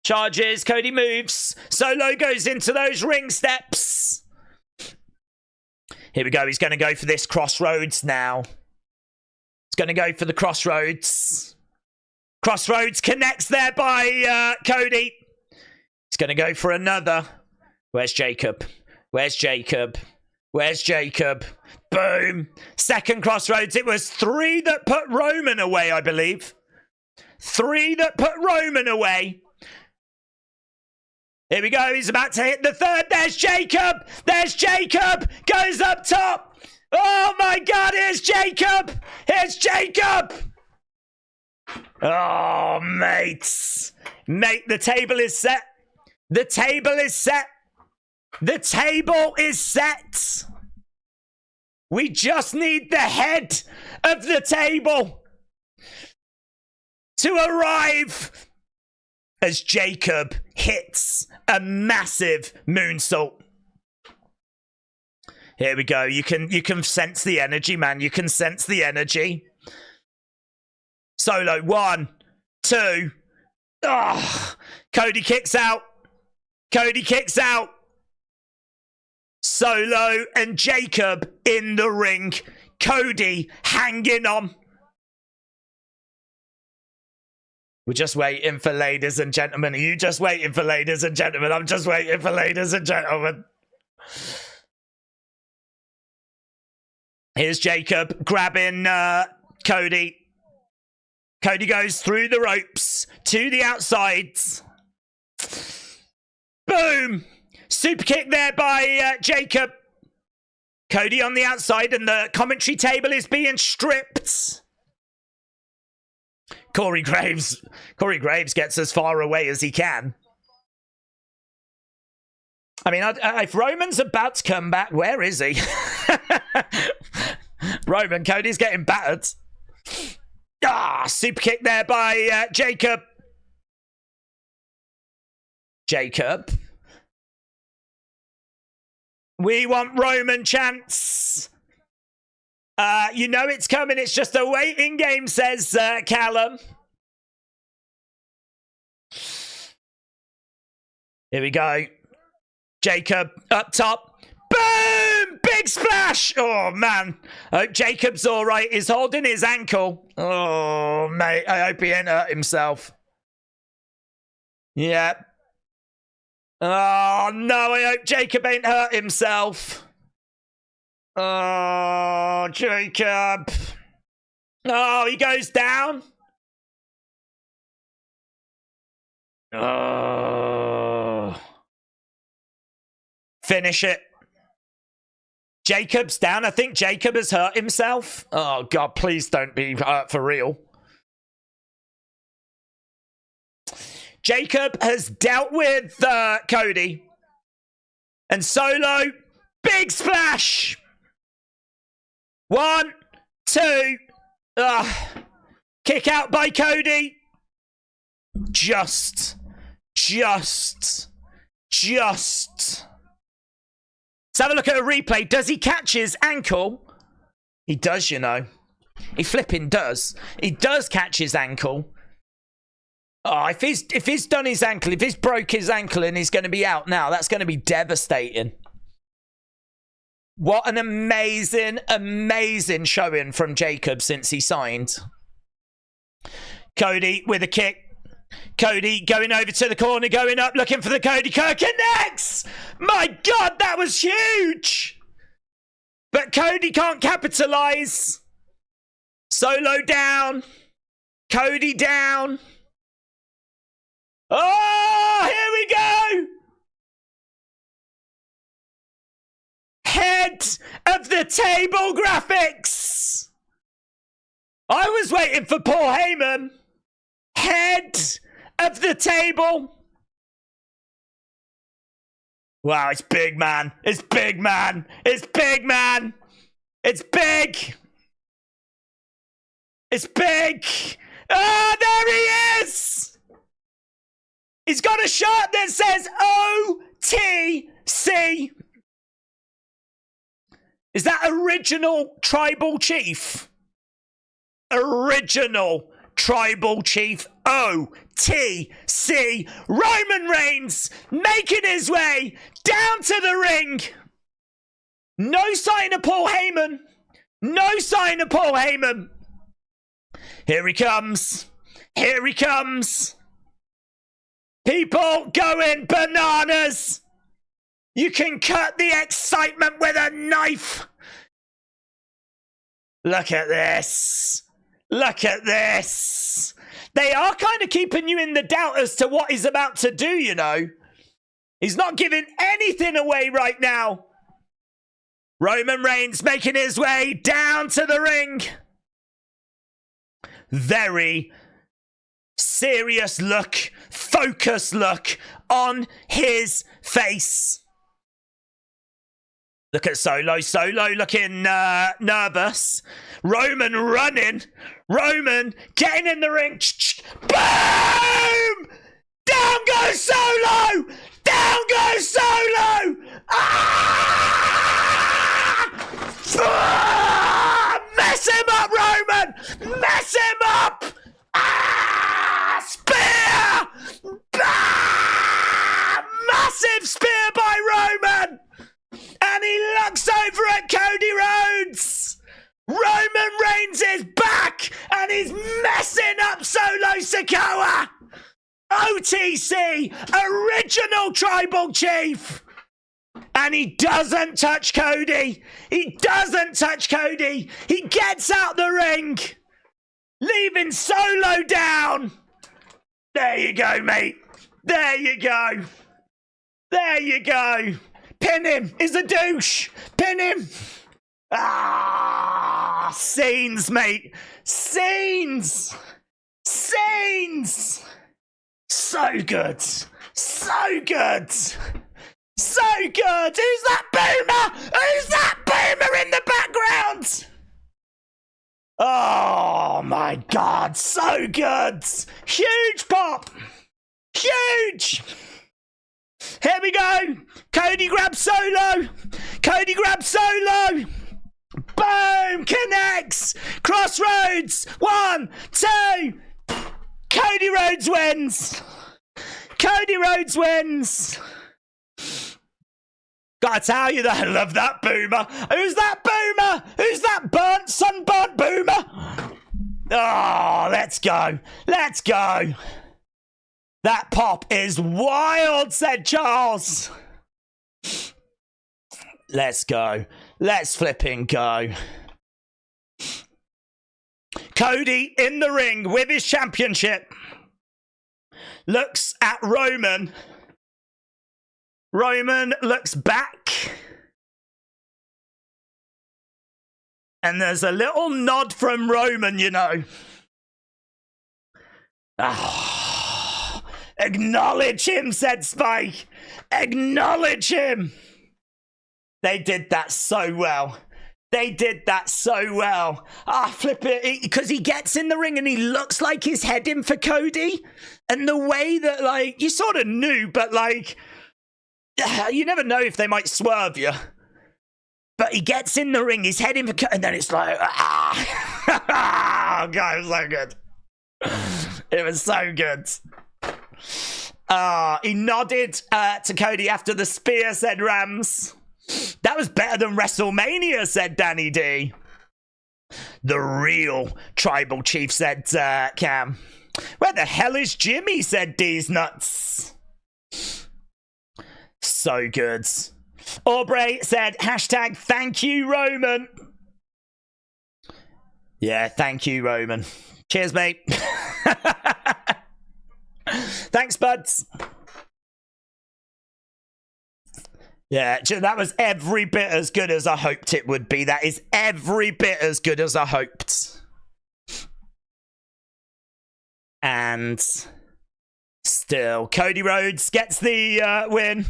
Charges. Cody moves. Solo goes into those ring steps. Here we go. He's going to go for this crossroads now. He's going to go for the crossroads. Crossroads connects there by Cody. He's going to go for another. Where's Jacob? Where's Jacob? Where's Jacob? Boom. Second crossroads. It was 3 that put Roman away, I believe. 3 that put Roman away. Here we go. He's about to hit the third. There's Jacob. There's Jacob. Goes up top. Oh, my God. Here's Jacob. Here's Jacob. Oh, mates. Mate, the table is set. The table is set. The table is set. We just need the head of the table to arrive as Jacob hits a massive moonsault. Here we go. You can sense the energy, man. You can sense the energy. Solo, 1, 2. Oh, Cody kicks out. Cody kicks out. Solo and Jacob in the ring. Cody hanging on. We're just waiting for ladies and gentlemen. Are you just waiting for ladies and gentlemen? I'm just waiting for ladies and gentlemen. Here's Jacob grabbing Cody. Cody goes through the ropes to the outsides. Boom! Super kick there by Jacob. Cody on the outside and the commentary table is being stripped. Corey Graves gets as far away as he can. I mean, if Roman's about to come back, where is he? Roman, Cody's getting battered. Super kick there by Jacob. Jacob. We want Roman chants. You know it's coming. It's just a waiting game, says Callum. Here we go. Jacob up top. Boom! Big splash! Oh, man. I hope Jacob's all right. He's holding his ankle. Oh, mate. I hope he ain't hurt himself. Yeah. Oh, no. I hope Jacob ain't hurt himself. Oh, Jacob. Oh, he goes down. Oh. Finish it. Jacob's down. I think Jacob has hurt himself. Oh, God, please don't be hurt for real. Jacob has dealt with Cody. And Solo, big splash. 1, 2. Kick out by Cody. Just. Let's have a look at a replay. Does he catch his ankle? He does, you know. He flipping does. He does catch his ankle. Oh, if he's done his ankle, if he's broke his ankle and he's going to be out now, that's going to be devastating. What an amazing, amazing showing from Jacob since he signed. Cody with a kick. Cody going over to the corner, going up, looking for the Cody. Connects! My God, that was huge! But Cody can't capitalize. Solo down. Cody down. Oh, here we go! Head of the table graphics. I was waiting for Paul Heyman. Head of the table. Wow, it's big, man. It's big, man. It's big, man. It's big. It's big. Oh, there he is. He's got a shirt that says OTC. Is that original tribal chief? Original tribal chief OTC. Roman Reigns making his way down to the ring. No sign of Paul Heyman. No sign of Paul Heyman. Here he comes. Here he comes. People going bananas. You can cut the excitement with a knife. Look at this. Look at this. They are kind of keeping you in the doubt as to what he's about to do, you know. He's not giving anything away right now. Roman Reigns making his way down to the ring. Very serious look, focused look on his face. Look at Solo. Solo looking nervous. Roman running. Roman getting in the ring. Boom! Down goes Solo! Down goes Solo! Ah! Ah! Mess him up, Roman! Mess him up! Ah! Spear! Ah! Massive spear by Roman! And he looks over at Cody Rhodes. Roman Reigns is back and he's messing up Solo Sikoa. OTC, original tribal chief. And he doesn't touch Cody. He doesn't touch Cody. He gets out the ring, leaving Solo down. There you go, mate. There you go. There you go. Pin him. He's a douche. Pin him. Ah, scenes, mate. Scenes. Scenes. So good. So good. So good. Who's that boomer? Who's that boomer in the background? Oh, my God. So good. Huge pop. Huge. Here we go. Cody grabs Solo. Cody grabs Solo. Boom. Connects. Crossroads. 1, 2. Cody Rhodes wins. Cody Rhodes wins. Gotta tell you that I love that boomer. Who's that boomer? Who's that burnt, sunburnt boomer? Oh, let's go. Let's go. That pop is wild, said Charles. Let's go. Let's flipping go. Cody in the ring with his championship. Looks at Roman. Roman looks back. And there's a little nod from Roman, you know. Ah. Acknowledge him, said Spike. Acknowledge him. They did that so well. They did that so well. Ah, flip it. Because he gets in the ring and he looks like he's heading for Cody. And the way that, like, you sort of knew, but, like, you never know if they might swerve you. But he gets in the ring, he's heading for Cody, and then it's like, ah. Oh, God, it was so good. It was so good. He nodded to Cody after the spear, said Rams. That was better than WrestleMania, said Danny D. The real tribal chief, said Cam. Where the hell is Jimmy, said D's Nuts. So good. Aubrey said, hashtag thank you, Roman. Yeah, thank you, Roman. Cheers, mate. Thanks, buds. Yeah, that was every bit as good as I hoped it would be. That is every bit as good as I hoped. And still, Cody Rhodes gets the win.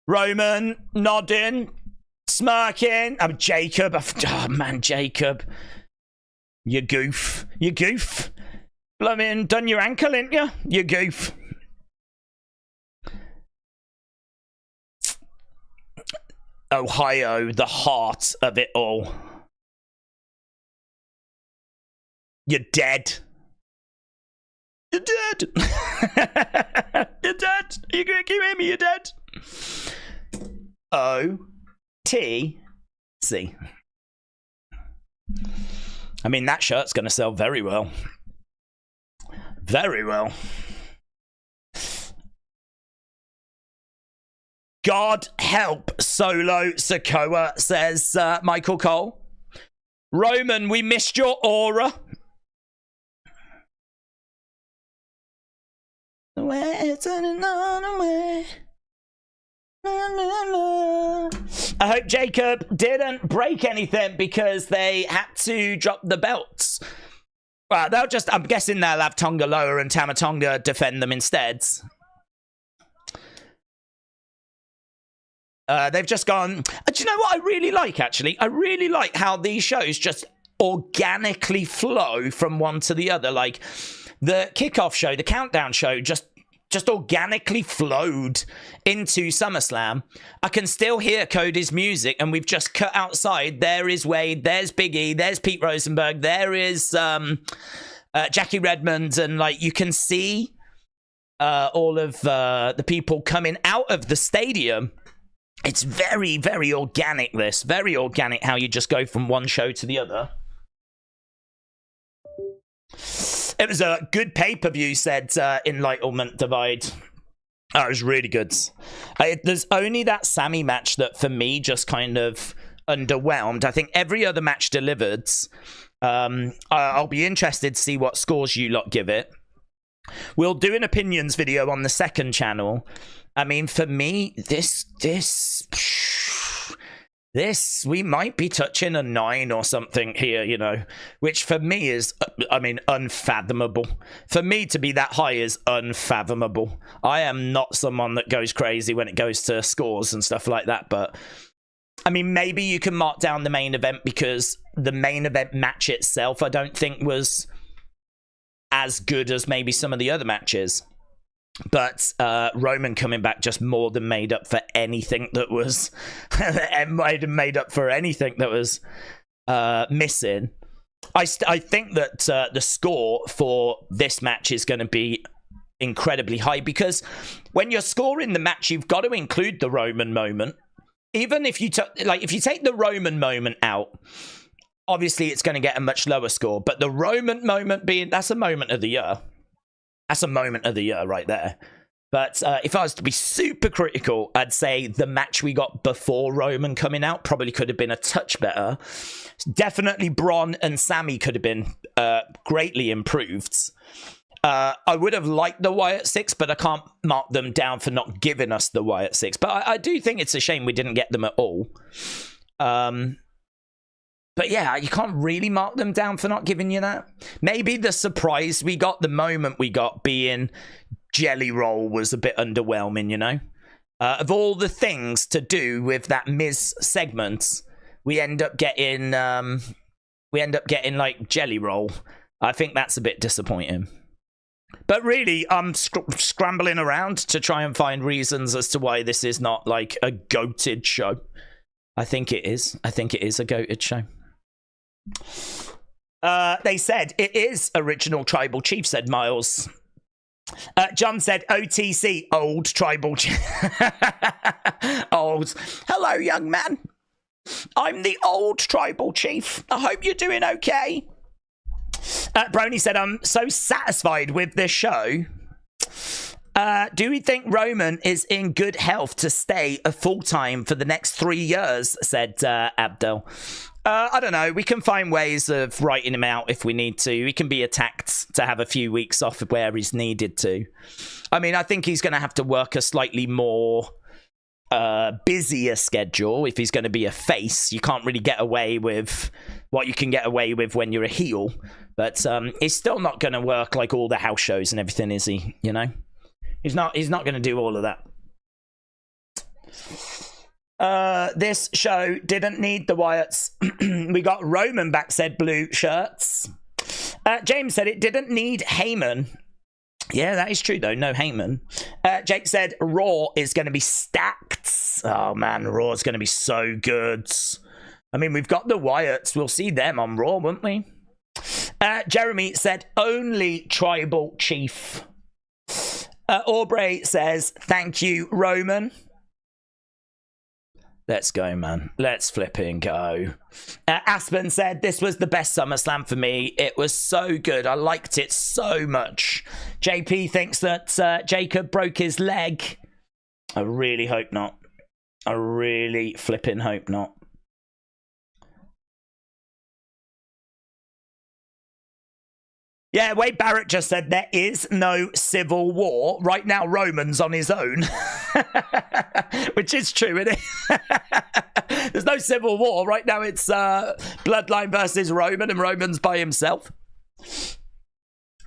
Roman nodding, smirking. Oh, Jacob. Oh, man, Jacob. You goof. You goof. Blooming done your ankle, ain't you? You goof. Ohio, the heart of it all. You're dead. You're dead. You're dead. Can you hear me? You're dead. O-T-C. I mean, that shirt's going to sell very well. Very well. God help Solo Sikoa, says Michael Cole. Roman, we missed your aura. We're turning on away. I hope Jacob didn't break anything because they had to drop the belts. Well, they'll just, I'm guessing they'll have Tonga Loa and Tama Tonga defend them instead. They've just gone, do you know what I really like, actually? I really like how these shows just organically flow from one to the other. Like, the kickoff show, the countdown show, just organically flowed into SummerSlam. I can still hear Cody's music, and we've just cut outside. There is Wade, there's Big E, there's Pete Rosenberg, there is Jackie Redmond, and like you can see all of the people coming out of the stadium. It's very, very organic, this. Very organic how you just go from one show to the other. It was a good pay-per-view, said Enlightenment Divide. Oh, it was really good. There's only that Sami match that, for me, just kind of underwhelmed. I think every other match delivered. I'll be interested to see what scores you lot give it. We'll do an opinions video on the second channel. I mean, for me, this, we might be touching a 9 or something here, you know, which for me is, I mean, unfathomable. For me to be that high is unfathomable. I am not someone that goes crazy when it goes to scores and stuff like that, but I mean, maybe you can mark down the main event because the main event match itself, I don't think was as good as maybe some of the other matches. But Roman coming back just more than made up for anything that was made up for anything that was missing. I think that the score for this match is going to be incredibly high because when you're scoring the match, you've got to include the Roman moment. Even if you if you take the Roman moment out, obviously it's going to get a much lower score. But the Roman moment that's a moment of the year. That's a moment of the year right there. But if I was to be super critical, I'd say the match we got before Roman coming out probably could have been a touch better. Definitely Bron and Sami could have been greatly improved. I would have liked the Wyatt 6, but I can't mark them down for not giving us the Wyatt 6. But I do think it's a shame we didn't get them at all. But yeah, you can't really mark them down for not giving you that. Maybe the surprise we got, the moment we got being Jelly Roll was a bit underwhelming, you know? Of all the things to do with that Miz segment, we end up getting like Jelly Roll. I think that's a bit disappointing. But really, I'm scrambling around to try and find reasons as to why this is not like a goated show. I think it is. I think it is a goated show. They said it is original Tribal Chief, said Miles. John said OTC, old Tribal Chief. Old. Hello, young man. I'm the old Tribal Chief. I hope you're doing okay. Brony said, I'm so satisfied with this show. Do we think Roman is in good health to stay a full-time for the next 3 years, said Abdel. I don't know. We can find ways of writing him out if we need to. He can be attacked to have a few weeks off where he's needed to. I mean, I think he's going to have to work a slightly more busier schedule if he's going to be a face. You can't really get away with what you can get away with when you're a heel. But he's still not going to work like all the house shows and everything, is he? You know? He's not going to do all of that. This show didn't need the Wyatts. We got Roman back, said Blue Shirts. James said it didn't need Heyman. Yeah, that is true, though. No Heyman. Jake said Raw is going to be stacked. Oh, man, Raw is going to be so good. I mean, we've got the Wyatts. We'll see them on Raw, won't we? Jeremy said only Tribal Chief. Aubrey says, thank you, Roman. Let's go, man. Let's flipping go. Aspen said, this was the best SummerSlam for me. It was so good. I liked it so much. JP thinks that Jacob broke his leg. I really hope not. I really flipping hope not. Yeah, Wade Barrett just said there is no civil war. Right now, Roman's on his own. Which is true, isn't it? There's no civil war. Right now, it's Bloodline versus Roman, and Roman's by himself.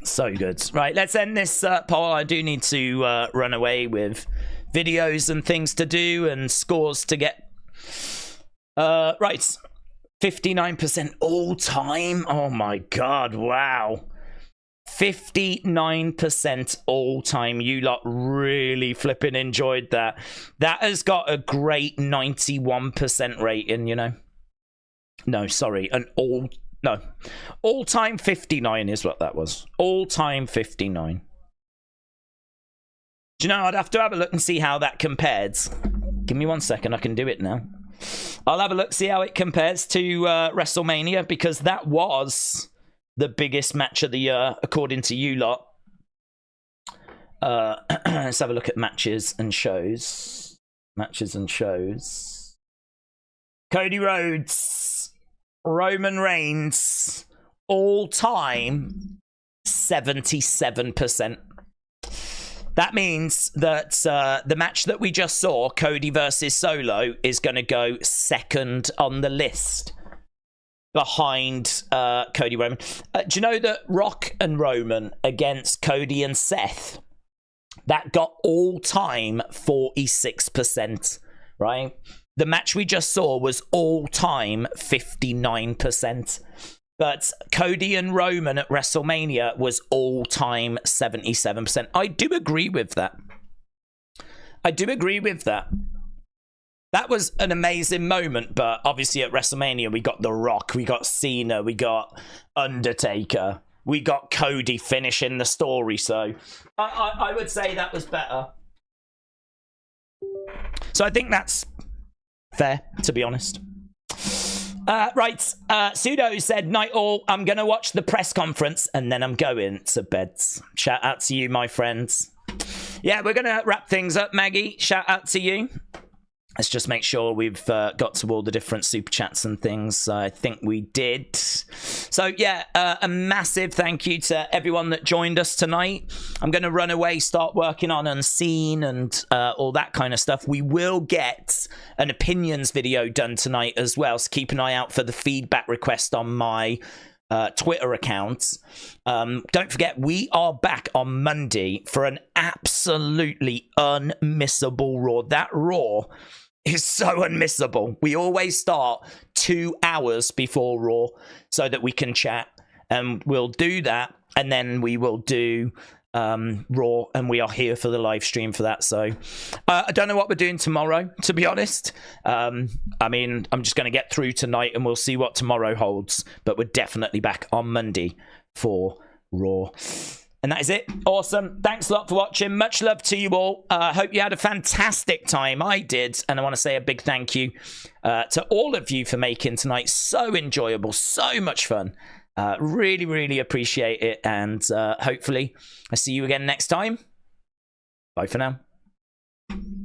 So good. Right, let's end this poll. I do need to run away with videos and things to do and scores to get. Right. 59% all time. Oh my god, wow. 59% all time. You lot really flipping enjoyed that. That has got a great 91% rating, you know. No, sorry, all time 59 is what that was. All time 59. Do you know, I'd have to have a look and see how that compares. Give me 1 second, I can do it now. I'll have a look, see how it compares to WrestleMania, because that was the biggest match of the year, according to you lot. Let's have a look at matches and shows. Matches and shows. Cody Rhodes, Roman Reigns, all time 77%. That means that the match that we just saw, Cody versus Solo, is going to go second on the list behind Cody Roman. Do you know that Rock and Roman against Cody and Seth, that got all-time 46%, right? The match we just saw was all-time 59%. But Cody and Roman at WrestleMania was all-time 77%. I do agree with that. I do agree with that. That was an amazing moment, but obviously at WrestleMania, we got The Rock, we got Cena, we got Undertaker, we got Cody finishing the story, so I would say that was better. So I think that's fair, to be honest. Right, Pseudo said, night all, I'm going to watch the press conference and then I'm going to bed. Shout out to you, my friends. Yeah, we're going to wrap things up, Maggie. Shout out to you. Let's just make sure we've got to all the different super chats and things. I think we did. So, yeah, a massive thank you to everyone that joined us tonight. I'm going to run away, start working on Unseen and all that kind of stuff. We will get an opinions video done tonight as well. So keep an eye out for the feedback request on my Twitter account. Don't forget, we are back on Monday for an absolutely unmissable Raw. That Raw is so unmissable. We always start 2 hours before Raw so that we can chat, and we'll do that, and then we will do Raw, and we are here for the live stream for that. So I don't know what we're doing tomorrow, to be honest. I mean, I'm just going to get through tonight and we'll see what tomorrow holds, but we're definitely back on Monday for Raw. And that is it. Awesome. Thanks a lot for watching. Much love to you all. Hope you had a fantastic time. I did. And I want to say a big thank you to all of you for making tonight so enjoyable, so much fun. Really, really appreciate it. And hopefully I see you again next time. Bye for now.